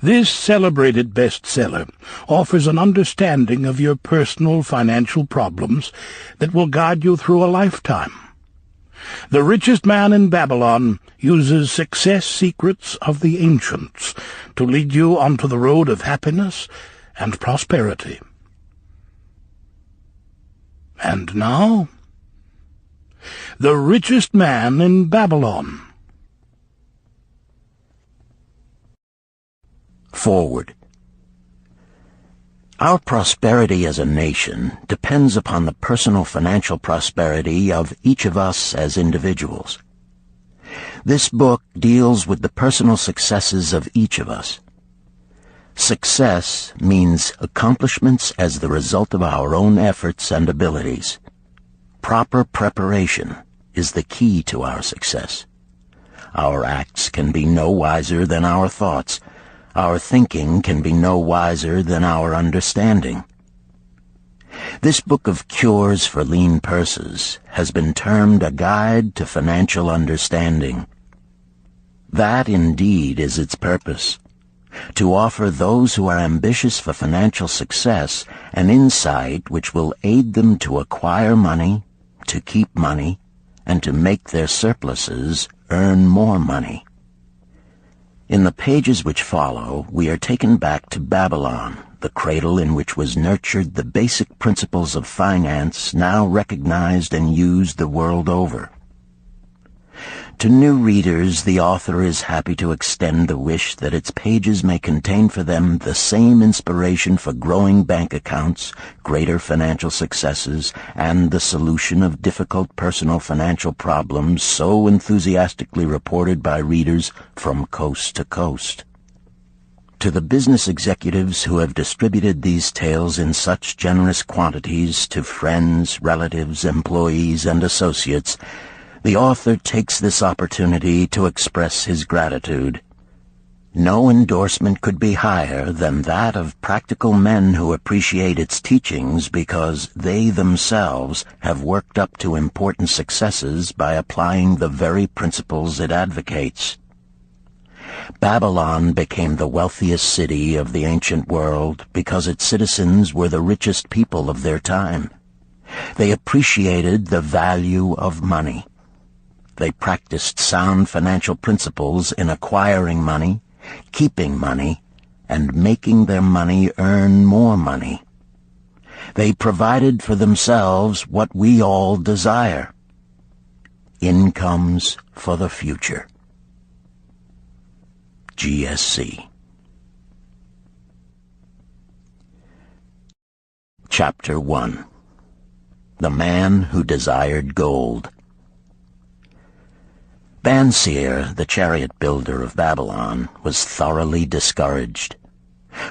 This celebrated bestseller offers an understanding of your personal financial problems that will guide you through a lifetime. The Richest Man in Babylon uses success secrets of the ancients to lead you onto the road of happiness and prosperity. And now, The Richest Man in Babylon. Forward. Our prosperity as a nation depends upon the personal financial prosperity of each of us as individuals. This book deals with the personal successes of each of us. Success means accomplishments as the result of our own efforts and abilities. Proper preparation is the key to our success. Our acts can be no wiser than our thoughts. Our thinking can be no wiser than our understanding. This book of cures for lean purses has been termed a guide to financial understanding. That indeed is its purpose, to offer those who are ambitious for financial success an insight which will aid them to acquire money, to keep money, and to make their surpluses earn more money. In the pages which follow, we are taken back to Babylon, the cradle in which was nurtured the basic principles of finance now recognized and used the world over. To new readers, the author is happy to extend the wish that its pages may contain for them the same inspiration for growing bank accounts, greater financial successes, and the solution of difficult personal financial problems so enthusiastically reported by readers from coast to coast. To the business executives who have distributed these tales in such generous quantities to friends, relatives, employees, and associates, the author takes this opportunity to express his gratitude. No endorsement could be higher than that of practical men who appreciate its teachings because they themselves have worked up to important successes by applying the very principles it advocates. Babylon became the wealthiest city of the ancient world because its citizens were the richest people of their time. They appreciated the value of money. They practiced sound financial principles in acquiring money, keeping money, and making their money earn more money. They provided for themselves what we all desire: incomes for the future. GSC. Chapter 1. The Man Who Desired Gold. Banseer, the chariot builder of Babylon, was thoroughly discouraged.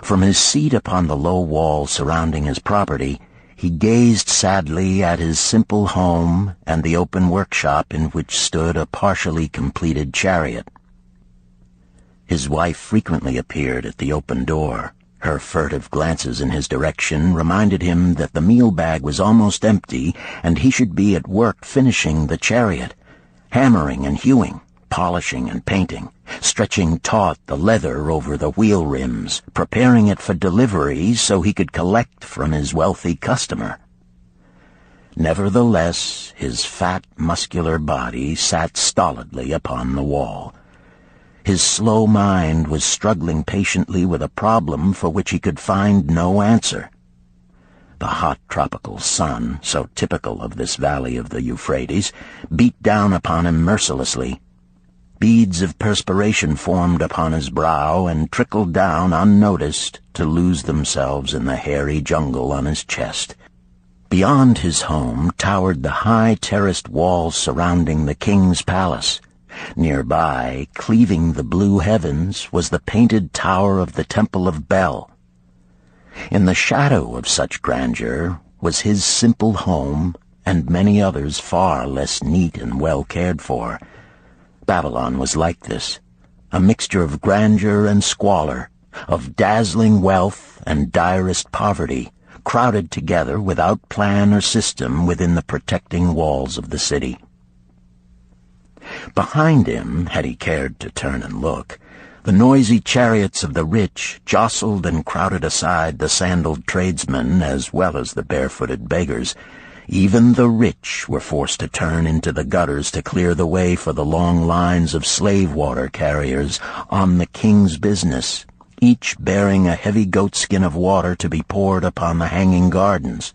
From his seat upon the low wall surrounding his property, he gazed sadly at his simple home and the open workshop in which stood a partially completed chariot. His wife frequently appeared at the open door. Her furtive glances in his direction reminded him that the meal bag was almost empty and he should be at work finishing the chariot, hammering and hewing, polishing and painting, stretching taut the leather over the wheel rims, preparing it for delivery so he could collect from his wealthy customer. Nevertheless, his fat, muscular body sat stolidly upon the wall. His slow mind was struggling patiently with a problem for which he could find no answer. The hot tropical sun, so typical of this valley of the Euphrates, beat down upon him mercilessly. Beads of perspiration formed upon his brow and trickled down unnoticed to lose themselves in the hairy jungle on his chest. Beyond his home towered the high terraced walls surrounding the king's palace. Nearby, cleaving the blue heavens, was the painted tower of the Temple of Bel. In the shadow of such grandeur was his simple home and many others far less neat and well cared for. Babylon was like this, a mixture of grandeur and squalor, of dazzling wealth and direst poverty, crowded together without plan or system within the protecting walls of the city. Behind him, had he cared to turn and look, The noisy chariots of the rich jostled and crowded aside the sandaled tradesmen as well as the barefooted beggars. Even the rich were forced to turn into the gutters to clear the way for the long lines of slave water carriers on the king's business, each bearing a heavy goatskin of water to be poured upon the hanging gardens.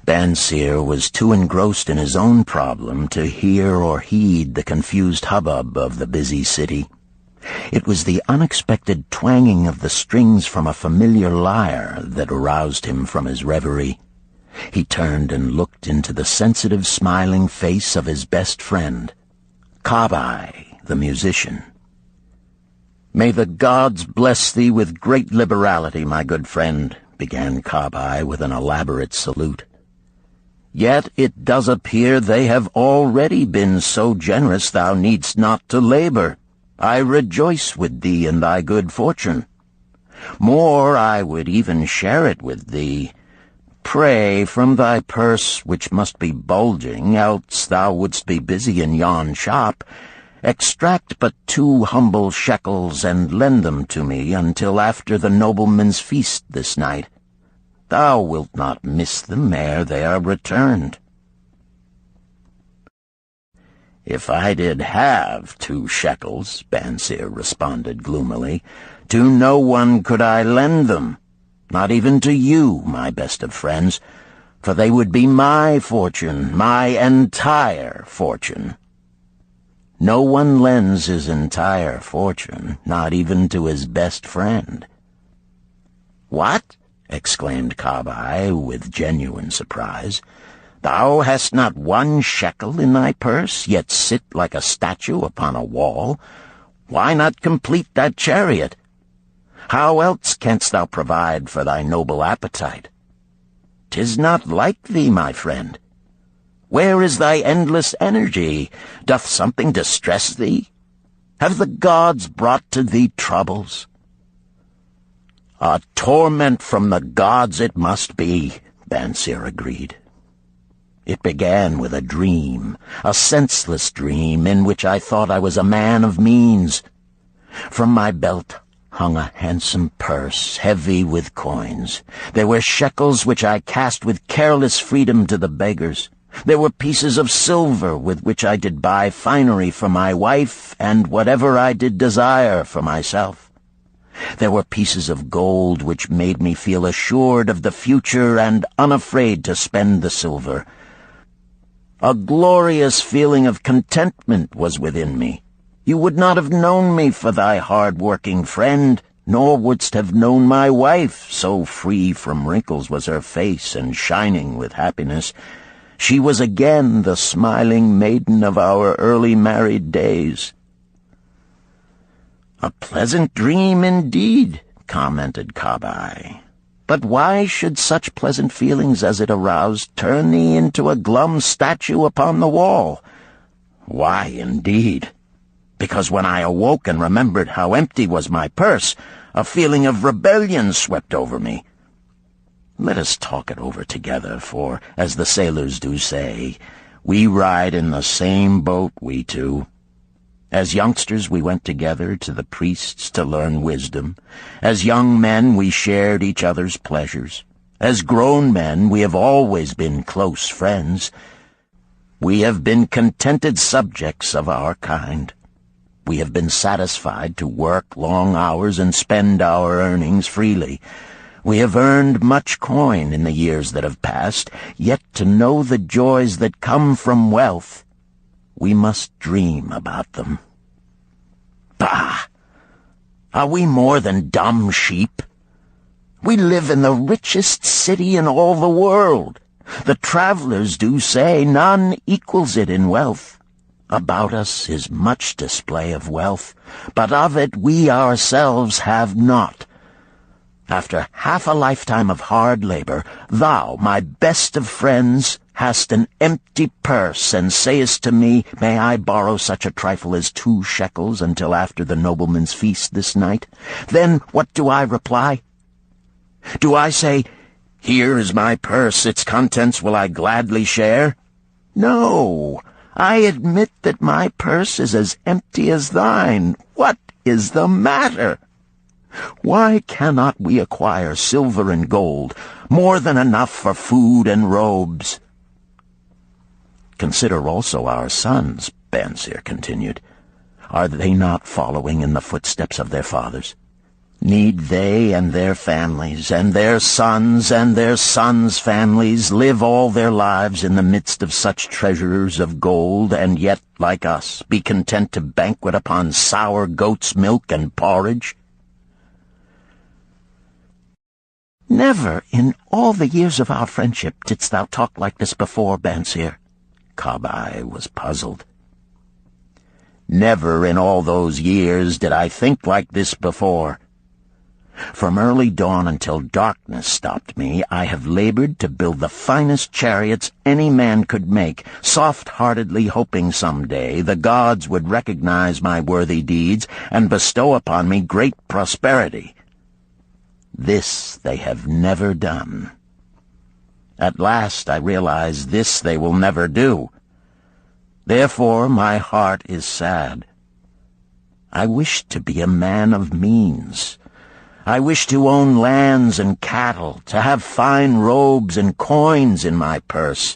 Bansir was too engrossed in his own problem to hear or heed the confused hubbub of the busy city. It was the unexpected twanging of the strings from a familiar lyre that aroused him from his reverie. He turned and looked into the sensitive, smiling face of his best friend, Kabai, the musician. "May the gods bless thee with great liberality, my good friend," began Kabai with an elaborate salute. "Yet it does appear they have already been so generous thou needst not to labor. I rejoice with thee in thy good fortune. More, I would even share it with thee. Pray, from thy purse, which must be bulging, else thou wouldst be busy in yon shop, extract but 2 humble shekels and lend them to me until after the nobleman's feast this night. Thou wilt not miss them ere they are returned." "If I did have 2 shekels," Bansir responded gloomily, "to no one could I lend them. Not even to you, my best of friends, for they would be my fortune, my entire fortune." No one lends his entire fortune, not even to his best friend. "What?" exclaimed Kabai with genuine surprise. "Thou hast not 1 shekel in thy purse, yet sit like a statue upon a wall? Why not complete that chariot? How else canst thou provide for thy noble appetite? 'Tis not like thee, my friend. Where is thy endless energy? Doth something distress thee? Have the gods brought to thee troubles?" "A torment from the gods it must be," Bansir agreed. "It began with a dream, a senseless dream in which I thought I was a man of means. From my belt hung a handsome purse, heavy with coins. There were shekels which I cast with careless freedom to the beggars. There were pieces of silver with which I did buy finery for my wife and whatever I did desire for myself. There were pieces of gold which made me feel assured of the future and unafraid to spend the silver. A glorious feeling of contentment was within me. You would not have known me for thy hard-working friend, nor wouldst have known my wife, so free from wrinkles was her face and shining with happiness. She was again the smiling maiden of our early married days." "A pleasant dream indeed," commented Kabai. "But why should such pleasant feelings as it aroused turn thee into a glum statue upon the wall?" "Why, indeed? Because when I awoke and remembered how empty was my purse, a feeling of rebellion swept over me. Let us talk it over together, for, as the sailors do say, we ride in the same boat, we two. As youngsters we went together to the priests to learn wisdom. As young men we shared each other's pleasures. As grown men we have always been close friends. We have been contented subjects of our kind. We have been satisfied to work long hours and spend our earnings freely. We have earned much coin in the years that have passed, yet to know the joys that come from wealth, we must dream about them. Bah! Are we more than dumb sheep? We live in the richest city in all the world. The travelers do say none equals it in wealth. About us is much display of wealth, but of it we ourselves have not. After half a lifetime of hard labor, thou, my best of friends, hast an empty purse, and sayest to me, may I borrow such a trifle as 2 shekels until after the nobleman's feast this night? Then what do I reply? Do I say, here is my purse, its contents will I gladly share? No, I admit that my purse is as empty as thine. What is the matter? Why cannot we acquire silver and gold, more than enough for food and robes? Consider also our sons, Bansir continued. Are they not following in the footsteps of their fathers? Need they and their families, and their sons families, live all their lives in the midst of such treasures of gold, and yet, like us, be content to banquet upon sour goat's milk and porridge? Never in all the years of our friendship didst thou talk like this before, Bansir. Kabai was puzzled. Never in all those years did I think like this before. From early dawn until darkness stopped me, I have labored to build the finest chariots any man could make, soft-heartedly hoping some day the gods would recognize my worthy deeds and bestow upon me great prosperity. This they have never done. At last I realize this they will never do. Therefore my heart is sad. I wish to be a man of means. I wish to own lands and cattle, to have fine robes and coins in my purse.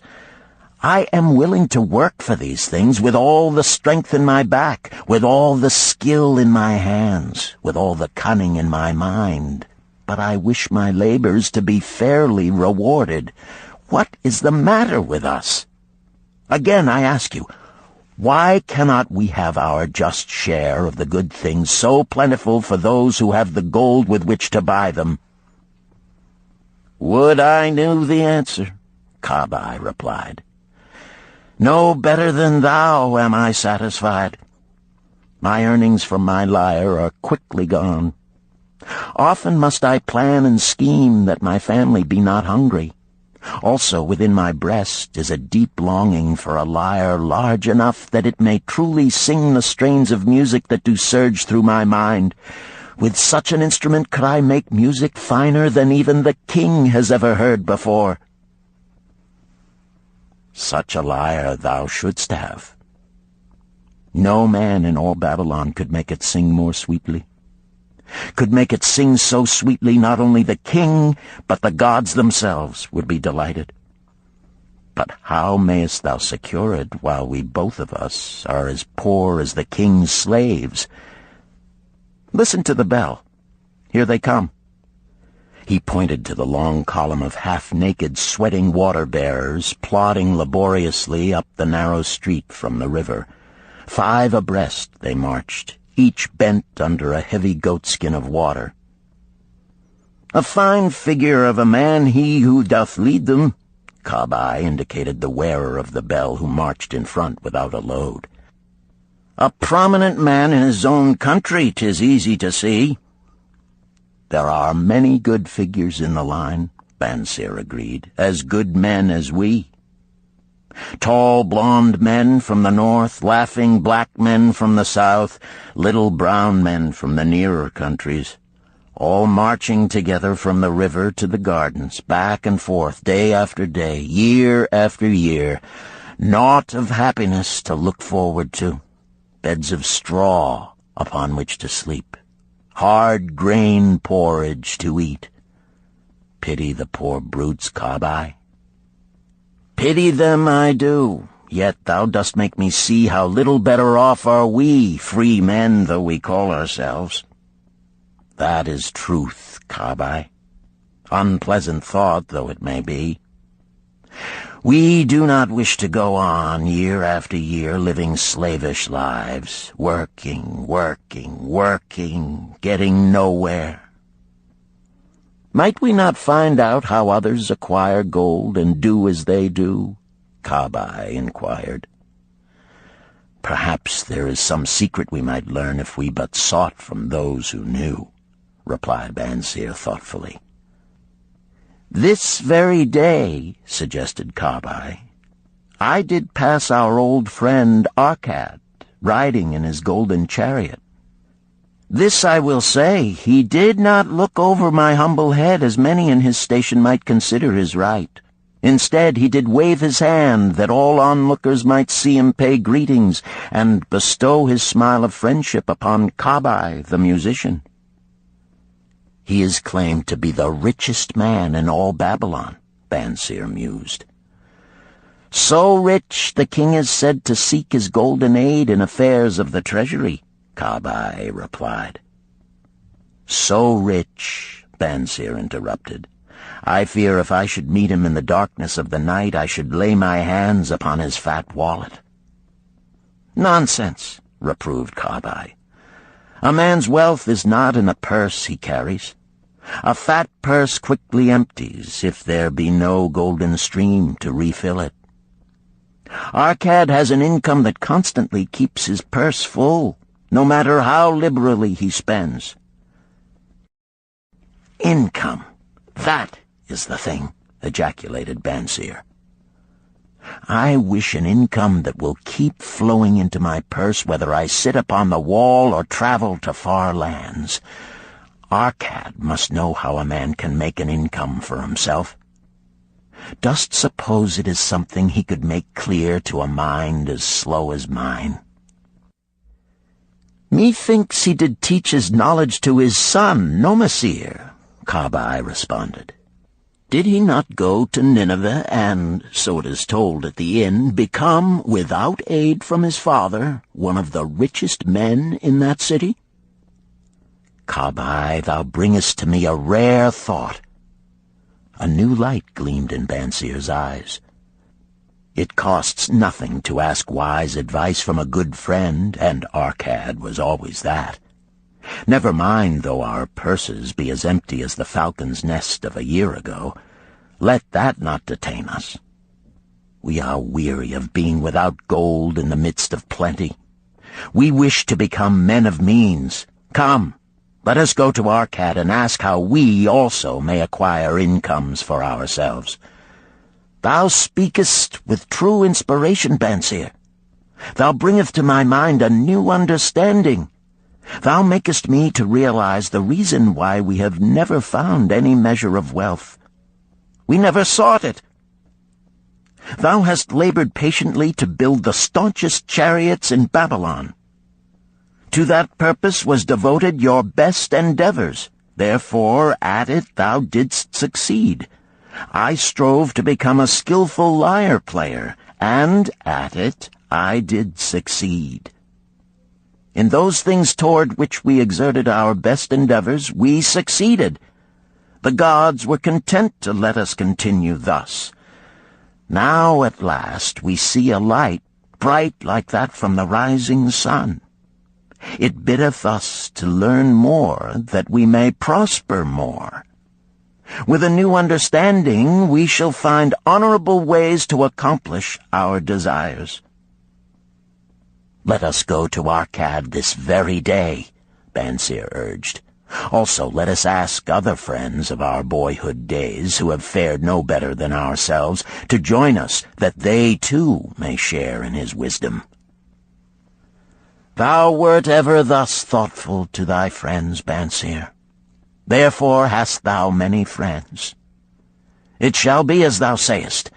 I am willing to work for these things with all the strength in my back, with all the skill in my hands, with all the cunning in my mind. But I wish my labors to be fairly rewarded. What is the matter with us? Again, I ask you, why cannot we have our just share of the good things so plentiful for those who have the gold with which to buy them? Would I knew the answer, Kabai replied. No better than thou am I satisfied. My earnings from my lyre are quickly gone. Often must I plan and scheme that my family be not hungry. Also within my breast is a deep longing for a lyre large enough that it may truly sing the strains of music that do surge through my mind. With such an instrument could I make music finer than even the king has ever heard before. Such a lyre thou shouldst have. No man in all Babylon could make it sing more sweetly. Could make it sing so sweetly not only the king, but the gods themselves would be delighted. But how mayest thou secure it while we both of us are as poor as the king's slaves? Listen to the bell. Here they come. He pointed to the long column of half-naked, sweating water-bearers plodding laboriously up the narrow street from the river. 5 abreast they marched, each bent under a heavy goatskin of water. A fine figure of a man he who doth lead them, Kabai indicated the wearer of the bell who marched in front without a load. A prominent man in his own country, 'tis easy to see. There are many good figures in the line, Bansir agreed, as good men as we. Tall blond men from the north, laughing black men from the south, little brown men from the nearer countries, all marching together from the river to the gardens, back and forth, day after day, year after year, naught of happiness to look forward to, beds of straw upon which to sleep, hard grain porridge to eat. Pity the poor brutes, Kabai. Pity them I do, yet thou dost make me see how little better off are we, free men though we call ourselves. That is truth, Kabai, unpleasant thought though it may be. We do not wish to go on year after year living slavish lives, working, getting nowhere. Might we not find out how others acquire gold and do as they do? Kabai inquired. Perhaps there is some secret we might learn if we but sought from those who knew, replied Bansir thoughtfully. This very day, suggested Kabai, I did pass our old friend Arkad, riding in his golden chariot. This I will say, he did not look over my humble head as many in his station might consider his right. Instead, he did wave his hand that all onlookers might see him pay greetings and bestow his smile of friendship upon Kabai, the musician. He is claimed to be the richest man in all Babylon, Bansir mused. So rich, the king is said to seek his golden aid in affairs of the treasury, Kabai replied. So rich, Bansir interrupted. I fear if I should meet him in the darkness of the night, I should lay my hands upon his fat wallet. Nonsense, reproved Kabai. A man's wealth is not in the purse he carries. A fat purse quickly empties if there be no golden stream to refill it. Arkad has an income that constantly keeps his purse full, no matter how liberally he spends. Income, that is the thing, ejaculated Bansir. I wish an income that will keep flowing into my purse whether I sit upon the wall or travel to far lands. Arkad must know how a man can make an income for himself. Dost suppose it is something he could make clear to a mind as slow as mine? Methinks he did teach his knowledge to his son, Nomasir, Kabai responded. Did he not go to Nineveh and, so it is told at the inn, become, without aid from his father, one of the richest men in that city? Kabai, thou bringest to me a rare thought. A new light gleamed in Bansir's eyes. It costs nothing to ask wise advice from a good friend, and Arkad was always that. Never mind though our purses be as empty as the falcon's nest of a year ago. Let that not detain us. We are weary of being without gold in the midst of plenty. We wish to become men of means. Come, let us go to Arkad and ask how we also may acquire incomes for ourselves. Thou speakest with true inspiration, Bansir. Thou bringest to my mind a new understanding. Thou makest me to realize the reason why we have never found any measure of wealth. We never sought it. Thou hast labored patiently to build the staunchest chariots in Babylon. To that purpose was devoted your best endeavors. Therefore, at it thou didst succeed. I strove to become a skillful lyre player, and at it I did succeed. In those things toward which we exerted our best endeavors, we succeeded. The gods were content to let us continue thus. Now at last we see a light, bright like that from the rising sun. It biddeth us to learn more, that we may prosper more. With a new understanding, we shall find honorable ways to accomplish our desires. Let us go to Arkad this very day, Bansir urged. Also let us ask other friends of our boyhood days who have fared no better than ourselves to join us, that they too may share in his wisdom. Thou wert ever thus thoughtful to thy friends, Bansir. Therefore hast thou many friends. It shall be as thou sayest.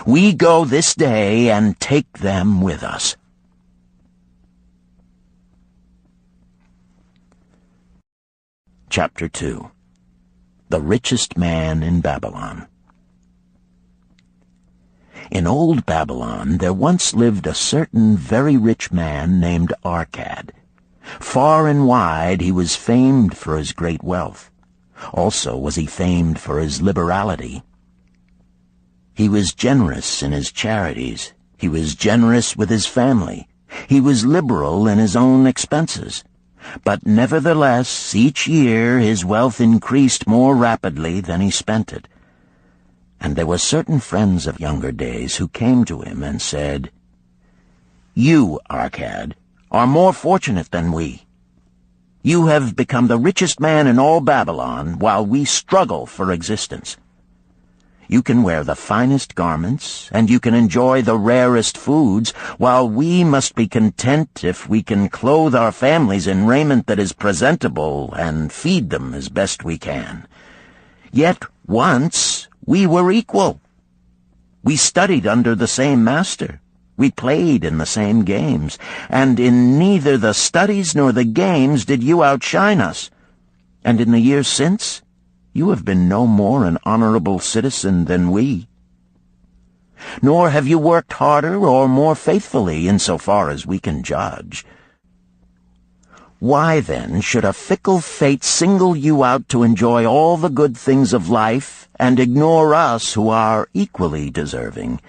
We go this day and take them with us. Chapter 2. The Richest Man in Babylon. In old Babylon there once lived a certain very rich man named Arkad. Far and wide he was famed for his great wealth. Also was he famed for his liberality. He was generous in his charities. He was generous with his family. He was liberal in his own expenses. But nevertheless, each year his wealth increased more rapidly than he spent it. And there were certain friends of younger days who came to him and said, You, Arkad, are more fortunate than we. You have become the richest man in all Babylon, while we struggle for existence. You can wear the finest garments, and you can enjoy the rarest foods, while we must be content if we can clothe our families in raiment that is presentable and feed them as best we can. Yet once we were equal. We studied under the same master. We played in the same games, and in neither the studies nor the games did you outshine us. And in the years since, you have been no more an honorable citizen than we. Nor have you worked harder or more faithfully in so far as we can judge. Why, then, should a fickle fate single you out to enjoy all the good things of life and ignore us who are equally deserving?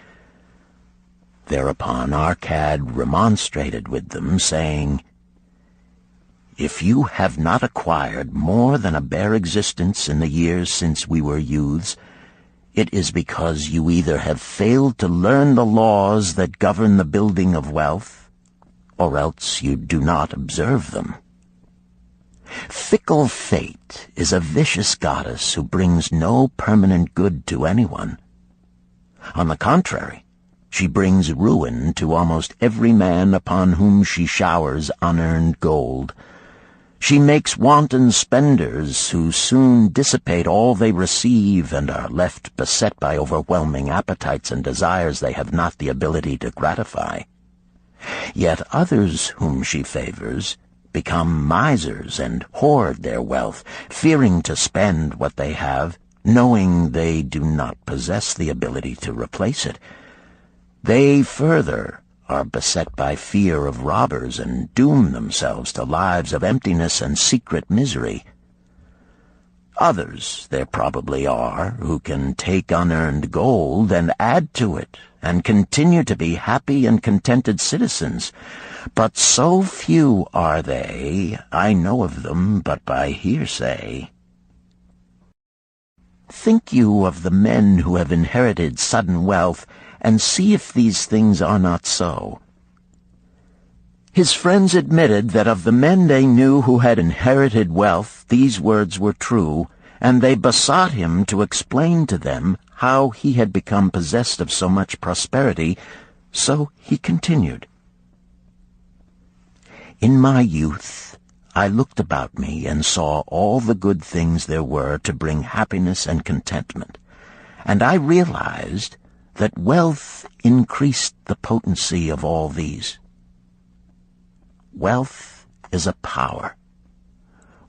Thereupon Arcad remonstrated with them, saying, If you have not acquired more than a bare existence in the years since we were youths, it is because you either have failed to learn the laws that govern the building of wealth, or else you do not observe them. Fickle fate is a vicious goddess who brings no permanent good to anyone. On the contrary, she brings ruin to almost every man upon whom she showers unearned gold. She makes wanton spenders who soon dissipate all they receive and are left beset by overwhelming appetites and desires they have not the ability to gratify. Yet others whom she favors become misers and hoard their wealth, fearing to spend what they have, knowing they do not possess the ability to replace it. They further are beset by fear of robbers and doom themselves to lives of emptiness and secret misery. Others there probably are who can take unearned gold and add to it and continue to be happy and contented citizens. But so few are they, I know of them but by hearsay. Think you of the men who have inherited sudden wealth, and see if these things are not so. His friends admitted that of the men they knew who had inherited wealth, these words were true, and they besought him to explain to them how he had become possessed of so much prosperity, so he continued. In my youth, I looked about me and saw all the good things there were to bring happiness and contentment, and I realized that wealth increased the potency of all these. Wealth is a power.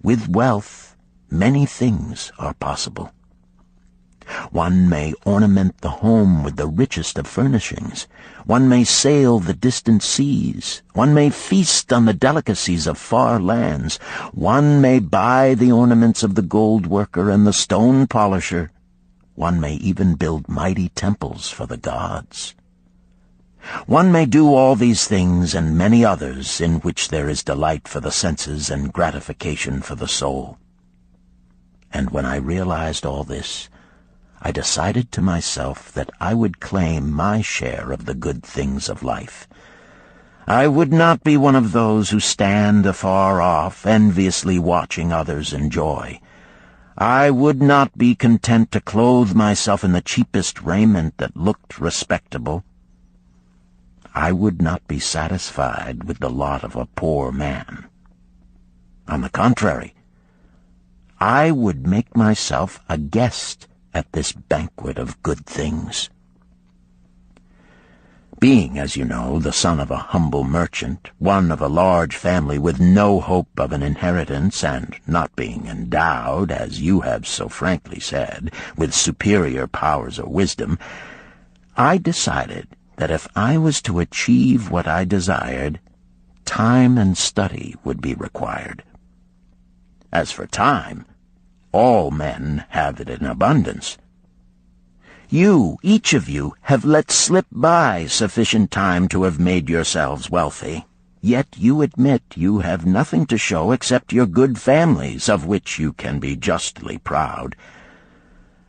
With wealth, many things are possible. One may ornament the home with the richest of furnishings. One may sail the distant seas. One may feast on the delicacies of far lands. One may buy the ornaments of the gold worker and the stone polisher. One may even build mighty temples for the gods. One may do all these things and many others in which there is delight for the senses and gratification for the soul. And when I realized all this, I decided to myself that I would claim my share of the good things of life. I would not be one of those who stand afar off, enviously watching others enjoy. I would not be content to clothe myself in the cheapest raiment that looked respectable. I would not be satisfied with the lot of a poor man. On the contrary, I would make myself a guest at this banquet of good things. Being, as you know, the son of a humble merchant, one of a large family with no hope of an inheritance, and not being endowed, as you have so frankly said, with superior powers or wisdom, I decided that if I was to achieve what I desired, time and study would be required. As for time, all men have it in abundance. You, each of you, have let slip by sufficient time to have made yourselves wealthy. Yet you admit you have nothing to show except your good families, of which you can be justly proud.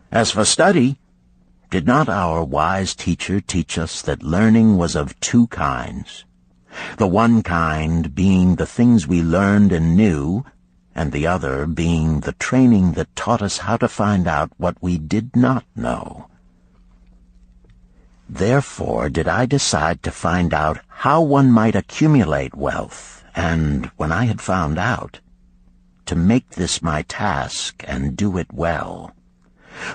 As for study, did not our wise teacher teach us that learning was of two kinds? The one kind being the things we learned and knew, and the other being the training that taught us how to find out what we did not know. Therefore did I decide to find out how one might accumulate wealth, and, when I had found out, to make this my task and do it well.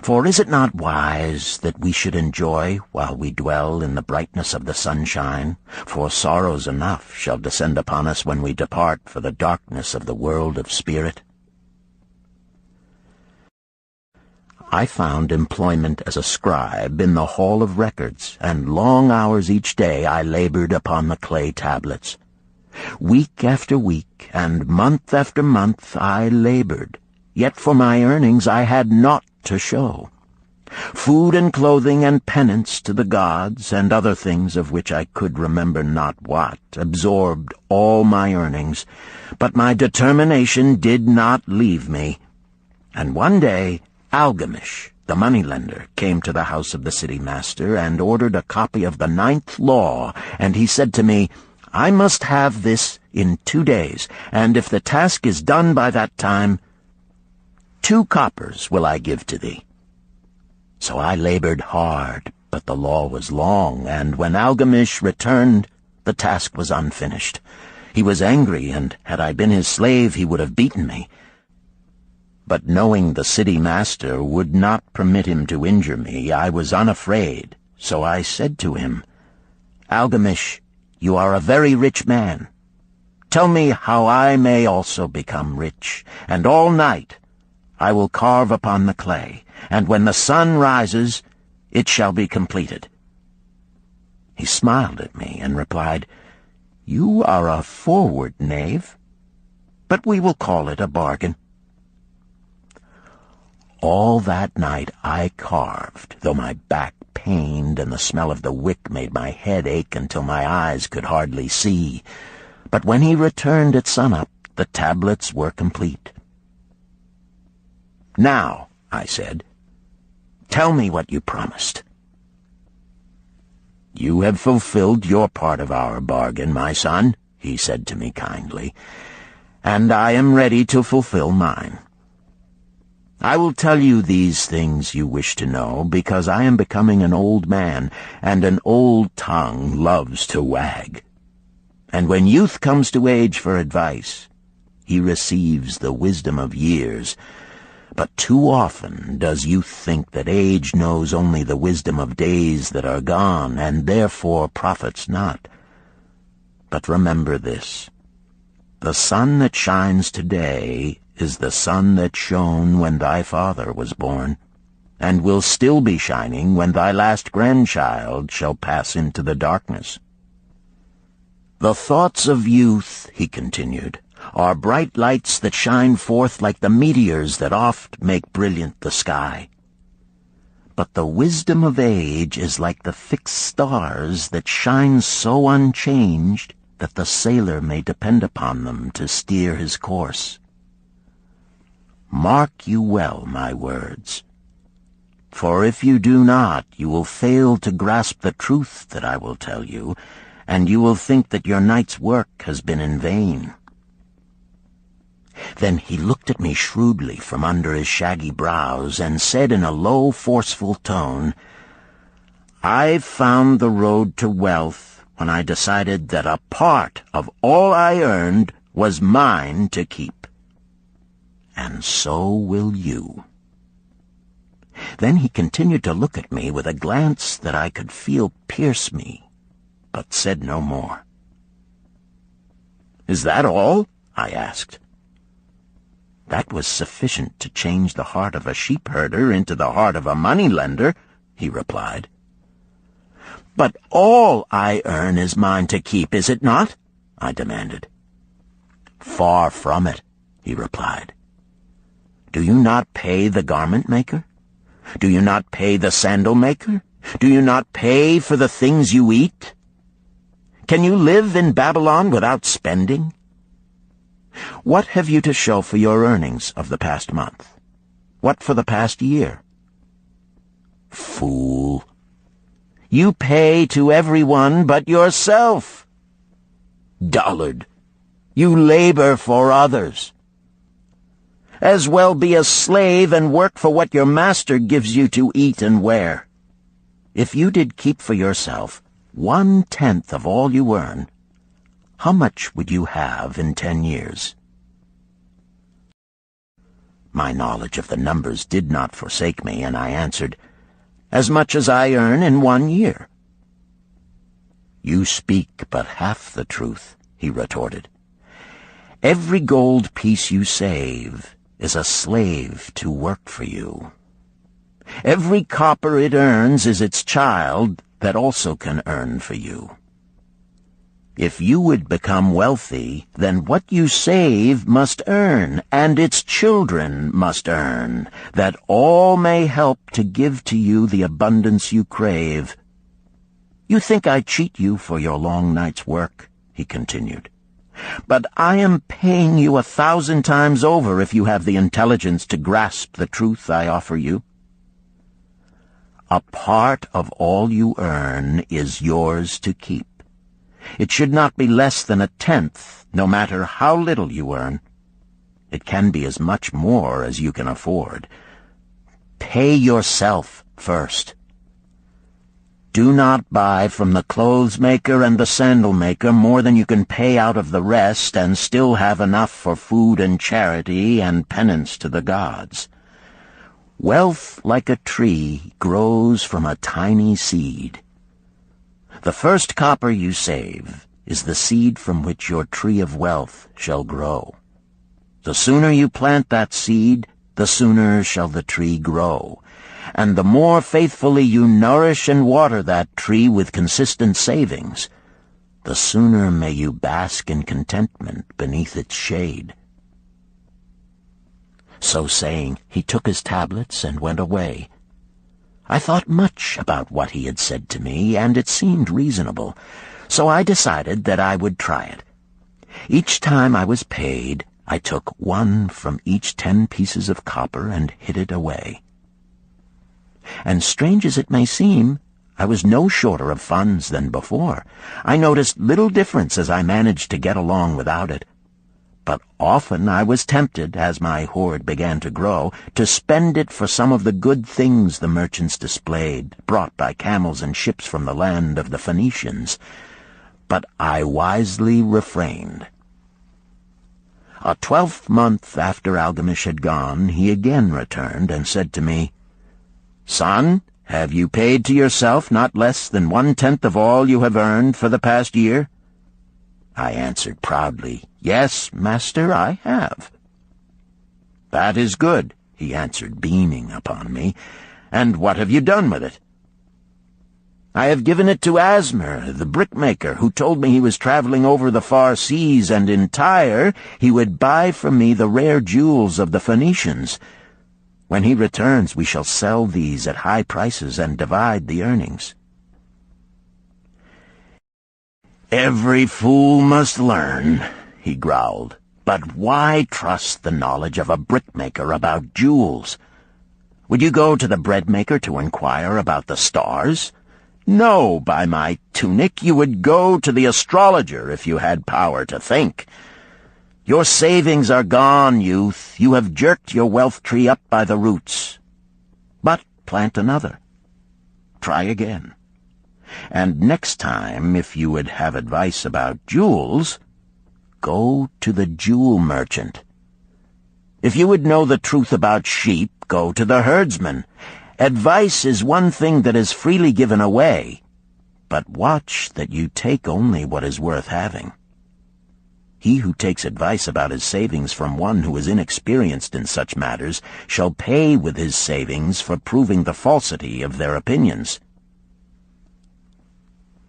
For is it not wise that we should enjoy while we dwell in the brightness of the sunshine? For sorrows enough shall descend upon us when we depart for the darkness of the world of spirit. I found employment as a scribe in the hall of records, and long hours each day I labored upon the clay tablets. Week after week, and month after month I labored, yet for my earnings I had naught to show. Food and clothing and penance to the gods, and other things of which I could remember not what, absorbed all my earnings, but my determination did not leave me. And one day Algamish, the moneylender, came to the house of the city master and ordered a copy of the 9th law, and he said to me, "I must have this in 2 days, and if the task is done by that time, 2 coppers will I give to thee." So I labored hard, but the law was long, and when Algamish returned, the task was unfinished. He was angry, and had I been his slave, he would have beaten me. But knowing the city master would not permit him to injure me, I was unafraid, so I said to him, "Algamish, you are a very rich man. Tell me how I may also become rich, and all night I will carve upon the clay, and when the sun rises, it shall be completed." He smiled at me and replied, "You are a forward knave, but we will call it a bargain." All that night I carved, though my back pained and the smell of the wick made my head ache until my eyes could hardly see. But when he returned at sunup, the tablets were complete. "Now," I said, "tell me what you promised." "You have fulfilled your part of our bargain, my son," he said to me kindly, "and I am ready to fulfill mine. I will tell you these things you wish to know, because I am becoming an old man, and an old tongue loves to wag. And when youth comes to age for advice, he receives the wisdom of years. But too often does youth think that age knows only the wisdom of days that are gone, and therefore profits not. But remember this: the sun that shines today is the sun that shone when thy father was born, and will still be shining when thy last grandchild shall pass into the darkness. The thoughts of youth," he continued, "are bright lights that shine forth like the meteors that oft make brilliant the sky. But the wisdom of age is like the fixed stars that shine so unchanged that the sailor may depend upon them to steer his course. Mark you well my words, for if you do not, you will fail to grasp the truth that I will tell you, and you will think that your night's work has been in vain." Then he looked at me shrewdly from under his shaggy brows and said in a low, forceful tone, "I found the road to wealth when I decided that a part of all I earned was mine to keep. And so will you." Then he continued to look at me with a glance that I could feel pierce me, but said no more. "Is that all?" I asked. "That was sufficient to change the heart of a sheep-herder into the heart of a money-lender," he replied. "But all I earn is mine to keep, is it not?" I demanded. "Far from it," he replied. "Do you not pay the garment-maker? Do you not pay the sandal-maker? Do you not pay for the things you eat? Can you live in Babylon without spending? What have you to show for your earnings of the past month? What for the past year? Fool! You pay to everyone but yourself. Dullard! You labor for others. As well be a slave and work for what your master gives you to eat and wear. If you did keep for yourself 1/10 of all you earn, how much would you have in 10 years? My knowledge of the numbers did not forsake me, and I answered, "As much as I earn in 1 year." "You speak but half the truth," he retorted. "Every gold piece you save is a slave to work for you. Every copper it earns is its child that also can earn for you. If you would become wealthy, then what you save must earn, and its children must earn, that all may help to give to you the abundance you crave. You think I cheat you for your long night's work," he continued, "but I am paying you 1,000 times over if you have the intelligence to grasp the truth I offer you. A part of all you earn is yours to keep. It should not be less than 1/10, no matter how little you earn. It can be as much more as you can afford. Pay yourself first. Do not buy from the clothes maker and the sandal maker more than you can pay out of the rest and still have enough for food and charity and penance to the gods. Wealth, like a tree, grows from a tiny seed. The first copper you save is the seed from which your tree of wealth shall grow. The sooner you plant that seed, the sooner shall the tree grow. And the more faithfully you nourish and water that tree with consistent savings, the sooner may you bask in contentment beneath its shade." So saying, he took his tablets and went away. I thought much about what he had said to me, and it seemed reasonable, so I decided that I would try it. Each time I was paid, I took 1 from each 10 pieces of copper and hid it away. And strange as it may seem, I was no shorter of funds than before. I noticed little difference as I managed to get along without it. But often I was tempted, as my hoard began to grow, to spend it for some of the good things the merchants displayed, brought by camels and ships from the land of the Phoenicians. But I wisely refrained. A 12th month after Algamish had gone, he again returned and said to me, "Son, have you paid to yourself not less than 1/10 of all you have earned for the past year?" I answered proudly, "Yes, master, I have." "That is good," he answered, beaming upon me. "And what have you done with it?" "I have given it to Asmer, the brickmaker, who told me he was traveling over the far seas, and in Tyre he would buy from me the rare jewels of the Phoenicians. When he returns, we shall sell these at high prices and divide the earnings." "Every fool must learn," he growled. "But why trust the knowledge of a brickmaker about jewels? Would you go to the breadmaker to inquire about the stars? No, by my tunic, you would go to the astrologer if you had power to think. Your savings are gone, youth. You have jerked your wealth tree up by the roots. But plant another. Try again. And next time, if you would have advice about jewels, go to the jewel merchant. If you would know the truth about sheep, go to the herdsman. Advice is one thing that is freely given away, but watch that you take only what is worth having. He who takes advice about his savings from one who is inexperienced in such matters shall pay with his savings for proving the falsity of their opinions."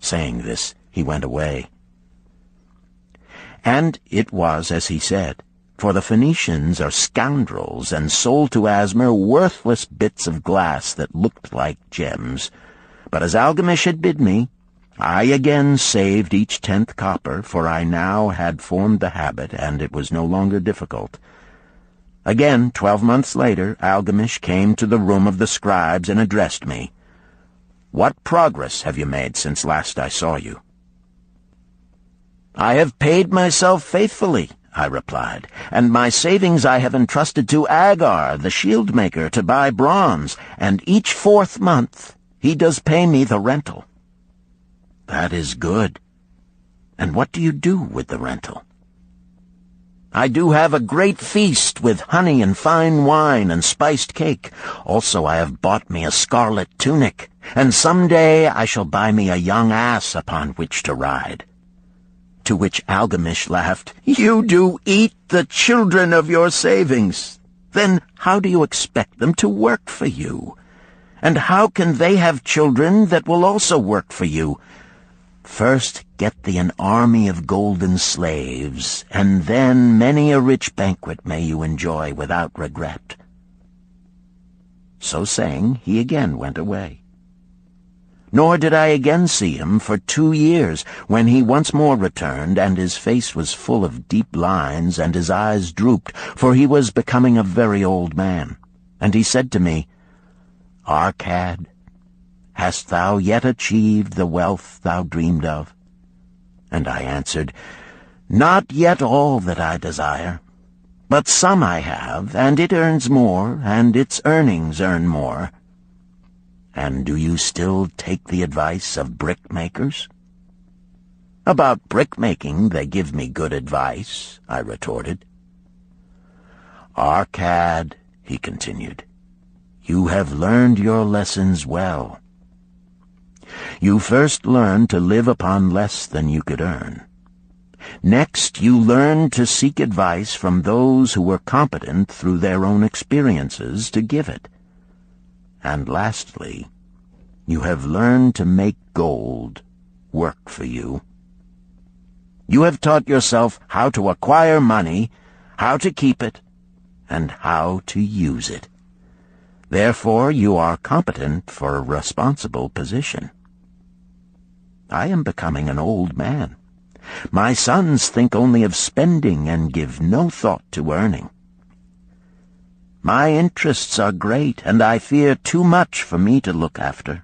Saying this, he went away. And it was as he said, for the Phoenicians are scoundrels and sold to Asmer worthless bits of glass that looked like gems. But as Algamish had bid me, I again saved each 10th copper, for I now had formed the habit, and it was no longer difficult. Again, 12 months later, Algamish came to the room of the scribes and addressed me. "What progress have you made since last I saw you?" "I have paid myself faithfully," I replied, "and my savings I have entrusted to Agar, the shield-maker, to buy bronze, and each 4th month he does pay me the rental." "That is good. And what do you do with the rental?" I do have a great feast with honey and fine wine and spiced cake. Also I have bought me a scarlet tunic, and some day I shall buy me a young ass upon which to ride." To which Algamish laughed, "You do eat the children of your savings. Then how do you expect them to work for you? And how can they have children that will also work for you? First get thee an army of golden slaves, and then many a rich banquet may you enjoy without regret." So saying, he again went away. Nor did I again see him for 2 years, when he once more returned, and his face was full of deep lines, and his eyes drooped, for he was becoming a very old man. And he said to me, "Arcad, hast thou yet achieved the wealth thou dreamed of?" And I answered, "Not yet all that I desire, but some I have, and it earns more, and its earnings earn more." "And do you still take the advice of brickmakers?" "About brickmaking they give me good advice," I retorted. "Arcad," he continued, "you have learned your lessons well. You first learned to live upon less than you could earn. Next, you learned to seek advice from those who were competent through their own experiences to give it. And lastly, you have learned to make gold work for you. You have taught yourself how to acquire money, how to keep it, and how to use it. Therefore, you are competent for a responsible position. I am becoming an old man. My sons think only of spending and give no thought to earning. My interests are great, and I fear too much for me to look after.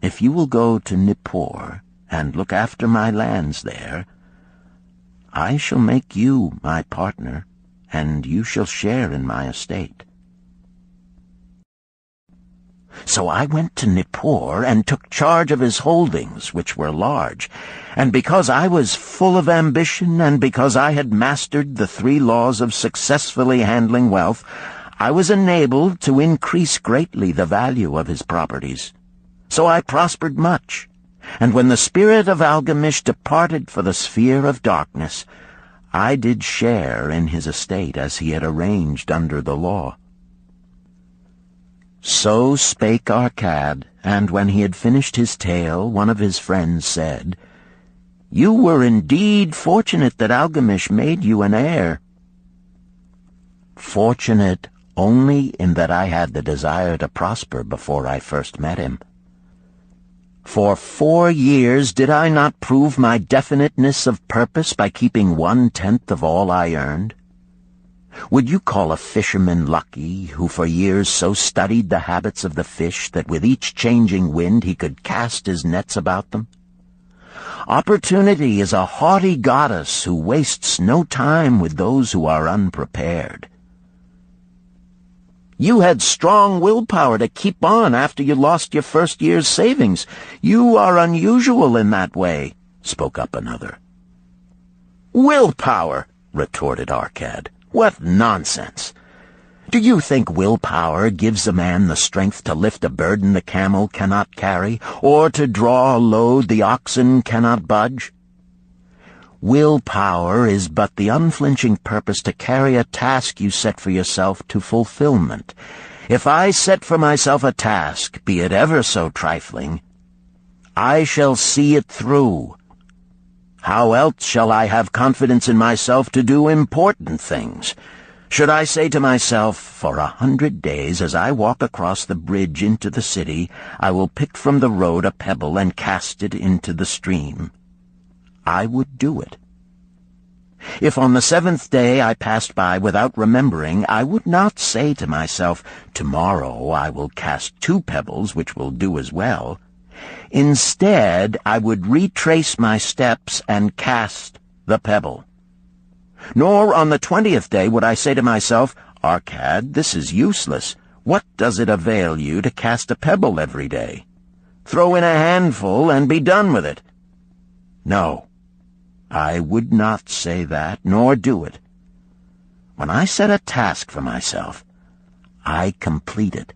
If you will go to Nippur and look after my lands there, I shall make you my partner, and you shall share in my estate." So I went to Nippur and took charge of his holdings, which were large, and because I was full of ambition and because I had mastered the 3 laws of successfully handling wealth, I was enabled to increase greatly the value of his properties. So I prospered much, and when the spirit of Algamish departed for the sphere of darkness, I did share in his estate as he had arranged under the law. So spake Arcad, and when he had finished his tale, one of his friends said, "You were indeed fortunate that Algamish made you an heir." "Fortunate only in that I had the desire to prosper before I first met him. For 4 years did I not prove my definiteness of purpose by keeping 1/10 of all I earned? Would you call a fisherman lucky who for years so studied the habits of the fish that with each changing wind he could cast his nets about them? Opportunity is a haughty goddess who wastes no time with those who are unprepared. You had strong willpower to keep on after you lost your first year's savings. You are unusual in that way," spoke up another. "Willpower," retorted Arcad. "What nonsense! Do you think willpower gives a man the strength to lift a burden the camel cannot carry, or to draw a load the oxen cannot budge? Willpower is but the unflinching purpose to carry a task you set for yourself to fulfillment. If I set for myself a task, be it ever so trifling, I shall see it through. How else shall I have confidence in myself to do important things? Should I say to myself, for 100 days as I walk across the bridge into the city, I will pick from the road a pebble and cast it into the stream? I would do it. If on the 7th day I passed by without remembering, I would not say to myself, tomorrow I will cast 2 pebbles, which will do as well. Instead, I would retrace my steps and cast the pebble. Nor on the 20th day would I say to myself, Arcad, this is useless. What does it avail you to cast a pebble every day? Throw in a handful and be done with it. No, I would not say that, nor do it, When I set a task for myself, I complete it.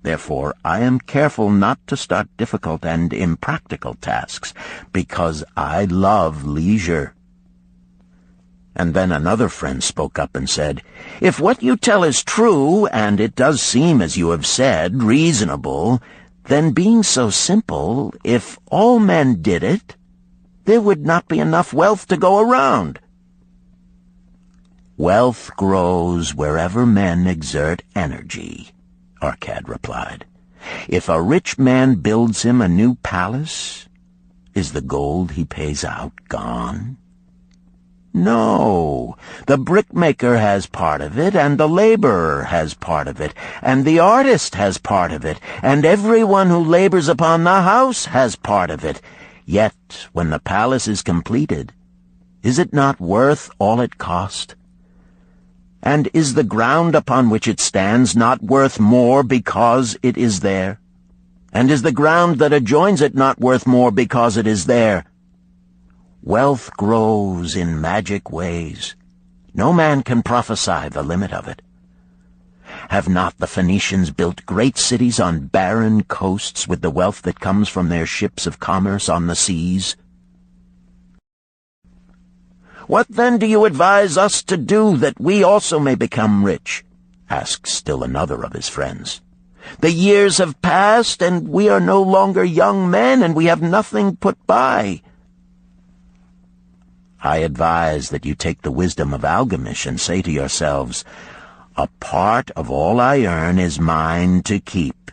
Therefore, I am careful not to start difficult and impractical tasks, because I love leisure." And then another friend spoke up and said, "If what you tell is true, and it does seem, as you have said, reasonable, then being so simple, if all men did it, there would not be enough wealth to go around." "Wealth grows wherever men exert energy," Arcad replied. "If a rich man builds him a new palace, is the gold he pays out gone? No, the brickmaker has part of it, and the laborer has part of it, and the artist has part of it, and everyone who labors upon the house has part of it. Yet, when the palace is completed, is it not worth all it cost? And is the ground upon which it stands not worth more because it is there? And is the ground that adjoins it not worth more because it is there? Wealth grows in magic ways. No man can prophesy the limit of it. Have not the Phoenicians built great cities on barren coasts with the wealth that comes from their ships of commerce on the seas? What then do you advise us to do that we also may become rich?" asked still another of his friends. "The years have passed, and we are no longer young men, and we have nothing put by." "I advise that you take the wisdom of Algamish and say to yourselves, 'A part of all I earn is mine to keep.'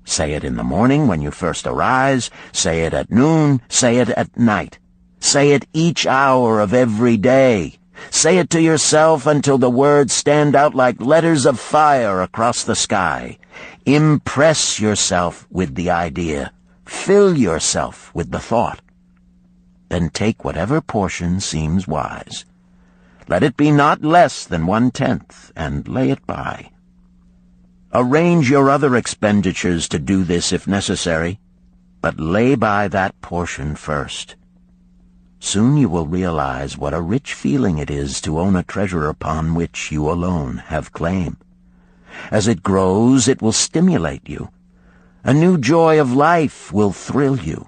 Say it in the morning when you first arise, say it at noon, say it at night. Say it each hour of every day. Say it to yourself until the words stand out like letters of fire across the sky. Impress yourself with the idea. Fill yourself with the thought. Then take whatever portion seems wise. Let it be not less than 1/10, and lay it by. Arrange your other expenditures to do this if necessary, but lay by that portion first. Soon you will realize what a rich feeling it is to own a treasure upon which you alone have claim. As it grows, it will stimulate you. A new joy of life will thrill you.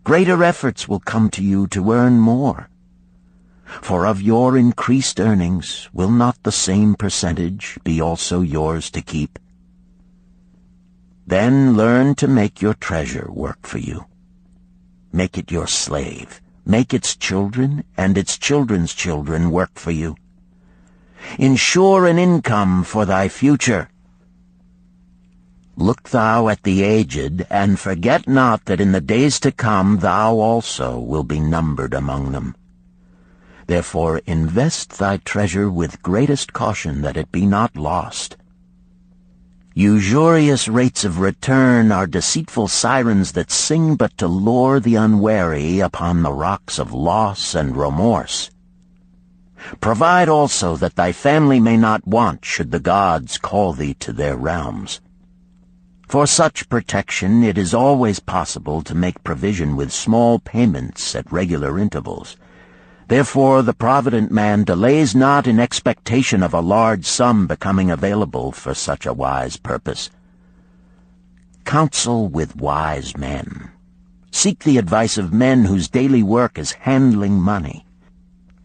Greater efforts will come to you to earn more. For of your increased earnings, will not the same percentage be also yours to keep? Then learn to make your treasure work for you. Make it your slave. Make its children and its children's children work for you. Ensure an income for thy future. Look thou at the aged, and forget not that in the days to come thou also will be numbered among them. Therefore invest thy treasure with greatest caution that it be not lost. Usurious rates of return are deceitful sirens that sing but to lure the unwary upon the rocks of loss and remorse. Provide also that thy family may not want should the gods call thee to their realms. For such protection it is always possible to make provision with small payments at regular intervals. Therefore the provident man delays not in expectation of a large sum becoming available for such a wise purpose. Counsel with wise men. Seek the advice of men whose daily work is handling money.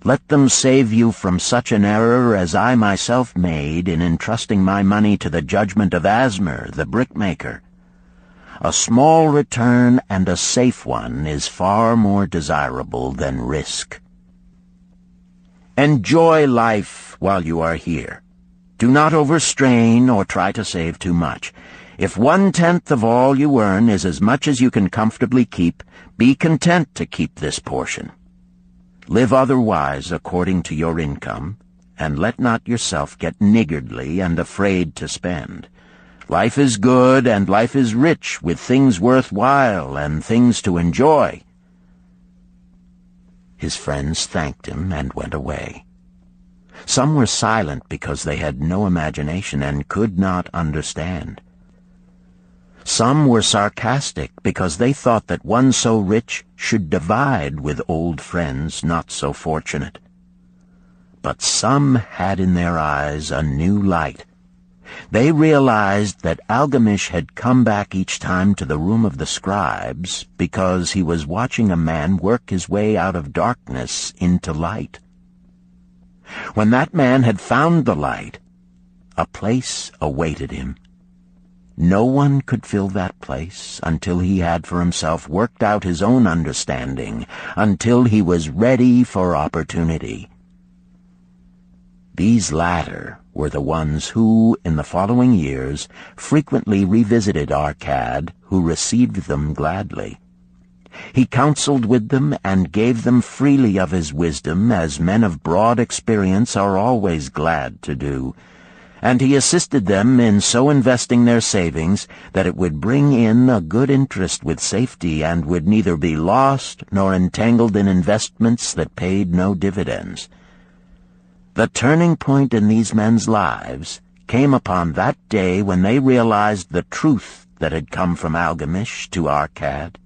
Let them save you from such an error as I myself made in entrusting my money to the judgment of Asmer, the brickmaker. A small return and a safe one is far more desirable than risk. Enjoy life while you are here. Do not overstrain or try to save too much. If 1/10 of all you earn is as much as you can comfortably keep, be content to keep this portion. Live otherwise according to your income, and let not yourself get niggardly and afraid to spend. Life is good and life is rich with things worth while and things to enjoy. His friends thanked him and went away. Some were silent because they had no imagination and could not understand. Some were sarcastic because they thought that one so rich should divide with old friends not so fortunate. But some had in their eyes a new light. They realized that Algamish had come back each time to the room of the scribes because he was watching a man work his way out of darkness into light. When that man had found the light, a place awaited him. No one could fill that place until he had for himself worked out his own understanding, until he was ready for opportunity. These latter were the ones who, in the following years, frequently revisited Arcad, who received them gladly. He counseled with them and gave them freely of his wisdom, as men of broad experience are always glad to do, and he assisted them in so investing their savings that it would bring in a good interest with safety and would neither be lost nor entangled in investments that paid no dividends. The turning point in these men's lives came upon that day when they realized the truth that had come from Algamish to Arcad,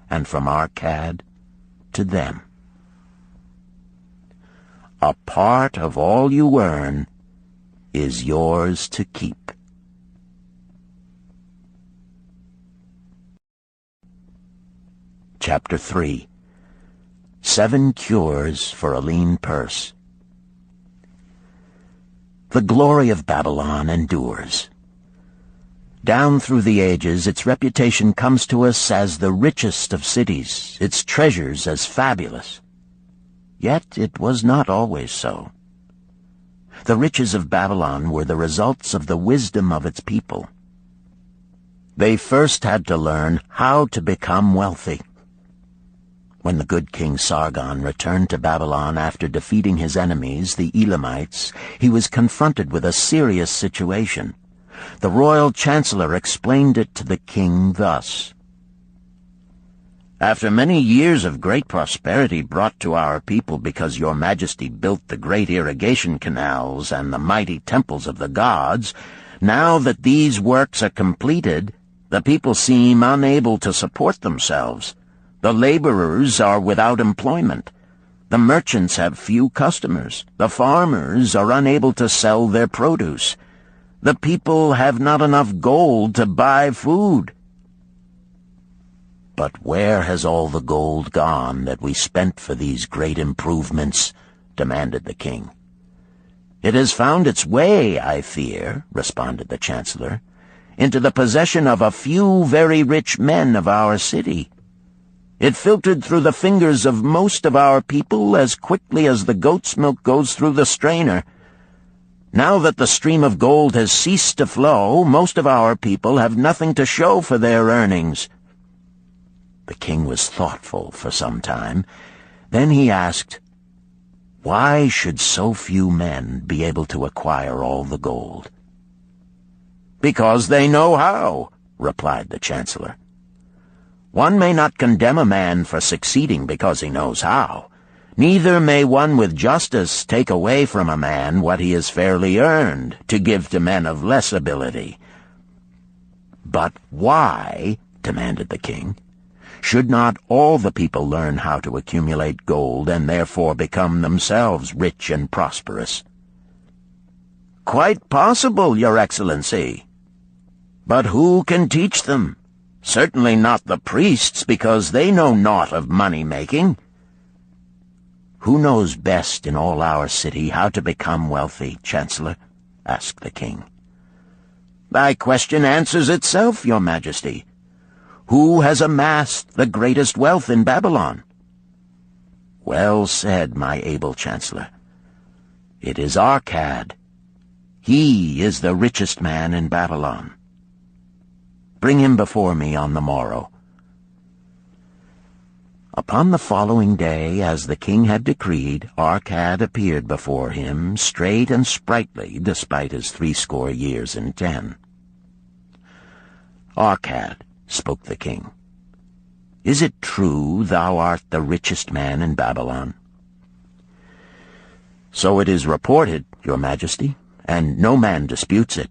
and from Arcad to them. A part of all you earn is yours to keep. Chapter 3. 7 Cures for a Lean Purse. The glory of Babylon endures. Down through the ages, its reputation comes to us as the richest of cities, its treasures as fabulous. Yet it was not always so. The riches of Babylon were the results of the wisdom of its people. They first had to learn how to become wealthy. When the good King Sargon returned to Babylon after defeating his enemies, the Elamites, he was confronted with a serious situation. The royal chancellor explained it to the king thus: "After many years of great prosperity brought to our people because your majesty built the great irrigation canals and the mighty temples of the gods, now that these works are completed, the people seem unable to support themselves. The laborers are without employment. The merchants have few customers. The farmers are unable to sell their produce. The people have not enough gold to buy food." "But where has all the gold gone that we spent for these great improvements?" demanded the king. "It has found its way, I fear," responded the chancellor, "into the possession of a few very rich men of our city. It filtered through the fingers of most of our people as quickly as the goat's milk goes through the strainer. Now that the stream of gold has ceased to flow, most of our people have nothing to show for their earnings." The king was thoughtful for some time. Then he asked, "Why should so few men be able to acquire all the gold?" "Because they know how," replied the chancellor. "One may not condemn a man for succeeding because he knows how. Neither may one with justice take away from a man what he has fairly earned to give to men of less ability." "But why," demanded the king, "should not all the people learn how to accumulate gold and therefore become themselves rich and prosperous?" "Quite possible, Your Excellency. But who can teach them? Certainly not the priests, because they know naught of money-making." "Who knows best in all our city how to become wealthy, Chancellor?" asked the king. "Thy question answers itself, Your Majesty. Who has amassed the greatest wealth in Babylon?" "Well said, my able Chancellor. It is Arcad. He is the richest man in Babylon. Bring him before me on the morrow." Upon the following day, as the king had decreed, Arcad appeared before him, straight and sprightly, despite his 80 years and 10. "Arcad," spoke the king, "is it true thou art the richest man in Babylon?" "So it is reported, Your Majesty, and no man disputes it."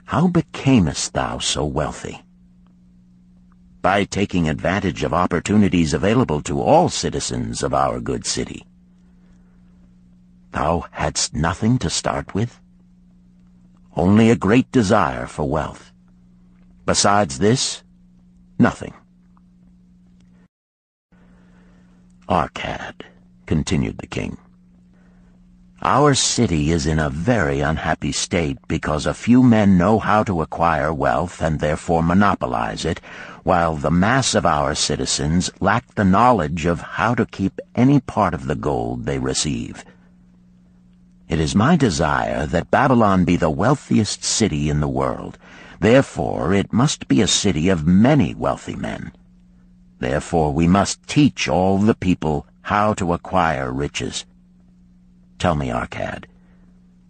"How becamest thou so wealthy?" "By taking advantage of opportunities available to all citizens of our good city." Thou hadst nothing to start with? Only a great desire for wealth. Besides this, nothing. Arcad, continued the king, our city is in a very unhappy state because a few men know how to acquire wealth and therefore monopolize it, while the mass of our citizens lack the knowledge of how to keep any part of the gold they receive. It is my desire that Babylon be the wealthiest city in the world. Therefore, it must be a city of many wealthy men. Therefore, we must teach all the people how to acquire riches. Tell me, Arcad,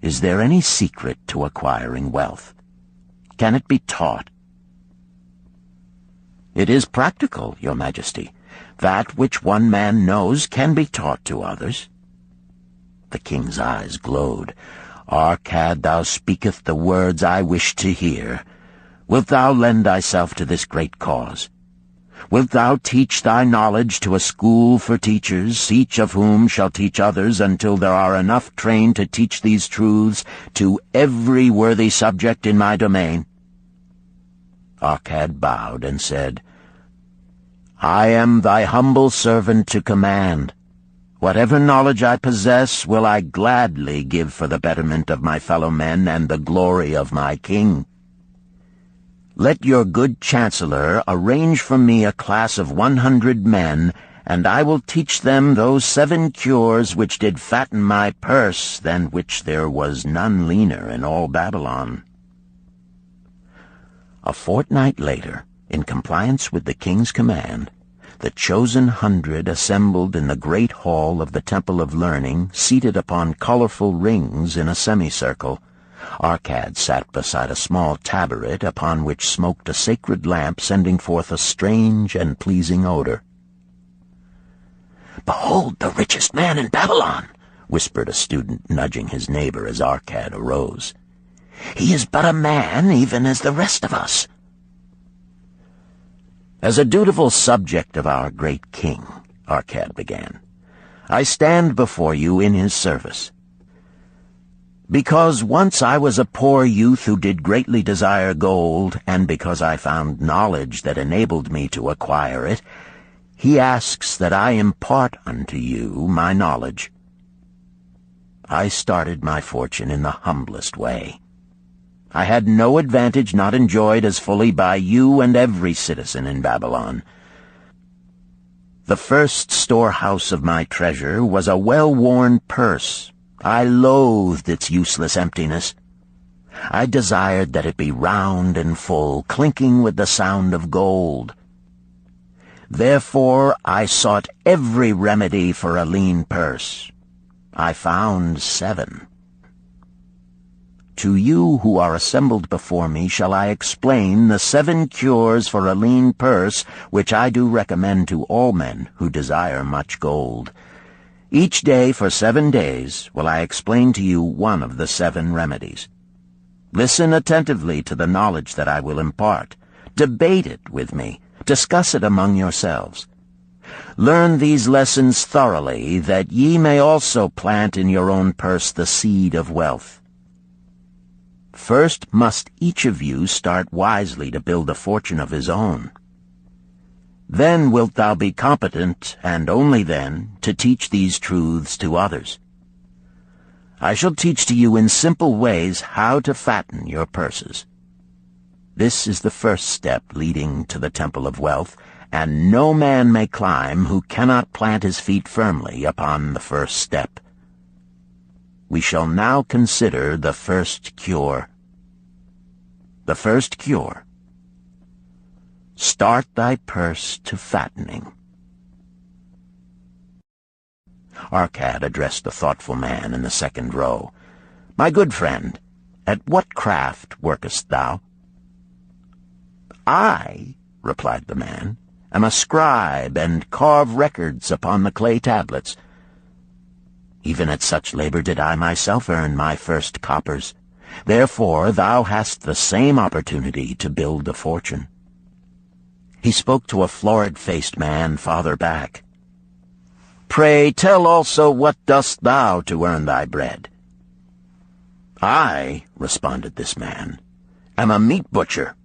is there any secret to acquiring wealth? Can it be taught? It is practical, Your Majesty. That which one man knows can be taught to others. The king's eyes glowed. Arcad, thou speakest the words I wish to hear. Wilt thou lend thyself to this great cause? Wilt thou teach thy knowledge to a school for teachers, each of whom shall teach others until there are enough trained to teach these truths to every worthy subject in my domain? Arcad bowed and said, I am thy humble servant to command. Whatever knowledge I possess will I gladly give for the betterment of my fellow men and the glory of my king. Let your good chancellor arrange for me a class of 100 men, and I will teach them those 7 cures which did fatten my purse, than which there was none leaner in all Babylon. A fortnight later, in compliance with the king's command, the chosen 100 assembled in the great hall of the Temple of Learning, seated upon colorful rings in a semicircle. Arcad sat beside a small tabaret upon which smoked a sacred lamp sending forth a strange and pleasing odor. "Behold the richest man in Babylon," whispered a student, nudging his neighbor as Arcad arose. "He is but a man, even as the rest of us." "As a dutiful subject of our great king," Arcad began, "I stand before you in his service. Because once I was a poor youth who did greatly desire gold, and because I found knowledge that enabled me to acquire it, he asks that I impart unto you my knowledge. I started my fortune in the humblest way. I had no advantage not enjoyed as fully by you and every citizen in Babylon. The first storehouse of my treasure was a well-worn purse. I loathed its useless emptiness. I desired that it be round and full, clinking with the sound of gold. Therefore I sought every remedy for a lean purse. I found 7. To you who are assembled before me shall I explain the 7 cures for a lean purse, which I do recommend to all men who desire much gold. Each day for 7 days will I explain to you one of the 7 remedies. Listen attentively to the knowledge that I will impart. Debate it with me. Discuss it among yourselves. Learn these lessons thoroughly, that ye may also plant in your own purse the seed of wealth. First must each of you start wisely to build a fortune of his own. Then wilt thou be competent, and only then, to teach these truths to others. I shall teach to you in simple ways how to fatten your purses. This is the first step leading to the Temple of Wealth, and no man may climb who cannot plant his feet firmly upon the first step. We shall now consider the first cure. The first cure. Start thy purse to fattening. Arcad addressed the thoughtful man in the second row. My good friend, at what craft workest thou? I, replied the man, am a scribe and carve records upon the clay tablets. Even at such labor did I myself earn my first coppers. Therefore thou hast the same opportunity to build a fortune. He spoke to a florid-faced man farther back. Pray tell also what dost thou to earn thy bread?" "I," responded this man, "am a meat butcher.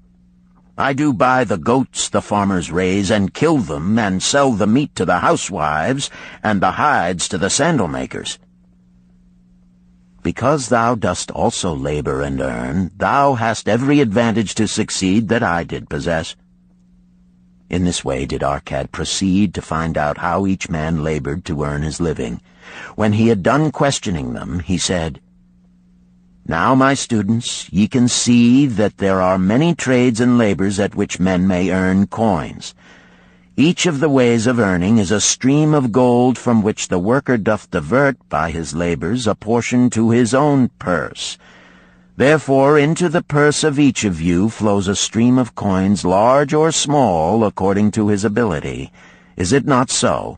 I do buy the goats the farmers raise, and kill them, and sell the meat to the housewives, and the hides to the sandal makers. Because thou dost also labor and earn, thou hast every advantage to succeed that I did possess." In this way did Arcad proceed to find out how each man labored to earn his living. When he had done questioning them, he said, "Now, my students, ye can see that there are many trades and labors at which men may earn coins. Each of the ways of earning is a stream of gold from which the worker doth divert by his labors a portion to his own purse. Therefore into the purse of each of you flows a stream of coins, large or small, according to his ability. Is it not so?"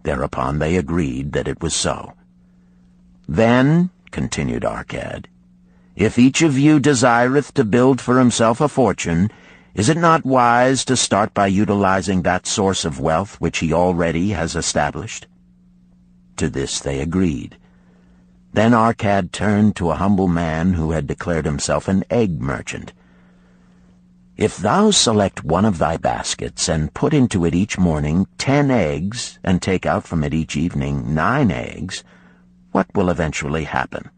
Thereupon they agreed that it was so. "Then," continued Arcad, "if each of you desireth to build for himself a fortune, is it not wise to start by utilizing that source of wealth which he already has established?" To this they agreed. Then Arcad turned to a humble man who had declared himself an egg merchant. "If thou select one of thy baskets, and put into it each morning 10 eggs, and take out from it each evening 9 eggs, what will eventually happen?"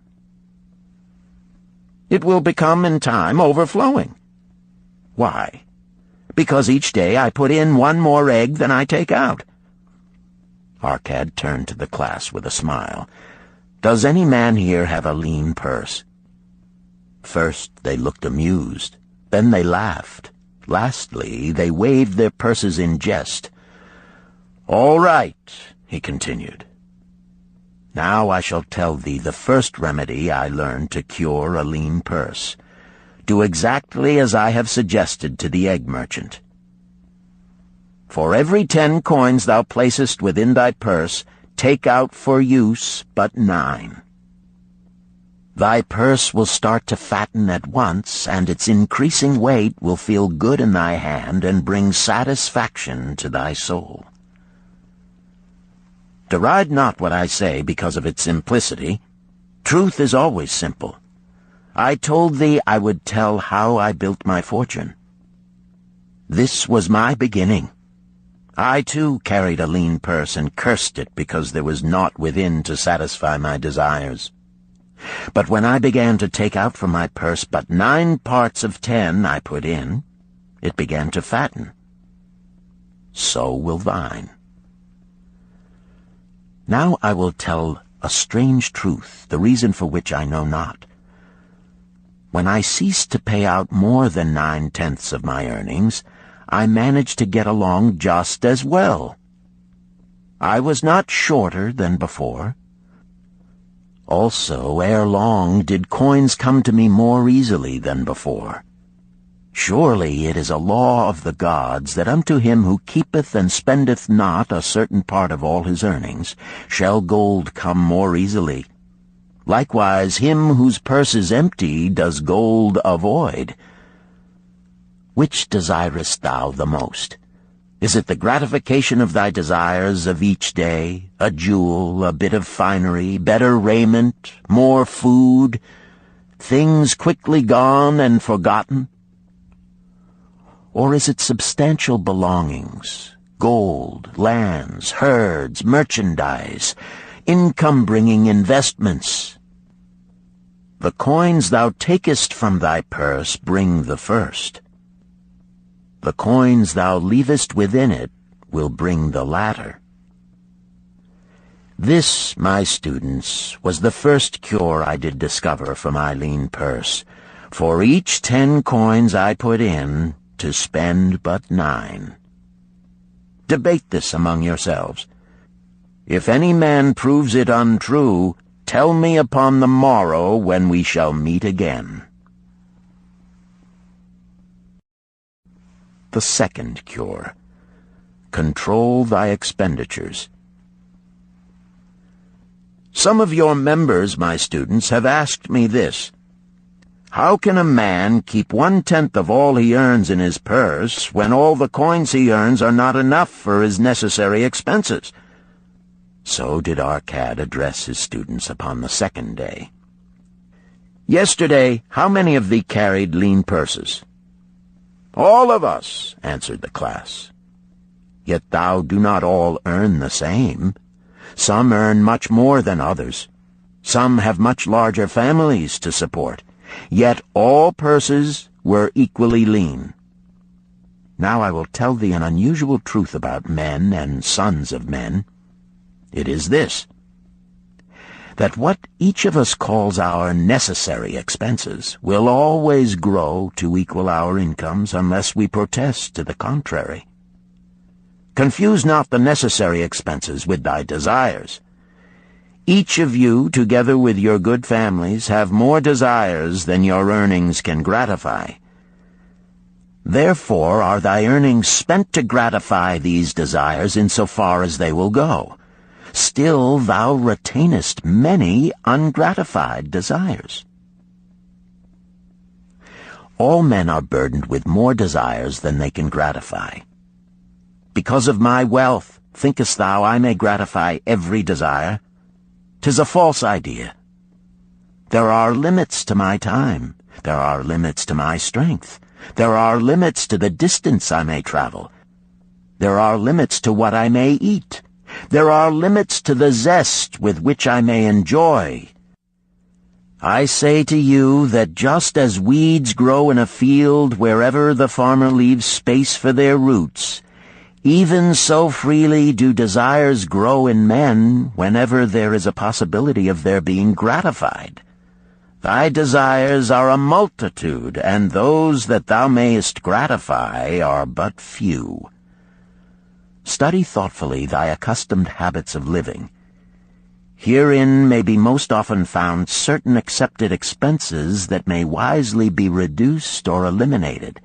"It will become in time overflowing." "Why?" "Because each day I put in 1 more egg than I take out." Arcad turned to the class with a smile. "Does any man here have a lean purse?" First they looked amused, then they laughed. Lastly, they waved their purses in jest. "All right," he continued. "Now I shall tell thee the first remedy I learned to cure a lean purse. Do exactly as I have suggested to the egg merchant. For every 10 coins thou placest within thy purse, take out for use but 9. Thy purse will start to fatten at once, and its increasing weight will feel good in thy hand and bring satisfaction to thy soul. Deride not what I say because of its simplicity. Truth is always simple. I told thee I would tell how I built my fortune. This was my beginning. I, too, carried a lean purse and cursed it because there was naught within to satisfy my desires. But when I began to take out from my purse but 9 parts of 10 I put in, it began to fatten. So will thine. Now I will tell a strange truth, the reason for which I know not. When I ceased to pay out more than 9/10 of my earnings, I managed to get along just as well. I was not shorter than before. Also, ere long did coins come to me more easily than before. Surely it is a law of the gods that unto him who keepeth and spendeth not a certain part of all his earnings shall gold come more easily. Likewise him whose purse is empty does gold avoid. Which desirest thou the most? Is it the gratification of thy desires of each day, a jewel, a bit of finery, better raiment, more food, things quickly gone and forgotten? Or is it substantial belongings, gold, lands, herds, merchandise, income-bringing investments? The coins thou takest from thy purse bring the first. The coins thou leavest within it will bring the latter. This, my students, was the first cure I did discover for my lean purse. For each 10 coins I put in, to spend but 9. Debate this among yourselves. If any man proves it untrue, tell me upon the morrow when we shall meet again. The second cure. Control thy expenditures. Some of your members, my students, have asked me this. How can a man keep 1/10 of all he earns in his purse when all the coins he earns are not enough for his necessary expenses? So did Arcad address his students upon the second day. "Yesterday, how many of thee carried lean purses?" "All of us," answered the class. "Yet thou do not all earn the same. Some earn much more than others. Some have much larger families to support. Yet all purses were equally lean. Now I will tell thee an unusual truth about men and sons of men. It is this, that what each of us calls our necessary expenses will always grow to equal our incomes unless we protest to the contrary. Confuse not the necessary expenses with thy desires. Each of you, together with your good families, have more desires than your earnings can gratify. Therefore are thy earnings spent to gratify these desires in so far as they will go. Still thou retainest many ungratified desires. All men are burdened with more desires than they can gratify. Because of my wealth, thinkest thou I may gratify every desire? 'Tis a false idea. There are limits to my time. There are limits to my strength. There are limits to the distance I may travel. There are limits to what I may eat. There are limits to the zest with which I may enjoy. I say to you that just as weeds grow in a field wherever the farmer leaves space for their roots, even so freely do desires grow in men whenever there is a possibility of their being gratified. Thy desires are a multitude, and those that thou mayest gratify are but few. Study thoughtfully thy accustomed habits of living. Herein may be most often found certain accepted expenses that may wisely be reduced or eliminated.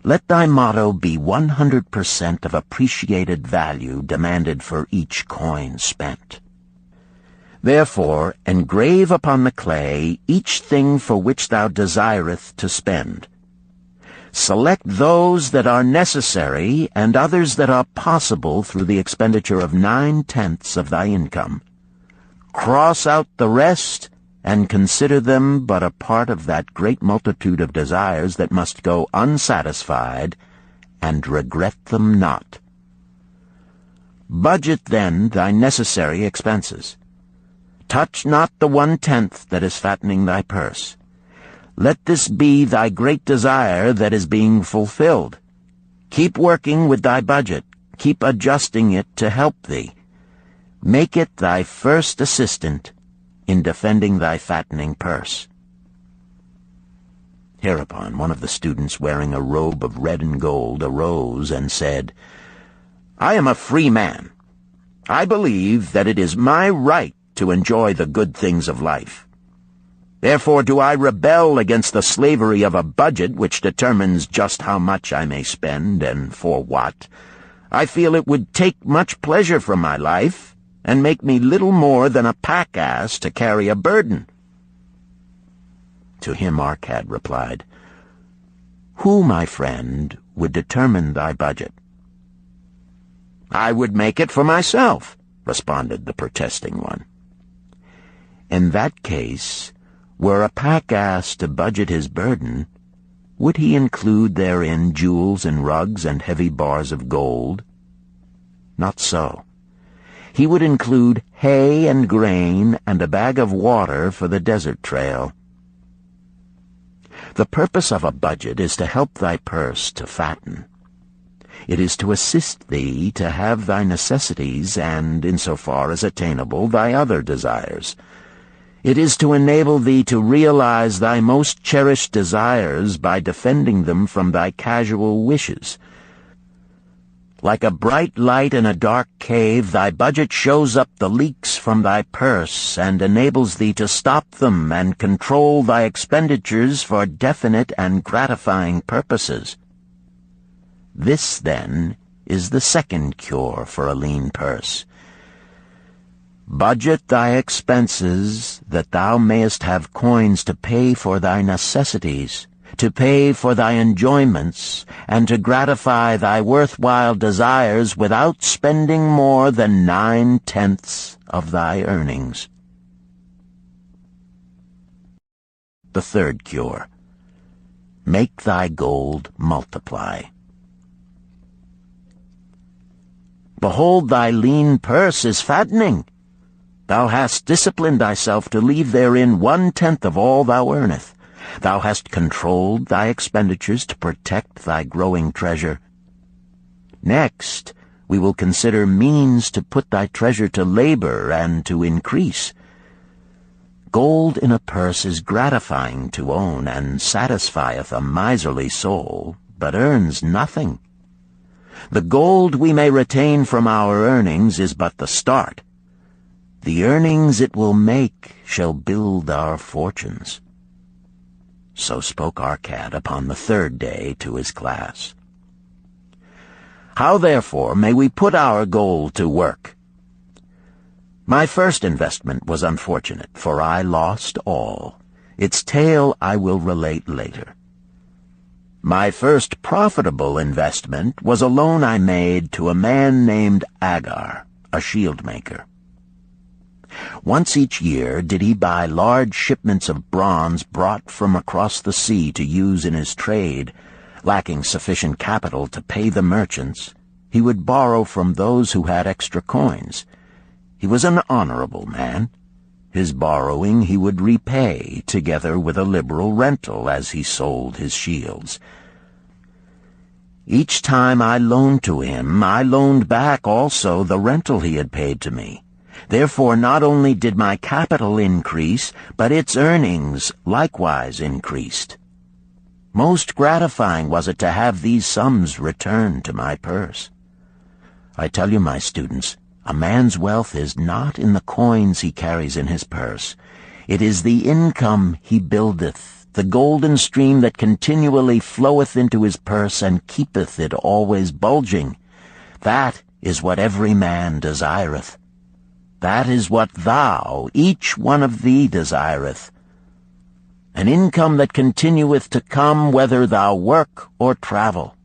Let thy motto be 100% of appreciated value demanded for each coin spent. Therefore, engrave upon the clay each thing for which thou desireth to spend. Select those that are necessary and others that are possible through the expenditure of 9/10 of thy income. Cross out the rest and consider them but a part of that great multitude of desires that must go unsatisfied, and regret them not. Budget then thy necessary expenses. Touch not the 1/10 that is fattening thy purse. Let this be thy great desire that is being fulfilled. Keep working with thy budget. Keep adjusting it to help thee. Make it thy first assistant in defending thy fattening purse. Hereupon one of the students, wearing a robe of red and gold, arose and said, "I am a free man. I believe that it is my right to enjoy the good things of life. Therefore do I rebel against the slavery of a budget which determines just how much I may spend and for what. I feel it would take much pleasure from my life and make me little more than a pack-ass to carry a burden." To him Arcad replied, "Who, my friend, would determine thy budget?" "I would make it for myself," responded the protesting one. "In that case, were a pack-ass to budget his burden, would he include therein jewels and rugs and heavy bars of gold? Not so. He would include hay and grain and a bag of water for the desert trail. The purpose of a budget is to help thy purse to fatten. It is to assist thee to have thy necessities and, insofar as attainable, thy other desires. It is to enable thee to realize thy most cherished desires by defending them from thy casual wishes. Like a bright light in a dark cave, thy budget shows up the leaks from thy purse and enables thee to stop them and control thy expenditures for definite and gratifying purposes. This, then, is the second cure for a lean purse. Budget thy expenses, that thou mayest have coins to pay for thy necessities, to pay for thy enjoyments, and to gratify thy worthwhile desires without spending more than 9/10 of thy earnings. The third cure: make thy gold multiply. Behold, thy lean purse is fattening. Thou hast disciplined thyself to leave therein 1/10 of all thou earnest. Thou hast controlled thy expenditures to protect thy growing treasure. Next, we will consider means to put thy treasure to labor and to increase. Gold in a purse is gratifying to own, and satisfieth a miserly soul, but earns nothing. The gold we may retain from our earnings is but the start. The earnings it will make shall build our fortunes. So spoke our cat upon the third day to his class. How, therefore, may we put our gold to work? My first investment was unfortunate, for I lost all. Its tale I will relate later. My first profitable investment was a loan I made to a man named Agar, a shield maker. Once each year did he buy large shipments of bronze brought from across the sea to use in his trade. Lacking sufficient capital to pay the merchants, he would borrow from those who had extra coins. He was an honorable man. His borrowing he would repay, together with a liberal rental as he sold his shields. Each time I loaned to him, I loaned back also the rental he had paid to me. Therefore not only did my capital increase, but its earnings likewise increased. Most gratifying was it to have these sums returned to my purse. I tell you, my students, a man's wealth is not in the coins he carries in his purse. It is the income he buildeth, the golden stream that continually floweth into his purse and keepeth it always bulging. That is what every man desireth. That is what thou, each one of thee, desireth. An income that continueth to come whether thou work or travel.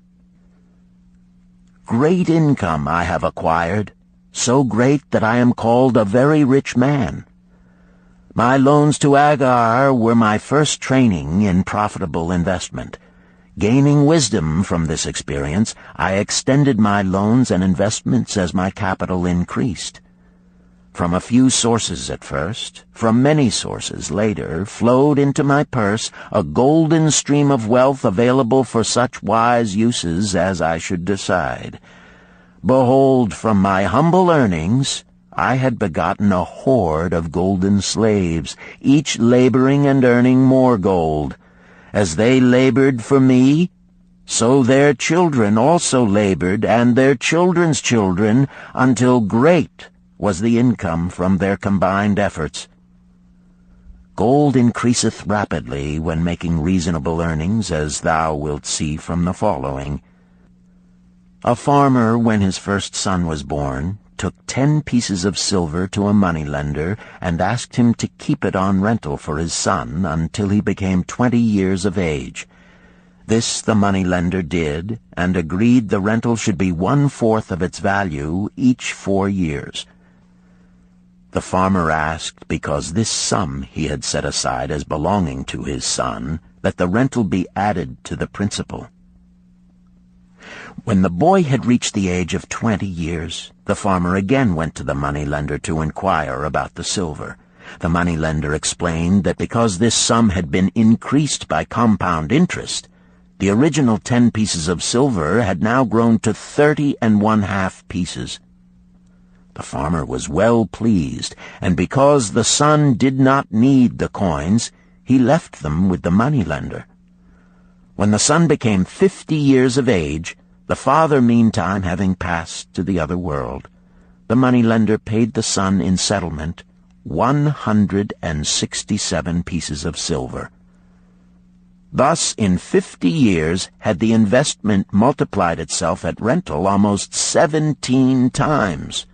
Great income I have acquired, so great that I am called a very rich man. My loans to Agar were my first training in profitable investment. Gaining wisdom from this experience, I extended my loans and investments as my capital increased. From a few sources at first, from many sources later, flowed into my purse a golden stream of wealth available for such wise uses as I should decide. Behold, from my humble earnings, I had begotten a horde of golden slaves, each laboring and earning more gold. As they labored for me, so their children also labored, and their children's children, until great was the income from their combined efforts. Gold increaseth rapidly when making reasonable earnings, as thou wilt see from the following. A farmer, when his first son was born, took 10 pieces of silver to a moneylender and asked him to keep it on rental for his son until he became 20 years of age. This the moneylender did, and agreed the rental should be 1/4 of its value each 4 years. The farmer asked, because this sum he had set aside as belonging to his son, that the rental be added to the principal. When the boy had reached the age of 20 years, the farmer again went to the moneylender to inquire about the silver. The moneylender explained that because this sum had been increased by compound interest, the original 10 pieces of silver had now grown to 30 1/2 pieces. The farmer was well pleased, and because the son did not need the coins, he left them with the moneylender. When the son became 50 years of age, the father meantime having passed to the other world, the moneylender paid the son in settlement 167 pieces of silver. Thus, in 50 years, had the investment multiplied itself at rental almost 17 times.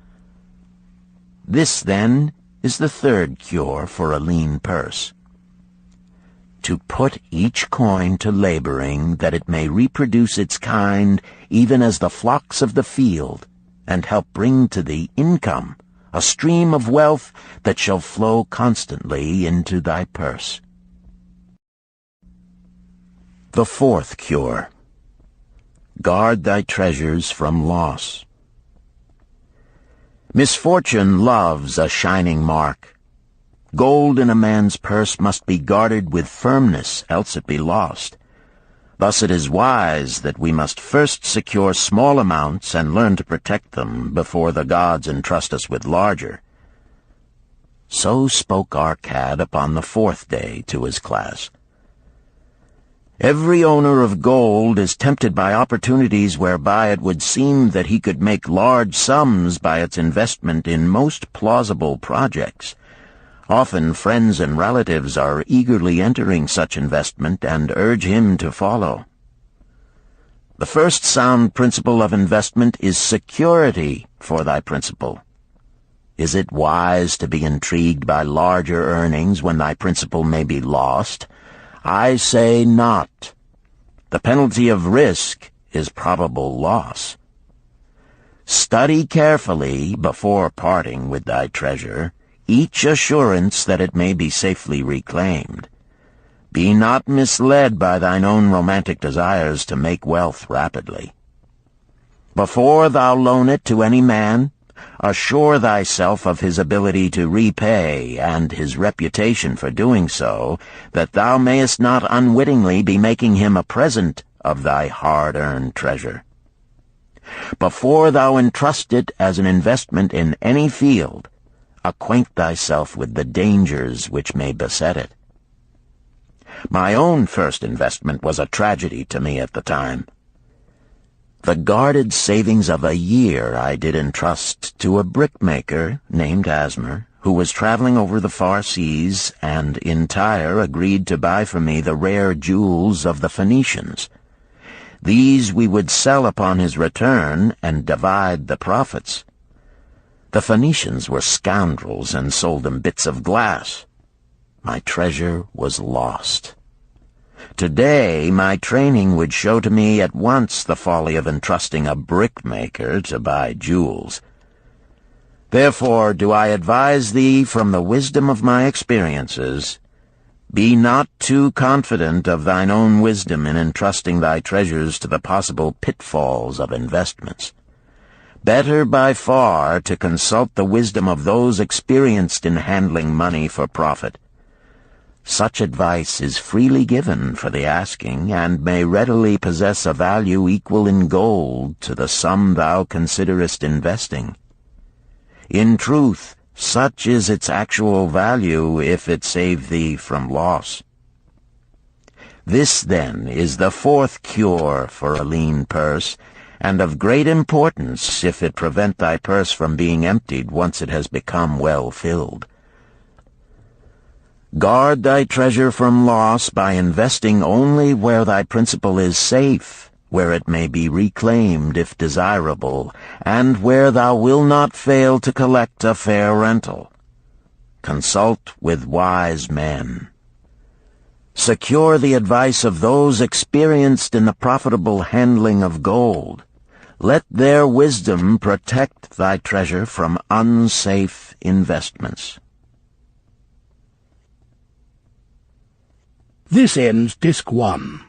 This, then, is the third cure for a lean purse. to put each coin to laboring, that it may reproduce its kind, even as the flocks of the field, and help bring to thee income, a stream of wealth that shall flow constantly into thy purse. The fourth cure. Guard thy treasures from loss. Misfortune loves a shining mark. Gold in a man's purse must be guarded with firmness, else it be lost. Thus it is wise that we must first secure small amounts and learn to protect them before the gods entrust us with larger. So spoke our cad upon the fourth day to his class. Every owner of gold is tempted by opportunities whereby it would seem that he could make large sums by its investment in most plausible projects. Often friends and relatives are eagerly entering such investment and urge him to follow. The first sound principle of investment is security for thy principal. Is it wise to be intrigued by larger earnings when thy principal may be lost? I say not. The penalty of risk is probable loss. Study carefully, before parting with thy treasure, each assurance that it may be safely reclaimed. Be not misled by thine own romantic desires to make wealth rapidly. Before thou loan it to any man, assure thyself of his ability to repay and his reputation for doing so, that thou mayest not unwittingly be making him a present of thy hard-earned treasure. Before thou entrust it as an investment in any field, acquaint thyself with the dangers which may beset it. My own first investment was a tragedy to me at the time. The guarded savings of a year I did entrust to a brickmaker named Asmer, who was traveling over the far seas, and in Tyre agreed to buy for me the rare jewels of the Phoenicians. These we would sell upon his return and divide the profits. The Phoenicians were scoundrels and sold him bits of glass. My treasure was lost. Today, my training would show to me at once the folly of entrusting a brickmaker to buy jewels. Therefore do I advise thee from the wisdom of my experiences, be not too confident of thine own wisdom in entrusting thy treasures to the possible pitfalls of investments. Better by far to consult the wisdom of those experienced in handling money for profit. Such advice is freely given for the asking, and may readily possess a value equal in gold to the sum thou considerest investing. In truth, such is its actual value if it save thee from loss. This, then, is the fourth cure for a lean purse, and of great importance if it prevent thy purse from being emptied once it has become well filled. Guard thy treasure from loss by investing only where thy principal is safe, where it may be reclaimed if desirable, and where thou wilt not fail to collect a fair rental. Consult with wise men. Secure the advice of those experienced in the profitable handling of gold. Let their wisdom protect thy treasure from unsafe investments. This ends Disc 1.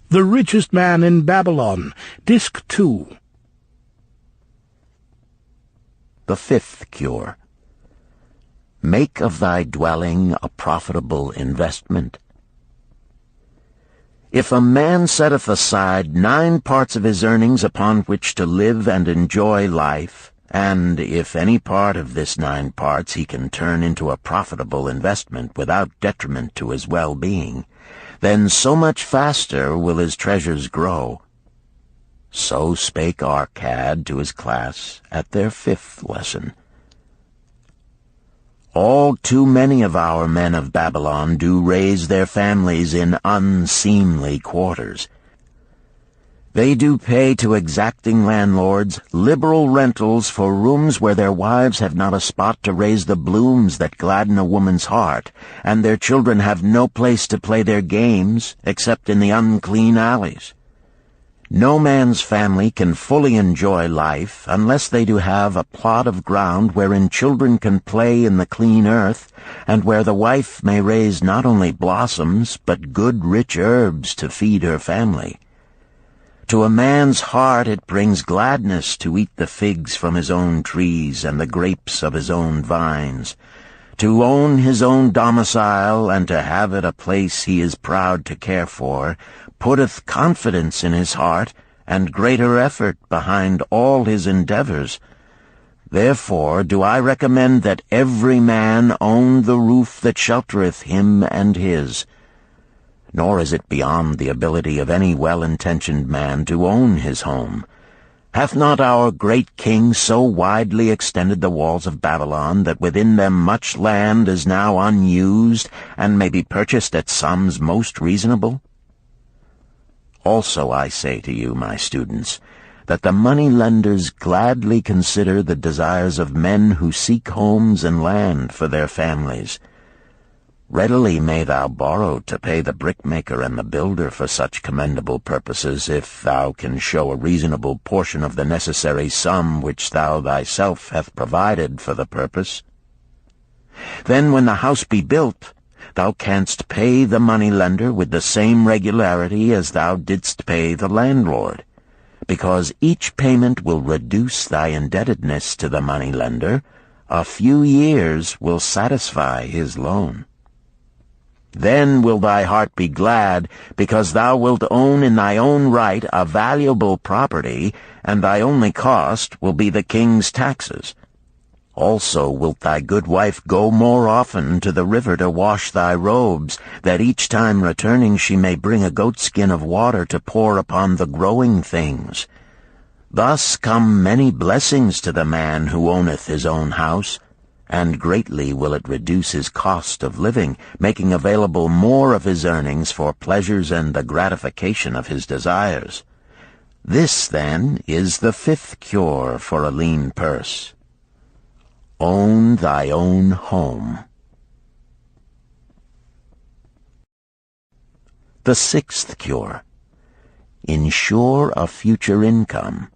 The Richest Man in Babylon, Disc 2. The fifth cure. Make of thy dwelling a profitable investment. If a man setteth aside 9 parts of his earnings upon which to live and enjoy life, and if any part of this 9 parts he can turn into a profitable investment without detriment to his well-being, then so much faster will his treasures grow. So spake our cad to his class at their 5th lesson. All too many of our men of Babylon do raise their families in unseemly quarters. They do pay to exacting landlords liberal rentals for rooms where their wives have not a spot to raise the blooms that gladden a woman's heart, and their children have no place to play their games except in the unclean alleys. No man's family can fully enjoy life unless they do have a plot of ground wherein children can play in the clean earth, and where the wife may raise not only blossoms but good rich herbs to feed her family. To a man's heart it brings gladness to eat the figs from his own trees and the grapes of his own vines, to own his own domicile and to have it a place he is proud to care for, putteth confidence in his heart and greater effort behind all his endeavors. Therefore do I recommend that every man own the roof that sheltereth him and his. Nor is it beyond the ability of any well-intentioned man to own his home. Hath not our great king so widely extended the walls of Babylon that within them much land is now unused, and may be purchased at sums most reasonable? Also I say to you, my students, that the money-lenders gladly consider the desires of men who seek homes and land for their families. Readily may thou borrow to pay the brickmaker and the builder for such commendable purposes, if thou can show a reasonable portion of the necessary sum which thou thyself hast provided for the purpose. Then when the house be built, thou canst pay the money-lender with the same regularity as thou didst pay the landlord, because each payment will reduce thy indebtedness to the money-lender. A few years will satisfy his loan. Then will thy heart be glad, because thou wilt own in thy own right a valuable property, and thy only cost will be the king's taxes. Also wilt thy good wife go more often to the river to wash thy robes, that each time returning she may bring a goatskin of water to pour upon the growing things. Thus come many blessings to the man who owneth his own house, and greatly will it reduce his cost of living, making available more of his earnings for pleasures and the gratification of his desires. This, then, is the fifth cure for a lean purse. Own thy own home. The sixth cure. Ensure a future income.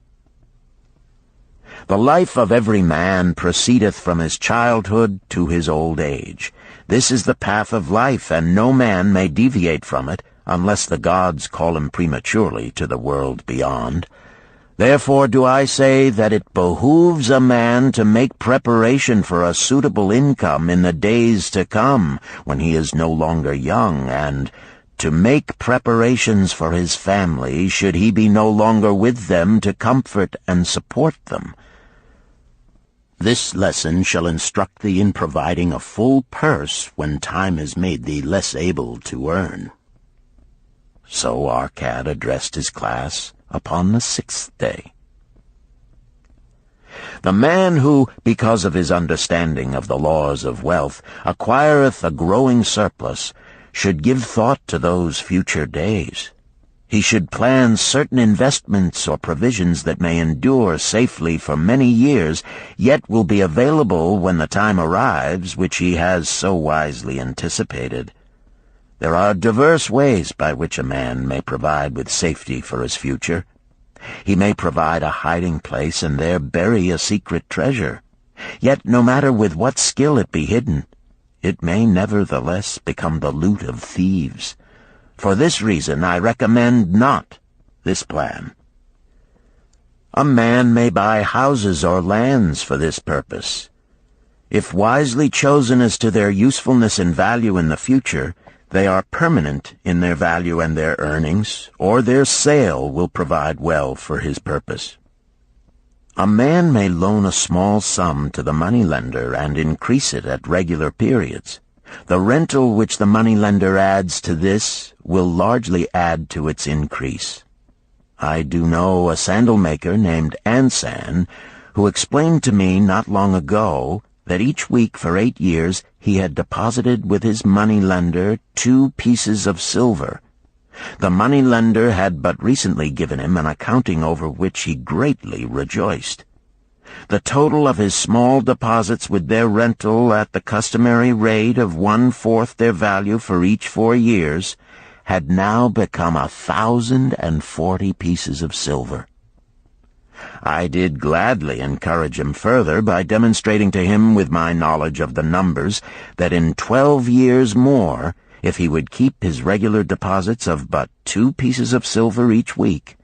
The life of every man proceedeth from his childhood to his old age. This is the path of life, and no man may deviate from it, unless the gods call him prematurely to the world beyond. Therefore do I say that it behooves a man to make preparation for a suitable income in the days to come, when he is no longer young, and to make preparations for his family, should he be no longer with them to comfort and support them. This lesson shall instruct thee in providing a full purse when time has made thee less able to earn. So Arcad addressed his class upon the sixth day. The man who, because of his understanding of the laws of wealth, acquireth a growing surplus, should give thought to those future days. He should plan certain investments or provisions that may endure safely for many years, yet will be available when the time arrives which he has so wisely anticipated. There are diverse ways by which a man may provide with safety for his future. He may provide a hiding place and there bury a secret treasure. Yet no matter with what skill it be hidden, it may nevertheless become the loot of thieves. For this reason I recommend not this plan. A man may buy houses or lands for this purpose. If wisely chosen as to their usefulness and value in the future, they are permanent in their value and their earnings, or their sale will provide well for his purpose. A man may loan a small sum to the moneylender and increase it at regular periods. The rental which the moneylender adds to this will largely add to its increase. I do know a sandal-maker named Ansan, who explained to me not long ago that each week for 8 years he had deposited with his moneylender 2 pieces of silver. The moneylender had but recently given him an accounting over which he greatly rejoiced. The total of his small deposits with their rental at the customary rate of 1/4 their value for each 4 years had now become 1,040 pieces of silver. I did gladly encourage him further by demonstrating to him with my knowledge of the numbers that in 12 years more, if he would keep his regular deposits of but 2 pieces of silver each week,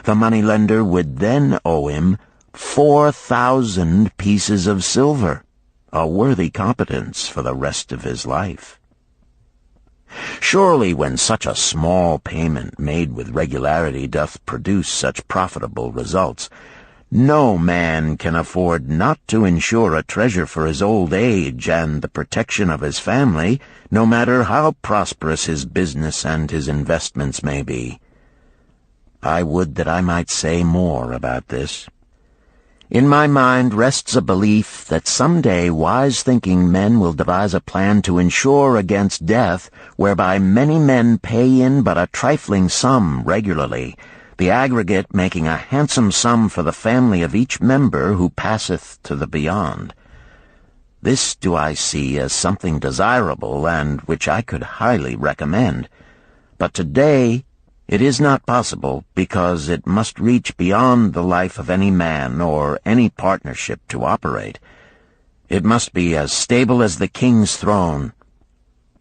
the moneylender would then owe him 4,000 pieces of silver, a worthy competence for the rest of his life. Surely when such a small payment made with regularity doth produce such profitable results, no man can afford not to insure a treasure for his old age and the protection of his family, no matter how prosperous his business and his investments may be. I would that I might say more about this. In my mind rests a belief that someday wise-thinking men will devise a plan to insure against death, whereby many men pay in but a trifling sum regularly, the aggregate making a handsome sum for the family of each member who passeth to the beyond. This do I see as something desirable and which I could highly recommend. But today it is not possible, because it must reach beyond the life of any man or any partnership to operate. It must be as stable as the king's throne.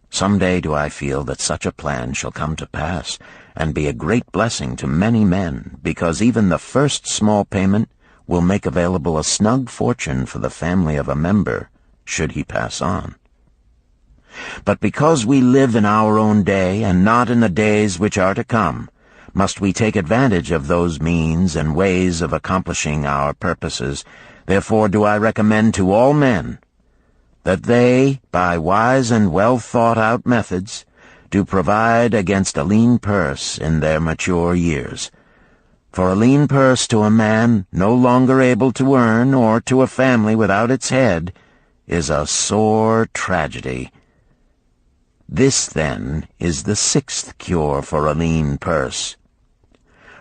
Some day do I feel that such a plan shall come to pass, and be a great blessing to many men, because even the first small payment will make available a snug fortune for the family of a member, should he pass on. But because we live in our own day, and not in the days which are to come, must we take advantage of those means and ways of accomplishing our purposes. Therefore do I recommend to all men that they, by wise and well-thought-out methods, do provide against a lean purse in their mature years. For a lean purse to a man no longer able to earn, or to a family without its head, is a sore tragedy. This, then, is the 6th cure for a lean purse.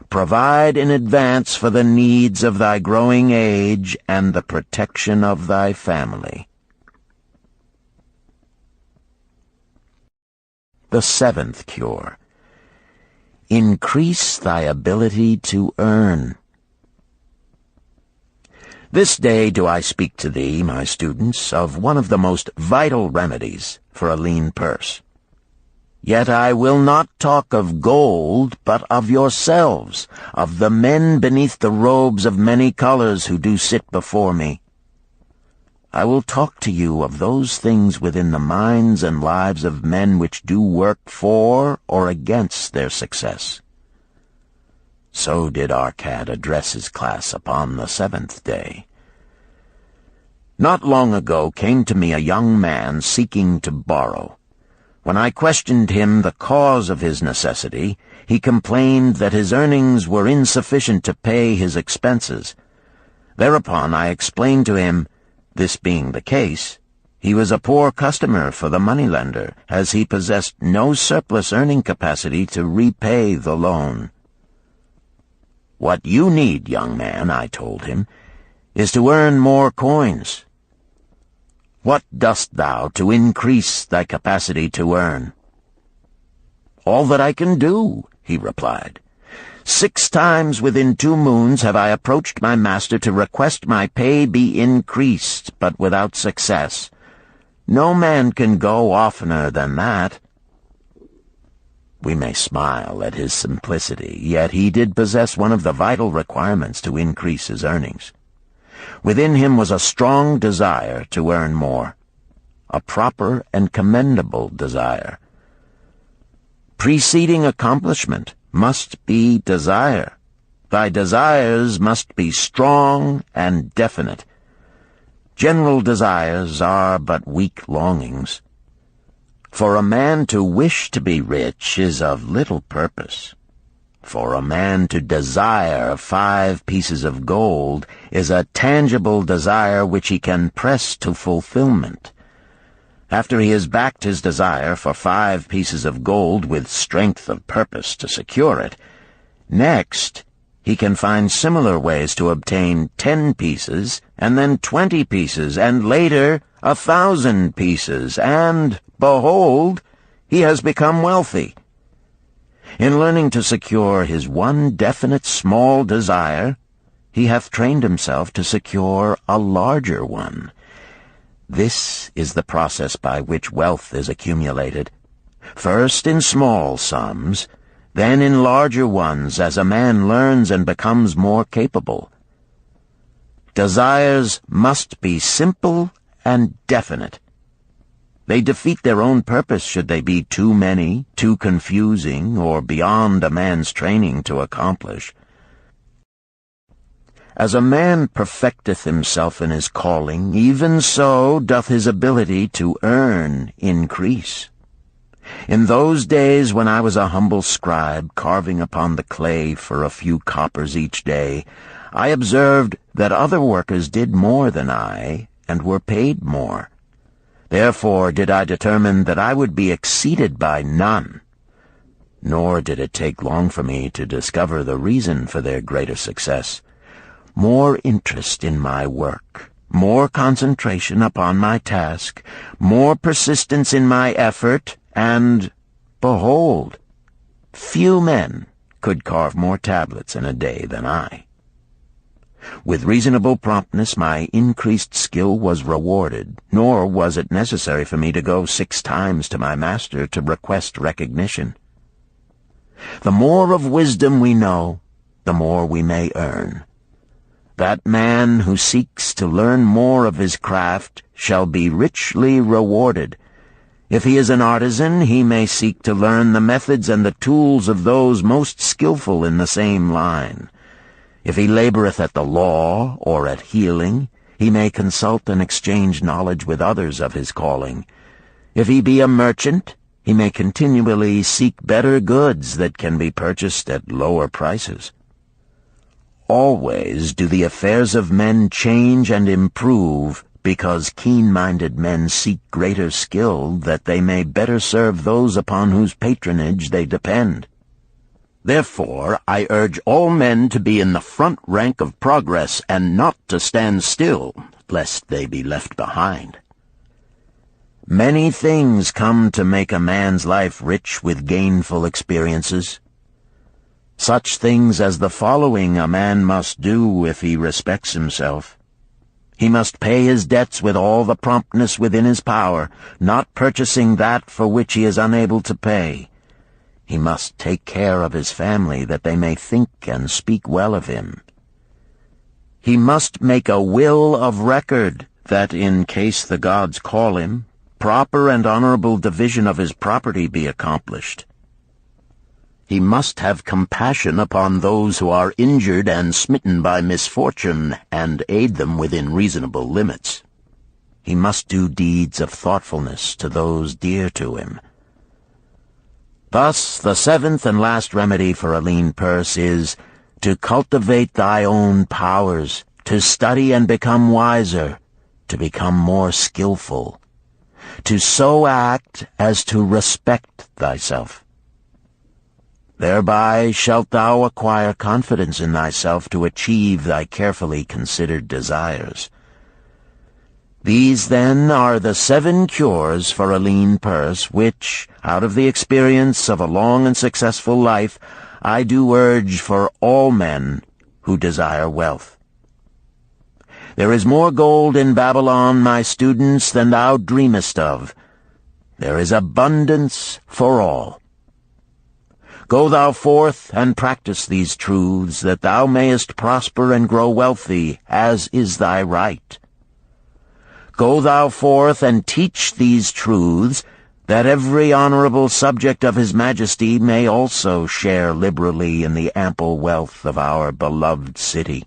Provide in advance for the needs of thy growing age and the protection of thy family. The 7th cure. Increase thy ability to earn. This day do I speak to thee, my students, of one of the most vital remedies for a lean purse. Yet I will not talk of gold, but of yourselves, of the men beneath the robes of many colors who do sit before me. I will talk to you of those things within the minds and lives of men which do work for or against their success. So did Arcad address his class upon the 7th day. Not long ago came to me a young man seeking to borrow. When I questioned him the cause of his necessity, he complained that his earnings were insufficient to pay his expenses. Thereupon I explained to him, this being the case, he was a poor customer for the moneylender, as he possessed no surplus earning capacity to repay the loan. What you need, young man, I told him, is to earn more coins. What dost thou to increase thy capacity to earn? All that I can do, he replied. 6 times within 2 moons have I approached my master to request my pay be increased, but without success. No man can go oftener than that. We may smile at his simplicity, yet he did possess one of the vital requirements to increase his earnings. Within him was a strong desire to earn more, a proper and commendable desire. Preceding accomplishment must be desire. Thy desires must be strong and definite. General desires are but weak longings. For a man to wish to be rich is of little purpose. For a man to desire 5 pieces of gold is a tangible desire which he can press to fulfillment. After he has backed his desire for 5 pieces of gold with strength of purpose to secure it, next he can find similar ways to obtain 10 pieces, and then 20 pieces, and later 1,000 pieces, and, behold, he has become wealthy. In learning to secure his one definite small desire, he hath trained himself to secure a larger one. This is the process by which wealth is accumulated, first in small sums, then in larger ones as a man learns and becomes more capable. Desires must be simple and definite. They defeat their own purpose should they be too many, too confusing, or beyond a man's training to accomplish. As a man perfecteth himself in his calling, even so doth his ability to earn increase. In those days when I was a humble scribe, carving upon the clay for a few coppers each day, I observed that other workers did more than I, and were paid more. Therefore did I determine that I would be exceeded by none. Nor did it take long for me to discover the reason for their greater success. More interest in my work, more concentration upon my task, more persistence in my effort, and, behold, few men could carve more tablets in a day than I. With reasonable promptness my increased skill was rewarded, nor was it necessary for me to go 6 times to my master to request recognition. The more of wisdom we know, the more we may earn. That man who seeks to learn more of his craft shall be richly rewarded. If he is an artisan, he may seek to learn the methods and the tools of those most skillful in the same line. If he laboreth at the law or at healing, he may consult and exchange knowledge with others of his calling. If he be a merchant, he may continually seek better goods that can be purchased at lower prices. Always do the affairs of men change and improve, because keen-minded men seek greater skill that they may better serve those upon whose patronage they depend. Therefore I urge all men to be in the front rank of progress, and not to stand still, lest they be left behind. Many things come to make a man's life rich with gainful experiences. Such things as the following a man must do if he respects himself. He must pay his debts with all the promptness within his power, not purchasing that for which he is unable to pay. He must take care of his family, that they may think and speak well of him. He must make a will of record, that in case the gods call him, proper and honorable division of his property be accomplished. He must have compassion upon those who are injured and smitten by misfortune, and aid them within reasonable limits. He must do deeds of thoughtfulness to those dear to him. Thus, the 7th and last remedy for a lean purse is to cultivate thy own powers, to study and become wiser, to become more skillful, to so act as to respect thyself. Thereby shalt thou acquire confidence in thyself to achieve thy carefully considered desires. These, then, are the 7 cures for a lean purse, which, out of the experience of a long and successful life, I do urge for all men who desire wealth. There is more gold in Babylon, my students, than thou dreamest of. There is abundance for all. Go thou forth and practice these truths, that thou mayest prosper and grow wealthy, as is thy right. Go thou forth and teach these truths, that every honorable subject of his majesty may also share liberally in the ample wealth of our beloved city.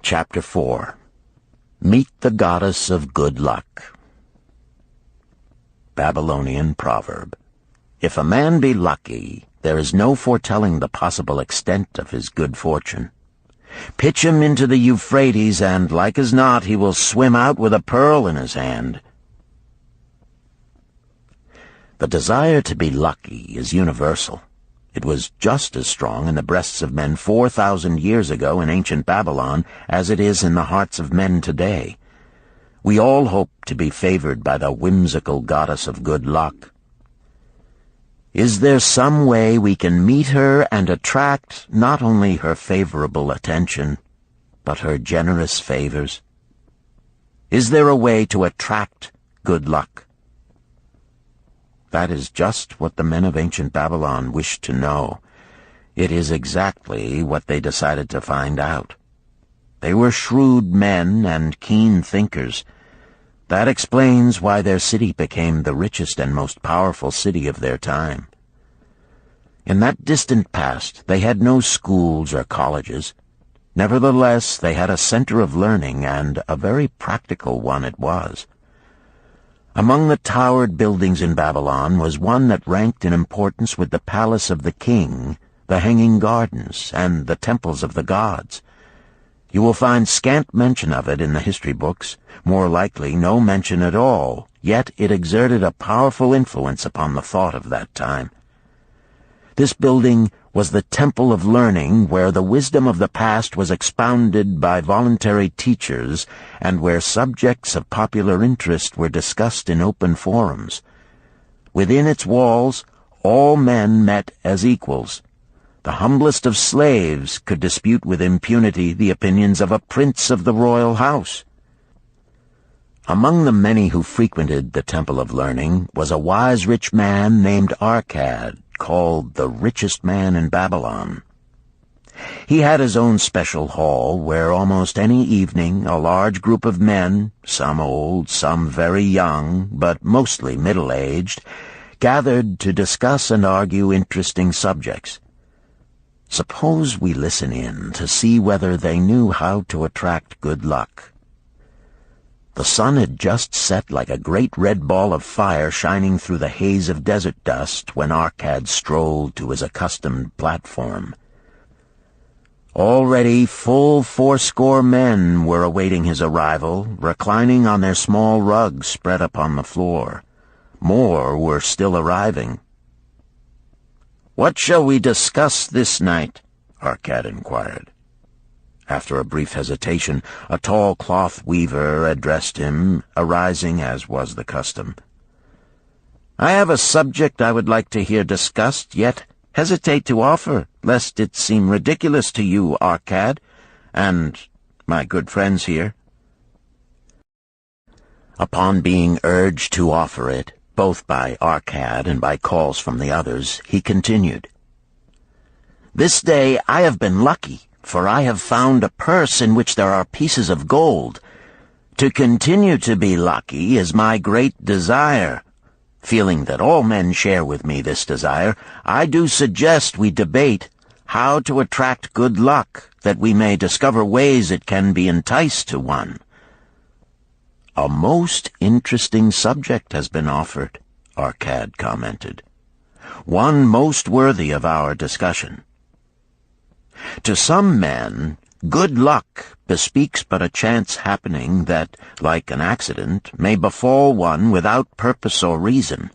Chapter 4. Meet the Goddess of Good Luck. Babylonian Proverb. If a man be lucky, there is no foretelling the possible extent of his good fortune. Pitch him into the Euphrates, and like as not he will swim out with a pearl in his hand. The desire to be lucky is universal. It was just as strong in the breasts of men 4,000 years ago in ancient Babylon as it is in the hearts of men today. We all hope to be favored by the whimsical goddess of good luck. Is there some way we can meet her and attract not only her favorable attention, but her generous favors? Is there a way to attract good luck? That is just what the men of ancient Babylon wished to know. It is exactly what they decided to find out. They were shrewd men and keen thinkers. That explains why their city became the richest and most powerful city of their time. In that distant past, they had no schools or colleges. Nevertheless, they had a center of learning, and a very practical one it was. Among the towered buildings in Babylon was one that ranked in importance with the palace of the king, the hanging gardens, and the temples of the gods. You will find scant mention of it in the history books, more likely no mention at all, yet it exerted a powerful influence upon the thought of that time. This building was the temple of learning, where the wisdom of the past was expounded by voluntary teachers, and where subjects of popular interest were discussed in open forums. Within its walls, all men met as equals. The humblest of slaves could dispute with impunity the opinions of a prince of the royal house. Among the many who frequented the Temple of Learning was a wise rich man named Arcad, called the richest man in Babylon. He had his own special hall where almost any evening a large group of men, some old, some very young, but mostly middle-aged, gathered to discuss and argue interesting subjects. Suppose we listen in to see whether they knew how to attract good luck. The sun had just set like a great red ball of fire shining through the haze of desert dust when Arcad strolled to his accustomed platform. Already full 80 men were awaiting his arrival, reclining on their small rugs spread upon the floor. More were still arriving. "What shall we discuss this night?" Arcad inquired. After a brief hesitation, a tall cloth weaver addressed him, arising as was the custom. "I have a subject I would like to hear discussed, yet hesitate to offer, lest it seem ridiculous to you, Arcad, and my good friends here." Upon being urged to offer it, both by Arcad and by calls from the others, he continued, "This day I have been lucky, for I have found a purse in which there are pieces of gold. To continue to be lucky is my great desire. Feeling that all men share with me this desire, I do suggest we debate how to attract good luck, that we may discover ways it can be enticed to one." "A most interesting subject has been offered," Arcad commented. "One most worthy of our discussion. To some men, good luck bespeaks but a chance happening that, like an accident, may befall one without purpose or reason.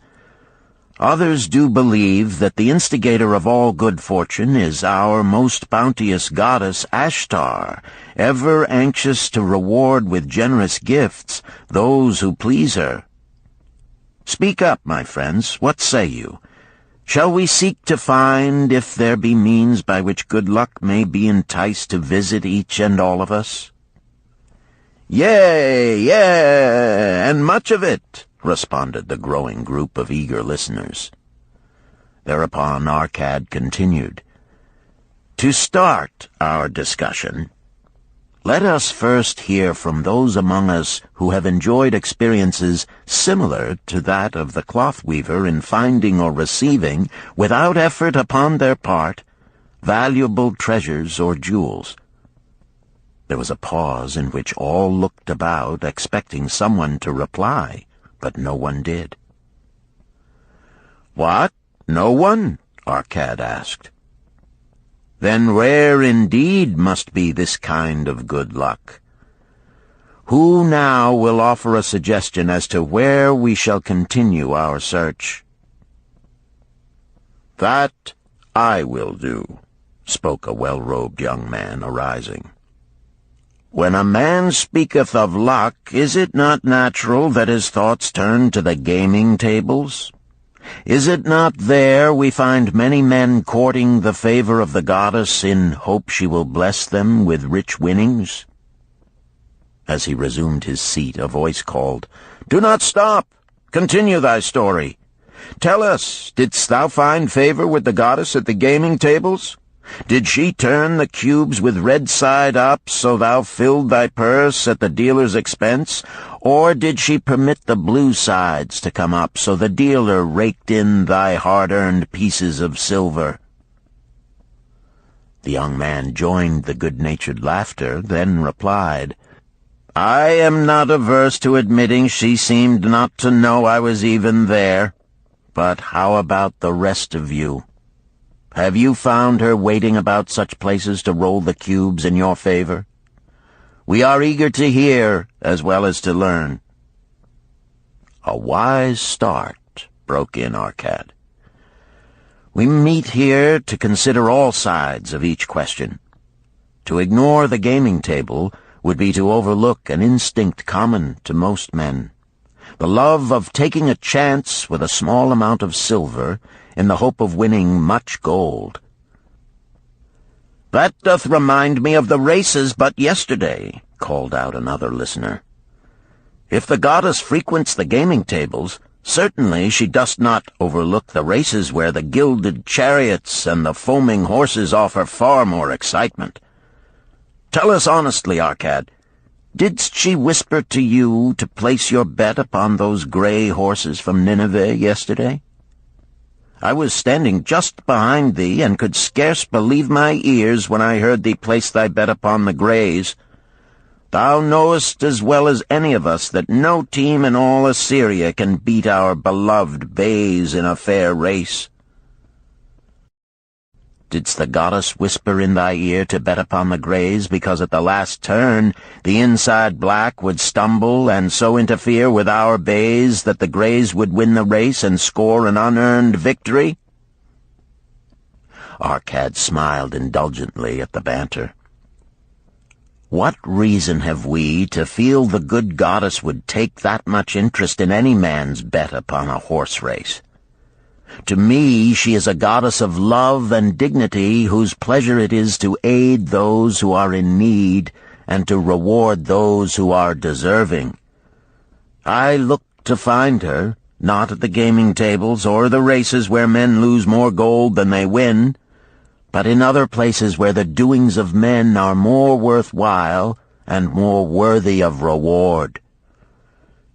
Others do believe that the instigator of all good fortune is our most bounteous goddess Ashtar, ever anxious to reward with generous gifts those who please her. Speak up, my friends, what say you? Shall we seek to find if there be means by which good luck may be enticed to visit each and all of us?" "Yea, and much of it," responded the growing group of eager listeners. Thereupon Arcad continued, "To start our discussion, let us first hear from those among us who have enjoyed experiences similar to that of the cloth weaver in finding or receiving, without effort upon their part, valuable treasures or jewels." There was a pause in which all looked about, expecting someone to reply, but no one did. "What? No one?" Arcad asked. then rare indeed must be this kind of good luck. Who now will offer a suggestion as to where we shall continue our search?" "That I will do," spoke a well-robed young man, arising. "When a man speaketh of luck, is it not natural that his thoughts turn to the gaming tables? Is it not there we find many men courting the favor of the goddess in hope she will bless them with rich winnings?" As he resumed his seat, a voice called, "Do not stop! Continue thy story. Tell us, didst thou find favor with the goddess at the gaming tables? Did she turn the cubes with red side up, so thou filled thy purse at the dealer's expense? Or did she permit the blue sides to come up, so the dealer raked in thy hard-earned pieces of silver?" The young man joined the good-natured laughter, then replied, "I am not averse to admitting she seemed not to know I was even there. But how about the rest of you? Have you found her waiting about such places to roll the cubes in your favor? We are eager to hear as well as to learn." "A wise start," broke in Arcad. "We meet here to consider all sides of each question. To ignore the gaming table would be to overlook an instinct common to most men, the love of taking a chance with a small amount of silver in the hope of winning much gold." "That doth remind me of the races but yesterday," called out another listener. "If the goddess frequents the gaming tables, certainly she doth not overlook the races where the gilded chariots and the foaming horses offer far more excitement. Tell us honestly, Arcad, didst she whisper to you to place your bet upon those gray horses from Nineveh yesterday? I was standing just behind thee, and could scarce believe my ears when I heard thee place thy bet upon the grays. Thou knowest as well as any of us that no team in all Assyria can beat our beloved bays in a fair race. Didst the goddess whisper in thy ear to bet upon the grays, because at the last turn the inside black would stumble and so interfere with our bays that the grays would win the race and score an unearned victory?" Arcad smiled indulgently at the banter. "What reason have we to feel the good goddess would take that much interest in any man's bet upon a horse race? To me she is a goddess of love and dignity, whose pleasure it is to aid those who are in need and to reward those who are deserving. I look to find her, not at the gaming tables or the races where men lose more gold than they win, but in other places where the doings of men are more worthwhile and more worthy of reward.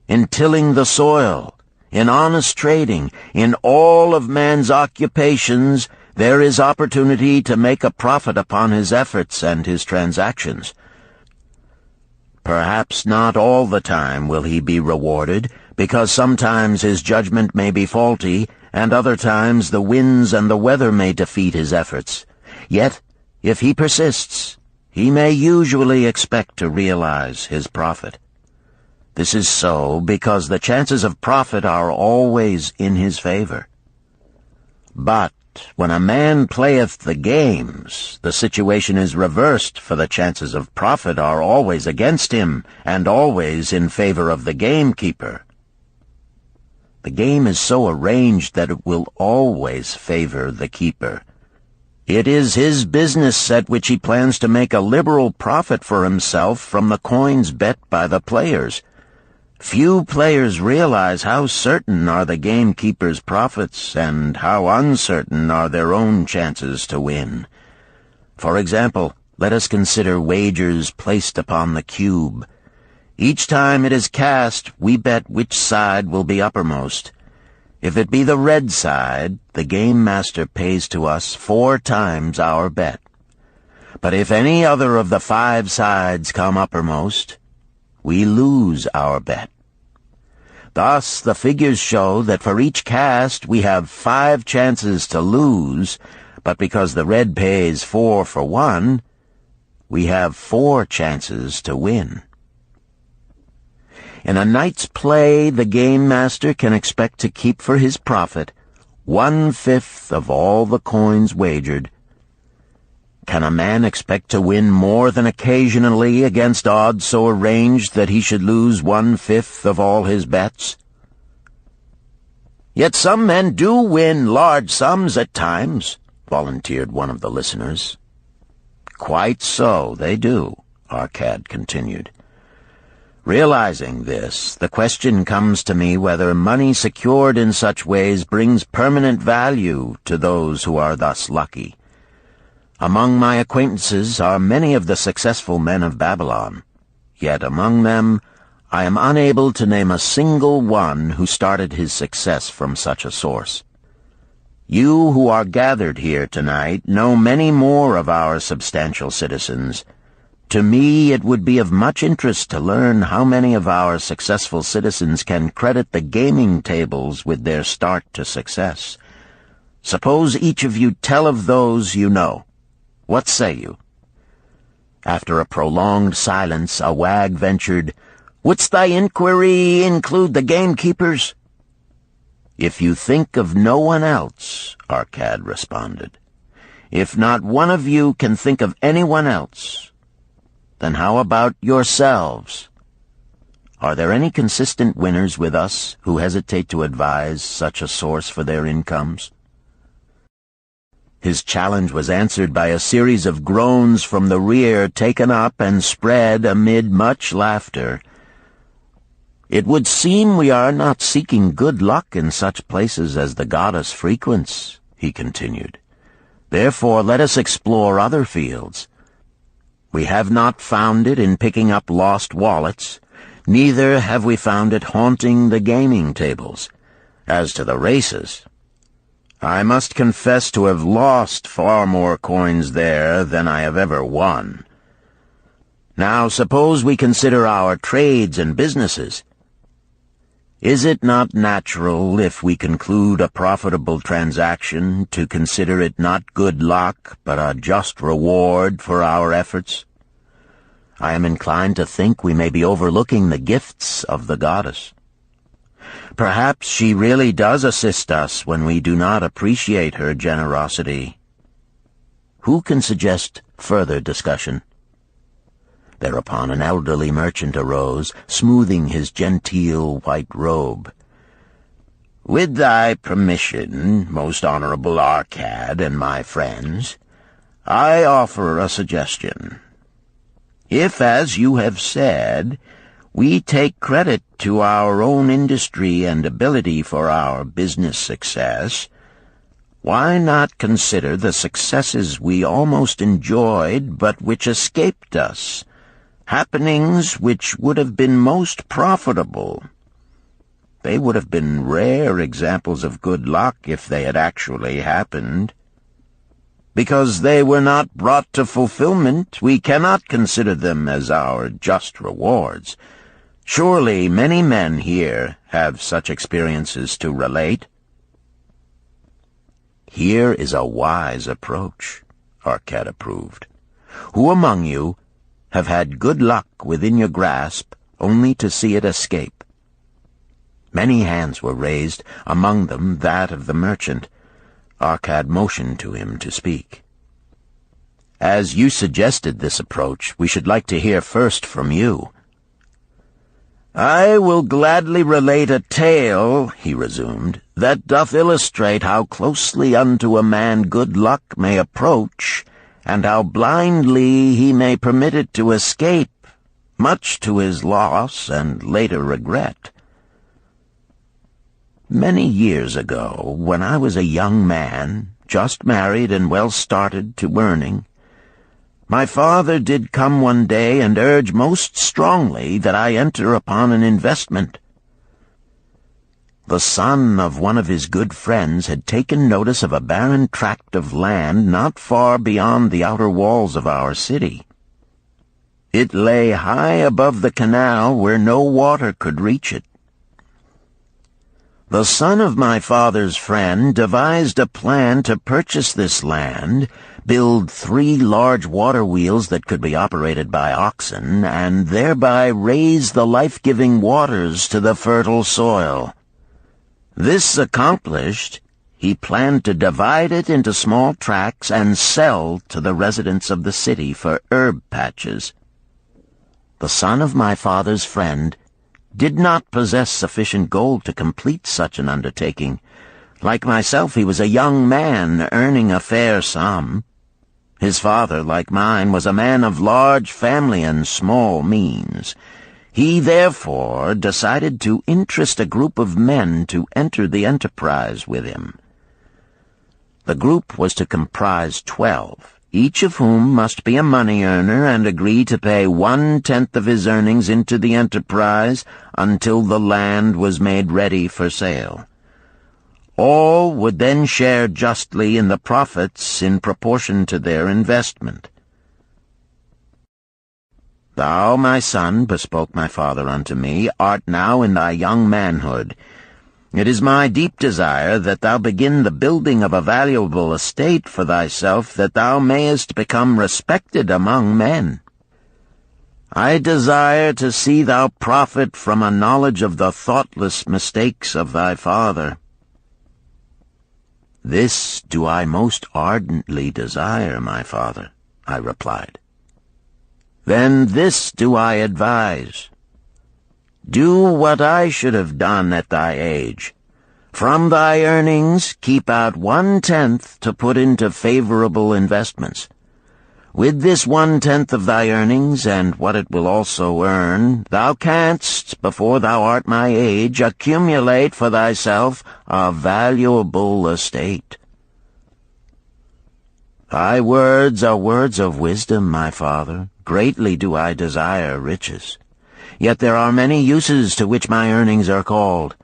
In tilling the soil, in honest trading, in all of man's occupations, there is opportunity to make a profit upon his efforts and his transactions. Perhaps not all the time will he be rewarded, because sometimes his judgment may be faulty, and other times the winds and the weather may defeat his efforts. Yet, if he persists, he may usually expect to realize his profit. This is so because the chances of profit are always in his favor. But when a man playeth the games, the situation is reversed, for the chances of profit are always against him, and always in favor of the gamekeeper. The game is so arranged that it will always favor the keeper. It is his business at which he plans to make a liberal profit for himself from the coins bet by the players. Few players realize how certain are the gamekeeper's profits and how uncertain are their own chances to win. For example, let us consider wagers placed upon the cube. Each time it is cast, we bet which side will be uppermost. If it be the red side, the game master pays to us 4 times our bet. But if any other of the 5 sides come uppermost, we lose our bet. Thus, the figures show that for each cast we have 5 chances to lose, but because the red pays 4 for 1, we have 4 chances to win. In a night's play, the game master can expect to keep for his profit 1/5 of all the coins wagered. Can a man expect to win more than occasionally against odds so arranged that he should lose 1/5 of all his bets? Yet some men do win large sums at times, volunteered one of the listeners. Quite so, they do, Arcad continued. Realizing this, the question comes to me whether money secured in such ways brings permanent value to those who are thus lucky. Among my acquaintances are many of the successful men of Babylon, yet among them I am unable to name a single one who started his success from such a source. You who are gathered here tonight know many more of our substantial citizens. To me, it would be of much interest to learn how many of our successful citizens can credit the gaming tables with their start to success. Suppose each of you tell of those you know. What say you? After a prolonged silence, a wag ventured, "Wouldst thy inquiry include the gamekeepers?" "If you think of no one else," Arcad responded. "If not one of you can think of anyone else, then how about yourselves? Are there any consistent winners with us who hesitate to advise such a source for their incomes?" His challenge was answered by a series of groans from the rear, taken up and spread amid much laughter. "It would seem we are not seeking good luck in such places as the goddess frequents," he continued. "Therefore let us explore other fields. We have not found it in picking up lost wallets, neither have we found it haunting the gaming tables. As to the races, I must confess to have lost far more coins there than I have ever won. Now suppose we consider our trades and businesses. Is it not natural, if we conclude a profitable transaction, to consider it not good luck, but a just reward for our efforts? I am inclined to think we may be overlooking the gifts of the goddess. Perhaps she really does assist us when we do not appreciate her generosity. Who can suggest further discussion?" Thereupon an elderly merchant arose, smoothing his genteel white robe. "With thy permission, most honorable Arcad and my friends, I offer a suggestion. If, as you have said, we take credit to our own industry and ability for our business success, why not consider the successes we almost enjoyed but which escaped us, happenings which would have been most profitable? They would have been rare examples of good luck if they had actually happened. Because they were not brought to fulfillment, we cannot consider them as our just rewards. Surely many men here have such experiences to relate." "Here is a wise approach," Arcad approved. "Who among you have had good luck within your grasp only to see it escape?" Many hands were raised, among them that of the merchant. Arcad motioned to him to speak. "As you suggested this approach, we should like to hear first from you." "I will gladly relate a tale," he resumed, "that doth illustrate how closely unto a man good luck may approach, and how blindly he may permit it to escape, much to his loss and later regret. Many years ago, when I was a young man, just married and well started to earning, my father did come one day and urge most strongly that I enter upon an investment. The son of one of his good friends had taken notice of a barren tract of land not far beyond the outer walls of our city. It lay high above the canal where no water could reach it. The son of my father's friend devised a plan to purchase this land, build 3 large water wheels that could be operated by oxen, and thereby raise the life-giving waters to the fertile soil. This accomplished, he planned to divide it into small tracts and sell to the residents of the city for herb patches. The son of my father's friend did not possess sufficient gold to complete such an undertaking. Like myself, he was a young man earning a fair sum. His father, like mine, was a man of large family and small means. He therefore decided to interest a group of men to enter the enterprise with him. The group was to comprise 12. Each of whom must be a money earner and agree to pay 1/10 of his earnings into the enterprise until the land was made ready for sale. All would then share justly in the profits in proportion to their investment. "Thou, my son," bespoke my father unto me, "art now in thy young manhood. It is my deep desire that thou begin the building of a valuable estate for thyself, that thou mayest become respected among men. I desire to see thou profit from a knowledge of the thoughtless mistakes of thy father." "This do I most ardently desire, my father," I replied. "Then this do I advise. Do what I should have done at thy age. From thy earnings keep out 1/10 to put into favorable investments. With this 1/10 of thy earnings, and what it will also earn, thou canst, before thou art my age, accumulate for thyself a valuable estate." "Thy words are words of wisdom, my father. Greatly do I desire riches. Yet there are many uses to which my earnings are called.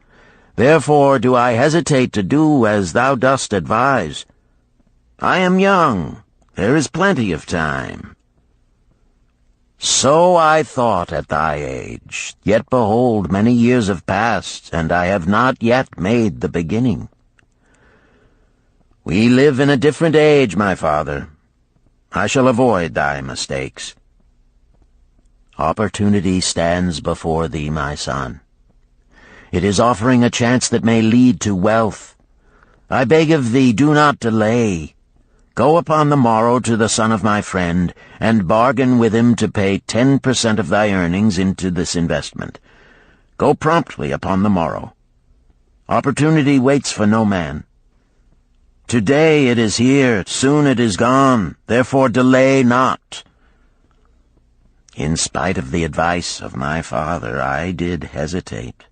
Therefore do I hesitate to do as thou dost advise. I am young. There is plenty of time." "So I thought at thy age. Yet behold, many years have passed, and I have not yet made the beginning." "We live in a different age, my father. I shall avoid thy mistakes." "Opportunity stands before thee, my son. It is offering a chance that may lead to wealth. I beg of thee, do not delay. Go upon the morrow to the son of my friend, and bargain with him to pay 10% of thy earnings into this investment. Go promptly upon the morrow. Opportunity waits for no man. Today it is here, soon it is gone, therefore delay not." In spite of the advice of my father, I did hesitate.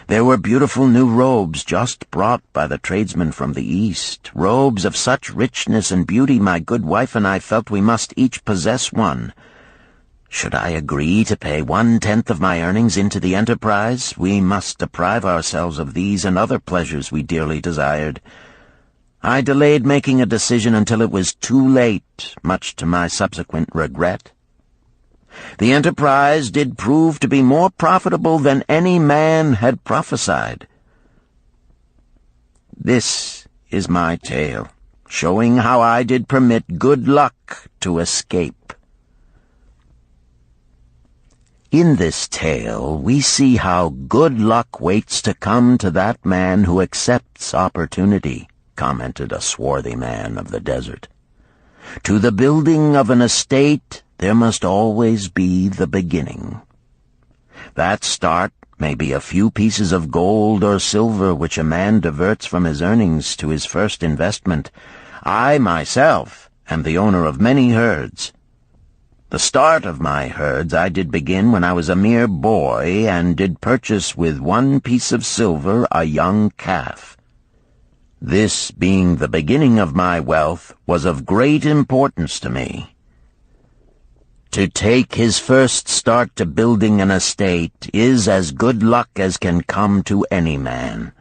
There were beautiful new robes just brought by the tradesmen from the East, robes of such richness and beauty my good wife and I felt we must each possess one. Should I agree to pay 1/10 of my earnings into the enterprise, we must deprive ourselves of these and other pleasures we dearly desired. I delayed making a decision until it was too late, much to my subsequent regret. The enterprise did prove to be more profitable than any man had prophesied. This is my tale, showing how I did permit good luck to escape. In this tale, we see how good luck waits to come to that man who accepts opportunity, commented a swarthy man of the desert. To the building of an estate, there must always be the beginning. That start may be a few pieces of gold or silver which a man diverts from his earnings to his first investment. I, myself, am the owner of many herds. The start of my herds I did begin when I was a mere boy, and did purchase with 1 piece of silver a young calf. This, being the beginning of my wealth, was of great importance to me. To take his first start to building an estate is as good luck as can come to any man.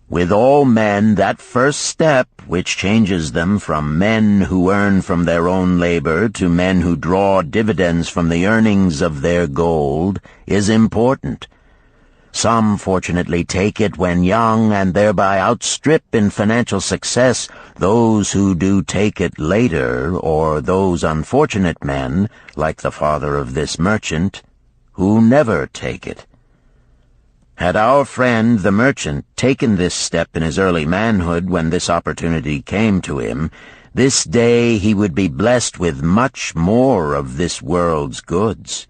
With all men, that first step, which changes them from men who earn from their own labor to men who draw dividends from the earnings of their gold, is important. Some fortunately take it when young and thereby outstrip in financial success those who do take it later, or those unfortunate men, like the father of this merchant, who never take it. Had our friend the merchant taken this step in his early manhood when this opportunity came to him, this day he would be blessed with much more of this world's goods.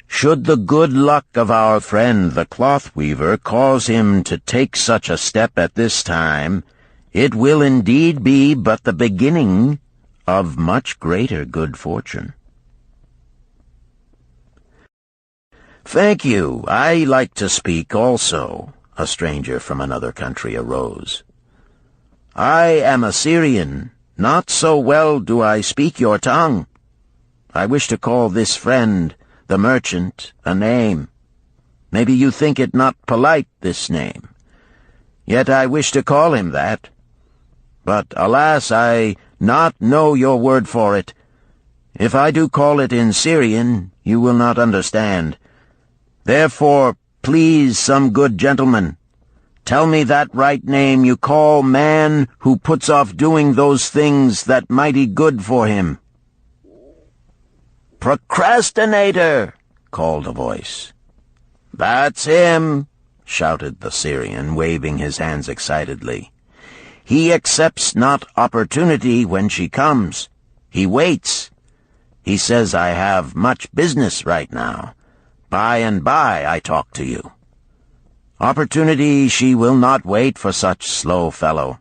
Should the good luck of our friend the cloth weaver cause him to take such a step at this time, it will indeed be but the beginning of much greater good fortune. "Thank you. I like to speak also," a stranger from another country arose. "I am a Syrian. Not so well do I speak your tongue. I wish to call this friend, the merchant, a name. Maybe you think it not polite, this name. Yet I wish to call him that. But, alas, I not know your word for it. If I do call it in Syrian, you will not understand. Therefore, please, some good gentleman, tell me that right name you call man who puts off doing those things that mighty good for him." "Procrastinator!" called a voice. "That's him!" shouted the Syrian, waving his hands excitedly. "He accepts not opportunity when she comes. He waits. He says, I have much business right now. By and by I talk to you. Opportunity she will not wait for such slow fellow.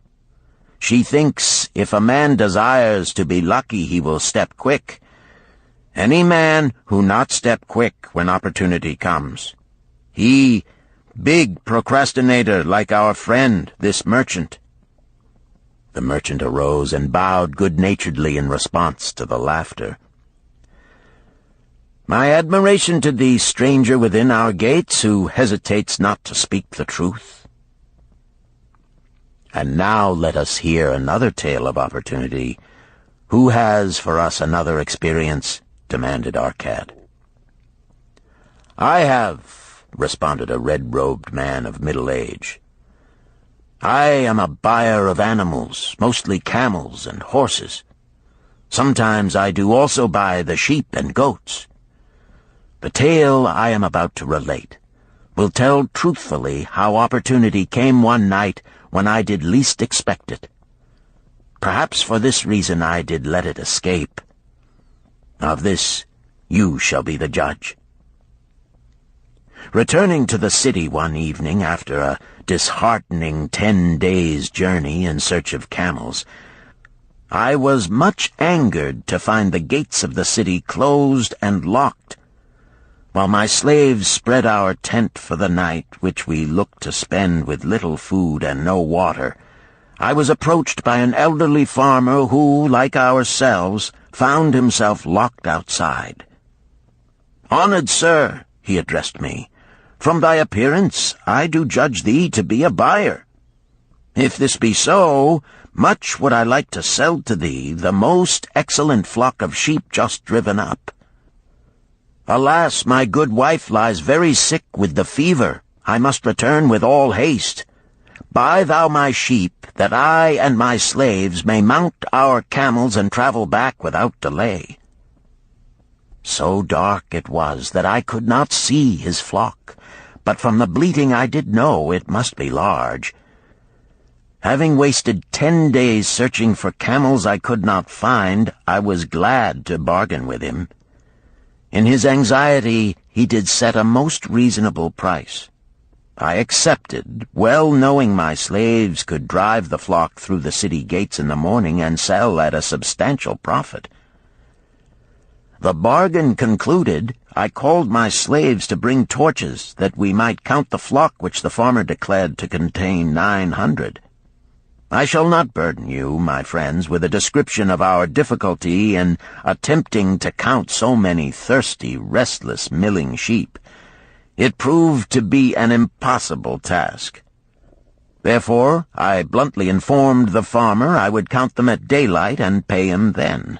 She thinks if a man desires to be lucky he will step quick. Any man who not step quick when opportunity comes, he big procrastinator like our friend, this merchant." The merchant arose and bowed good-naturedly in response to the laughter. "My admiration to thee, stranger within our gates, who hesitates not to speak the truth." And now let us hear another tale of opportunity. "Who has for us another experience?" demanded Arcad. "I have," responded a red-robed man of middle age. "I am a buyer of animals, mostly camels and horses. Sometimes I do also buy the sheep and goats. The tale I am about to relate will tell truthfully how opportunity came one night when I did least expect it. Perhaps for this reason I did let it escape. Of this you shall be the judge. Returning to the city one evening after a disheartening 10 days' journey in search of camels, I was much angered to find the gates of the city closed and locked. While my slaves spread our tent for the night, which we looked to spend with little food and no water, I was approached by an elderly farmer who, like ourselves, found himself locked outside. "Honored sir," he addressed me, "from thy appearance I do judge thee to be a buyer. If this be so, much would I like to sell to thee the most excellent flock of sheep just driven up. Alas, my good wife lies very sick with the fever. I must return with all haste. Buy thou my sheep, that I and my slaves may mount our camels and travel back without delay." So dark it was that I could not see his flock, but from the bleating I did know it must be large. Having wasted 10 days searching for camels I could not find, I was glad to bargain with him. In his anxiety he did set a most reasonable price. I accepted, well knowing my slaves could drive the flock through the city gates in the morning and sell at a substantial profit. The bargain concluded, I called my slaves to bring torches that we might count the flock which the farmer declared to contain 900. I shall not burden you, my friends, with a description of our difficulty in attempting to count so many thirsty, restless, milling sheep. It proved to be an impossible task. Therefore, I bluntly informed the farmer I would count them at daylight and pay him then.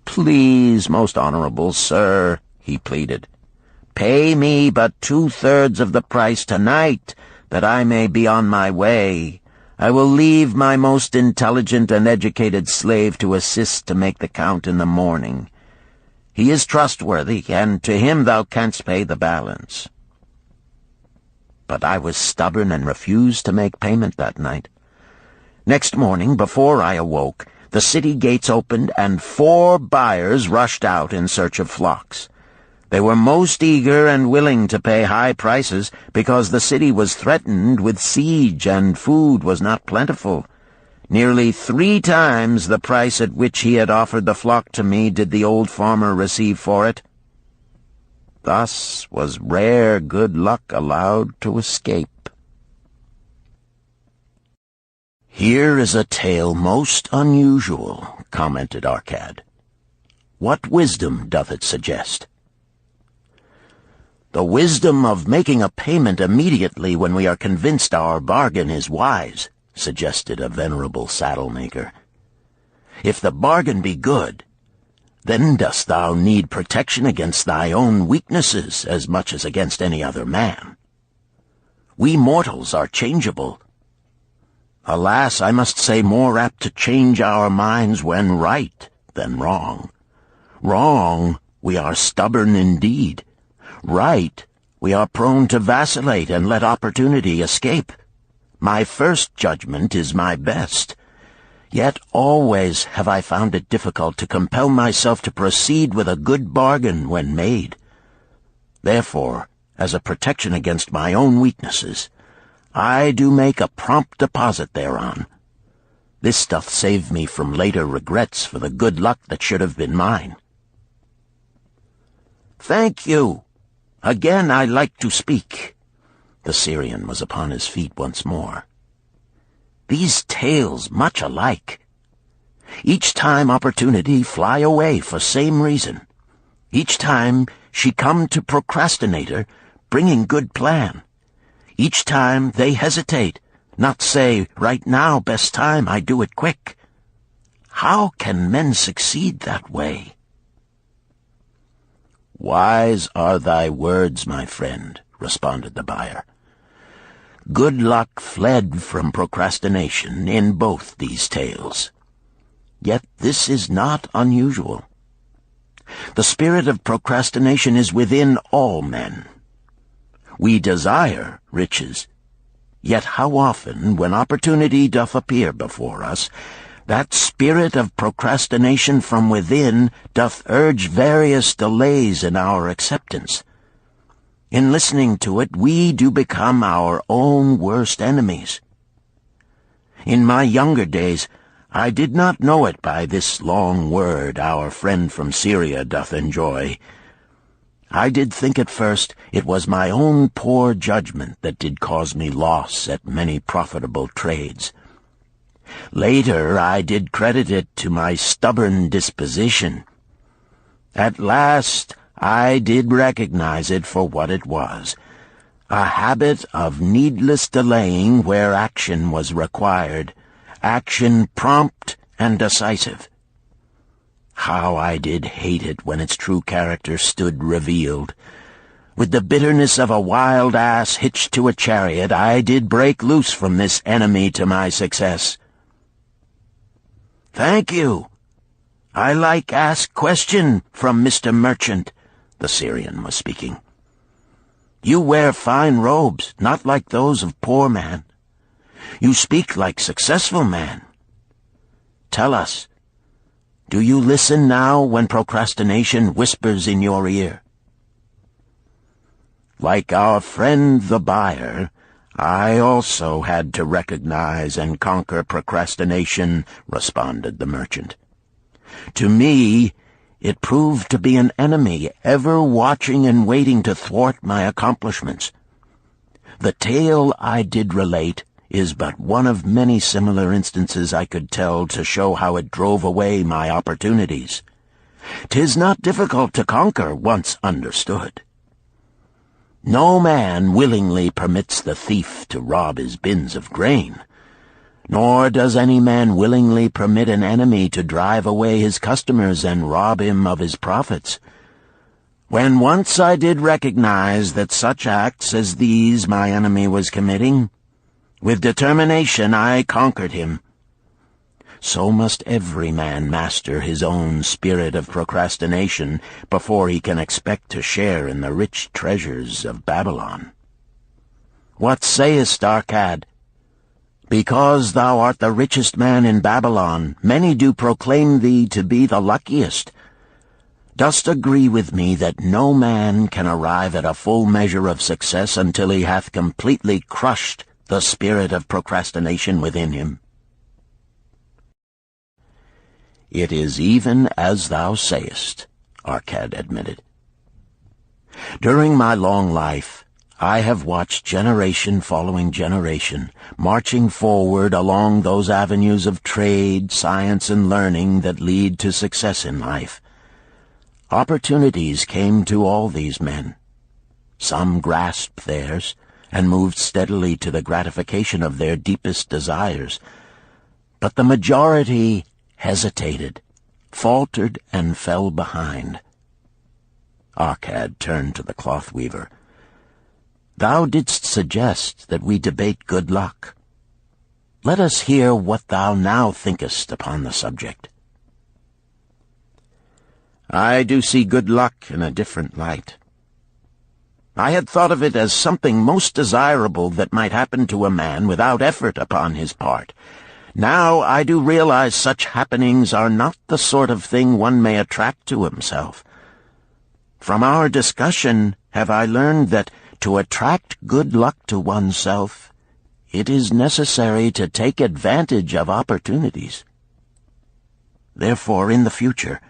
"Please, most honorable sir," he pleaded, Pay me but 2/3 of the price tonight, that I may be on my way. I will leave my most intelligent and educated slave to assist to make the count in the morning. He is trustworthy, and to him thou canst pay the balance." But I was stubborn and refused to make payment that night. Next morning, before I awoke, the city gates opened, and 4 buyers rushed out in search of flocks. They were most eager and willing to pay high prices because the city was threatened with siege and food was not plentiful. Nearly 3 times the price at which he had offered the flock to me did the old farmer receive for it. Thus was rare good luck allowed to escape. "Here is a tale most unusual," commented Arcad. "What wisdom doth it suggest?" "The wisdom of making a payment immediately when we are convinced our bargain is wise," suggested a venerable saddle-maker. "If the bargain be good, then dost thou need protection against thy own weaknesses as much as against any other man. We mortals are changeable. Alas, I must say more apt to change our minds when right than wrong. Wrong, we are stubborn indeed. Right, we are prone to vacillate and let opportunity escape. My first judgment is my best. Yet always have I found it difficult to compel myself to proceed with a good bargain when made. Therefore, as a protection against my own weaknesses, I do make a prompt deposit thereon. This doth save me from later regrets for the good luck that should have been mine." "Thank you. Again I like to speak." The Syrian was upon his feet once more. "These tales much alike. Each time opportunity fly away for same reason. Each time she come to procrastinator, bringing good plan. Each time they hesitate, not say, right now, best time, I do it quick. How can men succeed that way?" "Wise are thy words, my friend," responded the buyer. "Good luck fled from procrastination in both these tales. Yet this is not unusual. The spirit of procrastination is within all men. We desire riches, yet how often, when opportunity doth appear before us, that spirit of procrastination from within doth urge various delays in our acceptance. In listening to it, we do become our own worst enemies. In my younger days, I did not know it by this long word our friend from Syria doth enjoy. I did think at first it was my own poor judgment that did cause me loss at many profitable trades. Later I did credit it to my stubborn disposition. At last I did recognize it for what it was, a habit of needless delaying where action was required, action prompt and decisive. How I did hate it when its true character stood revealed. With the bitterness of a wild ass hitched to a chariot, I did break loose from this enemy to my success. "Thank you. I like ask question from Mr. Merchant," the Syrian was speaking. "You wear fine robes, not like those of poor man. You speak like successful man. Tell us, do you listen now when procrastination whispers in your ear?" "Like our friend the buyer, I also had to recognize and conquer procrastination," responded the merchant. "To me, it proved to be an enemy ever watching and waiting to thwart my accomplishments. The tale I did relate is but one of many similar instances I could tell to show how it drove away my opportunities. 'Tis not difficult to conquer once understood. No man willingly permits the thief to rob his bins of grain, nor does any man willingly permit an enemy to drive away his customers and rob him of his profits. When once I did recognize that such acts as these my enemy was committing, with determination I conquered him. So must every man master his own spirit of procrastination before he can expect to share in the rich treasures of Babylon. What sayest, Arcad? Because thou art the richest man in Babylon, many do proclaim thee to be the luckiest. Dost agree with me that no man can arrive at a full measure of success until he hath completely crushed the spirit of procrastination within him? It is even as thou sayest, Arcad admitted. During my long life, I have watched generation following generation, marching forward along those avenues of trade, science, and learning that lead to success in life. Opportunities came to all these men. Some grasped theirs and moved steadily to the gratification of their deepest desires, but the majority hesitated, faltered, and fell behind. Arcad turned to the cloth-weaver. Thou didst suggest that we debate good luck. Let us hear what thou now thinkest upon the subject. I do see good luck in a different light. I had thought of it as something most desirable that might happen to a man without effort upon his part. Now I do realize such happenings are not the sort of thing one may attract to himself. From our discussion have I learned that to attract good luck to oneself, it is necessary to take advantage of opportunities. Therefore, in the future,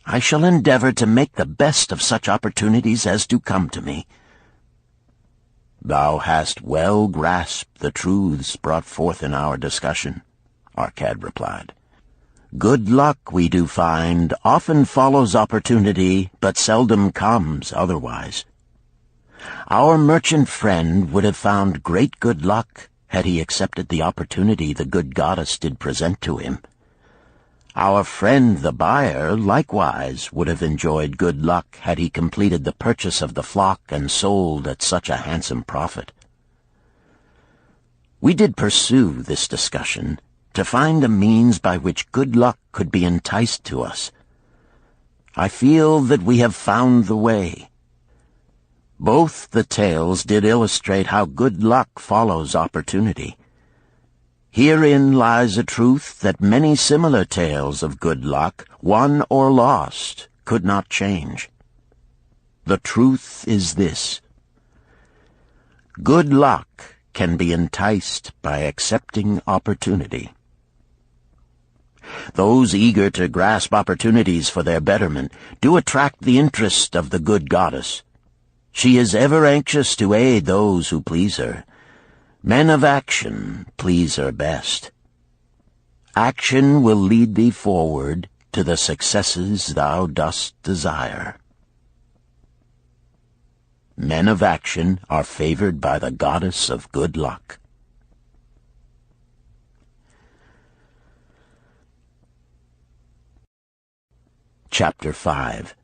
I shall endeavor to make the best of such opportunities as do come to me. Thou hast well grasped the truths brought forth in our discussion, Arcad replied. Good luck, we do find, often follows opportunity, but seldom comes otherwise. Our merchant friend would have found great good luck had he accepted the opportunity the good goddess did present to him. Our friend the buyer likewise would have enjoyed good luck had he completed the purchase of the flock and sold at such a handsome profit. We did pursue this discussion to find a means by which good luck could be enticed to us. I feel that we have found the way. Both the tales did illustrate how good luck follows opportunity. Herein lies a truth that many similar tales of good luck, won or lost, could not change. The truth is this: good luck can be enticed by accepting opportunity. Those eager to grasp opportunities for their betterment do attract the interest of the good goddess. She is ever anxious to aid those who please her. Men of action please her best. Action will lead thee forward to the successes thou dost desire. Men of action are favored by the goddess of good luck. Chapter 5.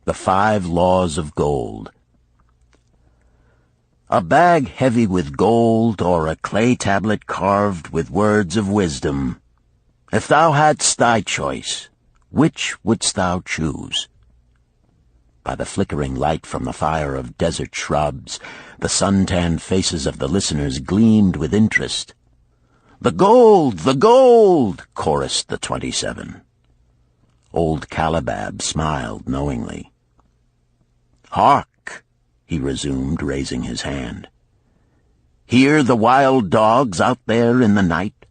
The 5 Laws of Gold. A bag heavy with gold, or a clay tablet carved with words of wisdom. If thou hadst thy choice, which wouldst thou choose? By the flickering light from the fire of desert shrubs, the sun-tanned faces of the listeners gleamed with interest. "The gold! The gold!" chorused the 27. Old Calibab smiled knowingly. "Hark!" he resumed, raising his hand. "Hear the wild dogs out there in the night?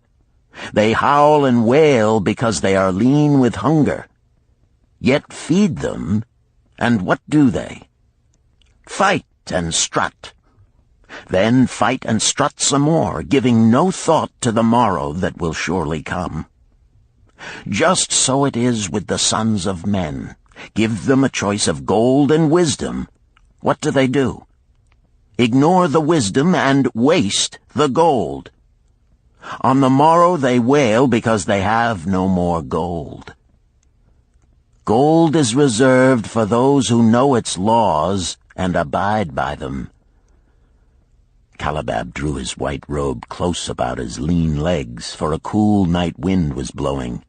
They howl and wail because they are lean with hunger. Yet feed them, and what do they? Fight and strut. Then fight and strut some more, giving no thought to the morrow that will surely come. Just so it is with the sons of men. Give them a choice of gold and wisdom. What do? Ignore the wisdom and waste the gold. On the morrow they wail because they have no more gold. Gold is reserved for those who know its laws and abide by them." Calabab drew his white robe close about his lean legs, for a cool night wind was blowing.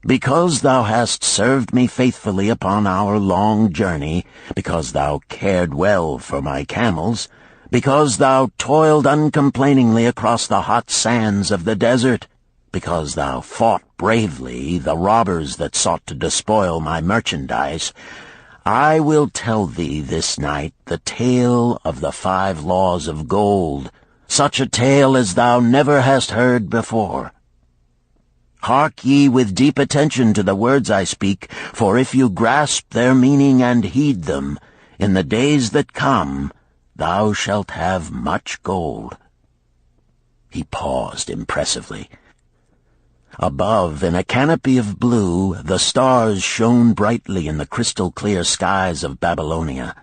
"Because thou hast served me faithfully upon our long journey, because thou cared well for my camels, because thou toiled uncomplainingly across the hot sands of the desert, because thou fought bravely the robbers that sought to despoil my merchandise, I will tell thee this night the tale of the 5 laws of gold, such a tale as thou never hast heard before. Hark ye with deep attention to the words I speak, for if you grasp their meaning and heed them, in the days that come thou shalt have much gold." He paused impressively. Above, in a canopy of blue, the stars shone brightly in the crystal-clear skies of Babylonia.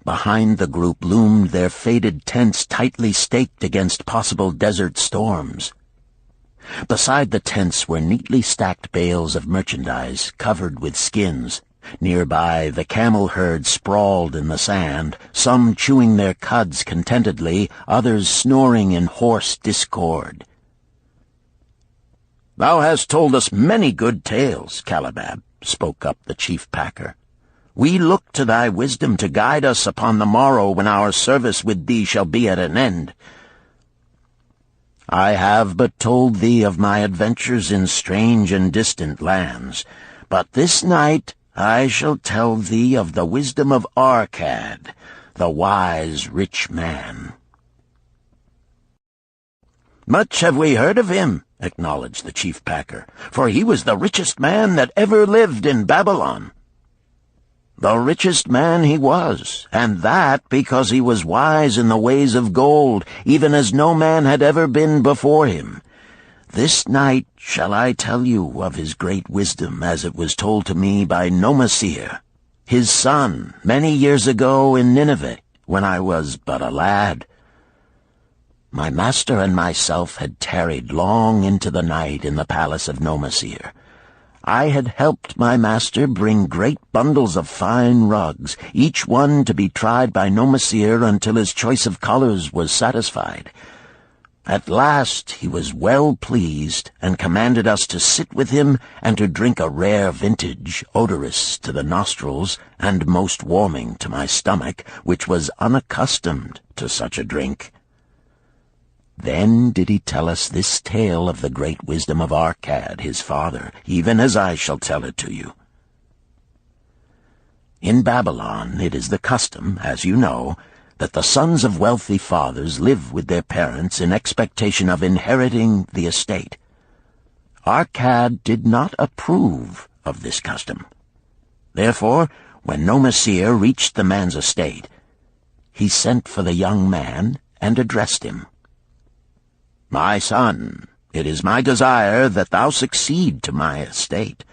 Behind the group loomed their faded tents tightly staked against possible desert storms. Beside the tents were neatly stacked bales of merchandise covered with skins. Nearby, the camel herd sprawled in the sand, some chewing their cuds contentedly, others snoring in hoarse discord. "Thou hast told us many good tales, Calabab," spoke up the chief packer. "We look to thy wisdom to guide us upon the morrow when our service with thee shall be at an end." "I have but told thee of my adventures in strange and distant lands, but this night I shall tell thee of the wisdom of Arkad, the wise rich man." "Much have we heard of him," acknowledged the chief packer, "for he was the richest man that ever lived in Babylon." "The richest man he was, and that because he was wise in the ways of gold, even as no man had ever been before him. This night shall I tell you of his great wisdom as it was told to me by Nomasir, his son, many years ago in Nineveh, when I was but a lad. My master and myself had tarried long into the night in the palace of Nomasir. I had helped my master bring great bundles of fine rugs, each one to be tried by Nomasir until his choice of colors was satisfied. At last he was well pleased, and commanded us to sit with him and to drink a rare vintage, odorous to the nostrils and most warming to my stomach, which was unaccustomed to such a drink. Then did he tell us this tale of the great wisdom of Arkad, his father, even as I shall tell it to you. In Babylon it is the custom, as you know, that the sons of wealthy fathers live with their parents in expectation of inheriting the estate. Arkad did not approve of this custom. Therefore, when Nomasir reached the man's estate, he sent for the young man and addressed him. "My son, it is my desire that thou succeed to my estate.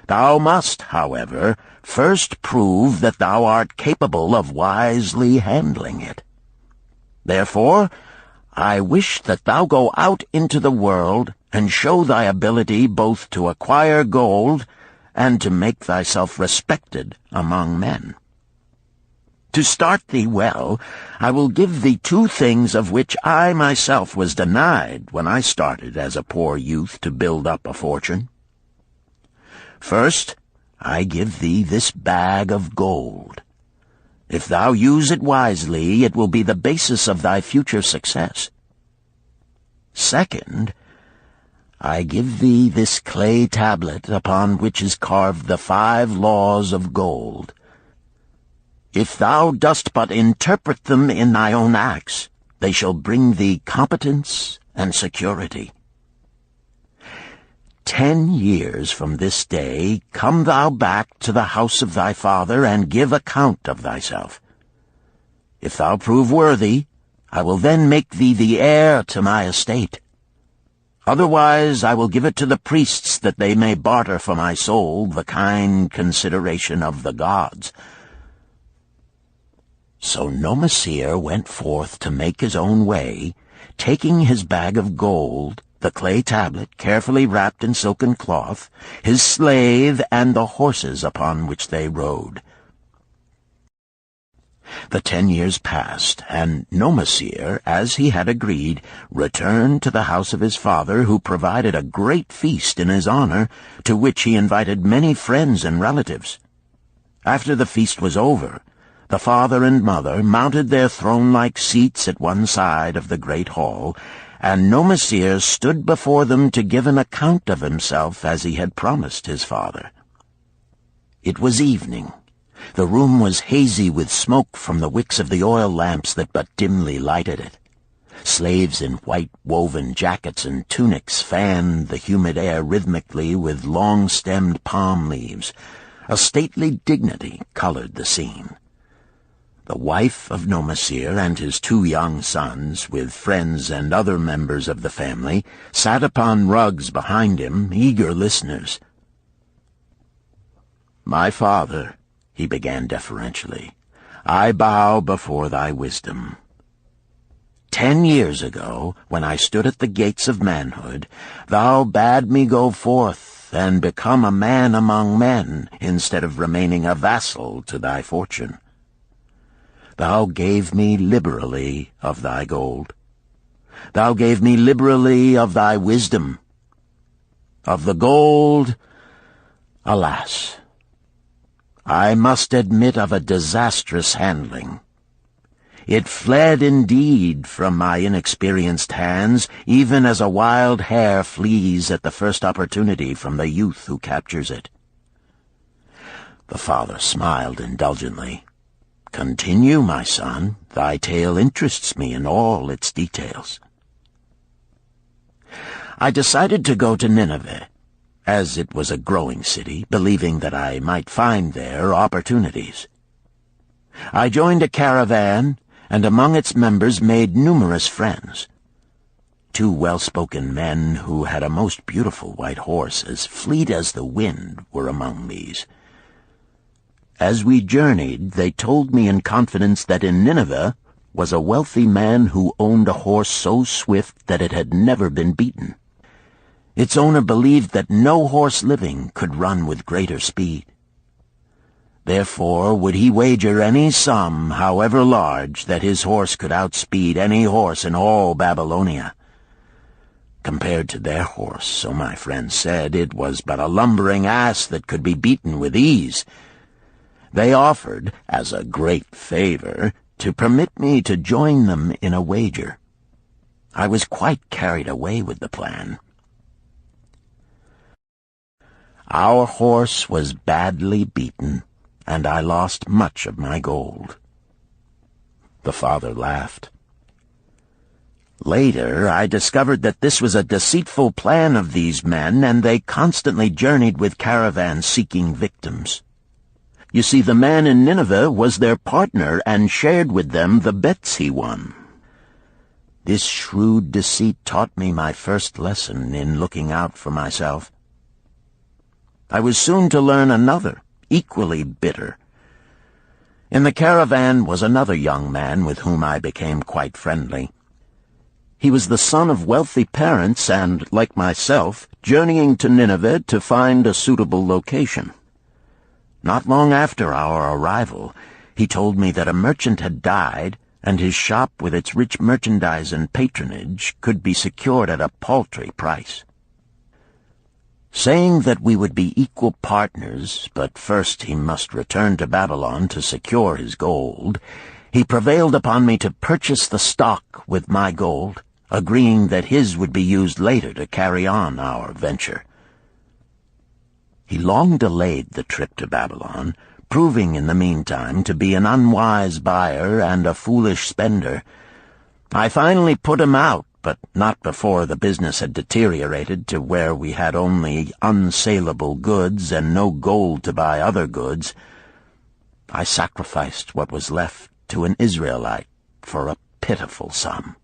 Thou must, however, first prove that thou art capable of wisely handling it. Therefore, I wish that thou go out into the world and show thy ability both to acquire gold and to make thyself respected among men. To start thee well, I will give thee 2 things of which I myself was denied when I started as a poor youth to build up a fortune. First, I give thee this bag of gold. If thou use it wisely, it will be the basis of thy future success. Second, I give thee this clay tablet upon which is carved the 5 laws of gold. If thou dost but interpret them in thy own acts, they shall bring thee competence and security. 10 years from this day come thou back to the house of thy father and give account of thyself. If thou prove worthy, I will then make thee the heir to my estate. Otherwise I will give it to the priests that they may barter for my soul the kind consideration of the gods." So Nomasir went forth to make his own way, taking his bag of gold the clay tablet carefully wrapped in silken cloth, his slave, and the horses upon which they rode. The 10 years passed, and Nomasir, as he had agreed, returned to the house of his father, who provided a great feast in his honor, to which he invited many friends and relatives. After the feast was over, the father and mother mounted their throne-like seats at one side of the great hall, and Nomasir stood before them to give an account of himself as he had promised his father. It was evening. The room was hazy with smoke from the wicks of the oil lamps that but dimly lighted it. Slaves in white woven jackets and tunics fanned the humid air rhythmically with long-stemmed palm leaves. A stately dignity colored the scene. The wife of Nomasir and his 2 young sons, with friends and other members of the family, sat upon rugs behind him, eager listeners. "My father," he began deferentially, "I bow before thy wisdom. 10 years ago, when I stood at the gates of manhood, thou bade me go forth and become a man among men, instead of remaining a vassal to thy fortune. Thou gave me liberally of thy gold. Thou gave me liberally of thy wisdom. Of the gold, alas, I must admit of a disastrous handling. It fled indeed from my inexperienced hands, even as a wild hare flees at the first opportunity from the youth who captures it." The father smiled indulgently. "Continue, my son. Thy tale interests me in all its details." I decided to go to Nineveh, as it was a growing city, believing that I might find there opportunities. I joined a caravan, and among its members made numerous friends. 2 well-spoken men who had a most beautiful white horse, as fleet as the wind, were among these. As we journeyed, they told me in confidence that in Nineveh was a wealthy man who owned a horse so swift that it had never been beaten. Its owner believed that no horse living could run with greater speed. Therefore would he wager any sum, however large, that his horse could outspeed any horse in all Babylonia. Compared to their horse, so my friend said, it was but a lumbering ass that could be beaten with ease. They offered, as a great favor, to permit me to join them in a wager. I was quite carried away with the plan. Our horse was badly beaten, and I lost much of my gold. The father laughed. Later, I discovered that this was a deceitful plan of these men, and they constantly journeyed with caravans seeking victims. You see, the man in Nineveh was their partner and shared with them the bets he won. This shrewd deceit taught me my first lesson in looking out for myself. I was soon to learn another, equally bitter. In the caravan was another young man with whom I became quite friendly. He was the son of wealthy parents and, like myself, journeying to Nineveh to find a suitable location. Not long after our arrival, he told me that a merchant had died, and his shop with its rich merchandise and patronage could be secured at a paltry price. Saying that we would be equal partners, but first he must return to Babylon to secure his gold, he prevailed upon me to purchase the stock with my gold, agreeing that his would be used later to carry on our venture. He long delayed the trip to Babylon, proving in the meantime to be an unwise buyer and a foolish spender. I finally put him out, but not before the business had deteriorated to where we had only unsaleable goods and no gold to buy other goods. I sacrificed what was left to an Israelite for a pitiful sum.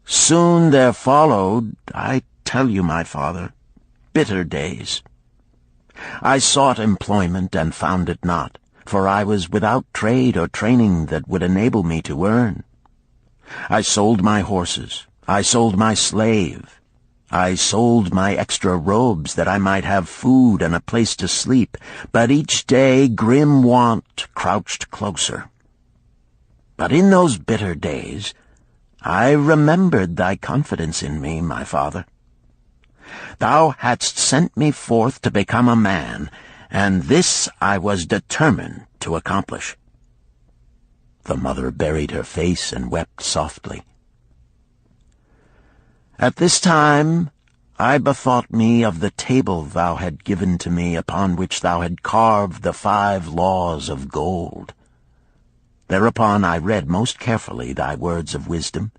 Soon there followed, I tell you, my father, bitter days. I sought employment and found it not, for I was without trade or training that would enable me to earn. I sold my horses, I sold my slave. I sold my extra robes that I might have food and a place to sleep, but each day grim want crouched closer. But in those bitter days, I remembered thy confidence in me, my father. Thou hadst sent me forth to become a man, and this I was determined to accomplish. The mother buried her face and wept softly. At this time I bethought me of the table thou had given to me, upon which thou had carved the 5 laws of gold. Thereupon I read most carefully thy words of wisdom,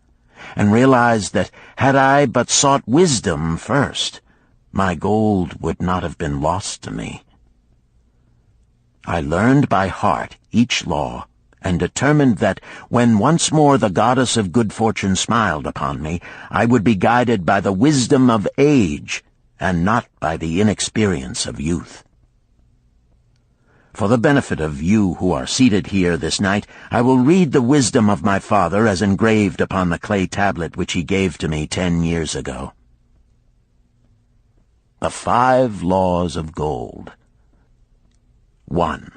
and realized that had I but sought wisdom first, my gold would not have been lost to me. I learned by heart each law, and determined that when once more the goddess of good fortune smiled upon me, I would be guided by the wisdom of age, and not by the inexperience of youth. For the benefit of you who are seated here this night, I will read the wisdom of my father as engraved upon the clay tablet which he gave to me 10 years ago. The 5 laws of gold. 1.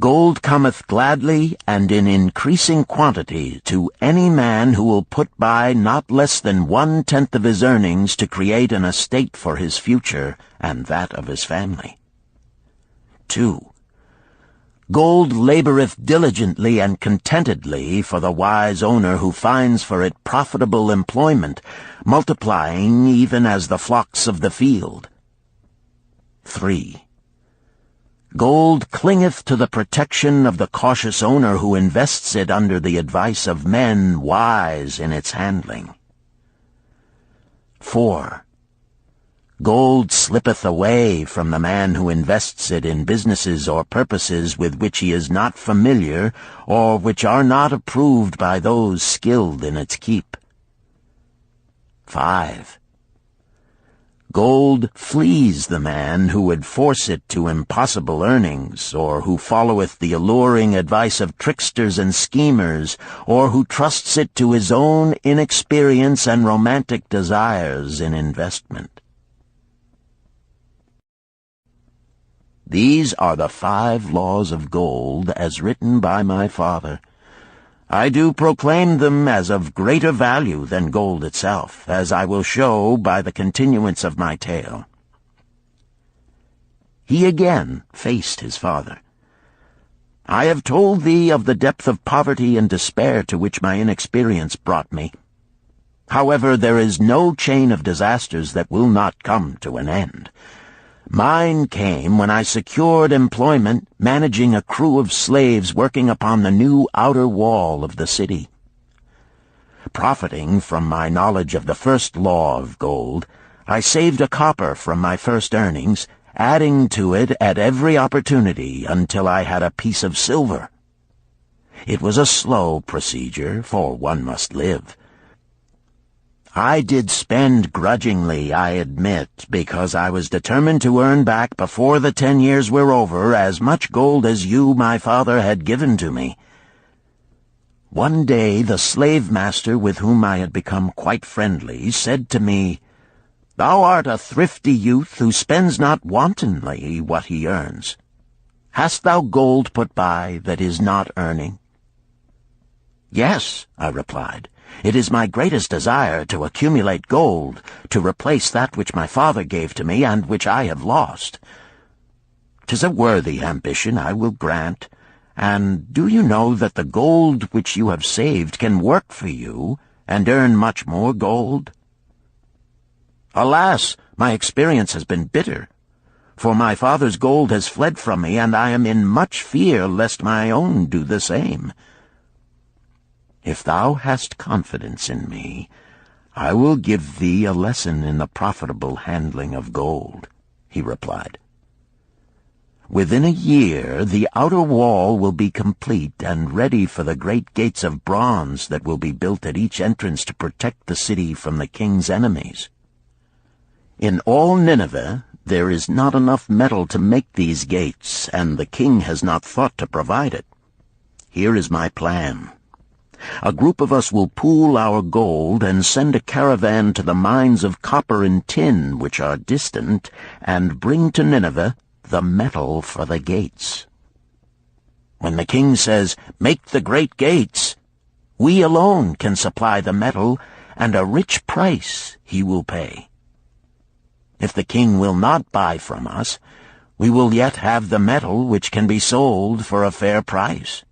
Gold cometh gladly and in increasing quantity to any man who will put by not less than 1/10 of his earnings to create an estate for his future and that of his family. 2. Gold laboreth diligently and contentedly for the wise owner who finds for it profitable employment, multiplying even as the flocks of the field. 3. Gold clingeth to the protection of the cautious owner who invests it under the advice of men wise in its handling. 4. Gold slippeth away from the man who invests it in businesses or purposes with which he is not familiar, or which are not approved by those skilled in its keep. 5. Gold flees the man who would force it to impossible earnings, or who followeth the alluring advice of tricksters and schemers, or who trusts it to his own inexperience and romantic desires in investment. These are the 5 laws of gold as written by my father. I do proclaim them as of greater value than gold itself, as I will show by the continuance of my tale. He again faced his father. I have told thee of the depth of poverty and despair to which my inexperience brought me. However, there is no chain of disasters that will not come to an end. Mine came when I secured employment managing a crew of slaves working upon the new outer wall of the city. Profiting from my knowledge of the first law of gold, I saved a copper from my first earnings, adding to it at every opportunity until I had a piece of silver. It was a slow procedure, for one must live. I did spend grudgingly, I admit, because I was determined to earn back before the 10 years were over as much gold as you, my father, had given to me. One day the slave-master with whom I had become quite friendly said to me, "Thou art a thrifty youth who spends not wantonly what he earns. Hast thou gold put by that is not earning?" "Yes," I replied. "It is my greatest desire to accumulate gold, to replace that which my father gave to me and which I have lost. 'Tis a worthy ambition, I will grant. And do you know that the gold which you have saved can work for you and earn much more gold?" "Alas, my experience has been bitter, for my father's gold has fled from me, and I am in much fear lest my own do the same." "If thou hast confidence in me, I will give thee a lesson in the profitable handling of gold," he replied. "Within a year the outer wall will be complete and ready for the great gates of bronze that will be built at each entrance to protect the city from the king's enemies. In all Nineveh there is not enough metal to make these gates, and the king has not thought to provide it. Here is my plan. A group of us will pool our gold and send a caravan to the mines of copper and tin which are distant, and bring to Nineveh the metal for the gates. When the king says, 'Make the great gates,' we alone can supply the metal, and a rich price he will pay. If the king will not buy from us, we will yet have the metal which can be sold for a fair price."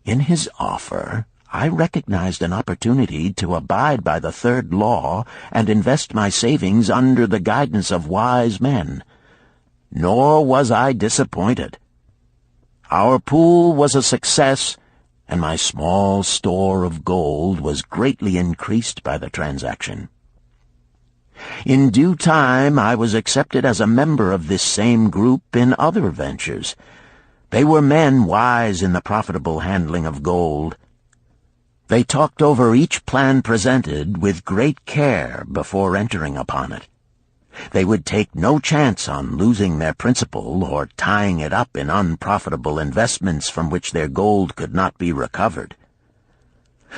In his offer, I recognized an opportunity to abide by the third law and invest my savings under the guidance of wise men. Nor was I disappointed. Our pool was a success, and my small store of gold was greatly increased by the transaction. In due time, I was accepted as a member of this same group in other ventures. They were men wise in the profitable handling of gold. They talked over each plan presented with great care before entering upon it. They would take no chance on losing their principal or tying it up in unprofitable investments from which their gold could not be recovered.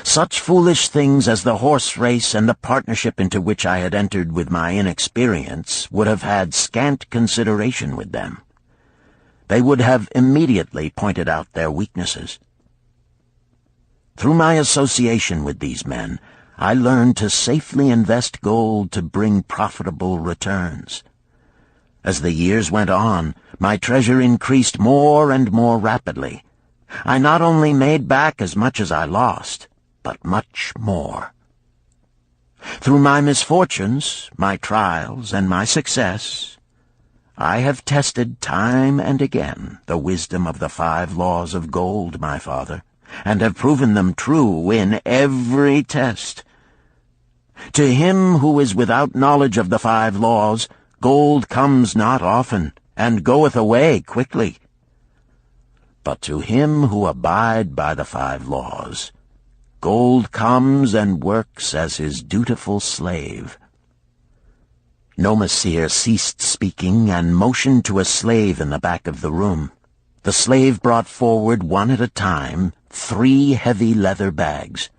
Such foolish things as the horse race and the partnership into which I had entered with my inexperience would have had scant consideration with them. They would have immediately pointed out their weaknesses. Through my association with these men, I learned to safely invest gold to bring profitable returns. As the years went on, my treasure increased more and more rapidly. I not only made back as much as I lost, but much more. Through my misfortunes, my trials, and my success, I have tested time and again the wisdom of the 5 laws of gold, my father, and have proven them true in every test. To him who is without knowledge of the 5 laws, gold comes not often, and goeth away quickly. But to him who abide by the 5 laws, gold comes and works as his dutiful slave." Nomasir ceased speaking and motioned to a slave in the back of the room. The slave brought forward one at a time 3 heavy leather bags.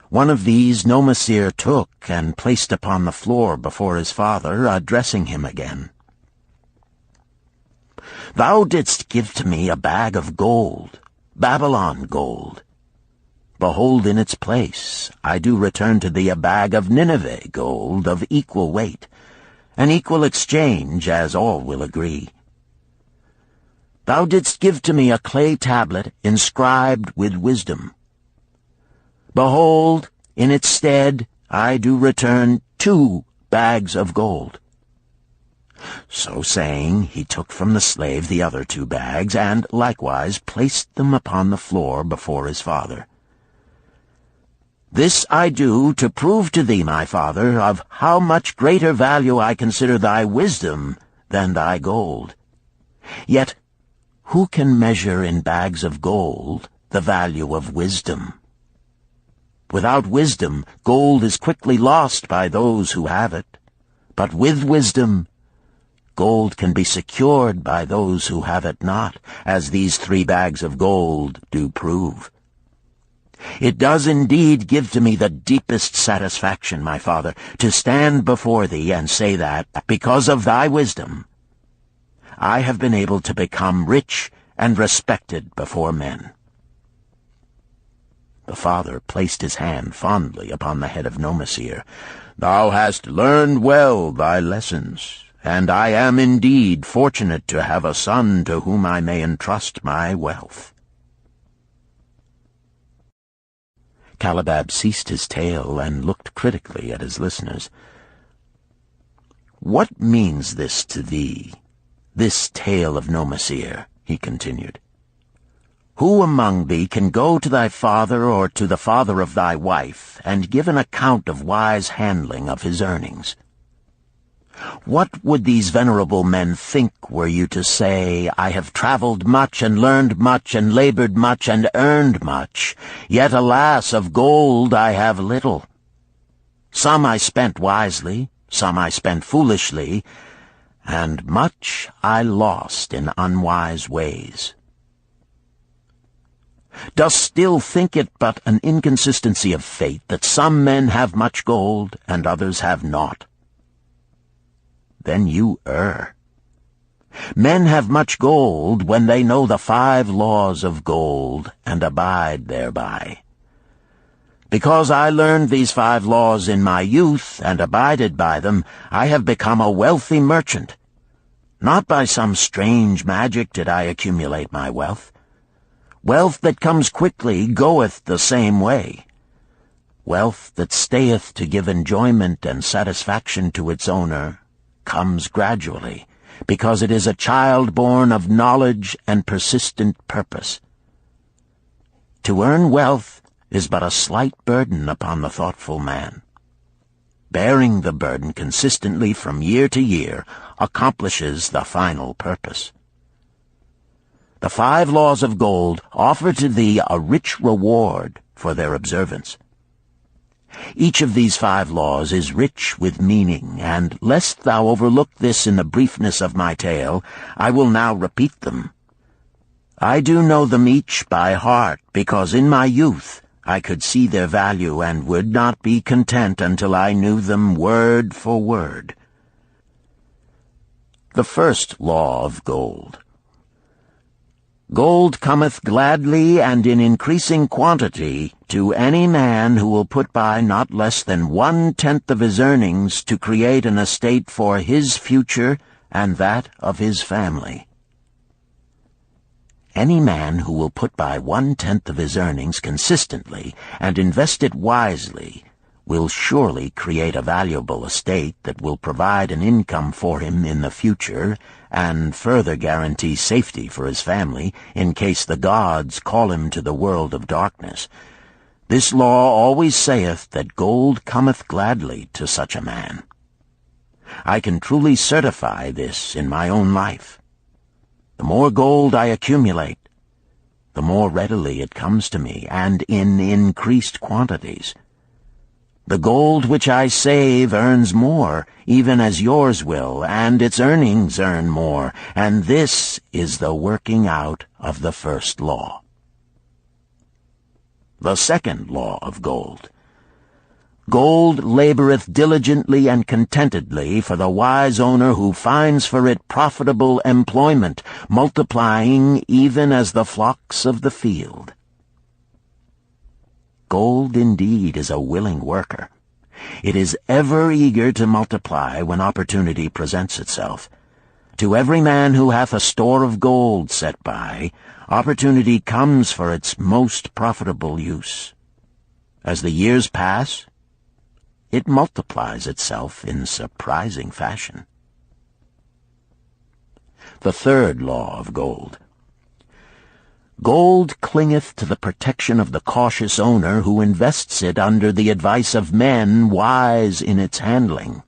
One of these Nomasir took and placed upon the floor before his father, addressing him again. "Thou didst give to me a bag of gold, Babylon gold. Behold, in its place I do return to thee a bag of Nineveh gold of equal weight, an equal exchange, as all will agree. Thou didst give to me a clay tablet inscribed with wisdom. Behold, in its stead I do return 2 bags of gold." So saying, he took from the slave the other 2 bags, and likewise placed them upon the floor before his father. "This I do to prove to thee, my father, of how much greater value I consider thy wisdom than thy gold. Yet who can measure in bags of gold the value of wisdom? Without wisdom, gold is quickly lost by those who have it. But with wisdom, gold can be secured by those who have it not, as these 3 bags of gold do prove. It does indeed give to me the deepest satisfaction, my father, to stand before thee and say that, because of thy wisdom, I have been able to become rich and respected before men." The father placed his hand fondly upon the head of Nomasir. "Thou hast learned well thy lessons, and I am indeed fortunate to have a son to whom I may entrust my wealth." Calibab ceased his tale and looked critically at his listeners. "What means this to thee, this tale of Nomasir?" he continued. "Who among thee can go to thy father or to the father of thy wife and give an account of wise handling of his earnings? What would these venerable men think were you to say, 'I have traveled much and learned much and labored much and earned much, yet alas, of gold I have little. Some I spent wisely, some I spent foolishly, and much I lost in unwise ways.' Dost still think it but an inconsistency of fate that some men have much gold and others have naught? Then you err. Men have much gold when they know the 5 laws of gold and abide thereby. Because I learned these 5 laws in my youth and abided by them, I have become a wealthy merchant. Not by some strange magic did I accumulate my wealth. Wealth that comes quickly goeth the same way. Wealth that stayeth to give enjoyment and satisfaction to its owner comes gradually, because it is a child born of knowledge and persistent purpose. To earn wealth is but a slight burden upon the thoughtful man. Bearing the burden consistently from year to year accomplishes the final purpose. The 5 laws of gold offer to thee a rich reward for their observance. Each of these 5 laws is rich with meaning, and lest thou overlook this in the briefness of my tale, I will now repeat them. I do know them each by heart, because in my youth I could see their value and would not be content until I knew them word for word. The first law of gold. Gold cometh gladly and in increasing quantity to any man who will put by not less than 1/10 of his earnings to create an estate for his future and that of his family. Any man who will put by 1/10 of his earnings consistently and invest it wisely will surely create a valuable estate that will provide an income for him in the future and further guarantee safety for his family in case the gods call him to the world of darkness. This law always saith that gold cometh gladly to such a man. I can truly certify this in my own life. The more gold I accumulate, the more readily it comes to me, and in increased quantities. The gold which I save earns more, even as yours will, and its earnings earn more, and this is the working out of the first law. The second law of gold. Gold laboreth diligently and contentedly for the wise owner who finds for it profitable employment, multiplying even as the flocks of the field. Gold indeed is a willing worker. It is ever eager to multiply when opportunity presents itself. To every man who hath a store of gold set by, opportunity comes for its most profitable use. As the years pass, it multiplies itself in surprising fashion. The third law of gold. Gold clingeth to the protection of the cautious owner who invests it under the advice of men wise in its handling.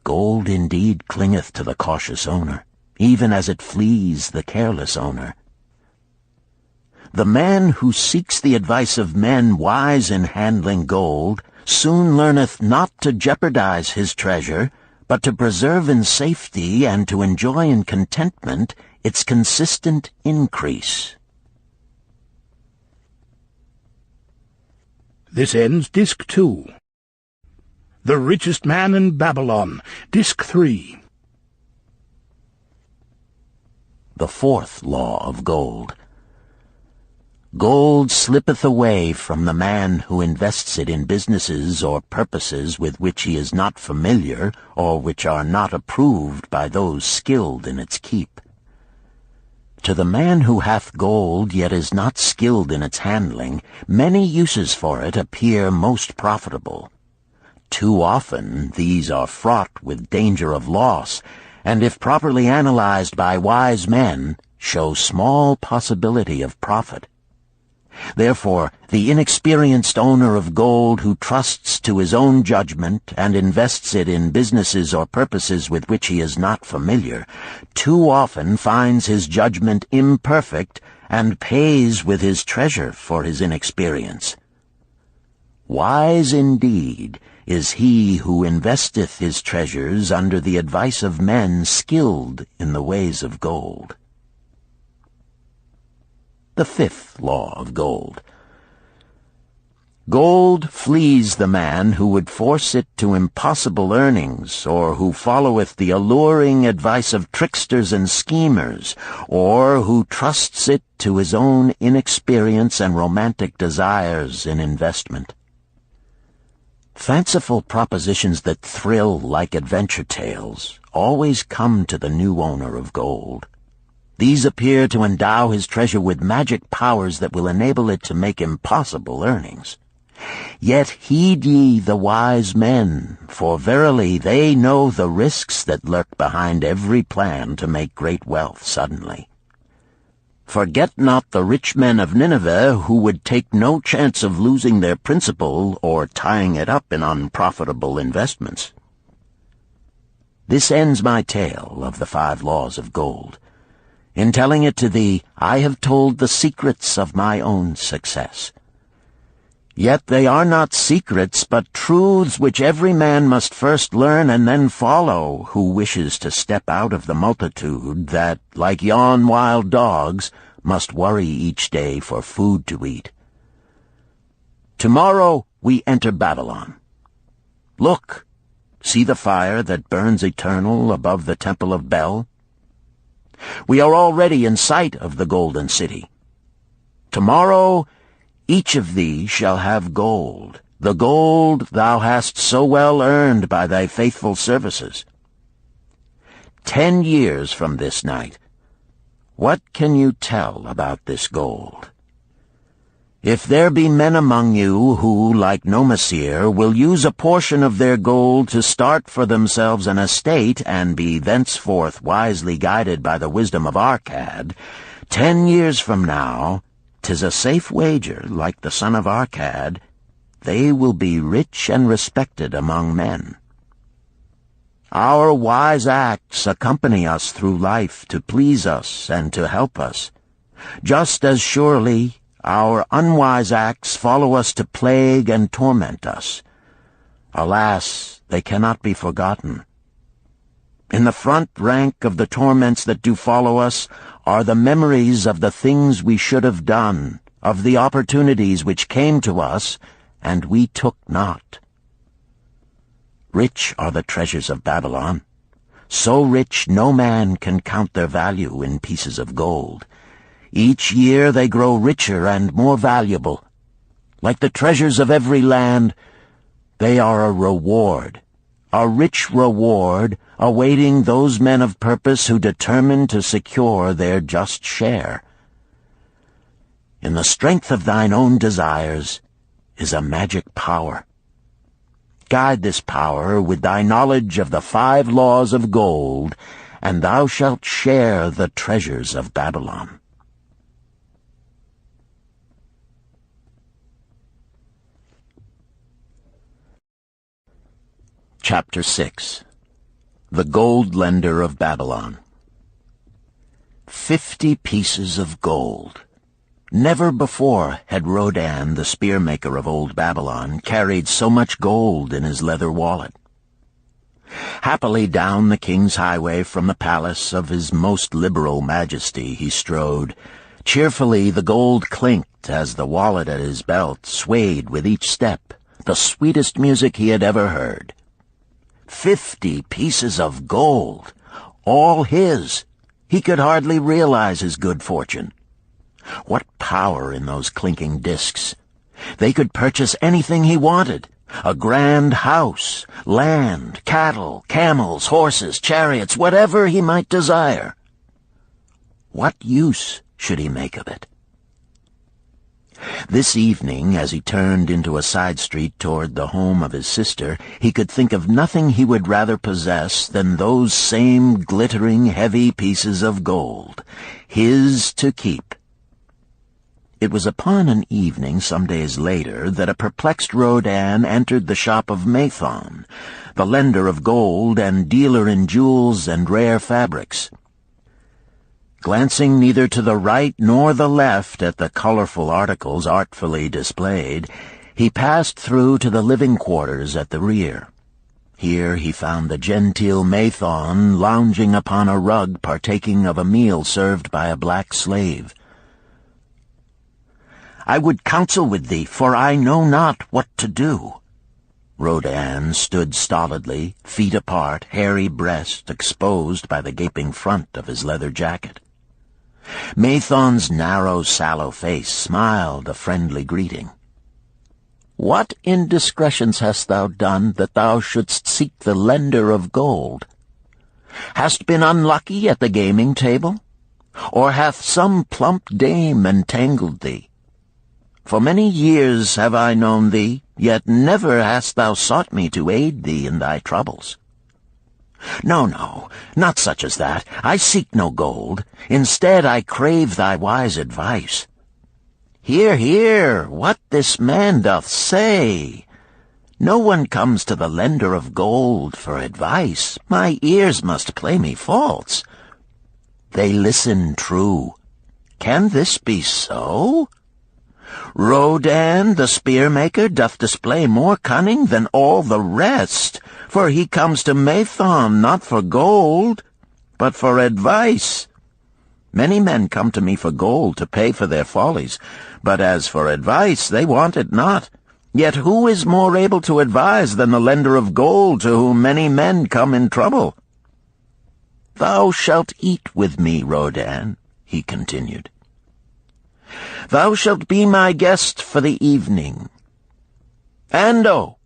Gold indeed clingeth to the cautious owner, even as it flees the careless owner. The man who seeks the advice of men wise in handling gold soon learneth not to jeopardize his treasure, but to preserve in safety and to enjoy in contentment its consistent increase. This ends Disc 2. The Richest Man in Babylon, Disc 3. The fourth law of gold. Gold slippeth away from the man who invests it in businesses or purposes with which he is not familiar or which are not approved by those skilled in its keep. To the man who hath gold yet is not skilled in its handling, many uses for it appear most profitable. Too often these are fraught with danger of loss, and if properly analyzed by wise men, show small possibility of profit. Therefore, the inexperienced owner of gold who trusts to his own judgment and invests it in businesses or purposes with which he is not familiar, too often finds his judgment imperfect and pays with his treasure for his inexperience. Wise indeed is he who investeth his treasures under the advice of men skilled in the ways of gold. the 5th law of gold. Gold flees the man who would force it to impossible earnings, or who followeth the alluring advice of tricksters and schemers, or who trusts it to his own inexperience and romantic desires in investment. Fanciful propositions that thrill like adventure tales always come to the new owner of gold. These appear to endow his treasure with magic powers that will enable it to make impossible earnings. Yet heed ye the wise men, for verily they know the risks that lurk behind every plan to make great wealth suddenly. Forget not the rich men of Nineveh, who would take no chance of losing their principal or tying it up in unprofitable investments. This ends my tale of the 5 laws of gold. In telling it to thee, I have told the secrets of my own success. Yet they are not secrets, but truths which every man must first learn and then follow, who wishes to step out of the multitude that, like yon wild dogs, must worry each day for food to eat. Tomorrow we enter Babylon. Look, see the fire that burns eternal above the temple of Bel? We are already in sight of the golden city. Tomorrow each of thee shall have gold, the gold thou hast so well earned by thy faithful services. 10 years from this night, what can you tell about this gold? If there be men among you who, like Nomasir, will use a portion of their gold to start for themselves an estate and be thenceforth wisely guided by the wisdom of Arkad, 10 years from now, 'tis a safe wager, like the son of Arkad, they will be rich and respected among men. Our wise acts accompany us through life to please us and to help us. Just as surely our unwise acts follow us to plague and torment us. Alas, they cannot be forgotten. In the front rank of the torments that do follow us are the memories of the things we should have done, of the opportunities which came to us, and we took not. Rich are the treasures of Babylon. So rich no man can count their value in pieces of gold. Each year they grow richer and more valuable. Like the treasures of every land, they are a reward, a rich reward awaiting those men of purpose who determine to secure their just share. In the strength of thine own desires is a magic power. Guide this power with thy knowledge of the 5 laws of gold, and thou shalt share the treasures of Babylon. Chapter 6. The Gold Lender of Babylon. 50 pieces of gold. Never before had Rodan, the spear-maker of old Babylon, carried so much gold in his leather wallet. Happily down the king's highway from the palace of his most liberal majesty he strode. Cheerfully the gold clinked as the wallet at his belt swayed with each step, the sweetest music he had ever heard. 50 pieces of gold, all his. He could hardly realize his good fortune. What power in those clinking discs! They could purchase anything he wanted. A grand house, land, cattle, camels, horses, chariots, whatever he might desire. What use should he make of it? This evening, as he turned into a side street toward the home of his sister, he could think of nothing he would rather possess than those same glittering, heavy pieces of gold, his to keep. It was upon an evening some days later that a perplexed Rodan entered the shop of Mathon, the lender of gold and dealer in jewels and rare fabrics. Glancing neither to the right nor the left at the colorful articles artfully displayed, he passed through to the living quarters at the rear. Here he found the genteel Mathon lounging upon a rug partaking of a meal served by a black slave. I would counsel with thee, for I know not what to do." Rodan stood stolidly, feet apart, hairy breast exposed by the gaping front of his leather jacket. Mathon's narrow, sallow face smiled a friendly greeting. "What indiscretions hast thou done that thou shouldst seek the lender of gold? Hast been unlucky at the gaming table? Or hath some plump dame entangled thee? For many years have I known thee, yet never hast thou sought me to aid thee in thy troubles. No, no, not such as that. I seek no gold. Instead I crave thy wise advice. Hear, hear, what this man doth say. No one comes to the lender of gold for advice. My ears must play me false. They listen true. Can this be so? Rodan, the spear-maker, doth display more cunning than all the rest, for he comes to Mathon not for gold, but for advice. Many men come to me for gold to pay for their follies, but as for advice, they want it not. Yet who is more able to advise than the lender of gold to whom many men come in trouble? Thou shalt eat with me, Rodan, he continued. Thou shalt be my guest for the evening. Ando,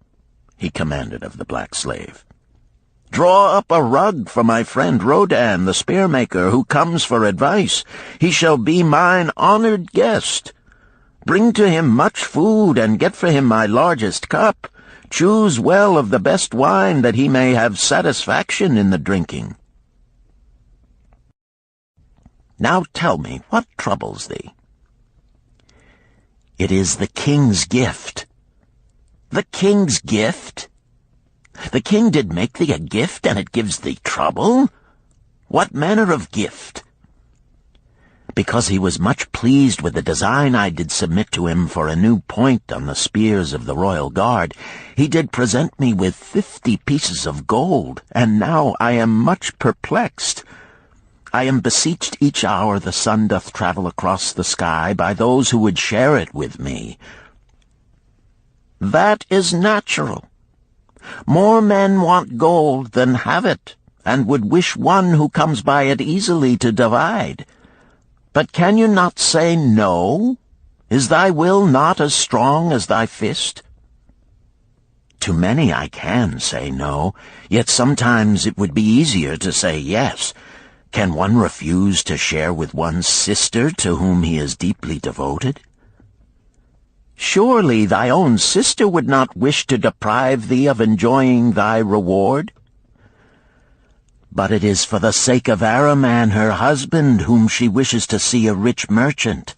he commanded of the black slave, draw up a rug for my friend Rodan, the spear-maker, who comes for advice. He shall be mine honored guest. Bring to him much food, and get for him my largest cup. Choose well of the best wine, that he may have satisfaction in the drinking. Now tell me, what troubles thee? It is the king's gift. The king's gift? The king did make thee a gift, and it gives thee trouble? What manner of gift? Because he was much pleased with the design I did submit to him for a new point on the spears of the royal guard, he did present me with 50 pieces of gold, and now I am much perplexed. I am beseeched each hour the sun doth travel across the sky by those who would share it with me. That is natural. More men want gold than have it, and would wish one who comes by it easily to divide. But can you not say no? Is thy will not as strong as thy fist? To many I can say no, yet sometimes it would be easier to say yes. Can one refuse to share with one's sister to whom he is deeply devoted? Surely thy own sister would not wish to deprive thee of enjoying thy reward? But it is for the sake of Araman, her husband, whom she wishes to see a rich merchant.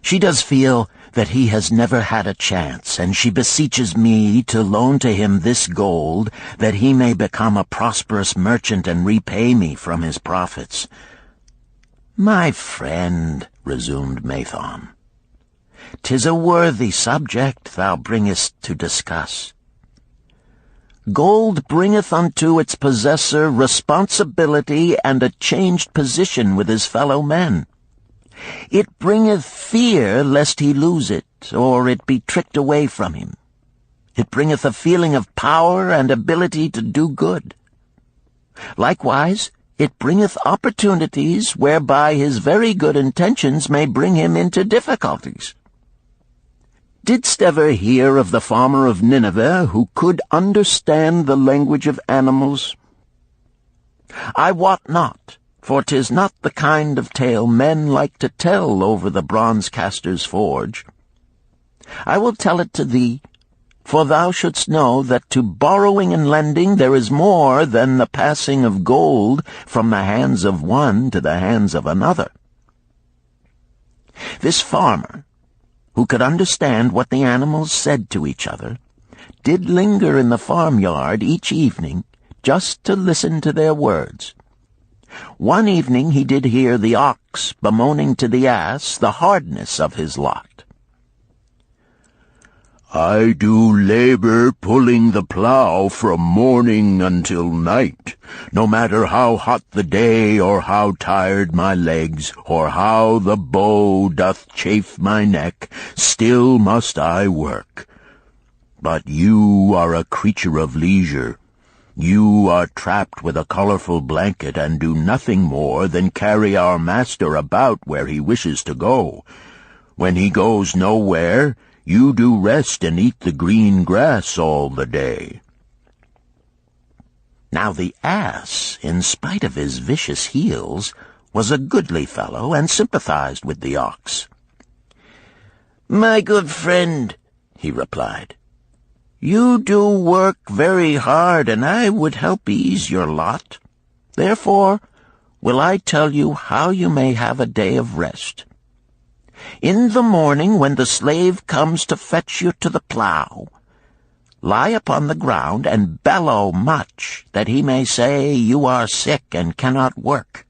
She does feel that he has never had a chance, and she beseeches me to loan to him this gold, that he may become a prosperous merchant and repay me from his profits. My friend, resumed Mathon, 'tis a worthy subject thou bringest to discuss. Gold bringeth unto its possessor responsibility and a changed position with his fellow men. It bringeth fear lest he lose it, or it be tricked away from him. It bringeth a feeling of power and ability to do good. Likewise, it bringeth opportunities whereby his very good intentions may bring him into difficulties. Didst ever hear of the farmer of Nineveh who could understand the language of animals? I wot not, for 'tis not the kind of tale men like to tell over the bronze-caster's forge. I will tell it to thee, for thou shouldst know that to borrowing and lending there is more than the passing of gold from the hands of one to the hands of another. This farmer, who could understand what the animals said to each other, did linger in the farmyard each evening just to listen to their words. One evening he did hear the ox bemoaning to the ass the hardness of his lot. I do labor pulling the plow from morning until night, no matter how hot the day, or how tired my legs, or how the bow doth chafe my neck, still must I work. But you are a creature of leisure. You are trapped with a colorful blanket and do nothing more than carry our master about where he wishes to go. When he goes nowhere, you do rest and eat the green grass all the day." Now the ass, in spite of his vicious heels, was a goodly fellow and sympathized with the ox. "My good friend," he replied, "you do work very hard, and I would help ease your lot. Therefore will I tell you how you may have a day of rest. In the morning, when the slave comes to fetch you to the plow, lie upon the ground and bellow much, that he may say you are sick and cannot work."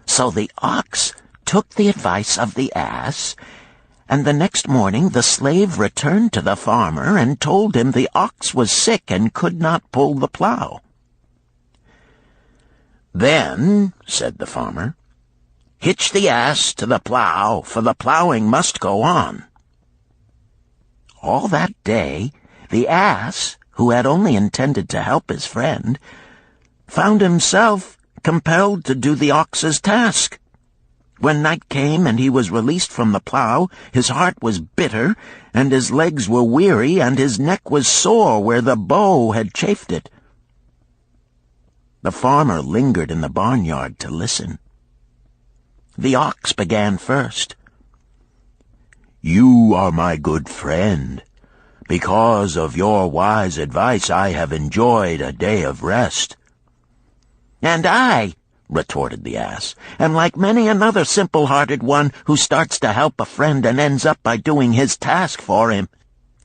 So the ox took the advice of the ass, and the next morning the slave returned to the farmer and told him the ox was sick and could not pull the plow. "Then," said the farmer, "hitch the ass to the plow, for the plowing must go on." All that day, the ass, who had only intended to help his friend, found himself compelled to do the ox's task. When night came and he was released from the plow, his heart was bitter, and his legs were weary, and his neck was sore where the bow had chafed it. The farmer lingered in the barnyard to listen. The ox began first. "You are my good friend. Because of your wise advice, I have enjoyed a day of rest." "And I," retorted the ass, "am like many another simple-hearted one who starts to help a friend and ends up by doing his task for him.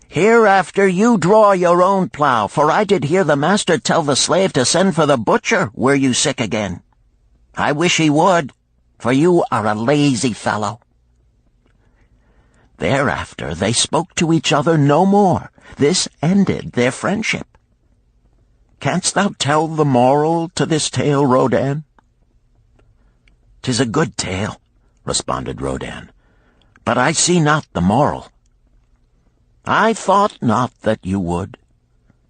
Hereafter you draw your own plow, for I did hear the master tell the slave to send for the butcher were you sick again. I wish he would, for you are a lazy fellow." Thereafter they spoke to each other no more. This ended their friendship. "Canst thou tell the moral to this tale, Rodan?" "'Tis a good tale," responded Rodan, "but I see not the moral." "I thought not that you would,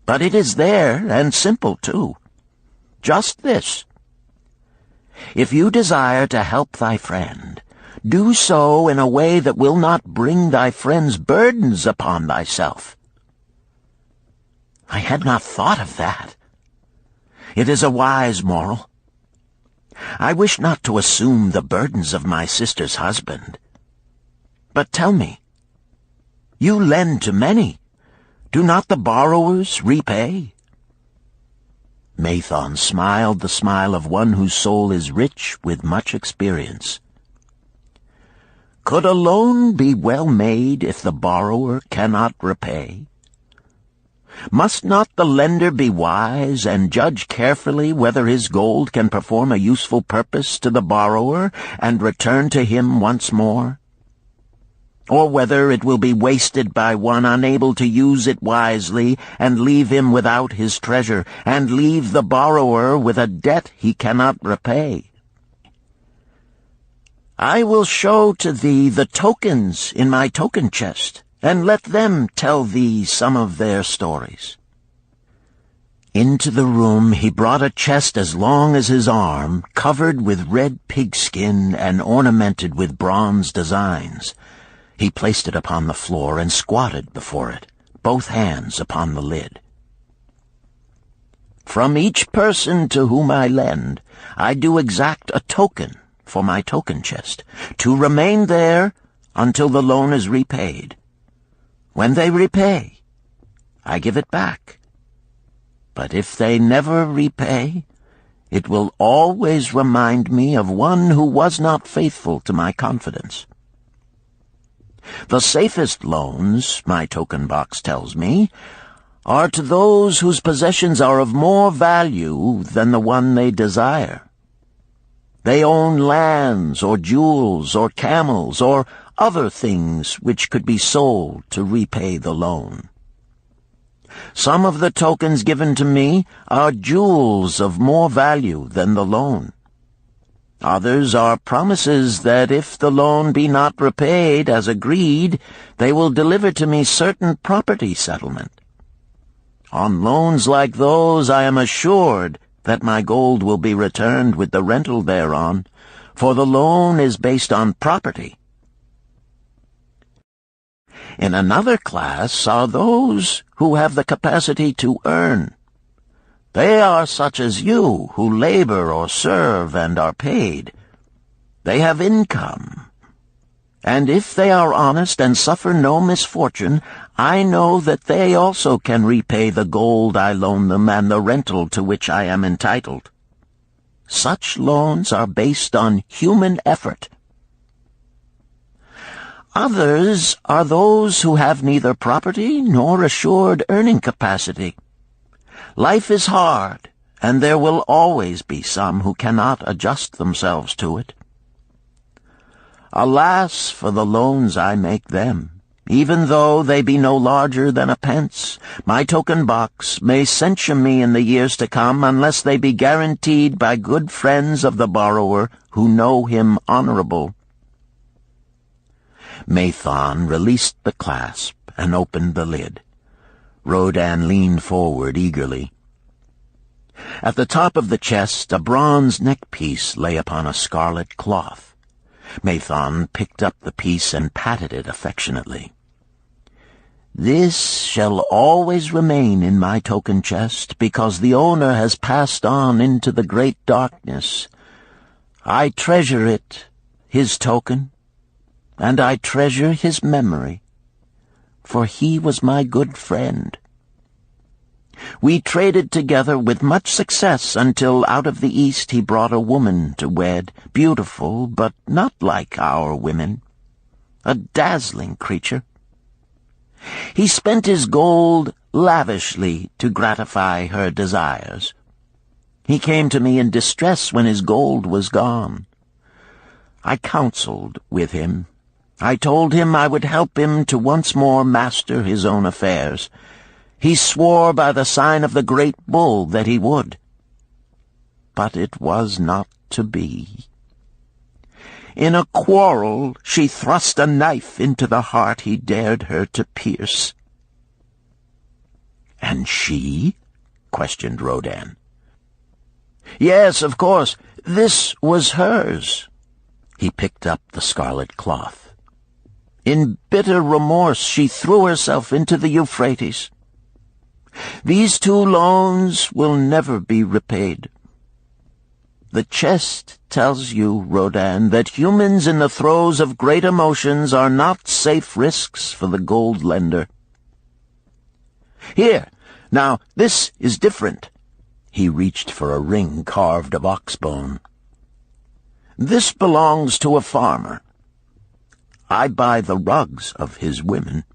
but it is there, and simple too. Just this: if you desire to help thy friend, do so in a way that will not bring thy friend's burdens upon thyself." "I had not thought of that. It is a wise moral. I wish not to assume the burdens of my sister's husband. But tell me, you lend to many. Do not the borrowers repay?" Mathon smiled the smile of one whose soul is rich with much experience. "Could a loan be well made if the borrower cannot repay? Must not the lender be wise and judge carefully whether his gold can perform a useful purpose to the borrower and return to him once more? Or whether it will be wasted by one unable to use it wisely and leave him without his treasure, and leave the borrower with a debt he cannot repay? I will show to thee the tokens in my token chest, and let them tell thee some of their stories." Into the room he brought a chest as long as his arm, covered with red pigskin and ornamented with bronze designs. He placed it upon the floor and squatted before it, both hands upon the lid. "From each person to whom I lend, I do exact a token for my token chest, to remain there until the loan is repaid. When they repay, I give it back. But if they never repay, it will always remind me of one who was not faithful to my confidence. The safest loans, my token box tells me, are to those whose possessions are of more value than the one they desire. They own lands or jewels or camels or other things which could be sold to repay the loan. Some of the tokens given to me are jewels of more value than the loan. Others are promises that if the loan be not repaid as agreed, they will deliver to me certain property settlement. On loans like those I am assured that my gold will be returned with the rental thereon, for the loan is based on property. In another class are those who have the capacity to earn. They are such as you, who labor or serve and are paid. They have income. And if they are honest and suffer no misfortune, I know that they also can repay the gold I loan them and the rental to which I am entitled. Such loans are based on human effort. Others are those who have neither property nor assured earning capacity. Life is hard, and there will always be some who cannot adjust themselves to it. Alas for the loans I make them! Even though they be no larger than a pence, my token box may censure me in the years to come unless they be guaranteed by good friends of the borrower who know him honorable. Mathon released the clasp and opened the lid. Rodan leaned forward eagerly. At the top of the chest a bronze neckpiece lay upon a scarlet cloth. Mathon picked up the piece and patted it affectionately. "This shall always remain in my token chest, because the owner has passed on into the great darkness. I treasure it, his token, and I treasure his memory, for he was my good friend. We traded together with much success until out of the East he brought a woman to wed, beautiful, but not like our women, a dazzling creature. He spent his gold lavishly to gratify her desires. He came to me in distress when his gold was gone. I counseled with him. I told him I would help him to once more master his own affairs. He swore by the sign of the great bull that he would. But it was not to be. In a quarrel she thrust a knife into the heart he dared her to pierce." "And she?" questioned Rodan. "Yes, of course. This was hers." He picked up the scarlet cloth. "In bitter remorse she threw herself into the Euphrates. These 2 loans will never be repaid. The chest tells you, Rodan, that humans in the throes of great emotions are not safe risks for the gold lender. Here, now, this is different." He reached for a ring carved of ox bone. "This belongs to a farmer. I buy the rugs of his women.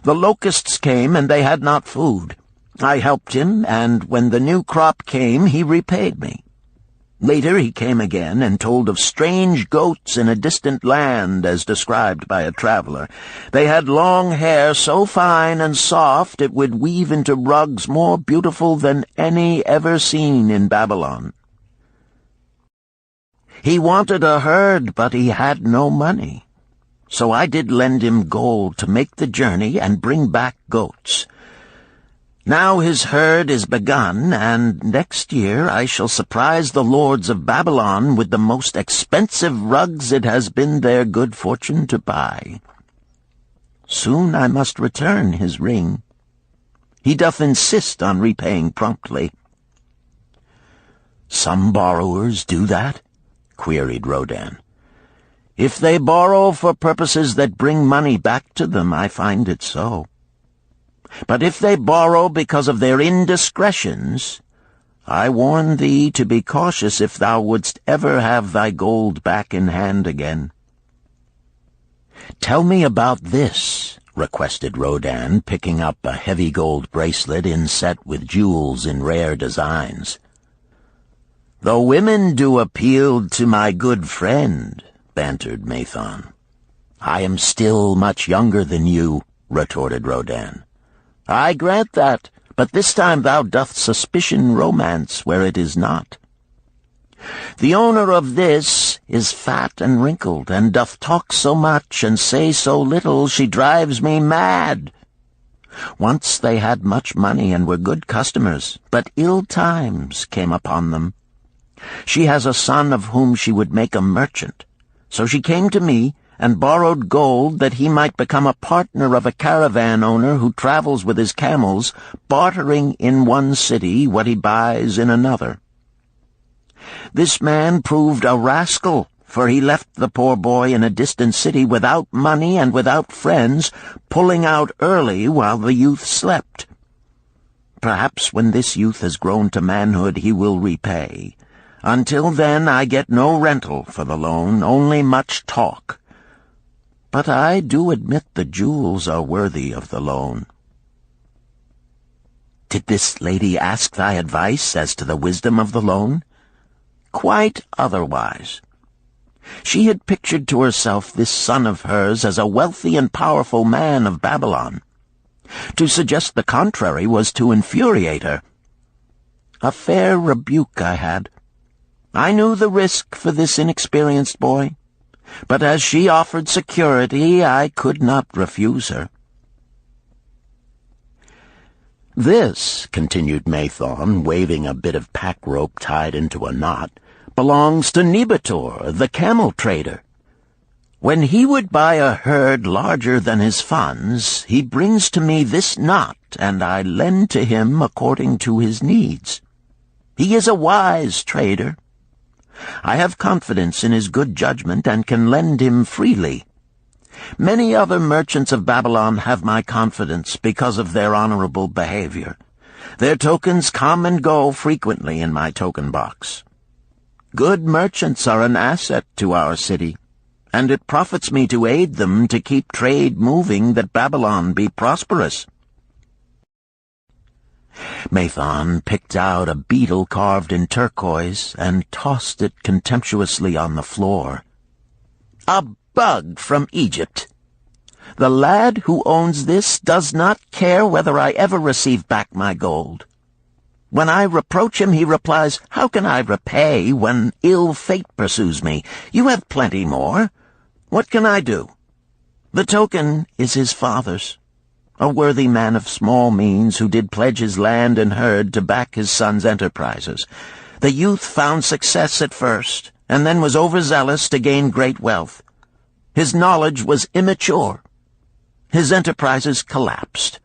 The locusts came, and they had not food. I helped him, and when the new crop came, he repaid me. Later he came again and told of strange goats in a distant land, as described by a traveler. They had long hair so fine and soft it would weave into rugs more beautiful than any ever seen in Babylon. He wanted a herd, but he had no money. So I did lend him gold to make the journey and bring back goats. Now his herd is begun, and next year I shall surprise the lords of Babylon with the most expensive rugs it has been their good fortune to buy. Soon I must return his ring. He doth insist on repaying promptly." "Some borrowers do that?" queried Rodan. "If they borrow for purposes that bring money back to them, I find it so. But if they borrow because of their indiscretions, I warn thee to be cautious if thou wouldst ever have thy gold back in hand again." "Tell me about this," requested Rodan, picking up a heavy gold bracelet inset with jewels in rare designs. "The women do appeal to my good friend," bantered Mathon. "I am still much younger than you," retorted Rodin. "I grant that, but this time thou doth suspicion romance where it is not. The owner of this is fat and wrinkled, and doth talk so much and say so little, she drives me mad. Once they had much money and were good customers, but ill times came upon them. She has a son of whom she would make a merchant. So she came to me and borrowed gold that he might become a partner of a caravan owner who travels with his camels, bartering in one city what he buys in another. This man proved a rascal, for he left the poor boy in a distant city without money and without friends, pulling out early while the youth slept. Perhaps when this youth has grown to manhood he will repay. Until then I get no rental for the loan, only much talk. But I do admit the jewels are worthy of the loan." "Did this lady ask thy advice as to the wisdom of the loan?" "Quite otherwise. She had pictured to herself this son of hers as a wealthy and powerful man of Babylon. To suggest the contrary was to infuriate her. A fair rebuke I had. I knew the risk for this inexperienced boy, but as she offered security, I could not refuse her." "This," continued Mathon, waving a bit of pack rope tied into a knot, "belongs to Nebator, the camel trader. When he would buy a herd larger than his funds, he brings to me this knot, and I lend to him according to his needs. He is a wise trader. I have confidence in his good judgment and can lend him freely. Many other merchants of Babylon have my confidence because of their honorable behavior. Their tokens come and go frequently in my token box. Good merchants are an asset to our city, and it profits me to aid them to keep trade moving that Babylon be prosperous." Mathon picked out a beetle carved in turquoise and tossed it contemptuously on the floor. "A bug from Egypt. The lad who owns this does not care whether I ever receive back my gold. When I reproach him, he replies, 'How can I repay when ill fate pursues me? You have plenty more. What can I do?' The token is his father's, a worthy man of small means who did pledge his land and herd to back his son's enterprises. The youth found success at first, and then was overzealous to gain great wealth. His knowledge was immature. His enterprises collapsed.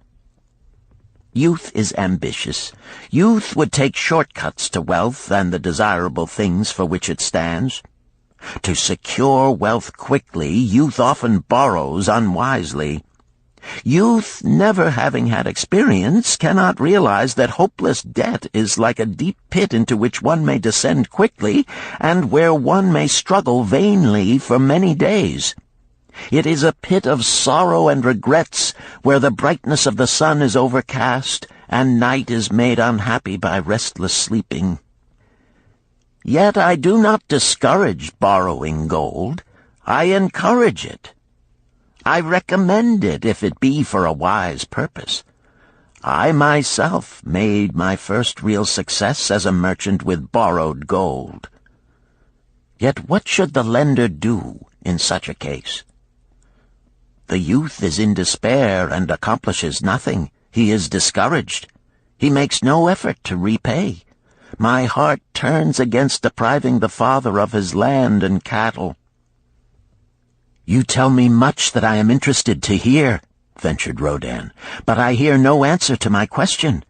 Youth is ambitious. Youth would take shortcuts to wealth and the desirable things for which it stands. To secure wealth quickly, youth often borrows unwisely. Youth, never having had experience, cannot realize that hopeless debt is like a deep pit into which one may descend quickly, and where one may struggle vainly for many days. It is a pit of sorrow and regrets, where the brightness of the sun is overcast, and night is made unhappy by restless sleeping. Yet I do not discourage borrowing gold. I encourage it. I recommend it if it be for a wise purpose. I myself made my first real success as a merchant with borrowed gold. Yet what should the lender do in such a case? The youth is in despair and accomplishes nothing. He is discouraged. He makes no effort to repay. My heart turns against depriving the father of his land and cattle." "You tell me much that I am interested to hear," ventured Rodin, "but I hear no answer to my question.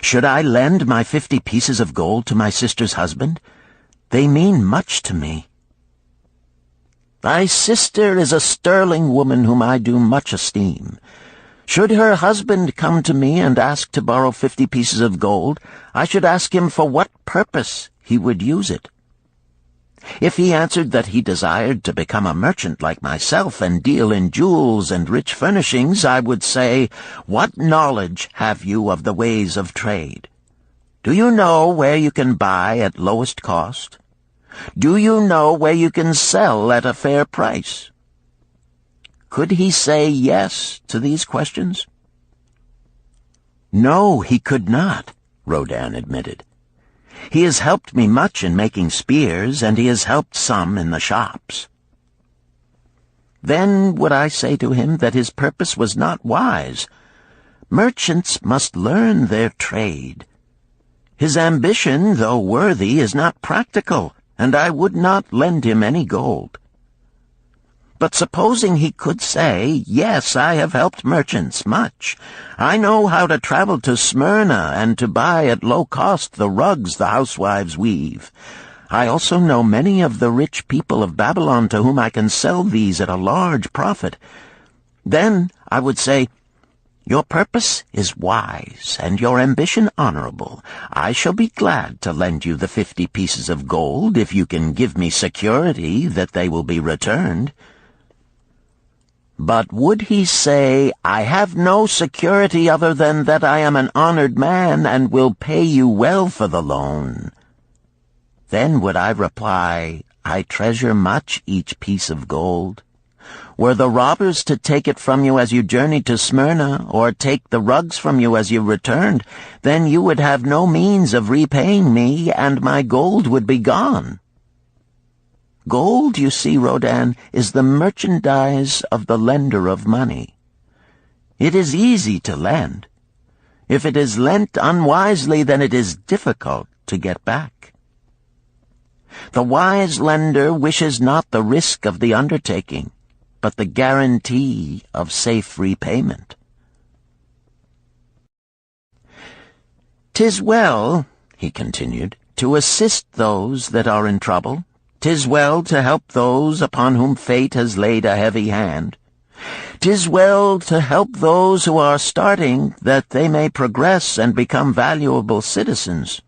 Should I lend my 50 pieces of gold to my sister's husband? They mean much to me." "Thy sister is a sterling woman whom I do much esteem. Should her husband come to me and ask to borrow 50 pieces of gold, I should ask him for what purpose he would use it. If he answered that he desired to become a merchant like myself and deal in jewels and rich furnishings, I would say, 'What knowledge have you of the ways of trade? Do you know where you can buy at lowest cost? Do you know where you can sell at a fair price? could he say yes to these questions? No, he could not, Rodin admitted. He has helped me much in making spears, and he has helped some in the shops. Then would I say to him that his purpose was not wise. Merchants must learn their trade. His ambition, though worthy, is not practical, and I would not lend him any gold. But supposing he could say, yes, I have helped merchants much. I know how to travel to Smyrna and to buy at low cost the rugs the housewives weave. I also know many of the rich people of Babylon to whom I can sell these at a large profit. Then I would say, your purpose is wise and your ambition honorable. I shall be glad to lend you the 50 pieces of gold if you can give me security that they will be returned. But would he say, I have no security other than that I am an honored man and will pay you well for the loan? Then would I reply, I treasure much each piece of gold. Were the robbers to take it from you as you journeyed to Smyrna, or take the rugs from you as you returned, then you would have no means of repaying me, and my gold would be gone. Gold, you see, Rodin, is the merchandise of the lender of money. It is easy to lend. If it is lent unwisely, then it is difficult to get back. The wise lender wishes not the risk of the undertaking, but the guarantee of safe repayment. "'Tis well," he continued, "to assist those that are in trouble. 'Tis well to help those upon whom fate has laid a heavy hand. 'Tis well to help those who are starting, that they may progress and become valuable citizens.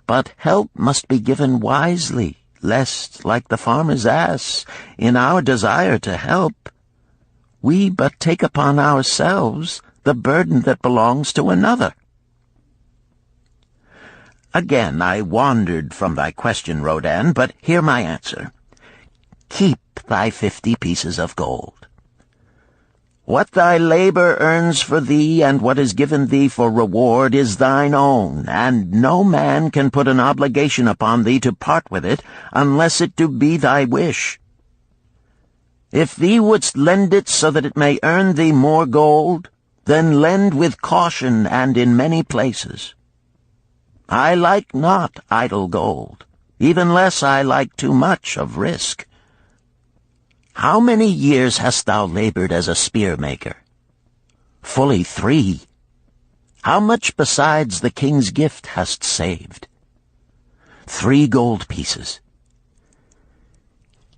But help must be given wisely, lest, like the farmer's ass, in our desire to help, we but take upon ourselves the burden that belongs to another." Again I wandered from thy question, Rodin, but hear my answer. Keep thy 50 pieces of gold. What thy labor earns for thee and what is given thee for reward is thine own, and no man can put an obligation upon thee to part with it unless it do be thy wish. If thee wouldst lend it so that it may earn thee more gold, then lend with caution and in many places. I like not idle gold, even less I like too much of risk. How many years hast thou labored as a spear-maker? Fully 3. How much besides the king's gift hast saved? 3 gold pieces.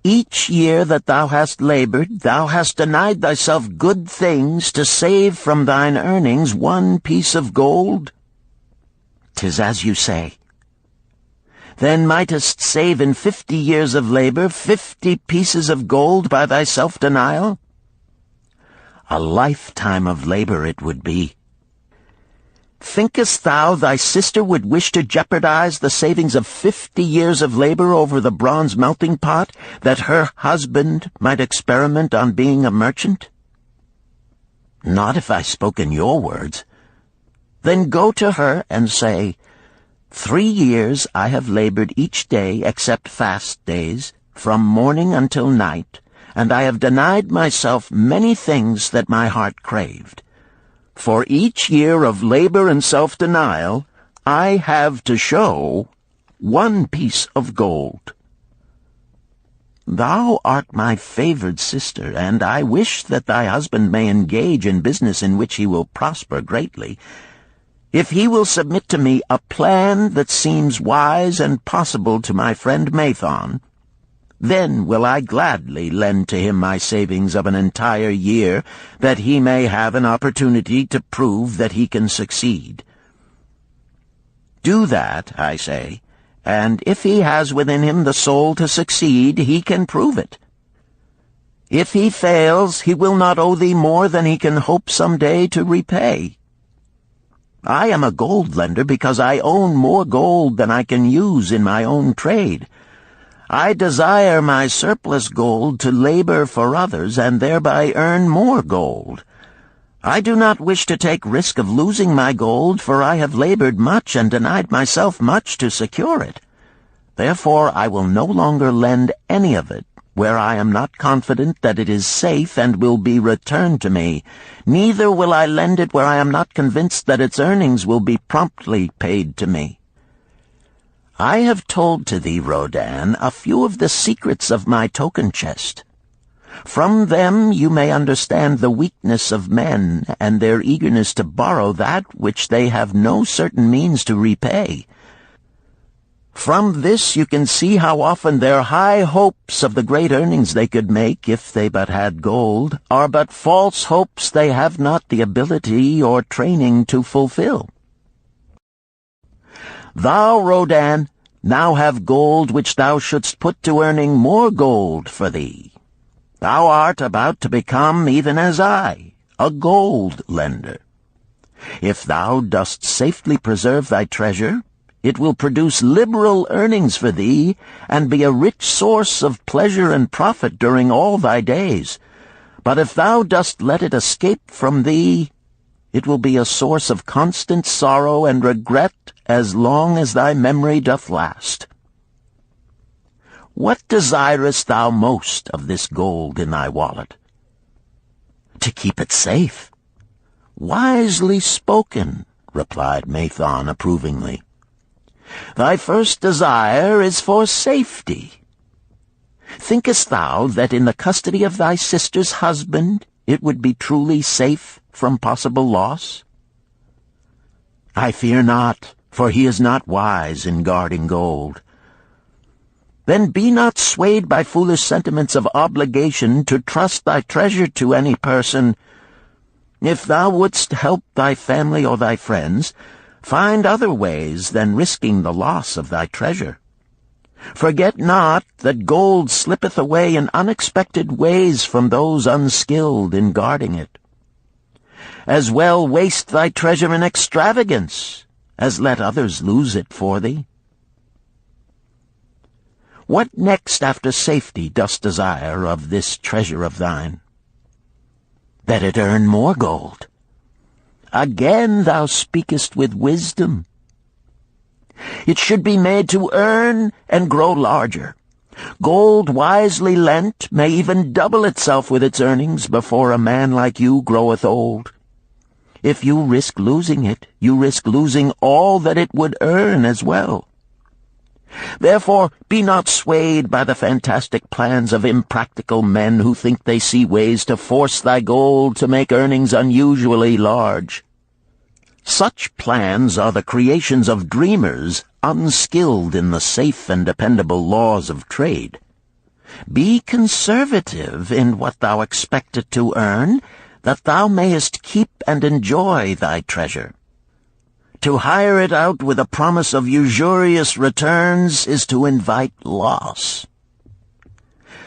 Each year that thou hast labored, thou hast denied thyself good things to save from thine earnings 1 piece of gold? 'Tis as you say. Then mightest save in 50 years of labor 50 pieces of gold by thy self-denial? A lifetime of labor it would be. Thinkest thou thy sister would wish to jeopardize the savings of 50 years of labor over the bronze melting pot, that her husband might experiment on being a merchant? Not if I spoke in your words. Then go to her and say, 3 years I have labored each day except fast days, from morning until night, and I have denied myself many things that my heart craved. For each year of labor and self-denial, I have to show 1 piece of gold. Thou art my favored sister, and I wish that thy husband may engage in business in which he will prosper greatly. If he will submit to me a plan that seems wise and possible to my friend Mathon, then will I gladly lend to him my savings of an entire year, that he may have an opportunity to prove that he can succeed. Do that, I say, and if he has within him the soul to succeed, he can prove it. If he fails, he will not owe thee more than he can hope some day to repay. I am a gold lender because I own more gold than I can use in my own trade. I desire my surplus gold to labor for others and thereby earn more gold. I do not wish to take risk of losing my gold, for I have labored much and denied myself much to secure it. Therefore I will no longer lend any of it where I am not confident that it is safe and will be returned to me. Neither will I lend it where I am not convinced that its earnings will be promptly paid to me. I have told to thee, Rodan, a few of the secrets of my token chest. From them you may understand the weakness of men and their eagerness to borrow that which they have no certain means to repay. From this you can see how often their high hopes of the great earnings they could make if they but had gold are but false hopes they have not the ability or training to fulfill. Thou, Rodan, now have gold which thou shouldst put to earning more gold for thee. Thou art about to become, even as I, a gold lender. If thou dost safely preserve thy treasure, it will produce liberal earnings for thee, and be a rich source of pleasure and profit during all thy days. But if thou dost let it escape from thee, it will be a source of constant sorrow and regret as long as thy memory doth last. What desirest thou most of this gold in thy wallet? To keep it safe. Wisely spoken, replied Mathon approvingly. Thy first desire is for safety. Thinkest thou that in the custody of thy sister's husband it would be truly safe from possible loss? I fear not, for he is not wise in guarding gold. Then be not swayed by foolish sentiments of obligation to trust thy treasure to any person. If thou wouldst help thy family or thy friends, find other ways than risking the loss of thy treasure. Forget not that gold slippeth away in unexpected ways from those unskilled in guarding it. As well waste thy treasure in extravagance as let others lose it for thee. What next after safety dost desire of this treasure of thine? That it earn more gold. Again thou speakest with wisdom. It should be made to earn and grow larger. Gold wisely lent may even double itself with its earnings before a man like you groweth old. If you risk losing it, you risk losing all that it would earn as well. Therefore, be not swayed by the fantastic plans of impractical men who think they see ways to force thy gold to make earnings unusually large. Such plans are the creations of dreamers unskilled in the safe and dependable laws of trade. Be conservative in what thou expectest to earn, that thou mayest keep and enjoy thy treasure. To hire it out with a promise of usurious returns is to invite loss.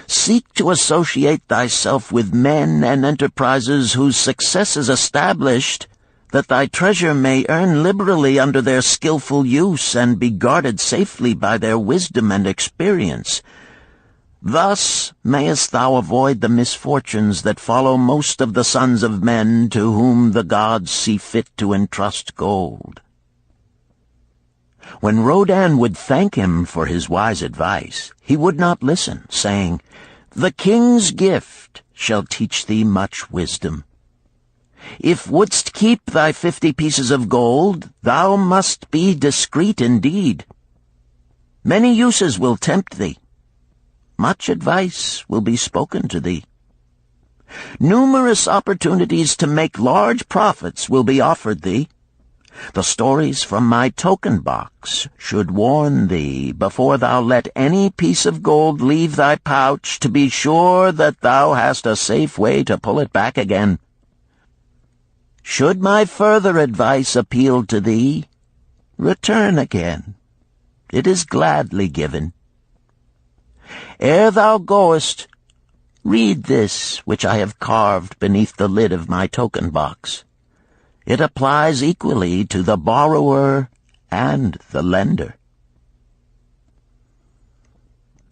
Seek to associate thyself with men and enterprises whose success is established, that thy treasure may earn liberally under their skillful use and be guarded safely by their wisdom and experience. Thus mayest thou avoid the misfortunes that follow most of the sons of men to whom the gods see fit to entrust gold. When Rodan would thank him for his wise advice, he would not listen, saying, The king's gift shall teach thee much wisdom. If wouldst keep thy 50 pieces of gold, thou must be discreet indeed. Many uses will tempt thee. Much advice will be spoken to thee. Numerous opportunities to make large profits will be offered thee. The stories from my token box should warn thee, before thou let any piece of gold leave thy pouch, to be sure that thou hast a safe way to pull it back again. Should my further advice appeal to thee, return again. It is gladly given. Ere thou goest, read this which I have carved beneath the lid of my token box. It applies equally to the borrower and the lender.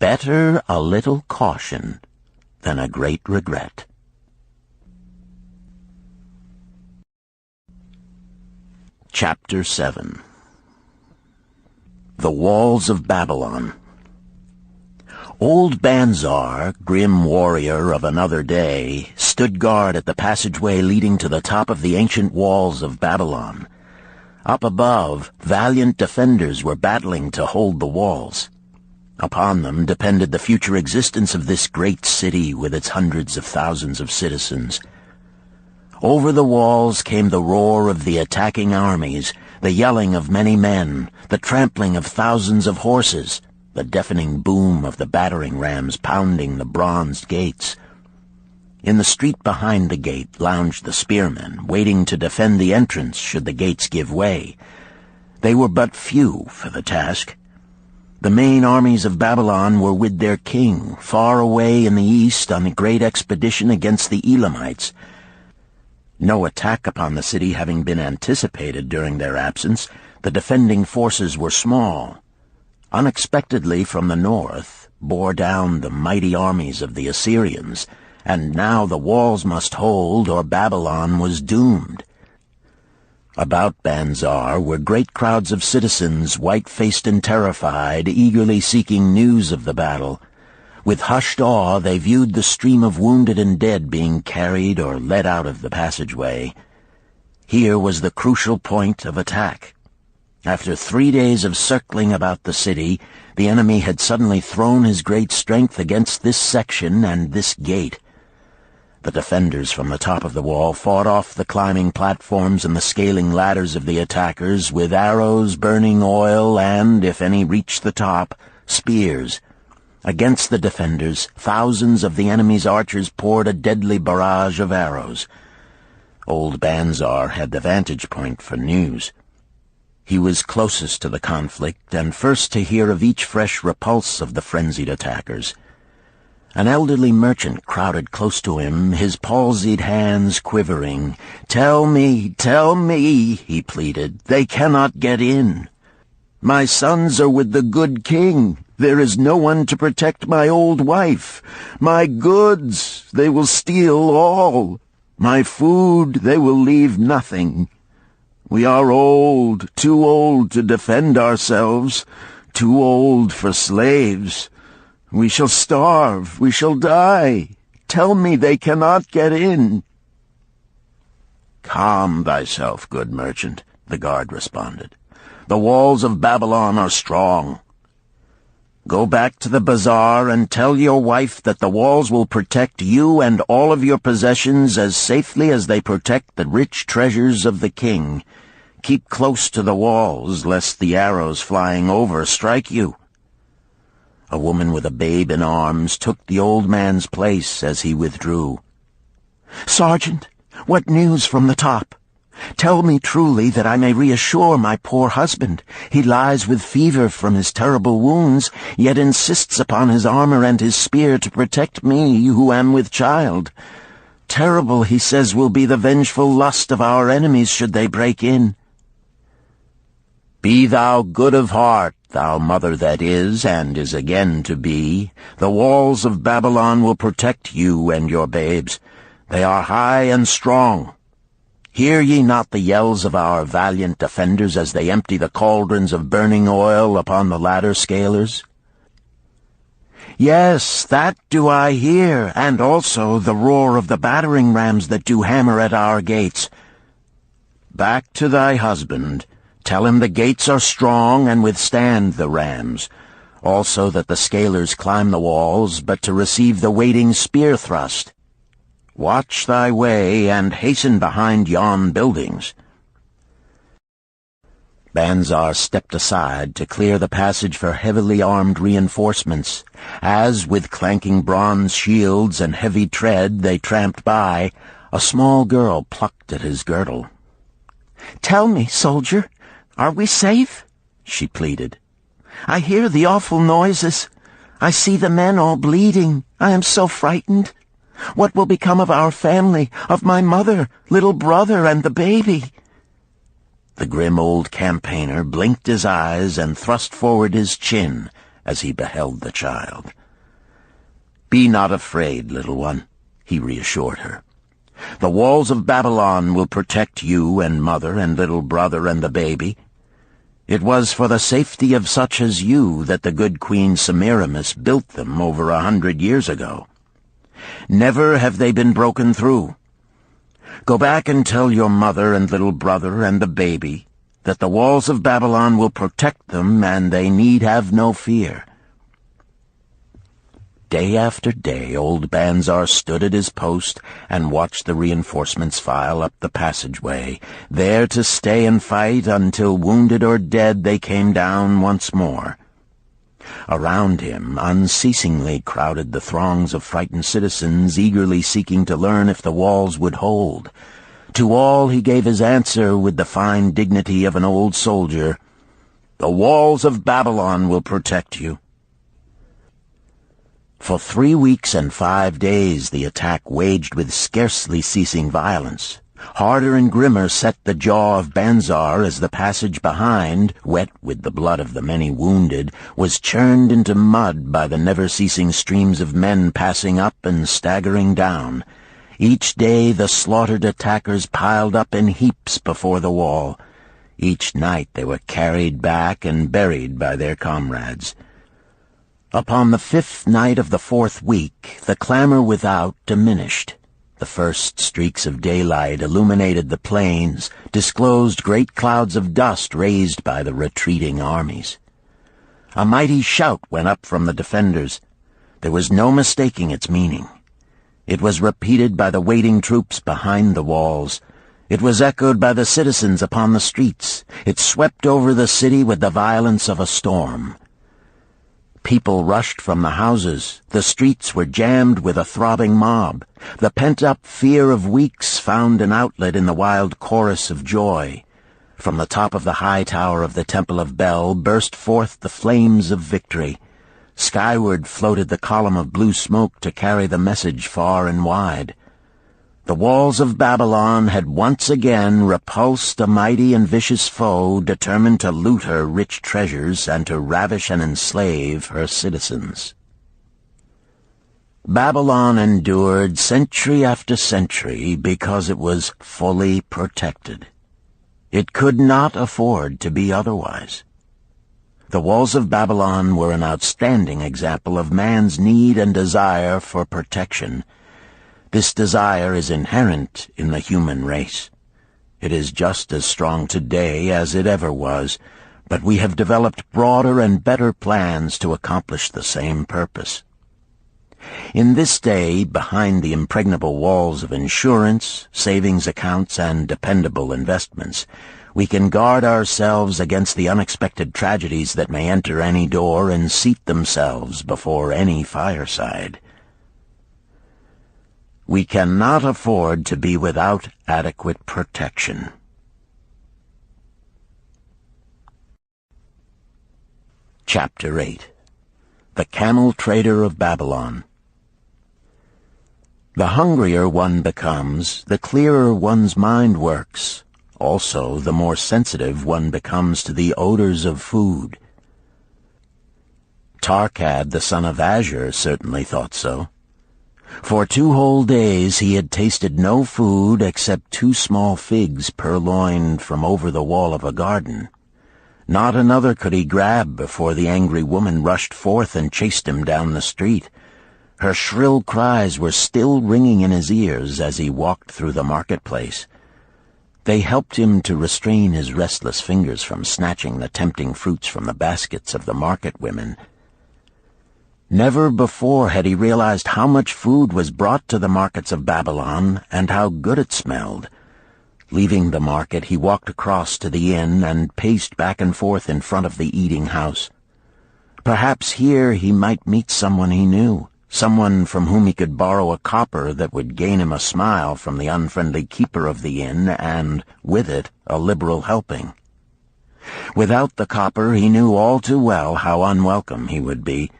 Better a little caution than a great regret. Chapter 7. The Walls of Babylon. Old Banzar, grim warrior of another day, stood guard at the passageway leading to the top of the ancient walls of Babylon. Up above, valiant defenders were battling to hold the walls. Upon them depended the future existence of this great city with its hundreds of thousands of citizens. Over the walls came the roar of the attacking armies, the yelling of many men, the trampling of thousands of horses, the deafening boom of the battering rams pounding the bronzed gates. In the street behind the gate lounged the spearmen, waiting to defend the entrance should the gates give way. They were but few for the task. The main armies of Babylon were with their king, far away in the east on a great expedition against the Elamites. No attack upon the city having been anticipated during their absence, the defending forces were small. Unexpectedly from the north bore down the mighty armies of the Assyrians, and now the walls must hold or Babylon was doomed. About Banzar were great crowds of citizens, white-faced and terrified, eagerly seeking news of the battle. With hushed awe they viewed the stream of wounded and dead being carried or led out of the passageway. Here was the crucial point of attack. After 3 days of circling about the city, the enemy had suddenly thrown his great strength against this section and this gate. The defenders from the top of the wall fought off the climbing platforms and the scaling ladders of the attackers with arrows, burning oil, and, if any reached the top, spears. Against the defenders, thousands of the enemy's archers poured a deadly barrage of arrows. Old Banzar had the vantage point for news. He was closest to the conflict and first to hear of each fresh repulse of the frenzied attackers. An elderly merchant crowded close to him, his palsied hands quivering. tell me," he pleaded. "They cannot get in. My sons are with the good king. There is no one to protect my old wife. My goods, they will steal all. My food, they will leave nothing. We are old, too old to defend ourselves, too old for slaves. We shall starve, we shall die. Tell me they cannot get in." "Calm thyself, good merchant," the guard responded. "The walls of Babylon are strong. Go back to the bazaar and tell your wife that the walls will protect you and all of your possessions as safely as they protect the rich treasures of the king. Keep close to the walls, lest the arrows flying over strike you." A woman with a babe in arms took the old man's place as he withdrew. "Sergeant, what news from the top? Tell me truly that I may reassure my poor husband. He lies with fever from his terrible wounds, yet insists upon his armor and his spear to protect me, who am with child. Terrible, he says, will be the vengeful lust of our enemies should they break in." "Be thou good of heart, thou mother that is and is again to be. The walls of Babylon will protect you and your babes. They are high and strong. Hear ye not the yells of our valiant defenders as they empty the cauldrons of burning oil upon the ladder scalers?" "Yes, that do I hear, and also the roar of the battering rams that do hammer at our gates." "Back to thy husband. Tell him the gates are strong and withstand the rams. Also that the scalers climb the walls, but to receive the waiting spear thrust. Watch thy way, and hasten behind yon buildings." Banzar stepped aside to clear the passage for heavily armed reinforcements, as, with clanking bronze shields and heavy tread they tramped by, a small girl plucked at his girdle. "Tell me, soldier, are we safe?" she pleaded. "I hear the awful noises. I see the men all bleeding. I am so frightened. What will become of our family, of my mother, little brother, and the baby?" The grim old campaigner blinked his eyes and thrust forward his chin as he beheld the child. "Be not afraid, little one," he reassured her. "The walls of Babylon will protect you and mother and little brother and the baby. It was for the safety of such as you that the good Queen Semiramis built them over 100 years ago. Never have they been broken through. Go back and tell your mother and little brother and the baby that the walls of Babylon will protect them, and they need have no fear." Day after day old Banzar stood at his post and watched the reinforcements file up the passageway, there to stay and fight until, wounded or dead, they came down once more. Around him unceasingly crowded the throngs of frightened citizens, eagerly seeking to learn if the walls would hold. To all he gave his answer with the fine dignity of an old soldier: "The walls of Babylon will protect you." For 3 weeks and 5 days the attack waged with scarcely ceasing violence. Harder and grimmer set the jaw of Banzar as the passage behind, wet with the blood of the many wounded, was churned into mud by the never-ceasing streams of men passing up and staggering down. Each day the slaughtered attackers piled up in heaps before the wall. Each night they were carried back and buried by their comrades. Upon the 5th night of the 4th week, the clamor without diminished. The first streaks of daylight illuminated the plains, disclosed great clouds of dust raised by the retreating armies. A mighty shout went up from the defenders. There was no mistaking its meaning. It was repeated by the waiting troops behind the walls. It was echoed by the citizens upon the streets. It swept over the city with the violence of a storm. People rushed from the houses. The streets were jammed with a throbbing mob. The pent-up fear of weeks found an outlet in the wild chorus of joy. From the top of the high tower of the Temple of Bel burst forth the flames of victory. Skyward floated the column of blue smoke to carry the message far and wide. The walls of Babylon had once again repulsed a mighty and vicious foe determined to loot her rich treasures and to ravish and enslave her citizens. Babylon endured century after century because it was fully protected. It could not afford to be otherwise. The walls of Babylon were an outstanding example of man's need and desire for protection. This desire is inherent in the human race. It is just as strong today as it ever was, but we have developed broader and better plans to accomplish the same purpose. In this day, behind the impregnable walls of insurance, savings accounts, and dependable investments, we can guard ourselves against the unexpected tragedies that may enter any door and seat themselves before any fireside. We cannot afford to be without adequate protection. Chapter 8. The Camel Trader of Babylon. The hungrier one becomes, the clearer one's mind works. Also, the more sensitive one becomes to the odors of food. Tarkad, the son of Azure, certainly thought so. For 2 whole days he had tasted no food except 2 small figs purloined from over the wall of a garden. Not another could he grab before the angry woman rushed forth and chased him down the street. Her shrill cries were still ringing in his ears as he walked through the marketplace. They helped him to restrain his restless fingers from snatching the tempting fruits from the baskets of the market women. Never before had he realized how much food was brought to the markets of Babylon and how good it smelled. Leaving the market, he walked across to the inn and paced back and forth in front of the eating house. Perhaps here he might meet someone he knew, someone from whom he could borrow a copper that would gain him a smile from the unfriendly keeper of the inn and, with it, a liberal helping. Without the copper, he knew all too well how unwelcome he would be.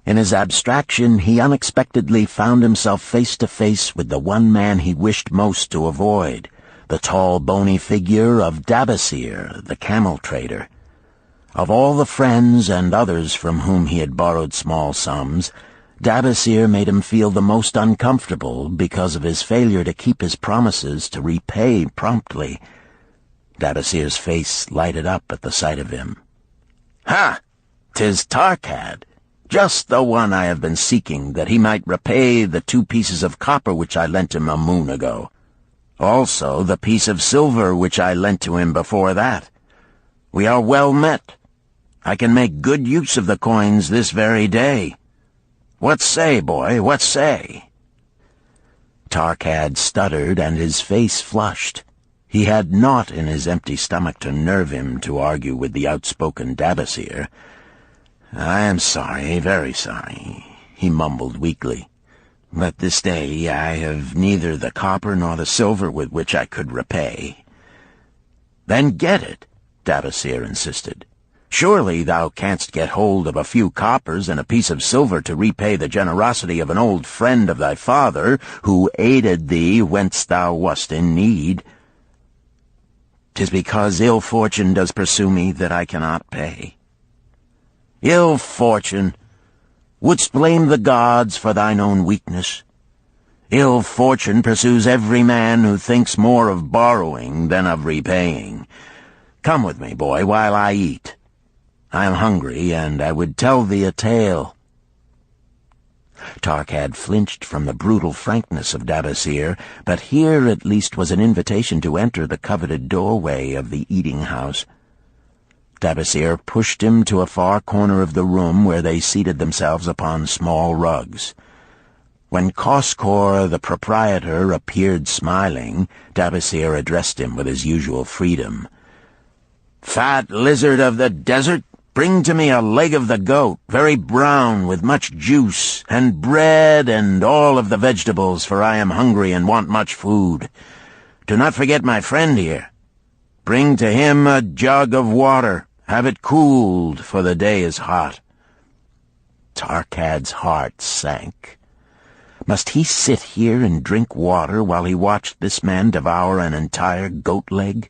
In his abstraction, he unexpectedly found himself face to face with the one man he wished most to avoid, the tall, bony figure of Dabasir, the camel trader. Of all the friends and others from whom he had borrowed small sums, Dabasir made him feel the most uncomfortable because of his failure to keep his promises to repay promptly. Dabasir's face lighted up at the sight of him. "Ha! 'Tis Tarkad, just the one I have been seeking, that he might repay the 2 pieces of copper which I lent him a moon ago. Also the piece of silver which I lent to him before that. We are well met. I can make good use of the coins this very day. What say, boy, what say?" Tarkad stuttered, and his face flushed. He had naught in his empty stomach to nerve him to argue with the outspoken Dabasir. "I am sorry, very sorry," he mumbled weakly. "But this day I have neither the copper nor the silver with which I could repay." "Then get it," Dabasir insisted. "Surely thou canst get hold of a few coppers and a piece of silver to repay the generosity of an old friend of thy father, who aided thee whence thou wast in need." "'Tis because ill fortune does pursue me that I cannot pay." "Ill fortune? Wouldst blame the gods for thine own weakness? Ill fortune pursues every man who thinks more of borrowing than of repaying. Come with me, boy, while I eat. I am hungry, and I would tell thee a tale." Tarkad flinched from the brutal frankness of Dabasir, but here at least was an invitation to enter the coveted doorway of the eating-house. Dabasir pushed him to a far corner of the room where they seated themselves upon small rugs. When Koskor, the proprietor, appeared smiling, Dabasir addressed him with his usual freedom. "Fat lizard of the desert, bring to me a leg of the goat, very brown with much juice, and bread and all of the vegetables, for I am hungry and want much food. Do not forget my friend here. Bring to him a jug of water. Have it cooled, for the day is hot." Tarkad's heart sank. Must he sit here and drink water while he watched this man devour an entire goat leg?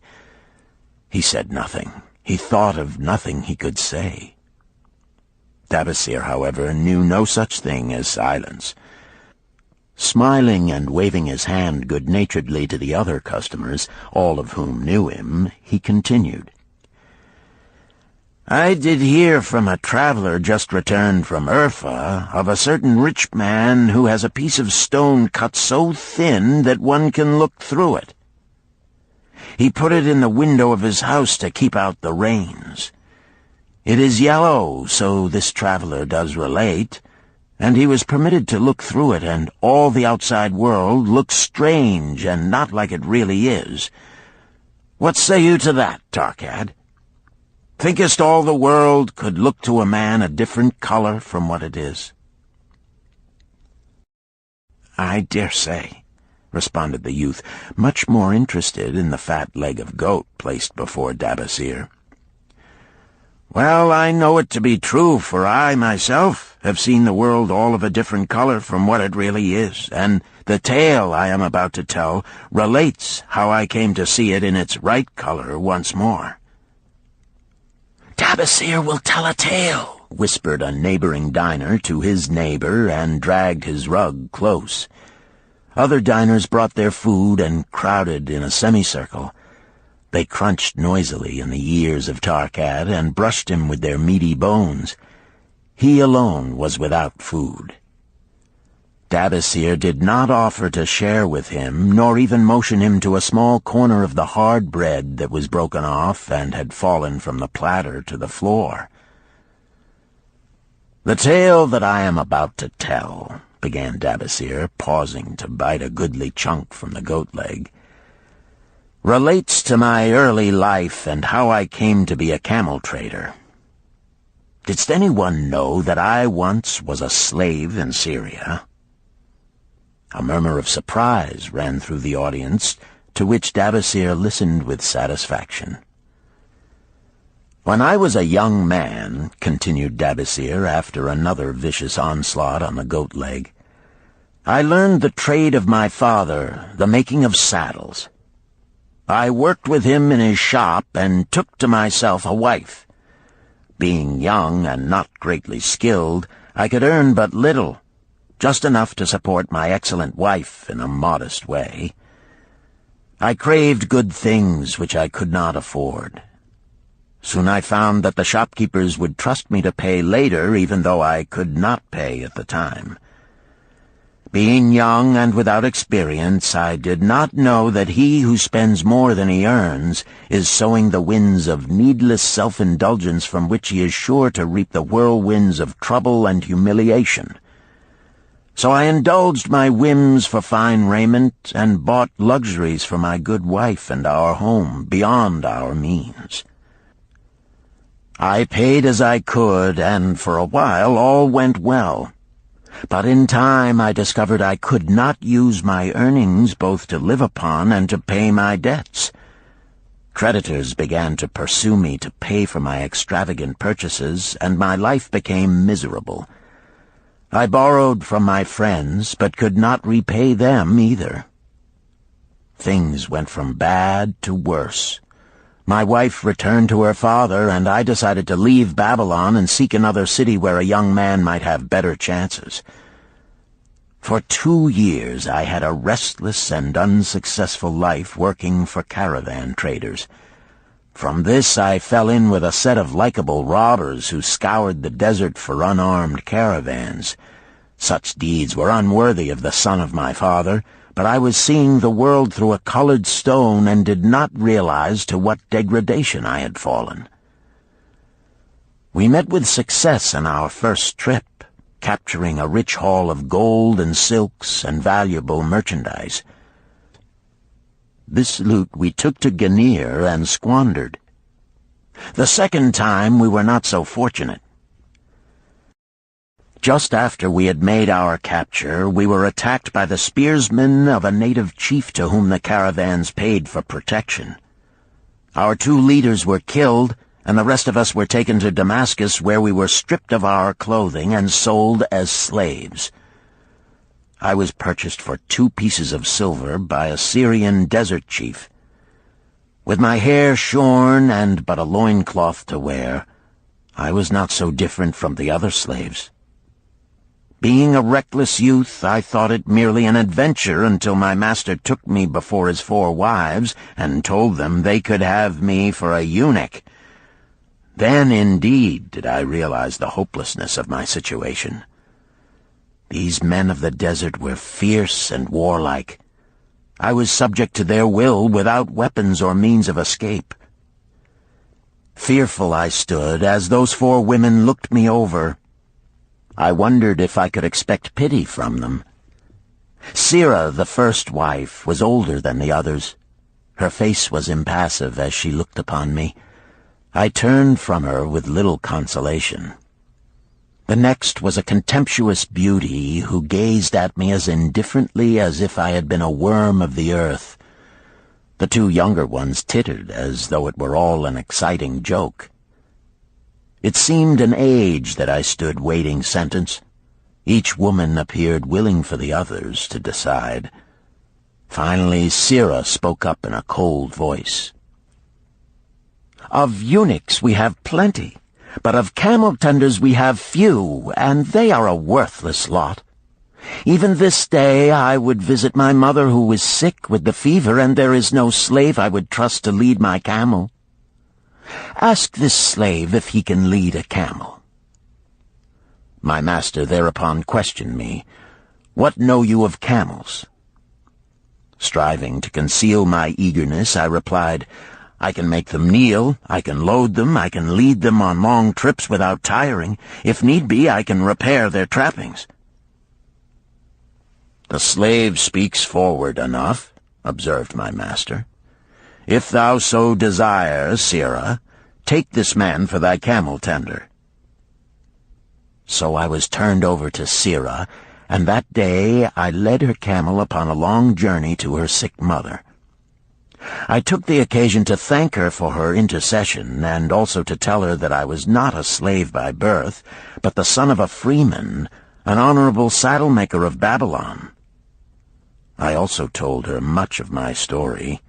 He said nothing. He thought of nothing he could say. Dabasir, however, knew no such thing as silence. Smiling and waving his hand good-naturedly to the other customers, all of whom knew him, he continued. "I did hear from a traveler just returned from Urfa of a certain rich man who has a piece of stone cut so thin that one can look through it. He put it in the window of his house to keep out the rains. It is yellow, so this traveler does relate, and he was permitted to look through it, and all the outside world looks strange and not like it really is. What say you to that, Tarkad? Thinkest all the world could look to a man a different color from what it is?" "I dare say," responded the youth, much more interested in the fat leg of goat placed before Dabasir. "Well, I know it to be true, for I, myself, have seen the world all of a different color from what it really is, and the tale I am about to tell relates how I came to see it in its right color once more." "Dabasir will tell a tale," whispered a neighboring diner to his neighbor, and dragged his rug close. Other diners brought their food and crowded in a semicircle. They crunched noisily in the ears of Tarkad and brushed him with their meaty bones. He alone was without food. Dabasir did not offer to share with him, nor even motion him to a small corner of the hard bread that was broken off and had fallen from the platter to the floor. "The tale that I am about to tell," began Dabasir, pausing to bite a goodly chunk from the goat leg, "relates to my early life and how I came to be a camel trader. Didst anyone know that I once was a slave in Syria?" A murmur of surprise ran through the audience, to which Dabasir listened with satisfaction. "When I was a young man," continued Dabasir after another vicious onslaught on the goat leg, "I learned the trade of my father, the making of saddles. I worked with him in his shop and took to myself a wife. Being young and not greatly skilled, I could earn but little, just enough to support my excellent wife in a modest way. I craved good things which I could not afford. Soon I found that the shopkeepers would trust me to pay later, even though I could not pay at the time. Being young and without experience, I did not know that he who spends more than he earns is sowing the winds of needless self-indulgence from which he is sure to reap the whirlwinds of trouble and humiliation. So I indulged my whims for fine raiment and bought luxuries for my good wife and our home beyond our means. I paid as I could, and for a while all went well. But in time I discovered I could not use my earnings both to live upon and to pay my debts. Creditors began to pursue me to pay for my extravagant purchases, and my life became miserable. I borrowed from my friends, but could not repay them either. Things went from bad to worse. My wife returned to her father, and I decided to leave Babylon and seek another city where a young man might have better chances. For 2 years I had a restless and unsuccessful life working for caravan traders. From this I fell in with a set of likable robbers who scoured the desert for unarmed caravans. Such deeds were unworthy of the son of my father, but I was seeing the world through a colored stone and did not realize to what degradation I had fallen. We met with success on our first trip, capturing a rich haul of gold and silks and valuable merchandise. This loot we took to Ganir and squandered. The second time we were not so fortunate. Just after we had made our capture, we were attacked by the spearsmen of a native chief to whom the caravans paid for protection. Our 2 leaders were killed, and the rest of us were taken to Damascus, where we were stripped of our clothing and sold as slaves. I was purchased for 2 pieces of silver by a Syrian desert chief. With my hair shorn and but a loincloth to wear, I was not so different from the other slaves. Being a reckless youth, I thought it merely an adventure until my master took me before his 4 wives and told them they could have me for a eunuch. Then, indeed, did I realize the hopelessness of my situation. These men of the desert were fierce and warlike. I was subject to their will without weapons or means of escape. Fearful I stood as those 4 women looked me over. I wondered if I could expect pity from them. Sirah, the first wife, was older than the others. Her face was impassive as she looked upon me. I turned from her with little consolation. The next was a contemptuous beauty who gazed at me as indifferently as if I had been a worm of the earth. The 2 younger ones tittered as though it were all an exciting joke. It seemed an age that I stood waiting sentence. Each woman appeared willing for the others to decide. Finally, Sirah spoke up in a cold voice. "Of eunuchs we have plenty, but of camel-tenders we have few, and they are a worthless lot. Even this day I would visit my mother who is sick with the fever, and there is no slave I would trust to lead my camel. Ask this slave if he can lead a camel." My master thereupon questioned me, "What know you of camels?" Striving to conceal my eagerness, I replied, "I can make them kneel, I can load them, I can lead them on long trips without tiring. If need be, I can repair their trappings." "The slave speaks forward enough," observed my master. "If thou so desire, Sirah, take this man for thy camel-tender." So I was turned over to Sirah, and that day I led her camel upon a long journey to her sick mother. I took the occasion to thank her for her intercession, and also to tell her that I was not a slave by birth, but the son of a freeman, an honorable saddle-maker of Babylon. I also told her much of my story.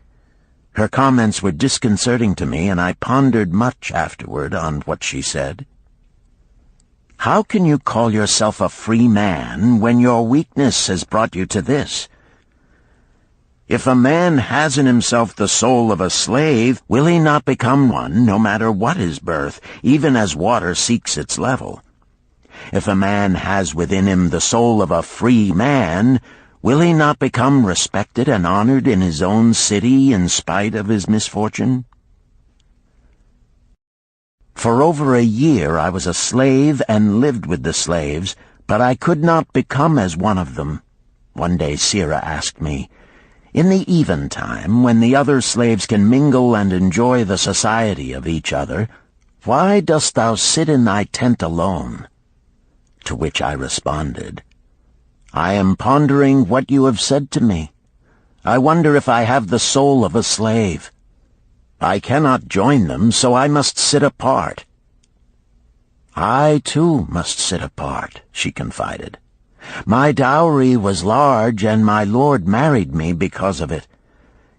Her comments were disconcerting to me, and I pondered much afterward on what she said. How can you call yourself a free man when your weakness has brought you to this? If a man has in himself the soul of a slave, will he not become one, no matter what his birth, even as water seeks its level? If a man has within him the soul of a free man, will he not become respected and honored in his own city in spite of his misfortune? For over a year I was a slave and lived with the slaves, but I could not become as one of them. One day Sirrah asked me, "In the eventime, when the other slaves can mingle and enjoy the society of each other, why dost thou sit in thy tent alone?" To which I responded, "I am pondering what you have said to me. I wonder if I have the soul of a slave. I cannot join them, so I must sit apart." "I, too, must sit apart," she confided. "My dowry was large, and my lord married me because of it.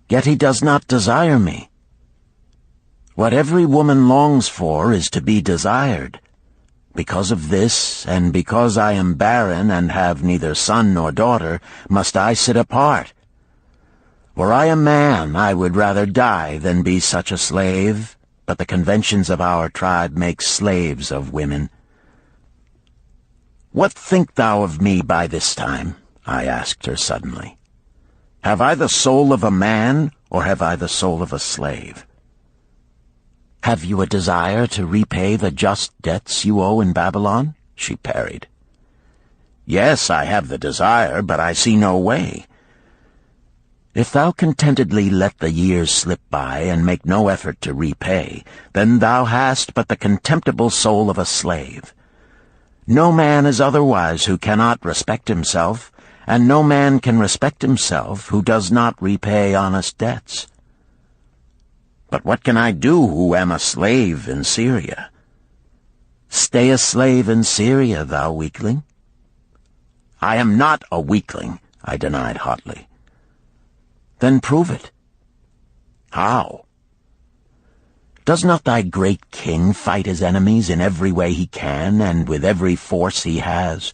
Yet he does not desire me. What every woman longs for is to be desired. Because of this, and because I am barren and have neither son nor daughter, must I sit apart. Were I a man, I would rather die than be such a slave, but the conventions of our tribe make slaves of women." "What think thou of me by this time?" I asked her suddenly. "Have I the soul of a man, or have I the soul of a slave?" "Have you a desire to repay the just debts you owe in Babylon?" she parried. "Yes, I have the desire, but I see no way." "If thou contentedly let the years slip by and make no effort to repay, then thou hast but the contemptible soul of a slave. No man is otherwise who cannot respect himself, and no man can respect himself who does not repay honest debts." "But what can I do who am a slave in Syria?" "Stay a slave in Syria, thou weakling." "I am not a weakling," I denied hotly. "Then prove it." "How?" "Does not thy great king fight his enemies in every way he can and with every force he has?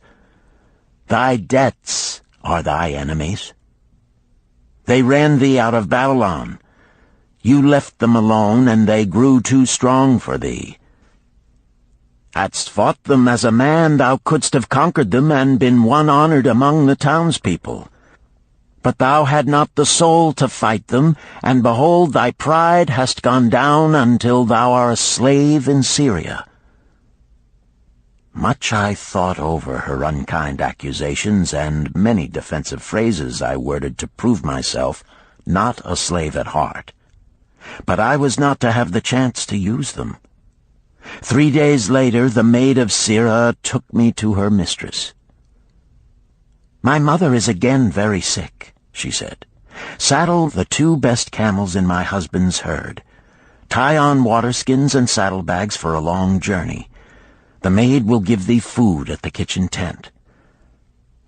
Thy debts are thy enemies. They ran thee out of Babylon. You left them alone, and they grew too strong for thee. Hadst fought them as a man, thou couldst have conquered them and been one honored among the townspeople. But thou had not the soul to fight them, and behold, thy pride hast gone down until thou art a slave in Syria." Much I thought over her unkind accusations, and many defensive phrases I worded to prove myself not a slave at heart. But I was not to have the chance to use them. 3 days later, the maid of Sirrah took me to her mistress. "My mother is again very sick," she said. "Saddle the 2 best camels in my husband's herd. Tie on waterskins and saddlebags for a long journey. The maid will give thee food at the kitchen tent."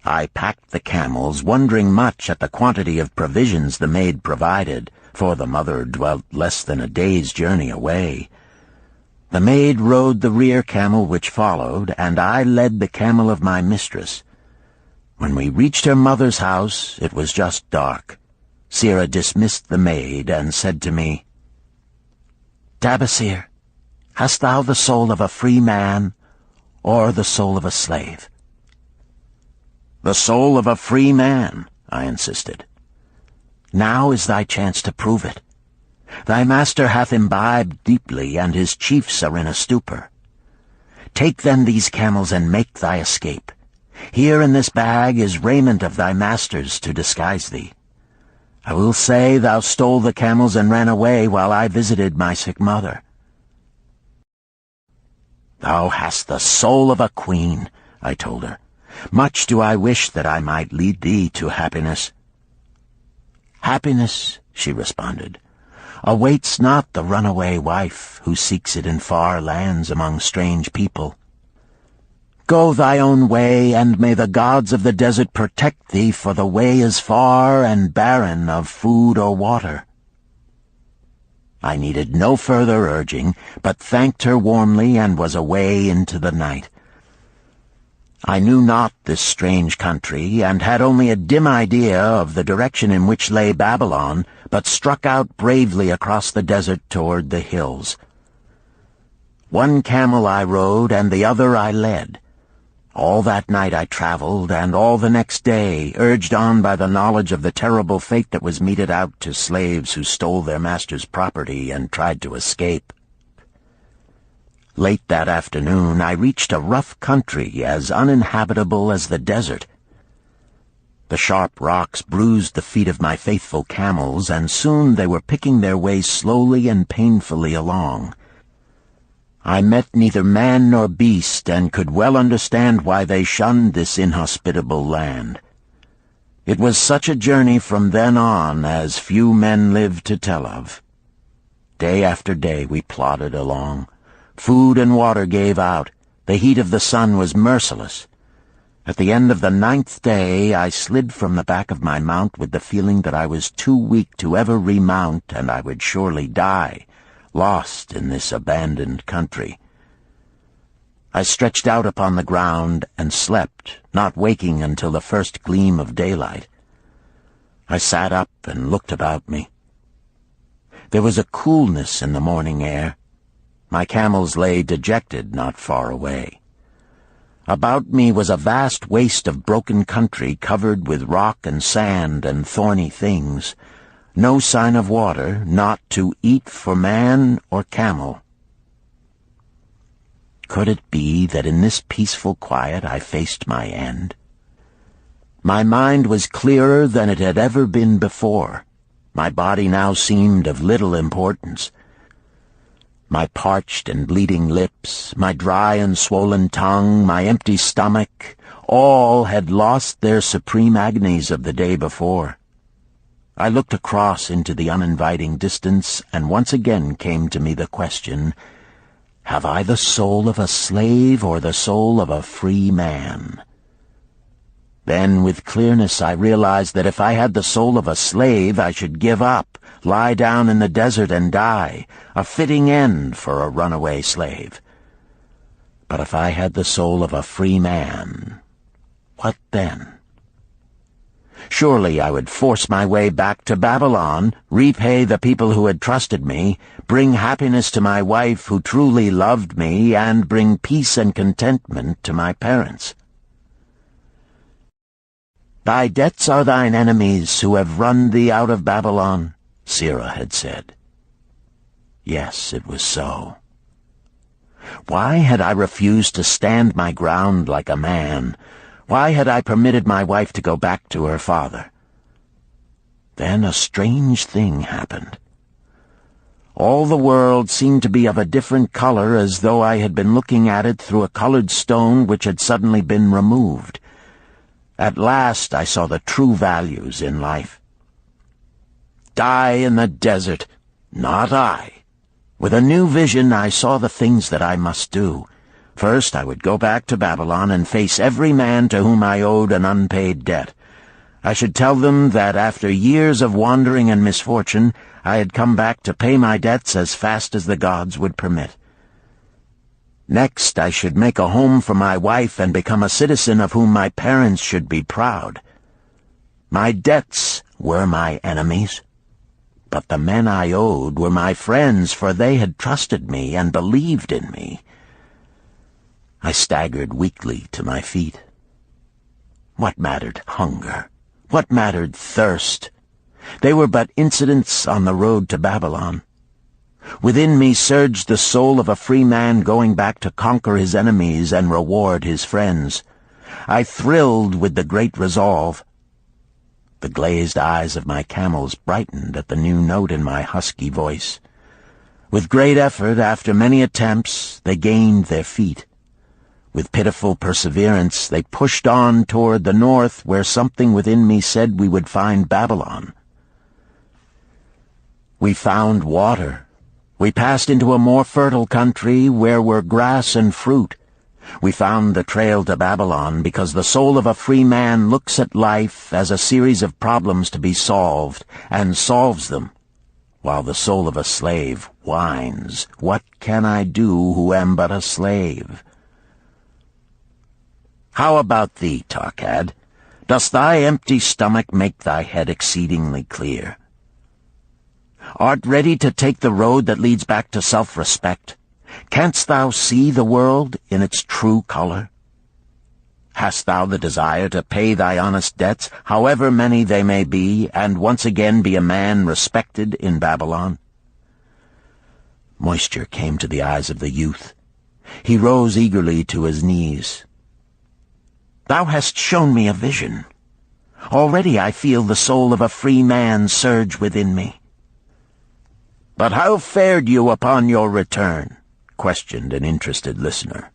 I packed the camels, wondering much at the quantity of provisions the maid provided, for the mother dwelt less than a day's journey away. The maid rode the rear camel which followed, and I led the camel of my mistress. When we reached her mother's house, it was just dark. Sirrah dismissed the maid and said to me, "Tabasir, hast thou the soul of a free man, or the soul of a slave?" "The soul of a free man," I insisted. "Now is thy chance to prove it. Thy master hath imbibed deeply, and his chiefs are in a stupor. Take then these camels and make thy escape. Here in this bag is raiment of thy master's to disguise thee. I will say thou stole the camels and ran away while I visited my sick mother." "Thou hast the soul of a queen," I told her. "Much do I wish that I might lead thee to happiness." "Happiness," she responded, "awaits not the runaway wife who seeks it in far lands among strange people. Go thy own way, and may the gods of the desert protect thee, for the way is far and barren of food or water." I needed no further urging, but thanked her warmly and was away into the night. I knew not this strange country, and had only a dim idea of the direction in which lay Babylon, but struck out bravely across the desert toward the hills. One camel I rode, and the other I led. All that night I traveled, and all the next day, urged on by the knowledge of the terrible fate that was meted out to slaves who stole their master's property and tried to escape. Late that afternoon I reached a rough country as uninhabitable as the desert. The sharp rocks bruised the feet of my faithful camels, and soon they were picking their way slowly and painfully along. I met neither man nor beast, and could well understand why they shunned this inhospitable land. It was such a journey from then on as few men live to tell of. Day after day we plodded along. Food and water gave out. The heat of the sun was merciless. At the end of the 9th day I slid from the back of my mount with the feeling that I was too weak to ever remount, and I would surely die, lost in this abandoned country. I stretched out upon the ground and slept, not waking until the first gleam of daylight. I sat up and looked about me. There was a coolness in the morning air. My camels lay dejected not far away. About me was a vast waste of broken country covered with rock and sand and thorny things. No sign of water, not to eat for man or camel. Could it be that in this peaceful quiet I faced my end? My mind was clearer than it had ever been before. My body now seemed of little importance. My parched and bleeding lips, my dry and swollen tongue, my empty stomach, all had lost their supreme agonies of the day before. I looked across into the uninviting distance, and once again came to me the question, have I the soul of a slave or the soul of a free man? Then, with clearness, I realized that if I had the soul of a slave, I should give up, lie down in the desert and die, a fitting end for a runaway slave. But if I had the soul of a free man, what then? Surely I would force my way back to Babylon, repay the people who had trusted me, bring happiness to my wife who truly loved me, and bring peace and contentment to my parents. Thy debts are thine enemies who have run thee out of Babylon, Sirrah had said. Yes, it was so. Why had I refused to stand my ground like a man? Why had I permitted my wife to go back to her father? Then a strange thing happened. All the world seemed to be of a different color, as though I had been looking at it through a colored stone which had suddenly been removed. At last I saw the true values in life. Die in the desert, not I. With a new vision I saw the things that I must do. First, I would go back to Babylon and face every man to whom I owed an unpaid debt. I should tell them that after years of wandering and misfortune, I had come back to pay my debts as fast as the gods would permit. Next, I should make a home for my wife and become a citizen of whom my parents should be proud. My debts were my enemies, but the men I owed were my friends, for they had trusted me and believed in me. I staggered weakly to my feet. What mattered hunger? What mattered thirst? They were but incidents on the road to Babylon. Within me surged the soul of a free man going back to conquer his enemies and reward his friends. I thrilled with the great resolve. The glazed eyes of my camels brightened at the new note in my husky voice. With great effort, after many attempts, they gained their feet. With pitiful perseverance, they pushed on toward the north, where something within me said we would find Babylon. We found water. We passed into a more fertile country where were grass and fruit. We found the trail to Babylon because the soul of a free man looks at life as a series of problems to be solved, and solves them, while the soul of a slave whines, "What can I do who am but a slave?" How about thee, Tarkad? Dost thy empty stomach make thy head exceedingly clear? Art ready to take the road that leads back to self-respect? Canst thou see the world in its true color? Hast thou the desire to pay thy honest debts, however many they may be, and once again be a man respected in Babylon? Moisture came to the eyes of the youth. He rose eagerly to his knees. "Thou hast shown me a vision. Already I feel the soul of a free man surge within me." "But how fared you upon your return?" questioned an interested listener.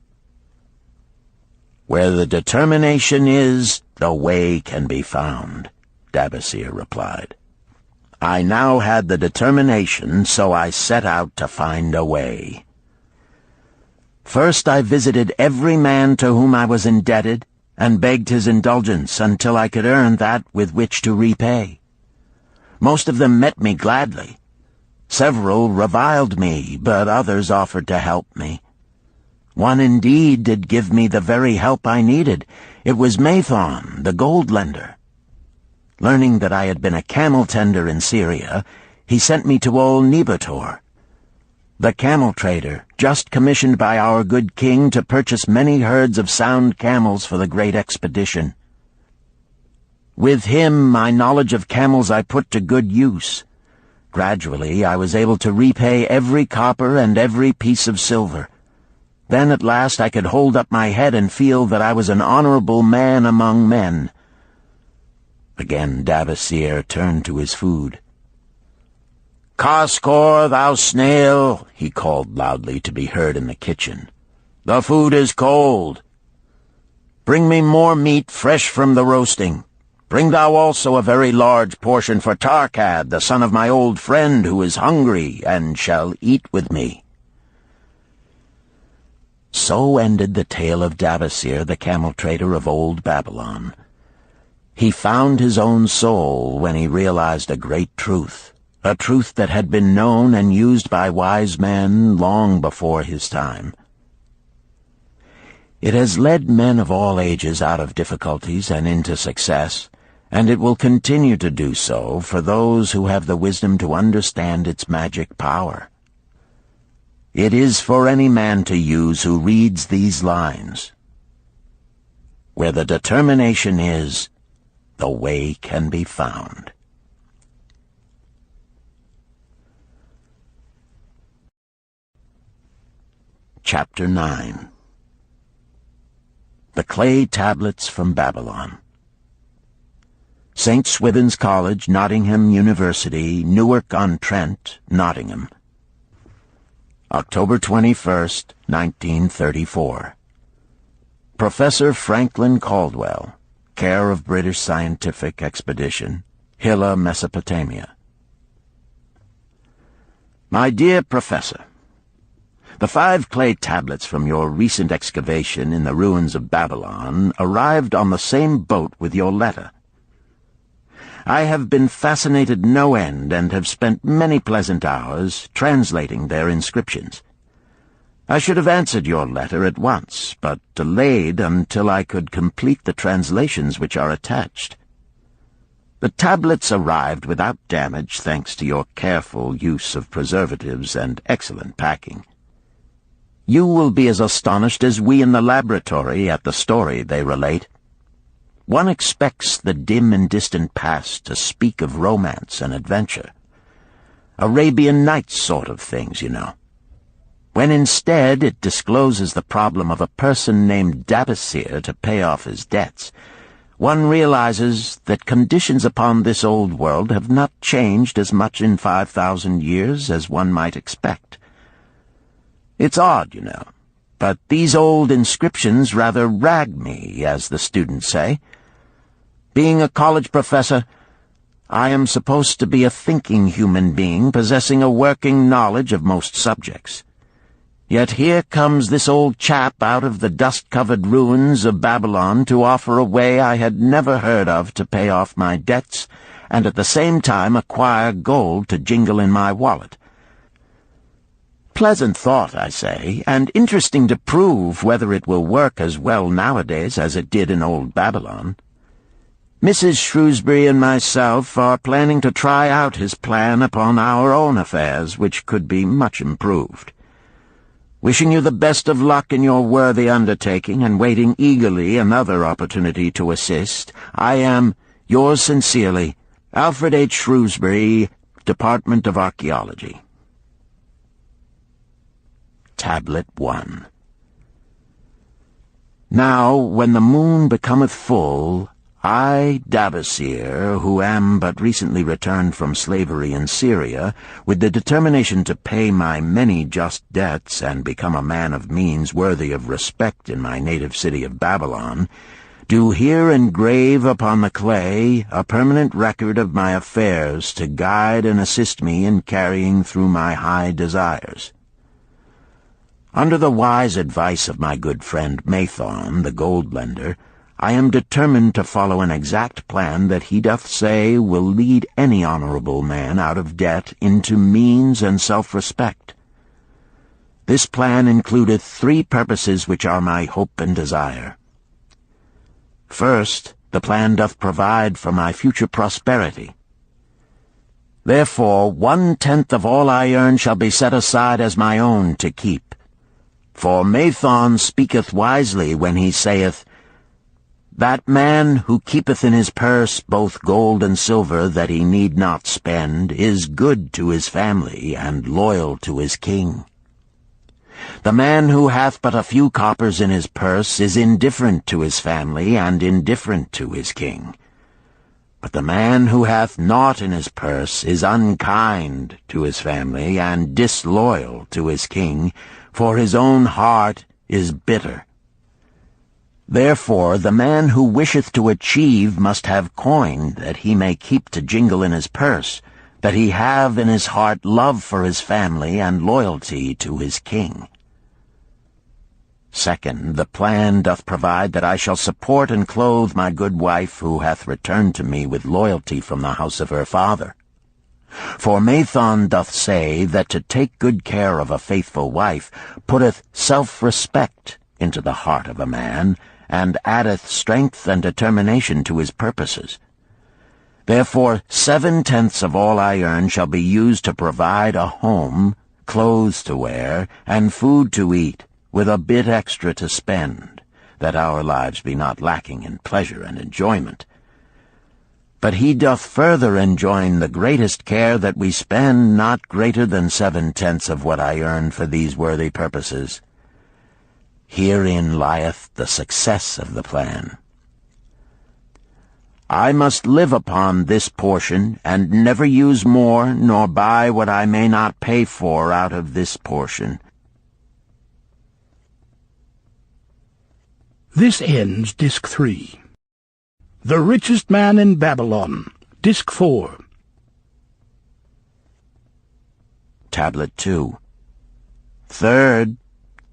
"Where the determination is, the way can be found," Dabasir replied. "I now had the determination, so I set out to find a way. First I visited every man to whom I was indebted, and begged his indulgence until I could earn that with which to repay. Most of them met me gladly. Several reviled me, but others offered to help me. One indeed did give me the very help I needed. It was Mathon, the gold lender. Learning that I had been a camel tender in Syria, he sent me to old Nebator, the camel trader, just commissioned by our good king to purchase many herds of sound camels for the great expedition. With him, my knowledge of camels I put to good use. Gradually, I was able to repay every copper and every piece of silver. Then at last I could hold up my head and feel that I was an honorable man among men." Again Dabasir turned to his food. "Kaskor, thou snail," he called loudly to be heard in the kitchen. "The food is cold. Bring me more meat fresh from the roasting. Bring thou also a very large portion for Tarkad, the son of my old friend, who is hungry and shall eat with me." So ended the tale of Dabasir, the camel trader of old Babylon. He found his own soul when he realized a great truth, a truth that had been known and used by wise men long before his time. It has led men of all ages out of difficulties and into success, and it will continue to do so for those who have the wisdom to understand its magic power. It is for any man to use who reads these lines. Where the determination is, the way can be found. Chapter 9. The Clay Tablets from Babylon. St. Swithin's College, Nottingham University, Newark-on-Trent, Nottingham. October 21st, 1934. Professor Franklin Caldwell, care of British Scientific Expedition, Hilla, Mesopotamia. My dear Professor, the 5 clay tablets from your recent excavation in the ruins of Babylon arrived on the same boat with your letter. I have been fascinated no end and have spent many pleasant hours translating their inscriptions. I should have answered your letter at once, but delayed until I could complete the translations which are attached. The tablets arrived without damage thanks to your careful use of preservatives and excellent packing. You will be as astonished as we in the laboratory at the story they relate. One expects the dim and distant past to speak of romance and adventure. Arabian Nights sort of things, you know. When instead it discloses the problem of a person named Dabasir to pay off his debts, one realizes that conditions upon this old world have not changed as much in 5,000 years as one might expect. It's odd, you know, but these old inscriptions rather rag me, as the students say. Being a college professor, I am supposed to be a thinking human being possessing a working knowledge of most subjects. Yet here comes this old chap out of the dust-covered ruins of Babylon to offer a way I had never heard of to pay off my debts, and at the same time acquire gold to jingle in my wallet. Pleasant thought, I say, and interesting to prove whether it will work as well nowadays as it did in old Babylon. Mrs. Shrewsbury and myself are planning to try out his plan upon our own affairs, which could be much improved. Wishing you the best of luck in your worthy undertaking, and waiting eagerly another opportunity to assist, I am, yours sincerely, Alfred H. Shrewsbury, Department of Archaeology. Tablet 1. Now, when the moon becometh full, I, Davasir, who am but recently returned from slavery in Syria, with the determination to pay my many just debts and become a man of means worthy of respect in my native city of Babylon, do here engrave upon the clay a permanent record of my affairs to guide and assist me in carrying through my high desires. Under the wise advice of my good friend Mathon, the gold lender, I am determined to follow an exact plan that he doth say will lead any honorable man out of debt into means and self-respect. This plan includeth 3 purposes which are my hope and desire. First, the plan doth provide for my future prosperity. Therefore 1/10 of all I earn shall be set aside as my own to keep. For Mathon speaketh wisely when he saith, "That man who keepeth in his purse both gold and silver that he need not spend is good to his family and loyal to his king. The man who hath but a few coppers in his purse is indifferent to his family and indifferent to his king. But the man who hath naught in his purse is unkind to his family and disloyal to his king, for his own heart is bitter. Therefore the man who wisheth to achieve must have coin that he may keep to jingle in his purse, that he have in his heart love for his family and loyalty to his king. Second, the plan doth provide that I shall support and clothe my good wife who hath returned to me with loyalty from the house of her father. For Mathon doth say that to take good care of a faithful wife putteth self-respect into the heart of a man, and addeth strength and determination to his purposes. Therefore 7/10 of all I earn shall be used to provide a home, clothes to wear, and food to eat, with a bit extra to spend, that our lives be not lacking in pleasure and enjoyment. But he doth further enjoin the greatest care that we spend not greater than 7/10 of what I earn for these worthy purposes. Herein lieth the success of the plan. I must live upon this portion, and never use more, nor buy what I may not pay for out of this portion. This ends Disc 3. The Richest Man in Babylon, Disc 4. Tablet 2. Third,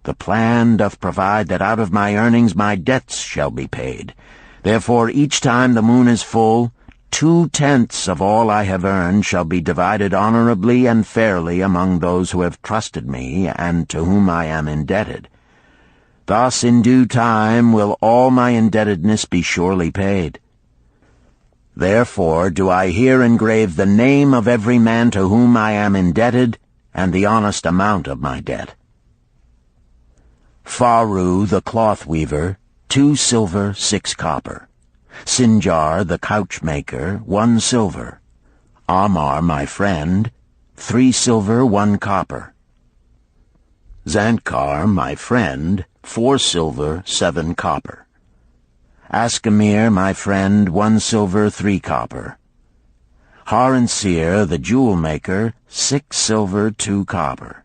the plan doth provide that out of my earnings my debts shall be paid. Therefore each time the moon is full, 2/10 of all I have earned shall be divided honorably and fairly among those who have trusted me and to whom I am indebted. Thus in due time will all my indebtedness be surely paid. Therefore do I here engrave the name of every man to whom I am indebted, and the honest amount of my debt. Faru the cloth weaver, 2 silver, 6 copper. Sinjar the couch maker, 1 silver. Amar my friend, 3 silver, 1 copper. Zantkar my friend, 4 silver, 7 copper. Askamir my friend, 1 silver, 3 copper. Haransir the jewel maker, 6 silver, 2 copper.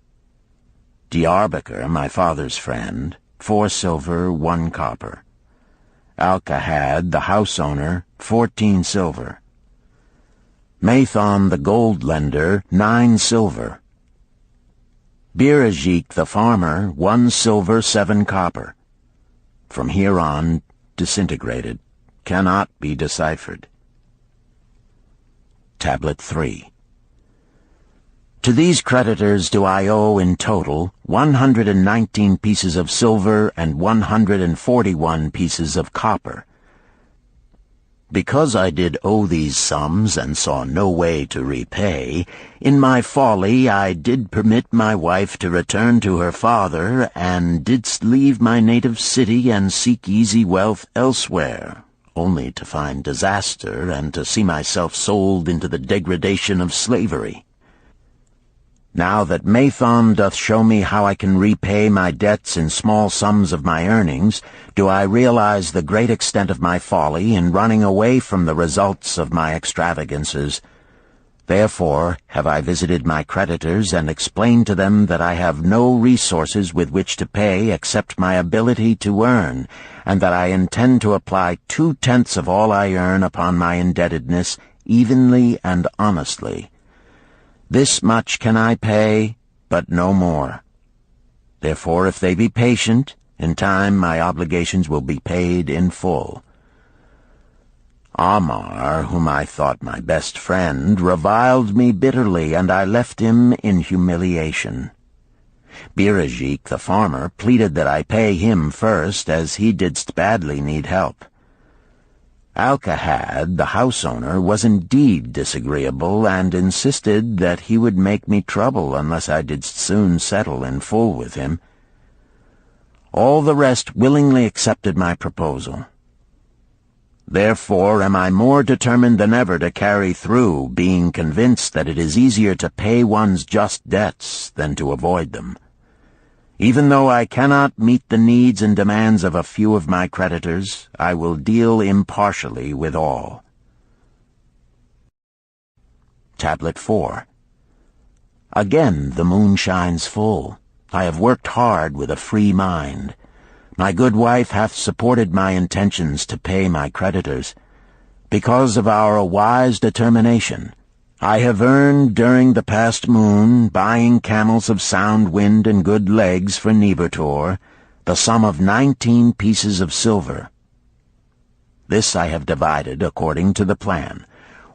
Diarbekir, my father's friend, 4 silver, 1 copper. Alkahad, the house owner, 14 silver. Mathon, the gold lender, 9 silver. Birajik, the farmer, 1 silver, 7 copper. From here on, disintegrated, cannot be deciphered. Tablet 3. To these creditors do I owe in total 119 pieces of silver and 141 pieces of copper. Because I did owe these sums and saw no way to repay, in my folly I did permit my wife to return to her father, and didst leave my native city and seek easy wealth elsewhere, only to find disaster and to see myself sold into the degradation of slavery. Now that Mathon doth show me how I can repay my debts in small sums of my earnings, do I realize the great extent of my folly in running away from the results of my extravagances. Therefore have I visited my creditors and explained to them that I have no resources with which to pay except my ability to earn, and that I intend to apply 2/10 of all I earn upon my indebtedness evenly and honestly. This much can I pay, but no more. Therefore, if they be patient, in time my obligations will be paid in full. Amar, whom I thought my best friend, reviled me bitterly, and I left him in humiliation. Birajik, the farmer, pleaded that I pay him first, as he didst badly need help. Alcahad, the house owner, was indeed disagreeable, and insisted that he would make me trouble unless I did soon settle in full with him. All the rest willingly accepted my proposal. Therefore am I more determined than ever to carry through, being convinced that it is easier to pay one's just debts than to avoid them. Even though I cannot meet the needs and demands of a few of my creditors, I will deal impartially with all. Tablet 4. Again the moon shines full. I have worked hard with a free mind. My good wife hath supported my intentions to pay my creditors. Because of our wise determination, I have earned during the past moon, buying camels of sound wind and good legs for Nebertor, the sum of 19 pieces of silver. This I have divided according to the plan.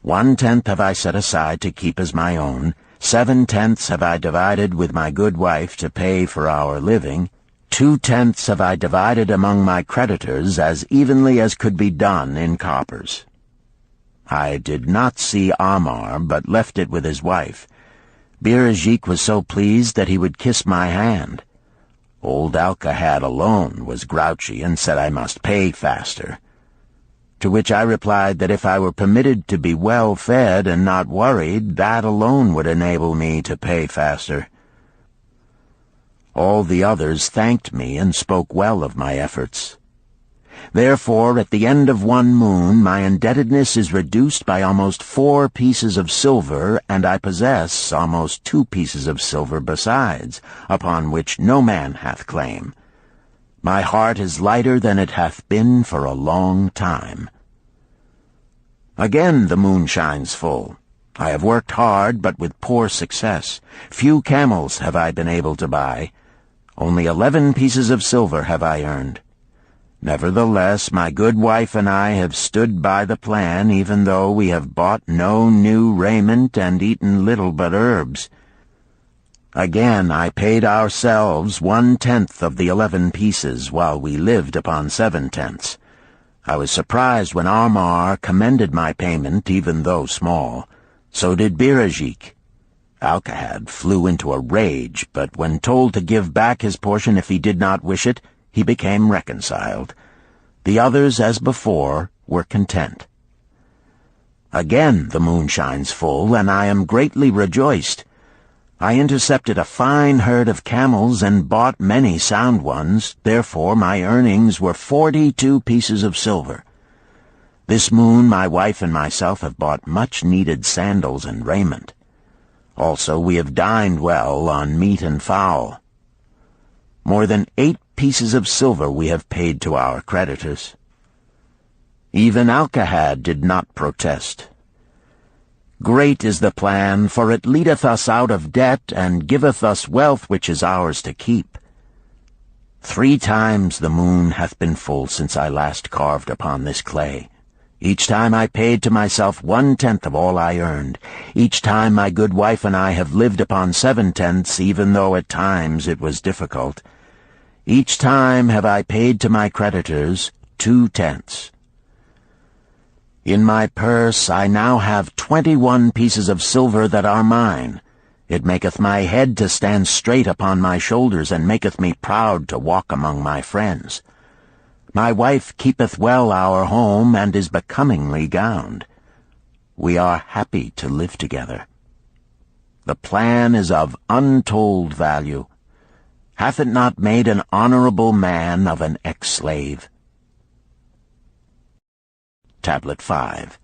1/10 have I set aside to keep as my own, 7/10 have I divided with my good wife to pay for our living, 2/10 have I divided among my creditors as evenly as could be done in coppers. I did not see Amar, but left it with his wife. Birajik was so pleased that he would kiss my hand. Old Alcahad alone was grouchy and said I must pay faster. To which I replied that if I were permitted to be well fed and not worried, that alone would enable me to pay faster. All the others thanked me and spoke well of my efforts. Therefore, at the end of one moon, my indebtedness is reduced by almost 4 pieces of silver, and I possess almost 2 pieces of silver besides, upon which no man hath claim. My heart is lighter than it hath been for a long time. Again the moon shines full. I have worked hard, but with poor success. Few camels have I been able to buy. Only 11 pieces of silver have I earned. Nevertheless, my good wife and I have stood by the plan, even though we have bought no new raiment and eaten little but herbs. Again I paid ourselves 1/10 of the 11 pieces, while we lived upon 7/10. I was surprised when Amar commended my payment, even though small. So did Birajik. Alcahad flew into a rage, but when told to give back his portion if he did not wish it, he became reconciled. The others, as before, were content. Again the moon shines full, and I am greatly rejoiced. I intercepted a fine herd of camels and bought many sound ones, therefore my earnings were 42 pieces of silver. This moon my wife and myself have bought much-needed sandals and raiment. Also we have dined well on meat and fowl. More than 8 pieces of silver we have paid to our creditors. Even Alcahad did not protest. Great is the plan, for it leadeth us out of debt, and giveth us wealth which is ours to keep. 3 times the moon hath been full since I last carved upon this clay. Each time I paid to myself 1/10 of all I earned. Each time my good wife and I have lived upon 7/10, even though at times it was difficult. Each time have I paid to my creditors 2/10. In my purse I now have 21 pieces of silver that are mine. It maketh my head to stand straight upon my shoulders, and maketh me proud to walk among my friends. My wife keepeth well our home, and is becomingly gowned. We are happy to live together. The plan is of untold value. Hath it not made an honorable man of an ex-slave? Tablet 5.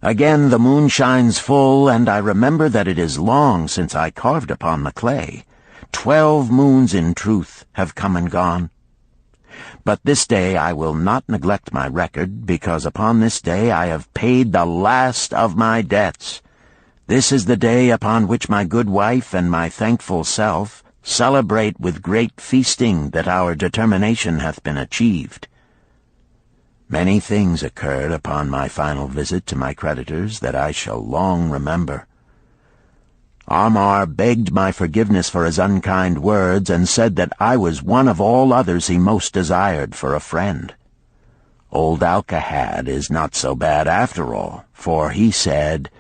Again the moon shines full, and I remember that it is long since I carved upon the clay. 12 moons in truth have come and gone. But this day I will not neglect my record, because upon this day I have paid the last of my debts. This is the day upon which my good wife and my thankful self celebrate with great feasting that our determination hath been achieved. Many things occurred upon my final visit to my creditors that I shall long remember. Amar begged my forgiveness for his unkind words, and said that I was one of all others he most desired for a friend. Old Alcahad is not so bad after all, for he said,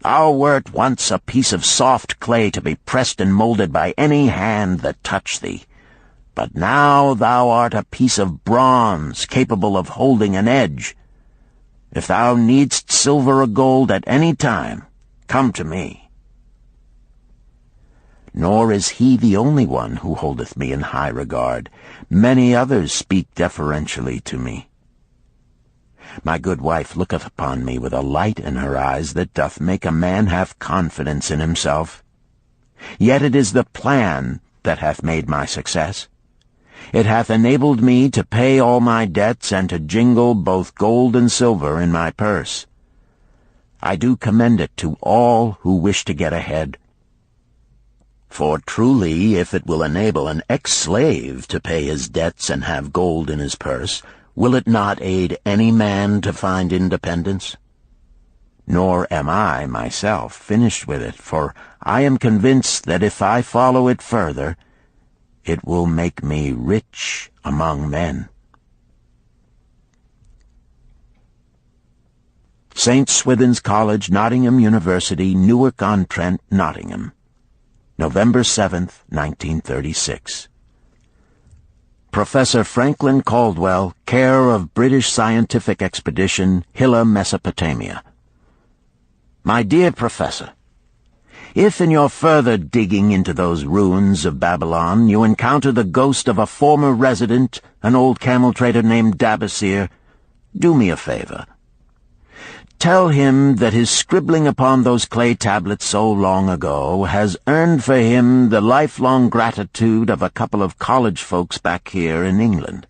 "Thou wert once a piece of soft clay to be pressed and molded by any hand that touched thee. But now thou art a piece of bronze capable of holding an edge. If thou needst silver or gold at any time, come to me." Nor is he the only one who holdeth me in high regard. Many others speak deferentially to me. My good wife looketh upon me with a light in her eyes that doth make a man have confidence in himself. Yet it is the plan that hath made my success. It hath enabled me to pay all my debts, and to jingle both gold and silver in my purse. I do commend it to all who wish to get ahead. For truly, if it will enable an ex-slave to pay his debts and have gold in his purse, will it not aid any man to find independence? Nor am I, myself, finished with it, for I am convinced that if I follow it further, it will make me rich among men. St. Swithin's College, Nottingham University, Newark-on-Trent, Nottingham, November 7th, 1936. Professor Franklin Caldwell, care of British Scientific Expedition, Hilla, Mesopotamia. My dear Professor, if in your further digging into those ruins of Babylon you encounter the ghost of a former resident, an old camel trader named Dabasir, do me a favor. Tell him that his scribbling upon those clay tablets so long ago has earned for him the lifelong gratitude of a couple of college folks back here in England.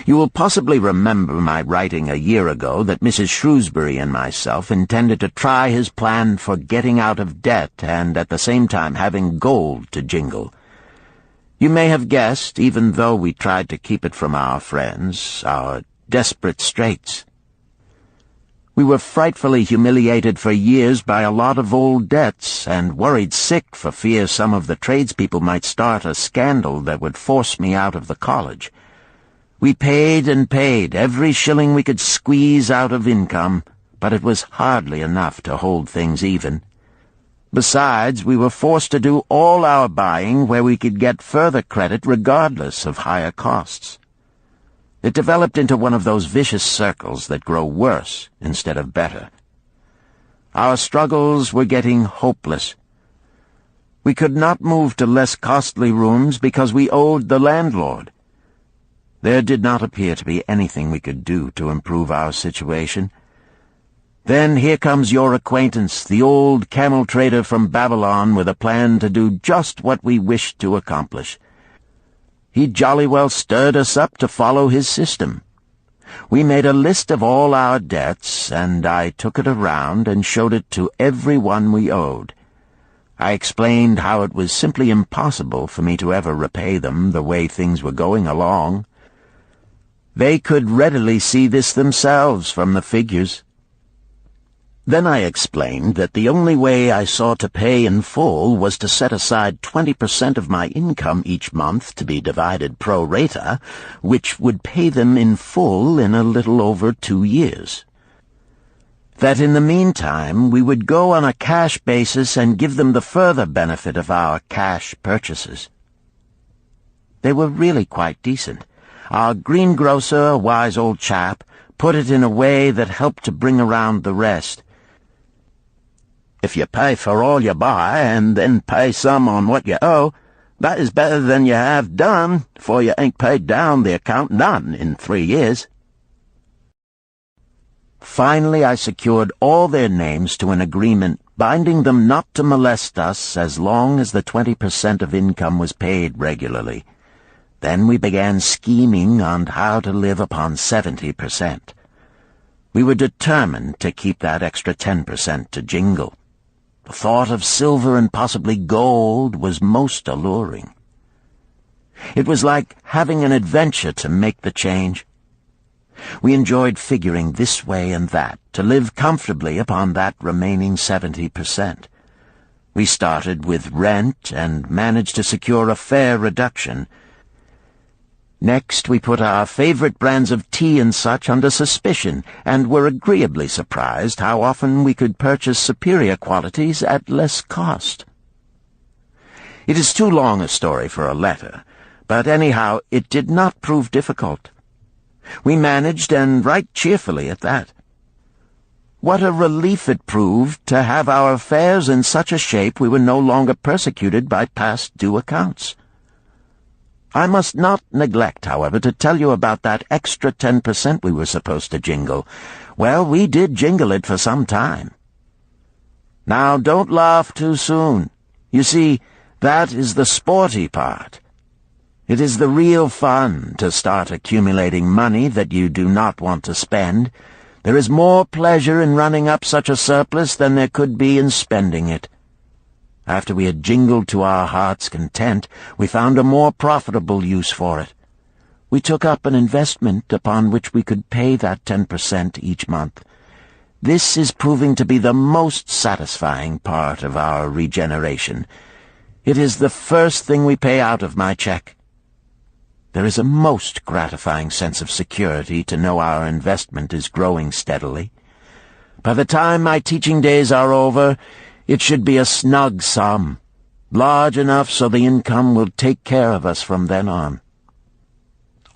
You will possibly remember my writing a year ago that Mrs. Shrewsbury and myself intended to try his plan for getting out of debt and at the same time having gold to jingle. You may have guessed, even though we tried to keep it from our friends, our desperate straits. We were frightfully humiliated for years by a lot of old debts, and worried sick for fear some of the tradespeople might start a scandal that would force me out of the college. We paid and paid, every shilling we could squeeze out of income, but it was hardly enough to hold things even. Besides, we were forced to do all our buying where we could get further credit regardless of higher costs. It developed into one of those vicious circles that grow worse instead of better. Our struggles were getting hopeless. We could not move to less costly rooms because we owed the landlord. There did not appear to be anything we could do to improve our situation. Then here comes your acquaintance, the old camel trader from Babylon, with a plan to do just what we wished to accomplish. He jolly well stirred us up to follow his system. We made a list of all our debts, and I took it around and showed it to every one we owed. I explained how it was simply impossible for me to ever repay them the way things were going along. They could readily see this themselves from the figures. Then I explained that the only way I saw to pay in full was to set aside 20% of my income each month to be divided pro rata, which would pay them in full in a little over 2 years. That in the meantime we would go on a cash basis and give them the further benefit of our cash purchases. They were really quite decent. Our greengrocer, a wise old chap, put it in a way that helped to bring around the rest. If you pay for all you buy and then pay some on what you owe, that is better than you have done, for you ain't paid down the account none in 3 years. Finally, I secured all their names to an agreement binding them not to molest us as long as the 20% of income was paid regularly. Then we began scheming on how to live upon 70%. We were determined to keep that extra 10% to jingle. The thought of silver and possibly gold was most alluring. It was like having an adventure to make the change. We enjoyed figuring this way and that to live comfortably upon that remaining 70%. We started with rent and managed to secure a fair reduction. Next, we put our favorite brands of tea and such under suspicion, and were agreeably surprised how often we could purchase superior qualities at less cost. It is too long a story for a letter, but anyhow it did not prove difficult. We managed, and right cheerfully at that. What a relief it proved to have our affairs in such a shape we were no longer persecuted by past due accounts. I must not neglect, however, to tell you about that extra 10% we were supposed to jingle. Well, we did jingle it for some time. Now, don't laugh too soon. You see, that is the sporty part. It is the real fun to start accumulating money that you do not want to spend. There is more pleasure in running up such a surplus than there could be in spending it. After we had jingled to our heart's content, we found a more profitable use for it. We took up an investment upon which we could pay that 10% each month. This is proving to be the most satisfying part of our regeneration. It is the first thing we pay out of my check. There is a most gratifying sense of security to know our investment is growing steadily. By the time my teaching days are over, it should be a snug sum, large enough so the income will take care of us from then on.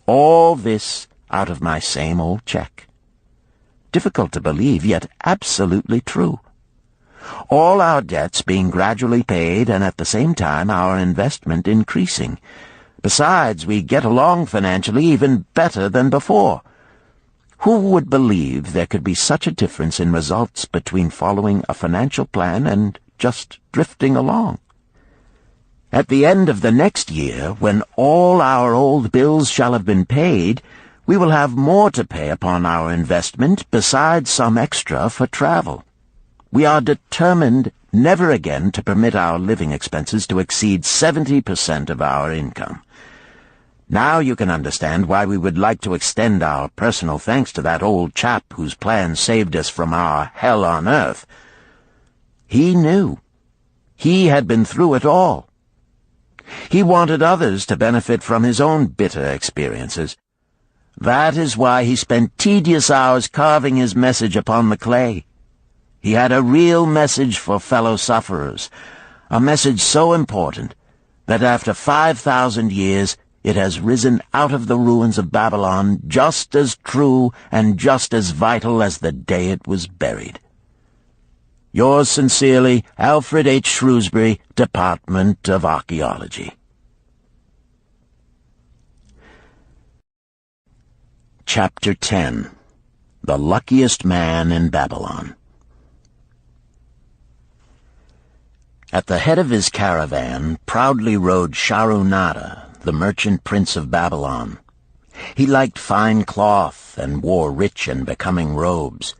All this out of my same old check. Difficult to believe, yet absolutely true. All our debts being gradually paid, and at the same time our investment increasing. Besides, we get along financially even better than before. Who would believe there could be such a difference in results between following a financial plan and just drifting along? At the end of the next year, when all our old bills shall have been paid, we will have more to pay upon our investment besides some extra for travel. We are determined never again to permit our living expenses to exceed 70% of our income. Now you can understand why we would like to extend our personal thanks to that old chap whose plan saved us from our hell on earth. He knew. He had been through it all. He wanted others to benefit from his own bitter experiences. That is why he spent tedious hours carving his message upon the clay. He had a real message for fellow sufferers, a message so important that after 5,000 years it has risen out of the ruins of Babylon just as true and just as vital as the day it was buried. Yours sincerely, Alfred H. Shrewsbury, Department of Archaeology. Chapter 10. The Luckiest Man in Babylon. At the head of his caravan proudly rode Shahrunada, the merchant prince of Babylon. He liked fine cloth and wore rich and becoming robes.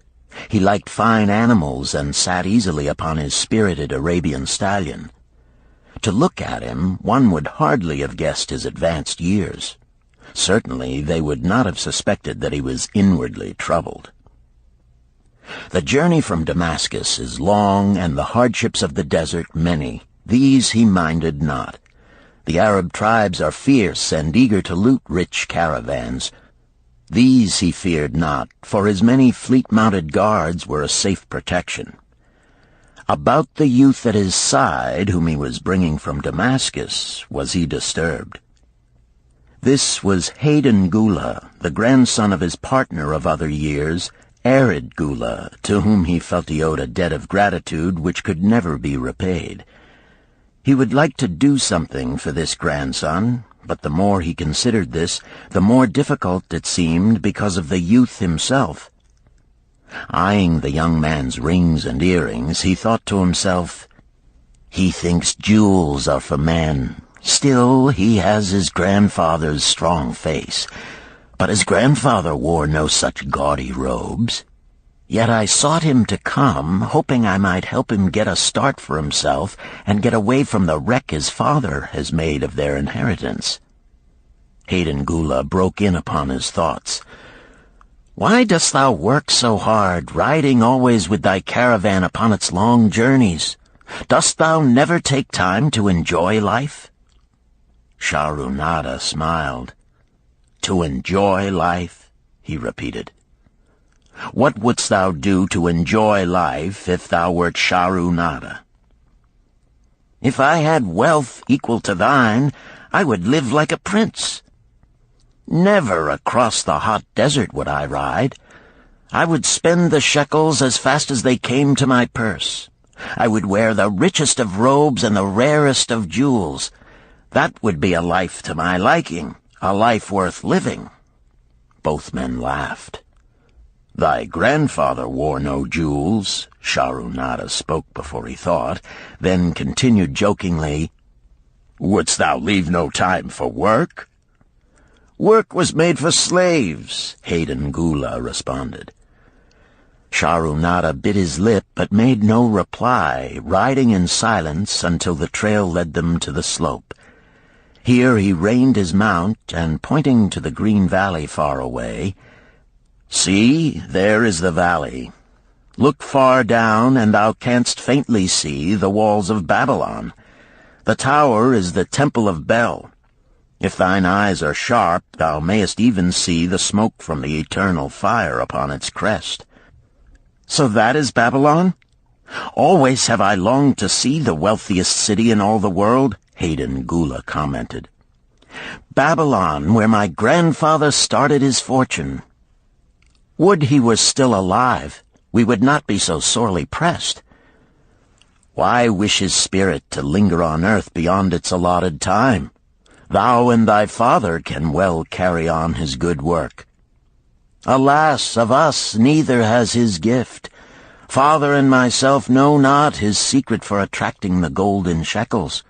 He liked fine animals and sat easily upon his spirited Arabian stallion. To look at him, one would hardly have guessed his advanced years. Certainly they would not have suspected that he was inwardly troubled. The journey from Damascus is long, and the hardships of the desert many. These he minded not. The Arab tribes are fierce and eager to loot rich caravans. These he feared not, for his many fleet-mounted guards were a safe protection. About the youth at his side, whom he was bringing from Damascus, was he disturbed. This was Hayden Gula, the grandson of his partner of other years, Arid Gula, to whom he felt he owed a debt of gratitude which could never be repaid. He would like to do something for this grandson, but the more he considered this, the more difficult it seemed because of the youth himself. Eyeing the young man's rings and earrings, he thought to himself, "He thinks jewels are for men. Still, he has his grandfather's strong face. But his grandfather wore no such gaudy robes. Yet I sought him to come, hoping I might help him get a start for himself and get away from the wreck his father has made of their inheritance." Hayden Gula broke in upon his thoughts. "Why dost thou work so hard, riding always with thy caravan upon its long journeys? Dost thou never take time to enjoy life?" Shahrunada smiled. "To enjoy life?" he repeated. "What wouldst thou do to enjoy life if thou wert Shahrunada?" "If I had wealth equal to thine, I would live like a prince. Never across the hot desert would I ride. I would spend the shekels as fast as they came to my purse. I would wear the richest of robes and the rarest of jewels. That would be a life to my liking, a life worth living." Both men laughed. "Thy grandfather wore no jewels," Shahrunada spoke before he thought, then continued jokingly, "Wouldst thou leave no time for work?" "Work was made for slaves," Hayden Gula responded. Shahrunada bit his lip but made no reply, riding in silence until the trail led them to the slope. Here he reined his mount, and pointing to the green valley far away, "See, there is the valley. Look far down, and thou canst faintly see the walls of Babylon. The tower is the temple of Bel. If thine eyes are sharp, thou mayest even see the smoke from the eternal fire upon its crest." "So that is Babylon? Always have I longed to see the wealthiest city in all the world," Hayden Gula commented. "Babylon, where my grandfather started his fortune. Would he were still alive, we would not be so sorely pressed. Why wish his spirit to linger on earth beyond its allotted time? Thou and thy father can well carry on his good work. Alas, of us neither has his gift. Father and myself know not his secret for attracting the golden shekels."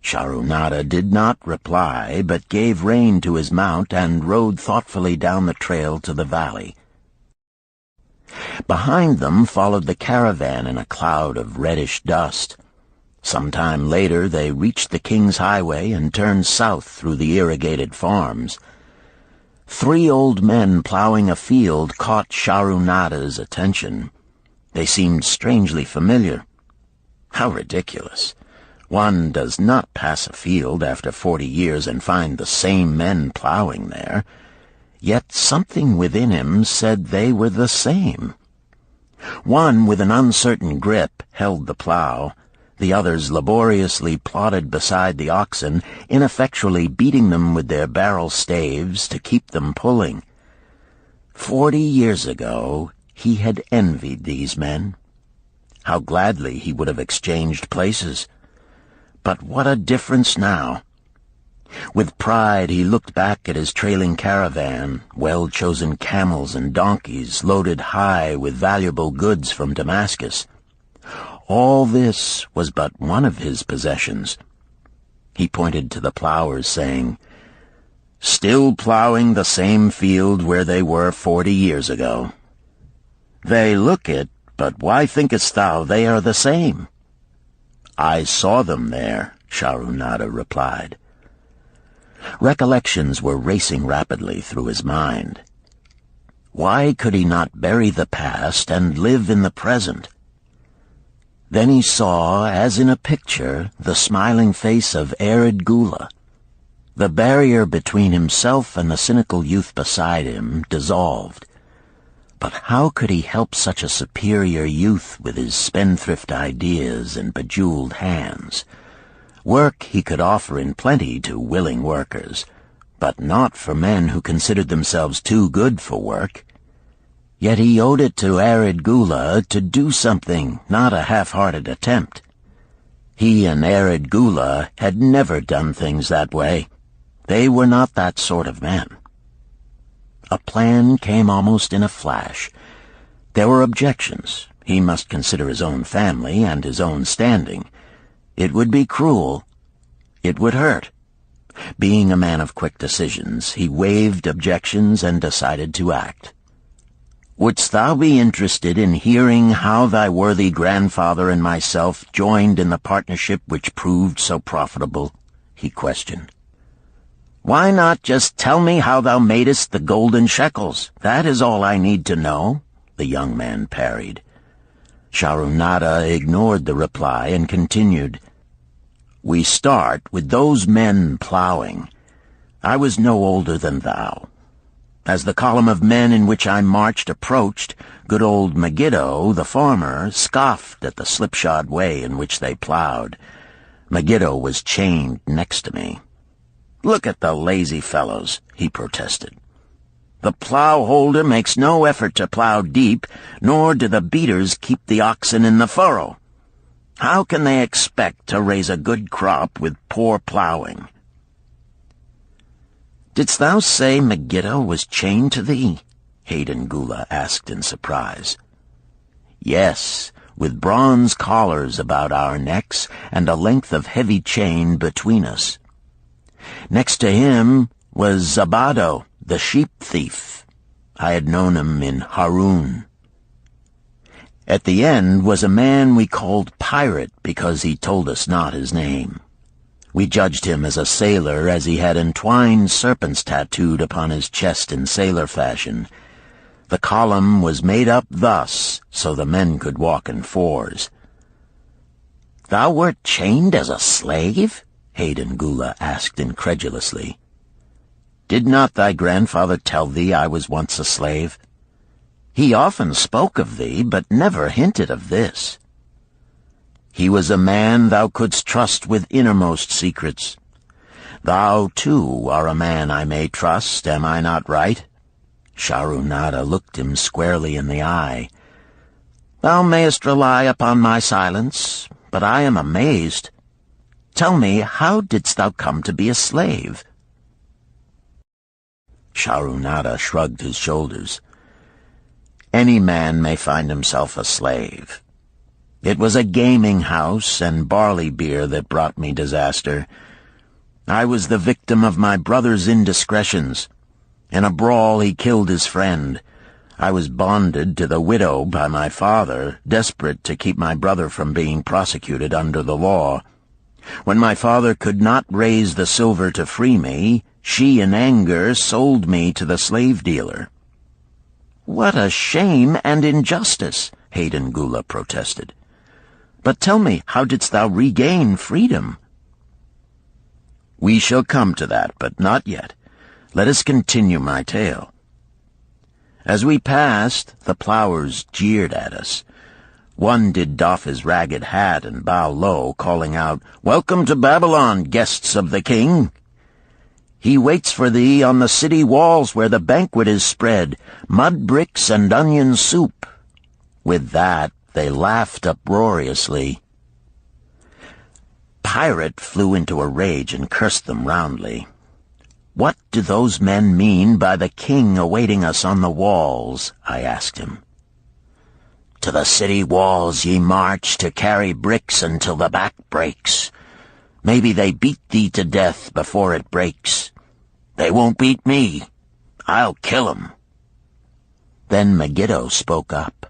Shahrunada did not reply, but gave rein to his mount and rode thoughtfully down the trail to the valley. Behind them followed the caravan in a cloud of reddish dust. Some time later they reached the King's Highway and turned south through the irrigated farms. 3 old men plowing a field caught Shahrunada's attention. They seemed strangely familiar. How ridiculous! One does not pass a field after 40 years and find the same men plowing there. Yet something within him said they were the same. One, with an uncertain grip, held the plow. The others laboriously plodded beside the oxen, ineffectually beating them with their barrel staves to keep them pulling. 40 years ago, he had envied these men. How gladly he would have exchanged places. But what a difference now! With pride he looked back at his trailing caravan, well-chosen camels and donkeys loaded high with valuable goods from Damascus. All this was but one of his possessions. He pointed to the plowers, saying, "Still plowing the same field where they were 40 years ago. They look it, but why thinkest thou they are the same?" "I saw them there," Shahrunada replied. Recollections were racing rapidly through his mind. Why could he not bury the past and live in the present? Then he saw, as in a picture, the smiling face of Arid Gula. The barrier between himself and the cynical youth beside him dissolved. But how could he help such a superior youth with his spendthrift ideas and bejeweled hands? Work he could offer in plenty to willing workers, but not for men who considered themselves too good for work. Yet he owed it to Arid Gula to do something, not a half-hearted attempt. He and Arid Gula had never done things that way. They were not that sort of men. A plan came almost in a flash. There were objections. He must consider his own family and his own standing. It would be cruel. It would hurt. Being a man of quick decisions, he waived objections and decided to act. "Wouldst thou be interested in hearing how thy worthy grandfather and myself joined in the partnership which proved so profitable?" he questioned. "Why not just tell me how thou madest the golden shekels? That is all I need to know," the young man parried. Sharunada ignored the reply and continued, "We start with those men plowing. I was no older than thou. As the column of men in which I marched approached, good old Megiddo, the farmer, scoffed at the slipshod way in which they plowed. Megiddo was chained next to me. 'Look at the lazy fellows,' he protested. 'The plow holder makes no effort to plow deep, nor do the beaters keep the oxen in the furrow. How can they expect to raise a good crop with poor plowing?' "'Didst thou say Megiddo was chained to thee?' Hayden Gula asked in surprise. "'Yes, with bronze collars about our necks and a length of heavy chain between us. Next to him was Zabado, the sheep thief. I had known him in Harun. At the end was a man we called Pirate because he told us not his name. We judged him as a sailor as he had entwined serpents tattooed upon his chest in sailor fashion. The column was made up thus, so the men could walk in fours." "Thou wert chained as a slave?" Hayden Gula asked incredulously. "Did not thy grandfather tell thee I was once a slave? He often spoke of thee, but never hinted of this. He was a man thou couldst trust with innermost secrets. Thou, too, are a man I may trust, am I not right?" Sharunada looked him squarely in the eye. "Thou mayest rely upon my silence, but I am amazed. Tell me, how didst thou come to be a slave?" Sharunada shrugged his shoulders. "Any man may find himself a slave. It was a gaming house and barley beer that brought me disaster. I was the victim of my brother's indiscretions. In a brawl he killed his friend. I was bonded to the widow by my father, desperate to keep my brother from being prosecuted under the law. When my father could not raise the silver to free me, she in anger sold me to the slave dealer." "What a shame and injustice!" Hayden Gula protested. "But tell me, how didst thou regain freedom?" "We shall come to that, but not yet. Let us continue my tale. As we passed, the plowers jeered at us. One did doff his ragged hat and bow low, calling out, 'Welcome to Babylon, guests of the king! He waits for thee on the city walls where the banquet is spread, mud bricks and onion soup.' With that, they laughed uproariously. Pirate flew into a rage and cursed them roundly. 'What do those men mean by the king awaiting us on the walls?' I asked him. 'To the city walls ye march to carry bricks until the back breaks. Maybe they beat thee to death before it breaks. They won't beat me. I'll kill 'em.' Then Megiddo spoke up.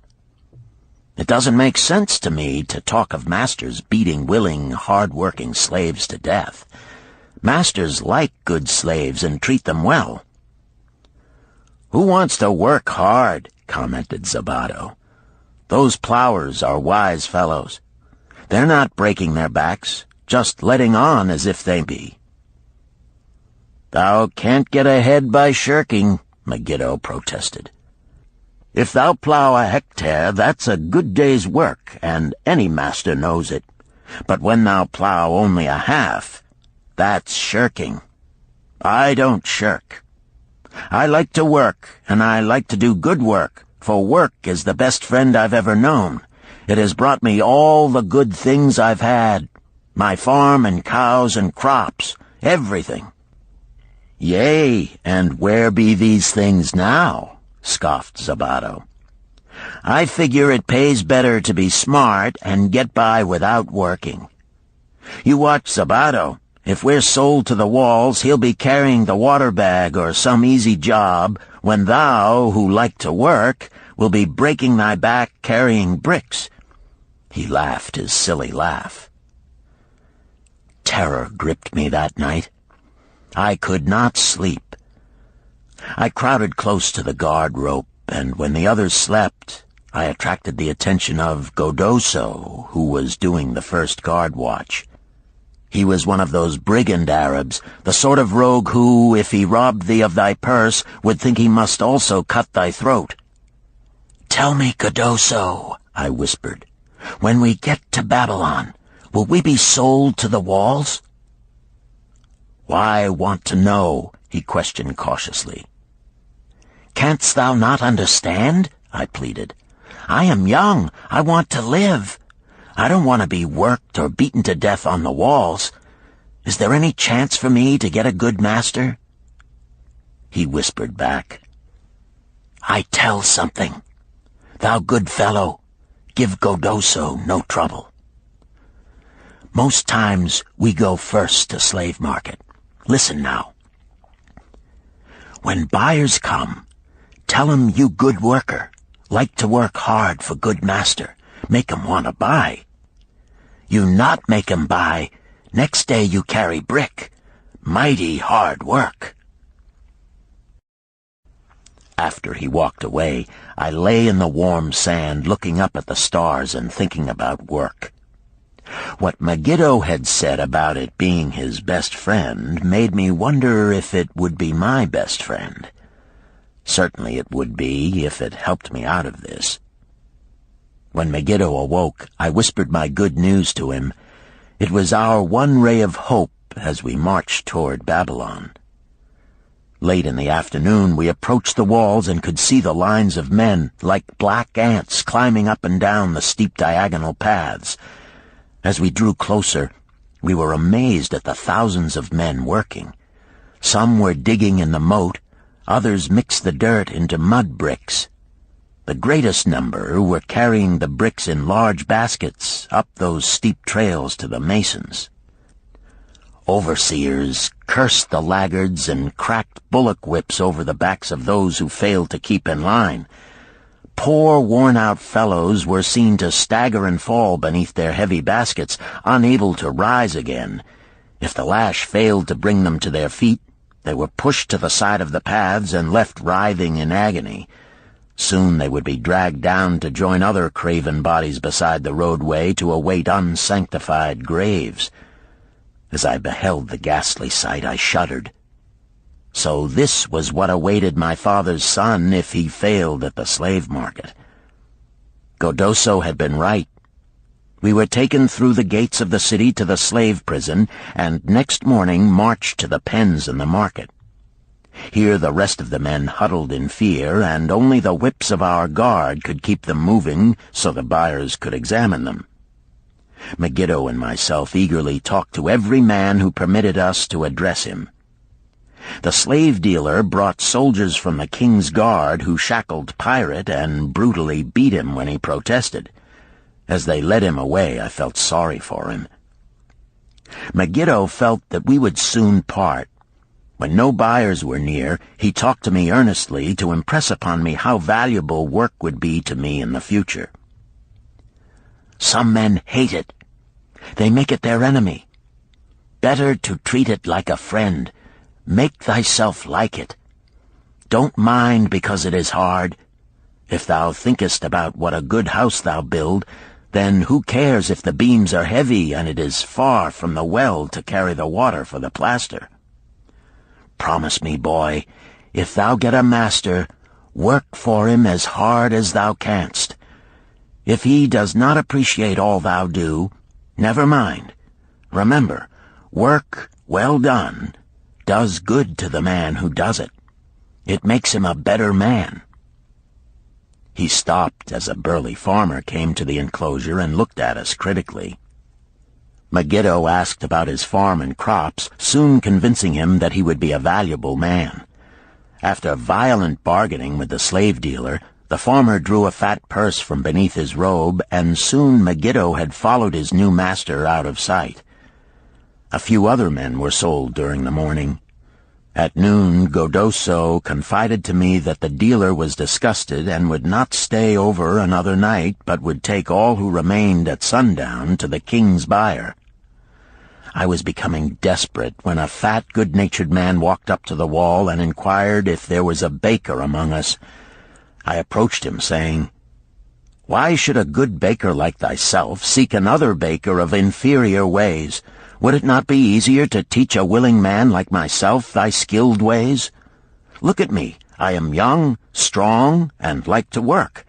'It doesn't make sense to me to talk of masters beating willing, hard-working slaves to death. Masters like good slaves and treat them well." "Who wants to work hard?" commented Zabato. "Those plowers are wise fellows. They're not breaking their backs, just letting on as if they be." "Thou can't get ahead by shirking," Megiddo protested. "If thou plow a hectare, that's a good day's work, and any master knows it. But when thou plow only a half, that's shirking. I don't shirk. I like to work, and I like to do good work, for work is the best friend I've ever known. It has brought me all the good things I've had, my farm and cows and crops, everything." "Yea, and where be these things now?" scoffed Zabato. "I figure it pays better to be smart and get by without working. You watch Zabato. If we're sold to the walls, he'll be carrying the water bag or some easy job, when thou, who like to work, will be breaking thy back carrying bricks." He laughed his silly laugh. Terror gripped me that night. I could not sleep. I crowded close to the guard rope, and when the others slept, I attracted the attention of Godoso, who was doing the first guard watch. He was one of those brigand Arabs, the sort of rogue who, if he robbed thee of thy purse, would think he must also cut thy throat. "Tell me, Godoso," I whispered, "when we get to Babylon, will we be sold to the walls?" "Why want to know?" he questioned cautiously. "Canst thou not understand?" I pleaded. "I am young. I want to live. I don't want to be worked or beaten to death on the walls. Is there any chance for me to get a good master?" He whispered back, "I tell something. Thou good fellow, give Godoso no trouble. Most times we go first to slave market. Listen now. When buyers come, tell 'em you good worker, like to work hard for good master, make 'em want to buy. You not make 'em buy, next day you carry brick. Mighty hard work." After he walked away, I lay in the warm sand looking up at the stars and thinking about work. What Megiddo had said about it being his best friend made me wonder if it would be my best friend. Certainly it would be if it helped me out of this. When Megiddo awoke, I whispered my good news to him. It was our one ray of hope as we marched toward Babylon. Late in the afternoon, we approached the walls and could see the lines of men, like black ants, climbing up and down the steep diagonal paths. As we drew closer, we were amazed at the thousands of men working. Some were digging in the moat, others mixed the dirt into mud bricks. The greatest number were carrying the bricks in large baskets up those steep trails to the masons. Overseers cursed the laggards and cracked bullock whips over the backs of those who failed to keep in line. Poor, worn-out fellows were seen to stagger and fall beneath their heavy baskets, unable to rise again. If the lash failed to bring them to their feet, they were pushed to the side of the paths and left writhing in agony. Soon they would be dragged down to join other craven bodies beside the roadway to await unsanctified graves. As I beheld the ghastly sight, I shuddered. So this was what awaited my father's son if he failed at the slave market. Godoso had been right. We were taken through the gates of the city to the slave prison, and next morning marched to the pens in the market. Here the rest of the men huddled in fear, and only the whips of our guard could keep them moving so the buyers could examine them. Megiddo and myself eagerly talked to every man who permitted us to address him. The slave dealer brought soldiers from the king's guard who shackled Pirate and brutally beat him when he protested. As they led him away, I felt sorry for him. Megiddo felt that we would soon part. When no buyers were near, he talked to me earnestly to impress upon me how valuable work would be to me in the future. Some men hate it. They make it their enemy. better to treat it like a friend. Make thyself like it. Don't mind because it is hard. If thou thinkest about what a good house thou build, then who cares if the beams are heavy and it is far from the well to carry the water for the plaster? Promise me, boy, if thou get a master, work for him as hard as thou canst. If he does not appreciate all thou do, never mind. Remember, work well done does good to the man who does it. It makes him a better man. He stopped as a burly farmer came to the enclosure and looked at us critically. Megiddo asked about his farm and crops, soon convincing him that he would be a valuable man. After violent bargaining with the slave dealer, the farmer drew a fat purse from beneath his robe, and soon Megiddo had followed his new master out of sight. A few other men were sold during the morning. At noon, Godoso confided to me that the dealer was disgusted and would not stay over another night, but would take all who remained at sundown to the king's buyer. I was becoming desperate when a fat, good-natured man walked up to the wall and inquired if there was a baker among us. I approached him, saying, "Why should a good baker like thyself seek another baker of inferior ways? Would it not be easier to teach a willing man like myself thy skilled ways? Look at me. I am young, strong, and like to work.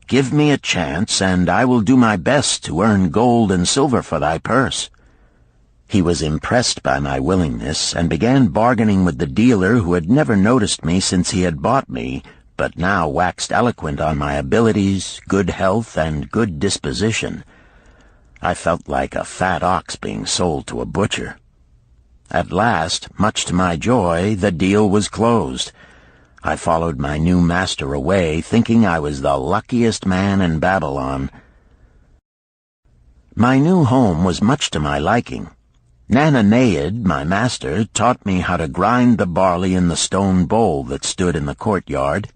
Give me a chance, and I will do my best to earn gold and silver for thy purse." He was impressed by my willingness, and began bargaining with the dealer who had never noticed me since he had bought me, but now waxed eloquent on my abilities, good health, and good disposition. I felt like a fat ox being sold to a butcher. At last, much to my joy, the deal was closed. I followed my new master away, thinking I was the luckiest man in Babylon. My new home was much to my liking. Nananeid, my master, taught me how to grind the barley in the stone bowl that stood in the courtyard,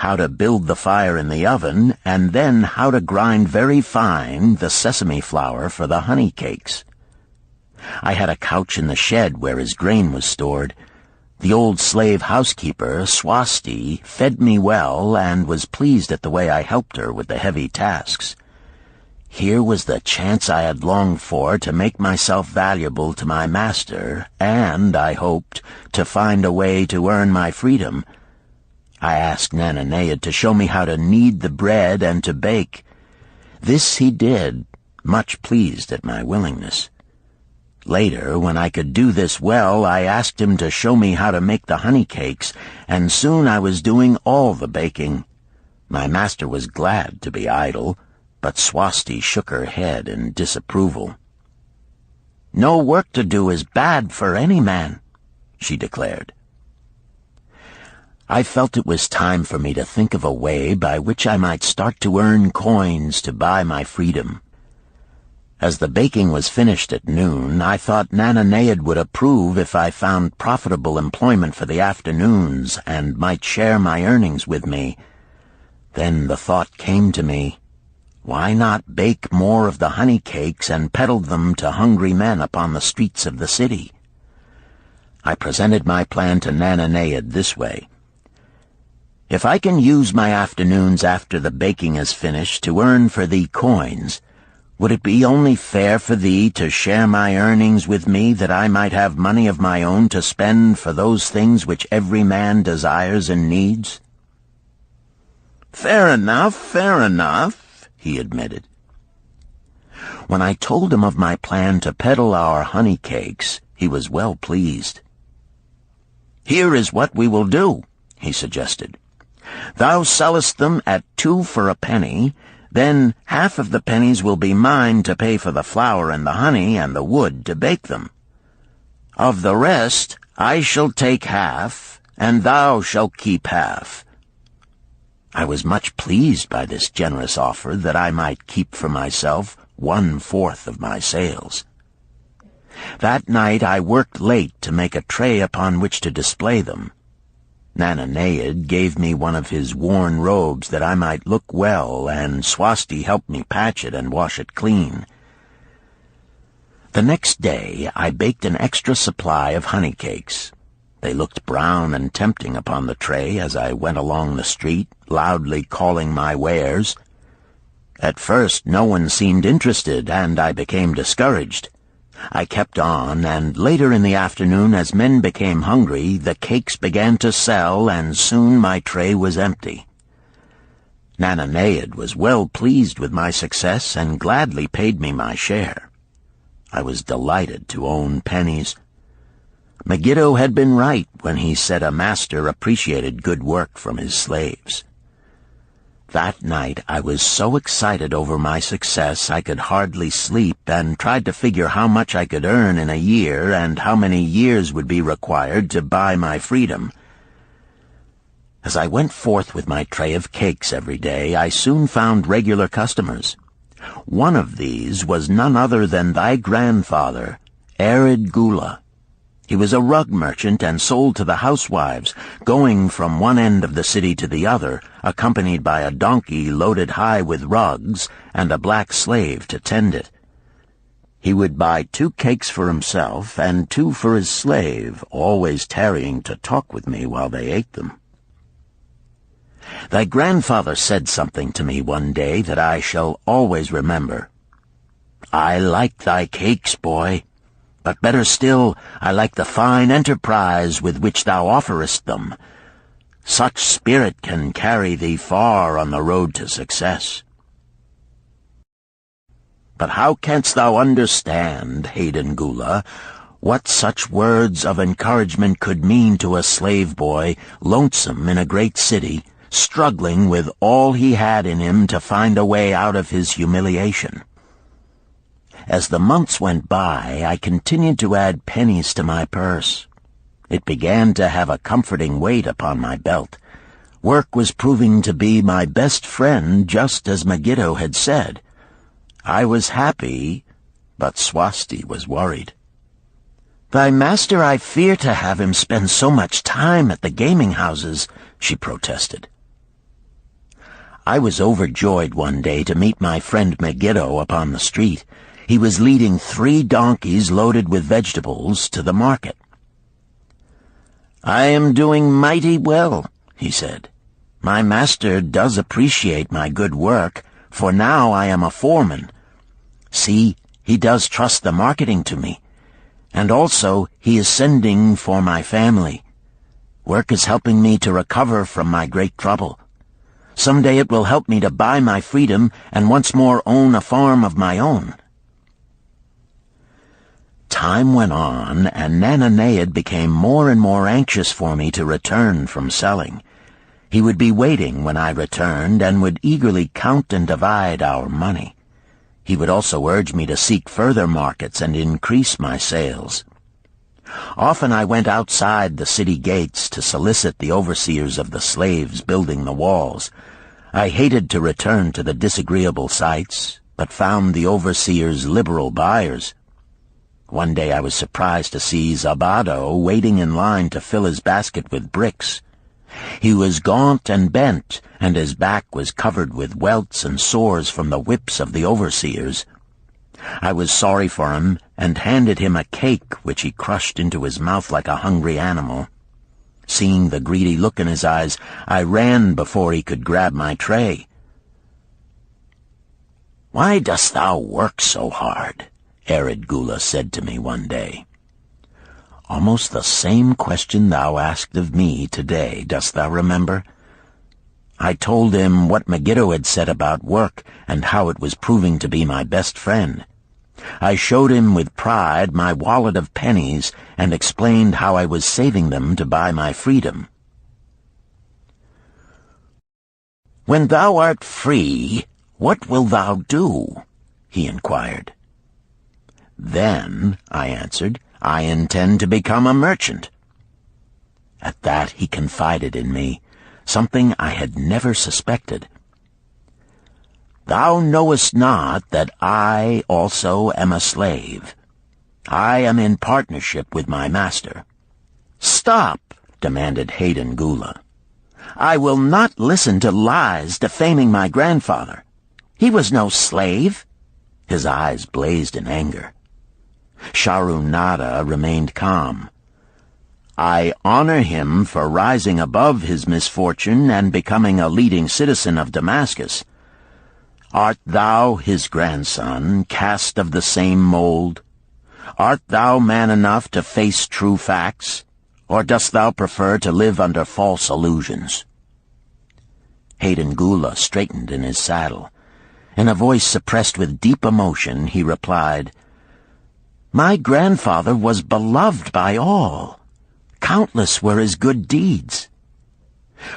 how to build the fire in the oven, and then how to grind very fine the sesame flour for the honey cakes. I had a couch in the shed where his grain was stored. The old slave housekeeper, Swasti, fed me well and was pleased at the way I helped her with the heavy tasks. Here was the chance I had longed for to make myself valuable to my master, and, I hoped, to find a way to earn my freedom. I asked Nananeid to show me how to knead the bread and to bake. This he did, much pleased at my willingness. Later, when I could do this well, I asked him to show me how to make the honey cakes, and soon I was doing all the baking. My master was glad to be idle, but Swasti shook her head in disapproval. "No work to do is bad for any man," she declared. I felt it was time for me to think of a way by which I might start to earn coins to buy my freedom. As the baking was finished at noon, I thought Nananeid would approve if I found profitable employment for the afternoons and might share my earnings with me. Then the thought came to me, why not bake more of the honey cakes and peddle them to hungry men upon the streets of the city? I presented my plan to Nananeid this way. "If I can use my afternoons after the baking is finished to earn for thee coins, would it be only fair for thee to share my earnings with me that I might have money of my own to spend for those things which every man desires and needs?" Fair enough, he admitted. When I told him of my plan to peddle our honey cakes, he was well pleased. "Here is what we will do," he suggested. "Thou sellest them at 2 for a penny, then half of the pennies will be mine to pay for the flour and the honey and the wood to bake them. Of the rest I shall take half, and thou shalt keep half." I was much pleased by this generous offer that I might keep for myself 1/4 of my sales. That night I worked late to make a tray upon which to display them. Nananeid gave me one of his worn robes that I might look well, and Swasti helped me patch it and wash it clean. The next day I baked an extra supply of honey cakes. They looked brown and tempting upon the tray as I went along the street, loudly calling my wares. At first no one seemed interested, and I became discouraged. I kept on, and later in the afternoon, as men became hungry, the cakes began to sell, and soon my tray was empty. Nananead was well pleased with my success and gladly paid me my share. I was delighted to own pennies. Megiddo had been right when he said a master appreciated good work from his slaves. That night I was so excited over my success I could hardly sleep, and tried to figure how much I could earn in a year and how many years would be required to buy my freedom. As I went forth with my tray of cakes every day, I soon found regular customers. One of these was none other than thy grandfather, Arid Gula. He was a rug merchant and sold to the housewives, going from one end of the city to the other, accompanied by a donkey loaded high with rugs and a black slave to tend it. He would buy 2 cakes for himself and 2 for his slave, always tarrying to talk with me while they ate them. Thy grandfather said something to me one day that I shall always remember. "I like thy cakes, boy. But better still, I like the fine enterprise with which thou offerest them. Such spirit can carry thee far on the road to success." But how canst thou understand, Hayden Gula, what such words of encouragement could mean to a slave boy, lonesome in a great city, struggling with all he had in him to find a way out of his humiliation? As the months went by, I continued to add pennies to my purse. It began to have a comforting weight upon my belt. Work was proving to be my best friend, just as Megiddo had said. I was happy, but Swasti was worried. "Thy master, I fear to have him spend so much time at the gaming houses," she protested. I was overjoyed one day to meet my friend Megiddo upon the street. He was leading 3 donkeys loaded with vegetables to the market. "I am doing mighty well," he said. "My master does appreciate my good work, for now I am a foreman. See, he does trust the marketing to me. And also he is sending for my family. Work is helping me to recover from my great trouble. Someday it will help me to buy my freedom and once more own a farm of my own." Time went on, and Nananead became more and more anxious for me to return from selling. He would be waiting when I returned, and would eagerly count and divide our money. He would also urge me to seek further markets and increase my sales. Often I went outside the city gates to solicit the overseers of the slaves building the walls. I hated to return to the disagreeable sights, but found the overseers liberal buyers. One day I was surprised to see Zabado waiting in line to fill his basket with bricks. He was gaunt and bent, and his back was covered with welts and sores from the whips of the overseers. I was sorry for him, and handed him a cake which he crushed into his mouth like a hungry animal. Seeing the greedy look in his eyes, I ran before he could grab my tray. "Why dost thou work so hard?" Arid Gula said to me one day. "Almost the same question thou asked of me today, dost thou remember?" I told him what Megiddo had said about work and how it was proving to be my best friend. I showed him with pride my wallet of pennies and explained how I was saving them to buy my freedom. "When thou art free, what wilt thou do?" he inquired. "Then," I answered, "I intend to become a merchant." At that he confided in me, something I had never suspected. "Thou knowest not that I also am a slave. I am in partnership with my master." "Stop," demanded Hayden Gula. "I will not listen to lies defaming my grandfather. He was no slave." His eyes blazed in anger. Sharunada remained calm. "I honor him for rising above his misfortune and becoming a leading citizen of Damascus. Art thou his grandson, cast of the same mold? Art thou man enough to face true facts, or dost thou prefer to live under false illusions?" Hayden Gula straightened in his saddle. In a voice suppressed with deep emotion, he replied, "My grandfather was beloved by all. Countless were his good deeds.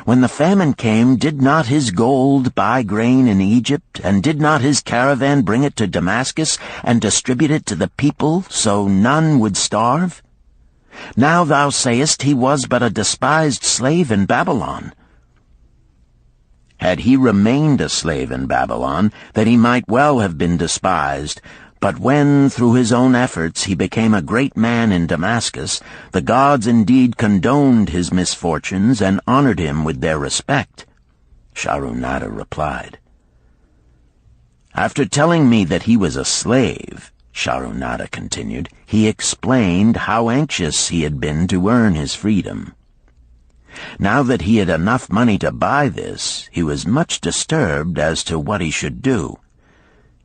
When the famine came, did not his gold buy grain in Egypt, and did not his caravan bring it to Damascus and distribute it to the people so none would starve? Now thou sayest he was but a despised slave in Babylon. Had he remained a slave in Babylon, that he might well have been despised, but when, through his own efforts, he became a great man in Damascus, the gods indeed condoned his misfortunes and honored him with their respect," Sharunada replied. "After telling me that he was a slave," Sharunada continued, "he explained how anxious he had been to earn his freedom. Now that he had enough money to buy this, he was much disturbed as to what he should do.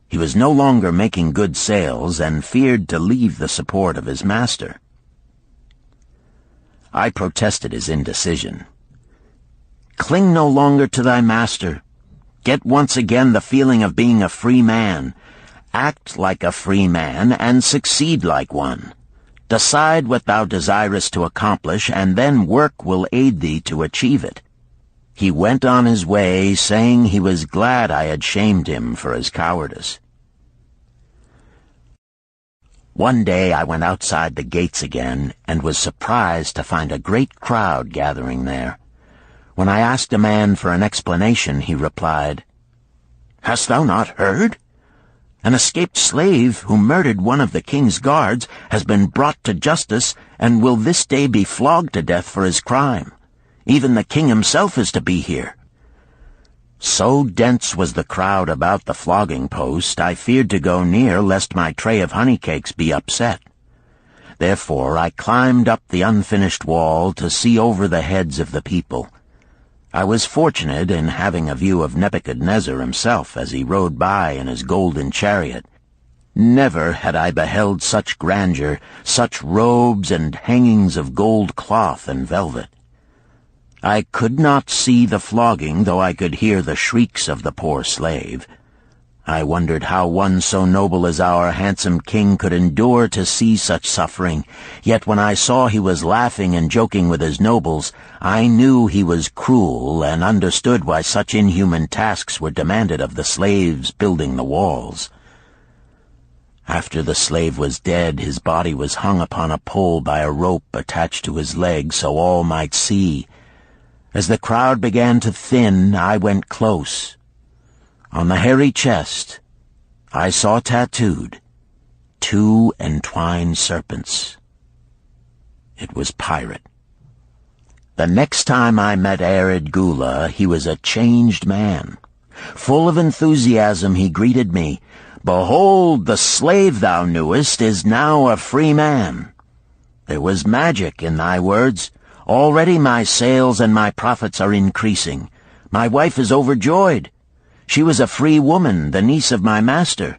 He was no longer making good sales and feared to leave the support of his master." I protested his indecision. "Cling no longer to thy master. Get once again the feeling of being a free man. Act like a free man and succeed like one. Decide what thou desirest to accomplish, and then work will aid thee to achieve it." He went on his way, saying he was glad I had shamed him for his cowardice. One day I went outside the gates again, and was surprised to find a great crowd gathering there. When I asked a man for an explanation, he replied, "Hast thou not heard? An escaped slave who murdered one of the king's guards has been brought to justice and will this day be flogged to death for his crime. Even the king himself is to be here." So dense was the crowd about the flogging post, I feared to go near lest my tray of honey cakes be upset. Therefore I climbed up the unfinished wall to see over the heads of the people. I was fortunate in having a view of Nebuchadnezzar himself as he rode by in his golden chariot. Never had I beheld such grandeur, such robes and hangings of gold cloth and velvet. I could not see the flogging, though I could hear the shrieks of the poor slave. I wondered how one so noble as our handsome king could endure to see such suffering, yet when I saw he was laughing and joking with his nobles, I knew he was cruel and understood why such inhuman tasks were demanded of the slaves building the walls. After the slave was dead, his body was hung upon a pole by a rope attached to his leg so all might see. As the crowd began to thin, I went close. On the hairy chest, I saw tattooed 2 entwined serpents. It was Pirate. The next time I met Arid Gula, he was a changed man. Full of enthusiasm, he greeted me. "Behold, the slave thou knewest is now a free man. There was magic in thy words. Already my sales and my profits are increasing. My wife is overjoyed. She was a free woman, the niece of my master.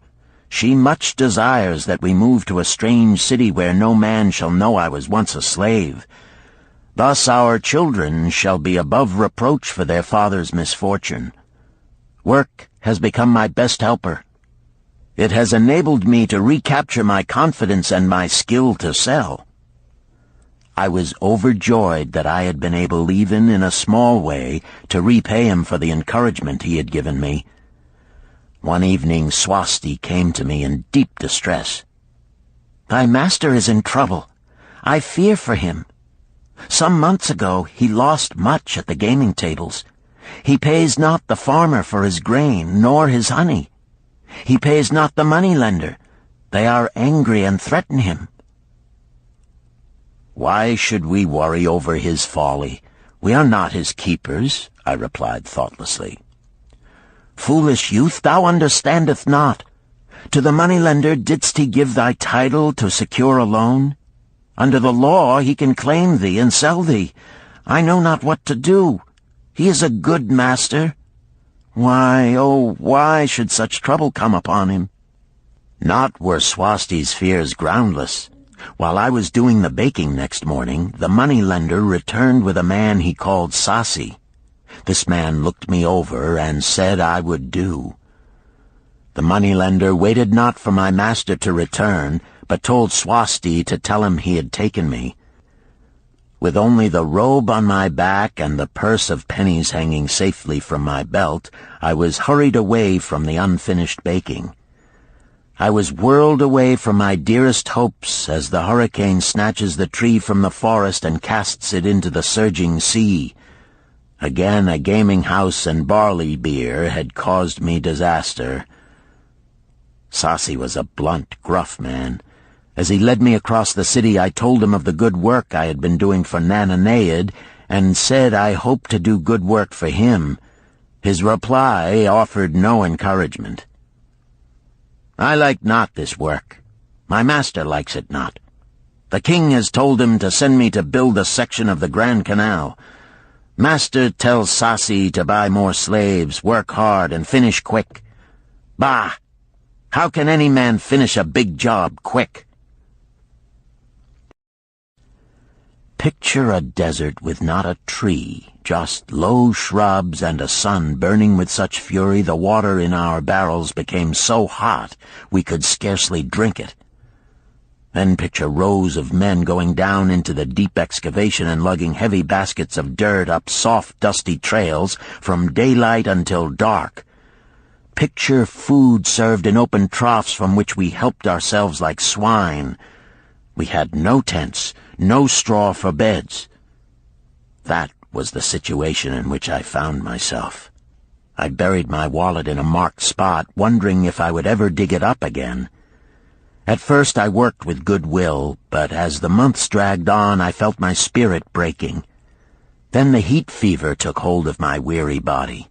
She much desires that we move to a strange city where no man shall know I was once a slave. Thus our children shall be above reproach for their father's misfortune. Work has become my best helper. It has enabled me to recapture my confidence and my skill to sell." I was overjoyed that I had been able, even in a small way, to repay him for the encouragement he had given me. One evening Swasti came to me in deep distress. "Thy master is in trouble. I fear for him. Some months ago he lost much at the gaming tables. He pays not the farmer for his grain, nor his honey. He pays not the money-lender. They are angry and threaten him." "Why should we worry over his folly? We are not his keepers," I replied thoughtlessly. "Foolish youth, thou understandest not. To the moneylender didst he give thy title to secure a loan? Under the law he can claim thee and sell thee. I know not what to do. He is a good master. Why, oh, why should such trouble come upon him? Not were Swasti's fears groundless. While I was doing the baking next morning, the moneylender returned with a man he called Sasi. This man looked me over and said I would do. The moneylender waited not for my master to return, but told Swasti to tell him he had taken me. With only the robe on my back and the purse of pennies hanging safely from my belt, I was hurried away from the unfinished baking. I was whirled away from my dearest hopes as the hurricane snatches the tree from the forest and casts it into the surging sea. Again a gaming house and barley beer had caused me disaster. Sasi was a blunt, gruff man. As he led me across the city, I told him of the good work I had been doing for Nananeid, and said I hoped to do good work for him. His reply offered no encouragement. I like not this work. My master likes it not. The king has told him to send me to build a section of the Grand Canal. Master tells Sasi to buy more slaves, work hard, and finish quick. Bah! How can any man finish a big job quick? Picture a desert with not a tree, just low shrubs and a sun burning with such fury the water in our barrels became so hot we could scarcely drink it. Then picture rows of men going down into the deep excavation and lugging heavy baskets of dirt up soft, dusty trails from daylight until dark. Picture food served in open troughs from which we helped ourselves like swine. We had no tents, no straw for beds. That was the situation in which I found myself. I buried my wallet in a marked spot, wondering if I would ever dig it up again. At first I worked with good will, but as the months dragged on I felt my spirit breaking. Then the heat fever took hold of my weary body.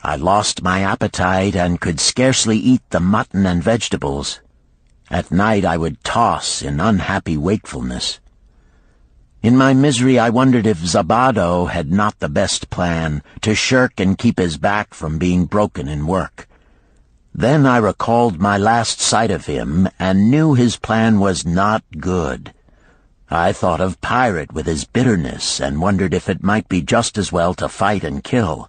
I lost my appetite and could scarcely eat the mutton and vegetables. At night I would toss in unhappy wakefulness. In my misery I wondered if Zabado had not the best plan, to shirk and keep his back from being broken in work. Then I recalled my last sight of him and knew his plan was not good. I thought of Pirate with his bitterness and wondered if it might be just as well to fight and kill.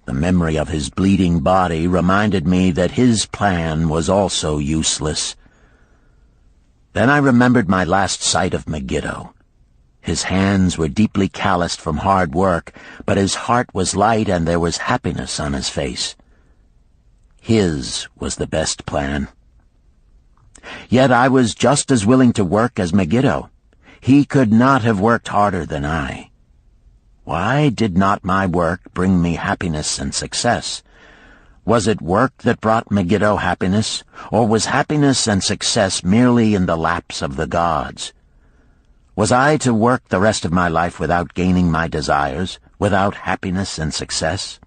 The memory of his bleeding body reminded me that his plan was also useless. Then I remembered my last sight of Megiddo. His hands were deeply calloused from hard work, but his heart was light and there was happiness on his face. His was the best plan. Yet I was just as willing to work as Megiddo. He could not have worked harder than I. Why did not my work bring me happiness and success? Was it work that brought Megiddo happiness, or was happiness and success merely in the laps of the gods? Was I to work the rest of my life without gaining my desires, without happiness and success?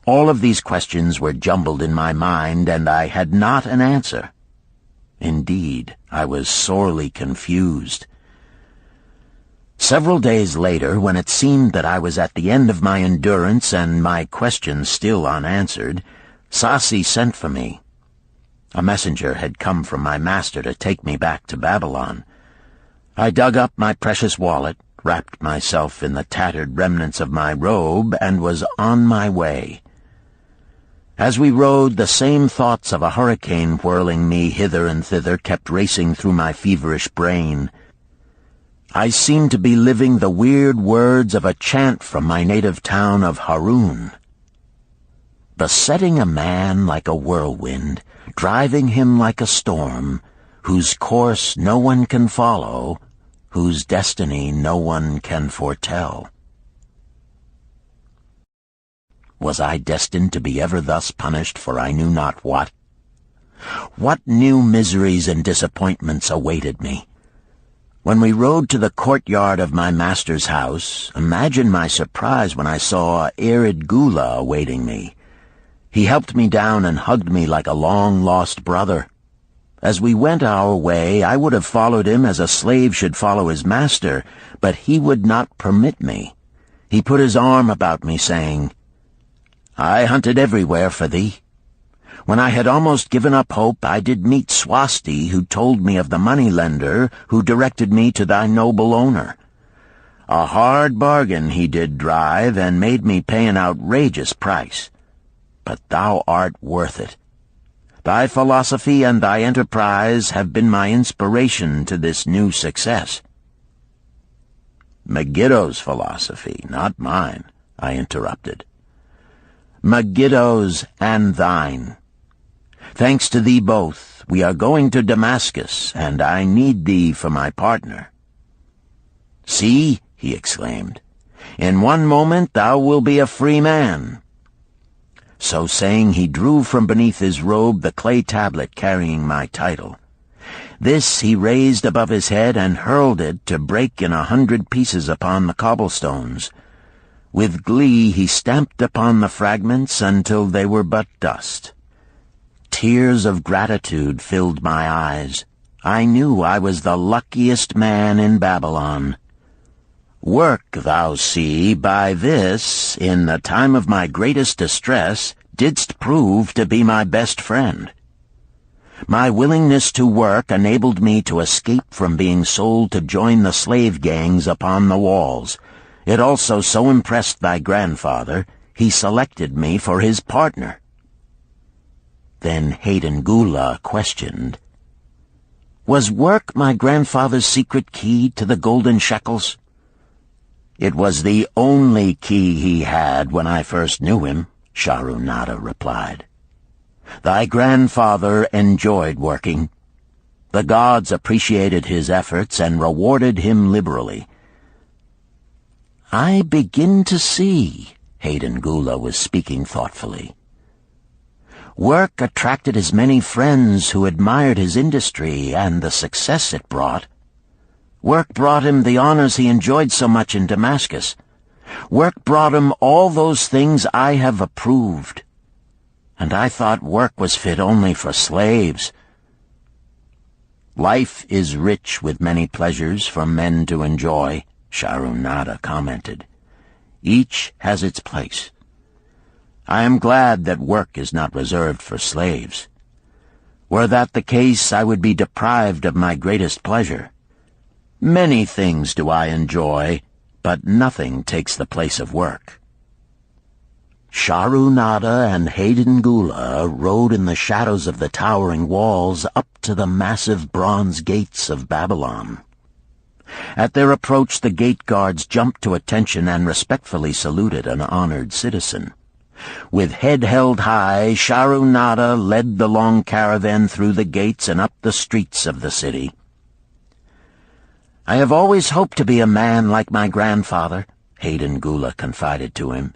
All of these questions were jumbled in my mind, and I had not an answer. Indeed, I was sorely confused. Several days later, when it seemed that I was at the end of my endurance and my questions still unanswered, Sasi sent for me. A messenger had come from my master to take me back to Babylon. I dug up my precious wallet, wrapped myself in the tattered remnants of my robe, and was on my way. As we rode, the same thoughts of a hurricane whirling me hither and thither kept racing through my feverish brain. I seemed to be living the weird words of a chant from my native town of Harun. Besetting a man like a whirlwind, driving him like a storm, whose course no one can follow, whose destiny no one can foretell. Was I destined to be ever thus punished for I knew not what? What new miseries and disappointments awaited me? When we rode to the courtyard of my master's house, imagine my surprise when I saw Irid Gula awaiting me. He helped me down and hugged me like a long-lost brother. As we went our way, I would have followed him as a slave should follow his master, but he would not permit me. He put his arm about me, saying, "I hunted everywhere for thee. When I had almost given up hope, I did meet Swasti, who told me of the money-lender who directed me to thy noble owner. A hard bargain he did drive, and made me pay an outrageous price. But thou art worth it. Thy philosophy and thy enterprise have been my inspiration to this new success." "Megiddo's philosophy, not mine," I interrupted. "Megiddo's and thine. Thanks to thee both, we are going to Damascus, and I need thee for my partner." "See," he exclaimed, "in one moment thou wilt be a free man." So saying, he drew from beneath his robe the clay tablet carrying my title. This he raised above his head and hurled it to break in 100 pieces upon the cobblestones. With glee he stamped upon the fragments until they were but dust. Tears of gratitude filled my eyes. I knew I was the luckiest man in Babylon. "Work, thou see, by this, in the time of my greatest distress, didst prove to be my best friend. My willingness to work enabled me to escape from being sold to join the slave gangs upon the walls. It also so impressed thy grandfather, he selected me for his partner." Then Hayden Gula questioned, "Was work my grandfather's secret key to the golden shekels?" "It was the only key he had when I first knew him," Sharunada replied. "Thy grandfather enjoyed working. The gods appreciated his efforts and rewarded him liberally." "I begin to see," Hayden Gula was speaking thoughtfully. "Work attracted his many friends who admired his industry and the success it brought. Work brought him the honors he enjoyed so much in Damascus. Work brought him all those things I have approved. And I thought work was fit only for slaves." "Life is rich with many pleasures for men to enjoy," Sharunada commented. "Each has its place. I am glad that work is not reserved for slaves. Were that the case, I would be deprived of my greatest pleasure. Many things do I enjoy, but nothing takes the place of work." Sharunada and Hayden Gula rode in the shadows of the towering walls up to the massive bronze gates of Babylon. At their approach, the gate guards jumped to attention and respectfully saluted an honored citizen. With head held high, Sharunada led the long caravan through the gates and up the streets of the city. "I have always hoped to be a man like my grandfather," Hayden Gula confided to him.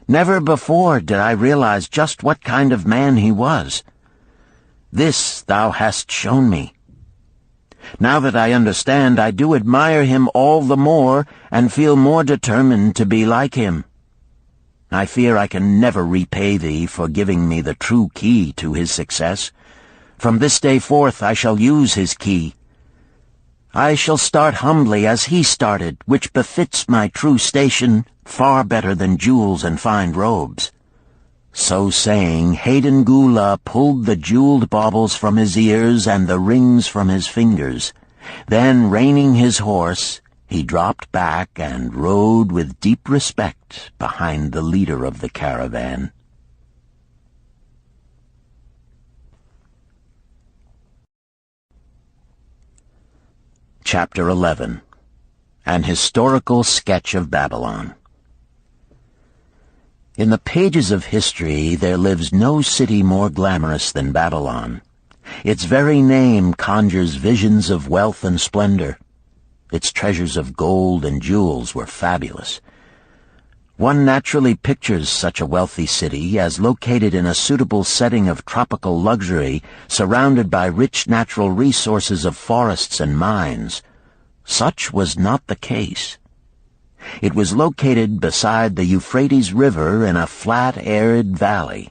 "Never before did I realize just what kind of man he was. This thou hast shown me. Now that I understand, I do admire him all the more and feel more determined to be like him. I fear I can never repay thee for giving me the true key to his success. From this day forth I shall use his key. I shall start humbly as he started, which befits my true station far better than jewels and fine robes." So saying, Hayden Gula pulled the jeweled baubles from his ears and the rings from his fingers. Then, reining his horse, he dropped back and rode with deep respect behind the leader of the caravan. Chapter 11. An Historical Sketch of Babylon. In the pages of history there lives no city more glamorous than Babylon. Its very name conjures visions of wealth and splendor. Its treasures of gold and jewels were fabulous. One naturally pictures such a wealthy city as located in a suitable setting of tropical luxury, surrounded by rich natural resources of forests and mines. Such was not the case. It was located beside the Euphrates River in a flat, arid valley.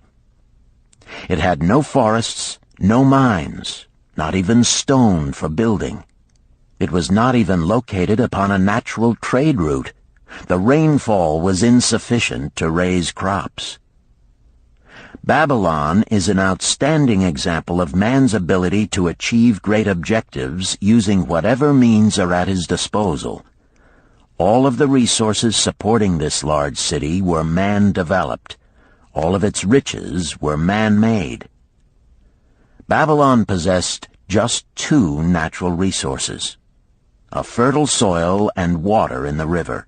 It had no forests, no mines, not even stone for building. It was not even located upon a natural trade route. The rainfall was insufficient to raise crops. Babylon is an outstanding example of man's ability to achieve great objectives using whatever means are at his disposal. All of the resources supporting this large city were man-developed. All of its riches were man-made. Babylon possessed just two natural resources: a fertile soil and water in the river.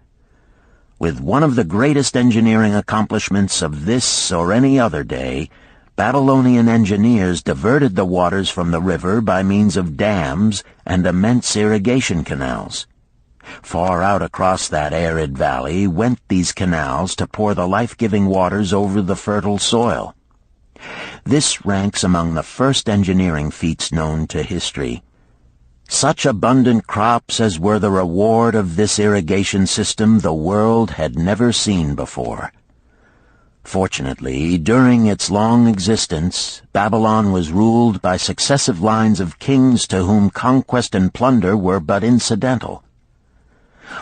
With one of the greatest engineering accomplishments of this or any other day, Babylonian engineers diverted the waters from the river by means of dams and immense irrigation canals. Far out across that arid valley went these canals to pour the life-giving waters over the fertile soil. This ranks among the first engineering feats known to history. Such abundant crops as were the reward of this irrigation system the world had never seen before. Fortunately, during its long existence, Babylon was ruled by successive lines of kings to whom conquest and plunder were but incidental.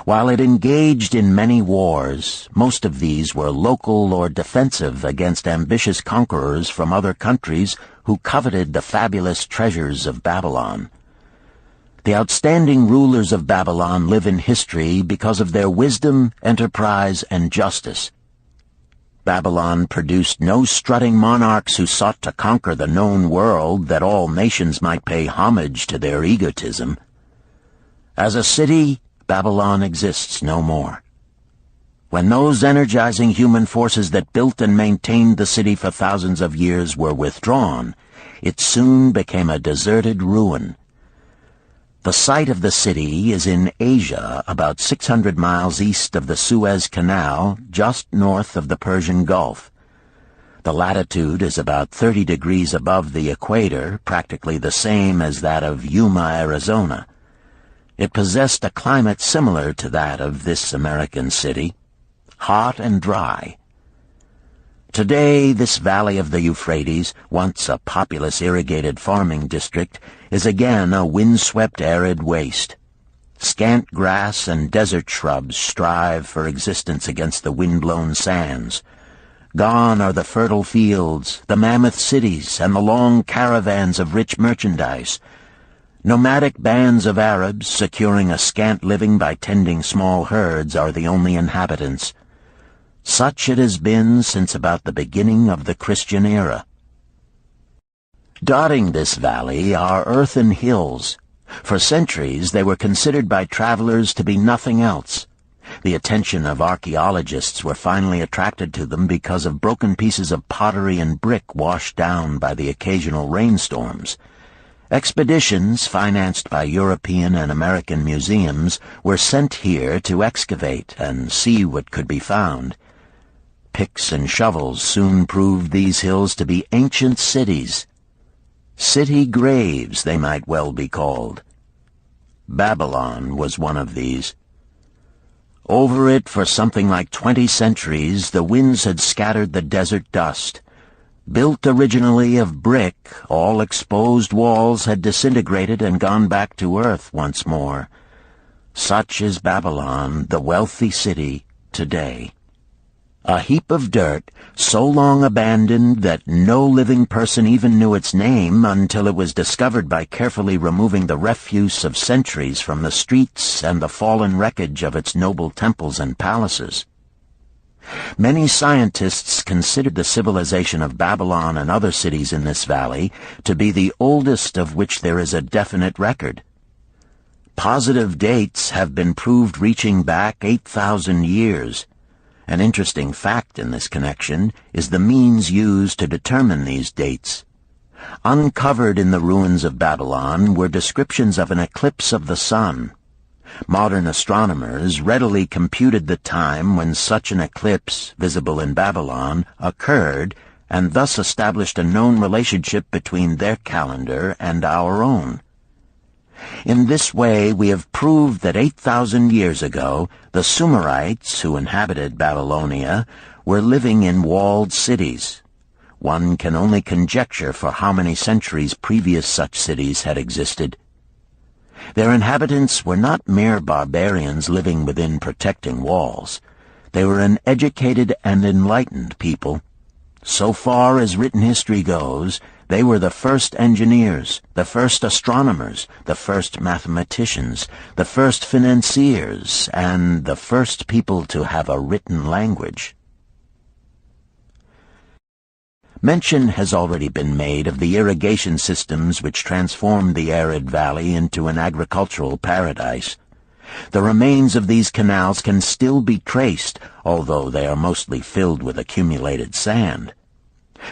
While it engaged in many wars, most of these were local or defensive against ambitious conquerors from other countries who coveted the fabulous treasures of Babylon. The outstanding rulers of Babylon live in history because of their wisdom, enterprise, and justice. Babylon produced no strutting monarchs who sought to conquer the known world that all nations might pay homage to their egotism. As a city, Babylon exists no more. When those energizing human forces that built and maintained the city for thousands of years were withdrawn, it soon became a deserted ruin. The site of the city is in Asia, about 600 miles east of the Suez Canal, just north of the Persian Gulf. The latitude is about 30 degrees above the equator, practically the same as that of Yuma, Arizona. It possessed a climate similar to that of this American city, hot and dry. Today, this valley of the Euphrates, once a populous irrigated farming district, is again a windswept arid waste. Scant grass and desert shrubs strive for existence against the wind-blown sands. Gone are the fertile fields, the mammoth cities, and the long caravans of rich merchandise. Nomadic bands of Arabs, securing a scant living by tending small herds, are the only inhabitants. Such it has been since about the beginning of the Christian era. Dotting this valley are earthen hills. For centuries they were considered by travelers to be nothing else. The attention of archaeologists were finally attracted to them because of broken pieces of pottery and brick washed down by the occasional rainstorms. Expeditions, financed by European and American museums, were sent here to excavate and see what could be found. Picks and shovels soon proved these hills to be ancient cities. City graves, they might well be called. Babylon was one of these. Over it for something like 20 centuries, the winds had scattered the desert dust. Built originally of brick, all exposed walls had disintegrated and gone back to earth once more. Such is Babylon, the wealthy city, today. A heap of dirt, so long abandoned that no living person even knew its name until it was discovered by carefully removing the refuse of centuries from the streets and the fallen wreckage of its noble temples and palaces. Many scientists considered the civilization of Babylon and other cities in this valley to be the oldest of which there is a definite record. Positive dates have been proved reaching back 8,000 years. An interesting fact in this connection is the means used to determine these dates. Uncovered in the ruins of Babylon were descriptions of an eclipse of the sun. Modern astronomers readily computed the time when such an eclipse, visible in Babylon, occurred, and thus established a known relationship between their calendar and our own. In this way, we have proved that 8,000 years ago, the Sumerites, who inhabited Babylonia, were living in walled cities. one can only conjecture for how many centuries previous such cities had existed. Their inhabitants were not mere barbarians living within protecting walls. They were an educated and enlightened people. So far as written history goes, they were the first engineers, the first astronomers, the first mathematicians, the first financiers, and the first people to have a written language. Mention has already been made of the irrigation systems which transformed the arid valley into an agricultural paradise. The remains of these canals can still be traced, although they are mostly filled with accumulated sand.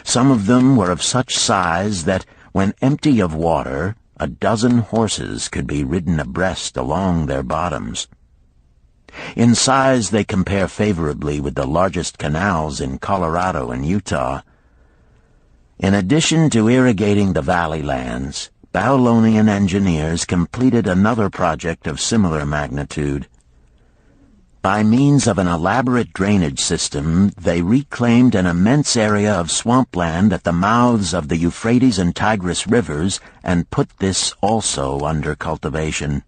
Some of them were of such size that, when empty of water, a dozen horses could be ridden abreast along their bottoms. In size they compare favorably with the largest canals in Colorado and Utah. In addition to irrigating the valley lands, Babylonian engineers completed another project of similar magnitude. By means of an elaborate drainage system, they reclaimed an immense area of swampland at the mouths of the Euphrates and Tigris rivers and put this also under cultivation.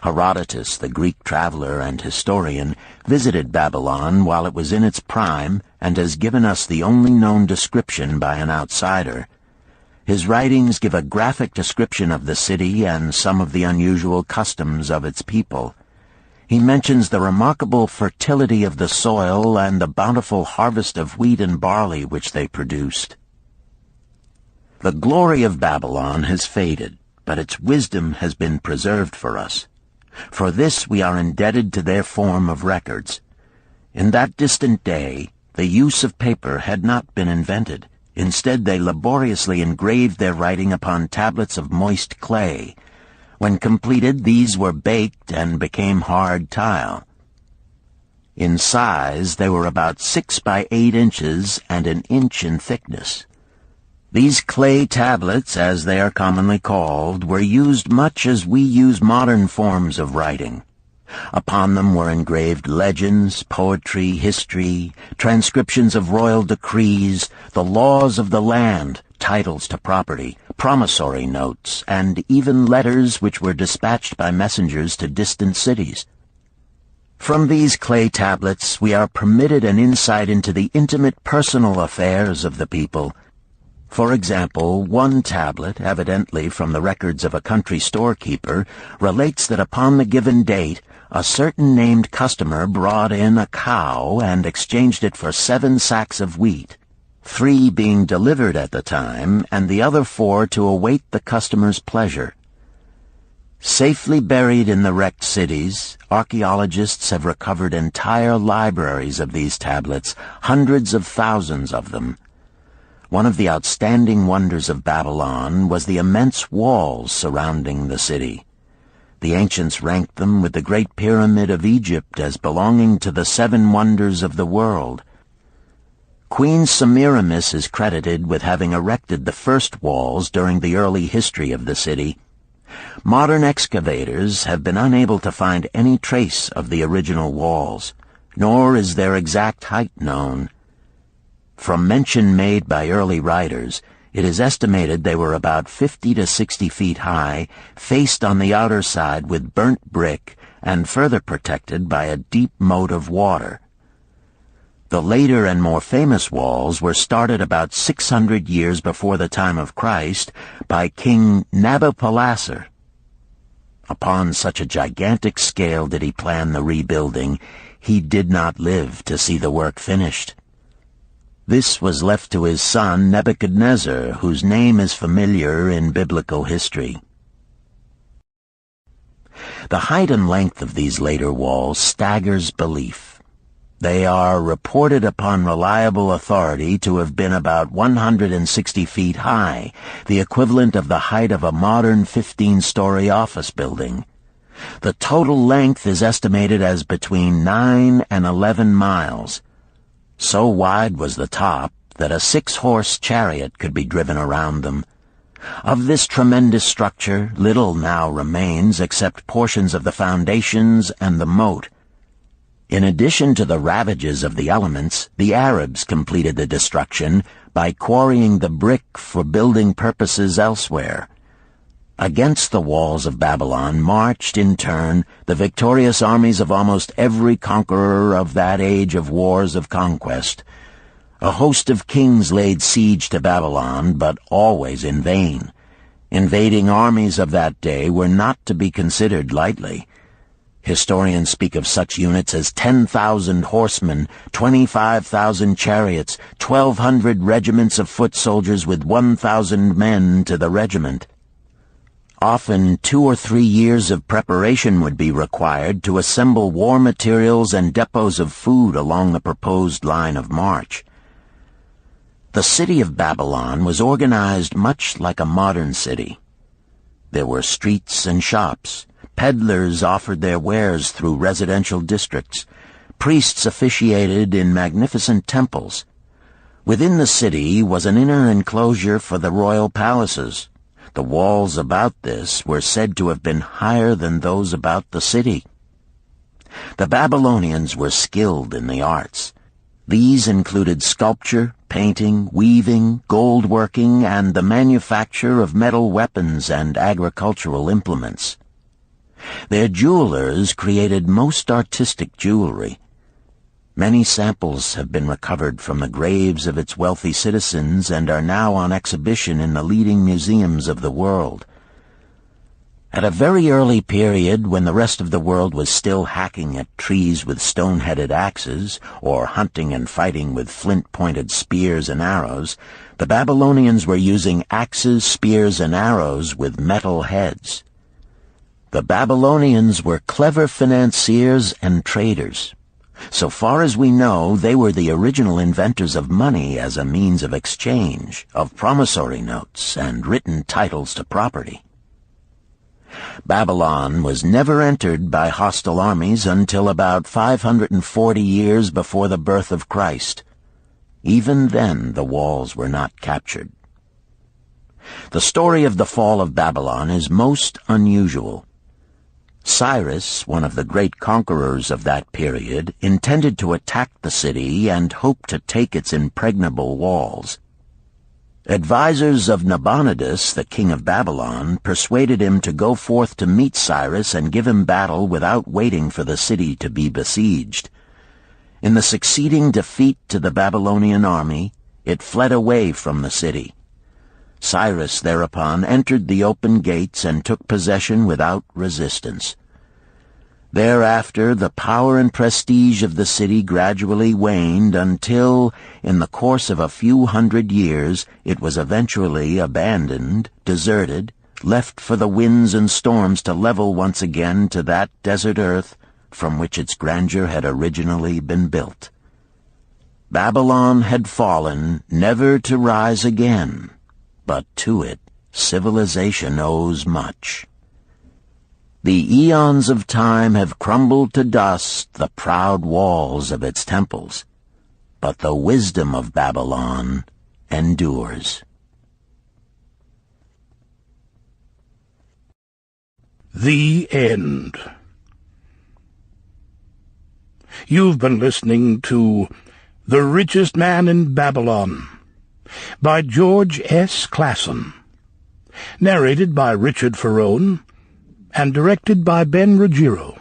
Herodotus, the Greek traveler and historian, visited Babylon while it was in its prime and has given us the only known description by an outsider. His writings give a graphic description of the city and some of the unusual customs of its people. He mentions the remarkable fertility of the soil and the bountiful harvest of wheat and barley which they produced. The glory of Babylon has faded, but its wisdom has been preserved for us. For this we are indebted to their form of records. In that distant day, the use of paper had not been invented. Instead, they laboriously engraved their writing upon tablets of moist clay. When completed, these were baked and became hard tile. In size, they were about 6 by 8 inches and an inch in thickness. These clay tablets, as they are commonly called, were used much as we use modern forms of writing. Upon them were engraved legends, poetry, history, transcriptions of royal decrees, the laws of the land, titles to property, promissory notes, and even letters which were dispatched by messengers to distant cities. From these clay tablets we are permitted an insight into the intimate personal affairs of the people. For example, one tablet, evidently from the records of a country storekeeper, relates that upon the given date, a certain named customer brought in a cow and exchanged it for 7 sacks of wheat, 3 being delivered at the time, and the other 4 to await the customer's pleasure. Safely buried in the wrecked cities, archaeologists have recovered entire libraries of these tablets, hundreds of thousands of them. One of the outstanding wonders of Babylon was the immense walls surrounding the city. The ancients ranked them with the Great Pyramid of Egypt as belonging to the 7 wonders of the world. Queen Semiramis is credited with having erected the first walls during the early history of the city. Modern excavators have been unable to find any trace of the original walls, nor is their exact height known. From mention made by early writers, it is estimated they were about 50 to 60 feet high, faced on the outer side with burnt brick, and further protected by a deep moat of water. The later and more famous walls were started about 600 years before the time of Christ by King Nabopolassar. Upon such a gigantic scale did he plan the rebuilding, he did not live to see the work finished. This was left to his son Nebuchadnezzar, whose name is familiar in biblical history. The height and length of these later walls staggers belief. They are reported upon reliable authority to have been about 160 feet high, the equivalent of the height of a modern 15-story office building. The total length is estimated as between 9 and 11 miles. So wide was the top that a 6-horse chariot could be driven around them. Of this tremendous structure, little now remains except portions of the foundations and the moat. In addition to the ravages of the elements, the Arabs completed the destruction by quarrying the brick for building purposes elsewhere. Against the walls of Babylon marched, in turn, the victorious armies of almost every conqueror of that age of wars of conquest. A host of kings laid siege to Babylon, but always in vain. Invading armies of that day were not to be considered lightly. Historians speak of such units as 10,000 horsemen, 25,000 chariots, 1,200 regiments of foot soldiers with 1,000 men to the regiment. Often 2 or 3 years of preparation would be required to assemble war materials and depots of food along the proposed line of march. The city of Babylon was organized much like a modern city. There were streets and shops. Peddlers offered their wares through residential districts. Priests officiated in magnificent temples. Within the city was an inner enclosure for the royal palaces. The walls about this were said to have been higher than those about the city. The Babylonians were skilled in the arts. These included sculpture, painting, weaving, gold working, and the manufacture of metal weapons and agricultural implements. Their jewelers created most artistic jewelry. Many samples have been recovered from the graves of its wealthy citizens and are now on exhibition in the leading museums of the world. At a very early period, when the rest of the world was still hacking at trees with stone-headed axes, or hunting and fighting with flint-pointed spears and arrows, the Babylonians were using axes, spears, and arrows with metal heads. The Babylonians were clever financiers and traders. So far as we know, they were the original inventors of money as a means of exchange, of promissory notes, and written titles to property. Babylon was never entered by hostile armies until about 540 years before the birth of Christ. Even then the walls were not captured. The story of the fall of Babylon is most unusual. Cyrus, one of the great conquerors of that period, intended to attack the city and hoped to take its impregnable walls. Advisors of Nabonidus, the king of Babylon, persuaded him to go forth to meet Cyrus and give him battle without waiting for the city to be besieged. In the succeeding defeat to the Babylonian army, it fled away from the city. Cyrus thereupon entered the open gates and took possession without resistance. Thereafter, the power and prestige of the city gradually waned until, in the course of a few hundred years, it was eventually abandoned, deserted, left for the winds and storms to level once again to that desert earth from which its grandeur had originally been built. Babylon had fallen, never to rise again. But to it, civilization owes much. The eons of time have crumbled to dust the proud walls of its temples, but the wisdom of Babylon endures. The End. You've been listening to The Richest Man in Babylon by George S. Clason, narrated by Richard Ferrone, and directed by Ben Ruggiero.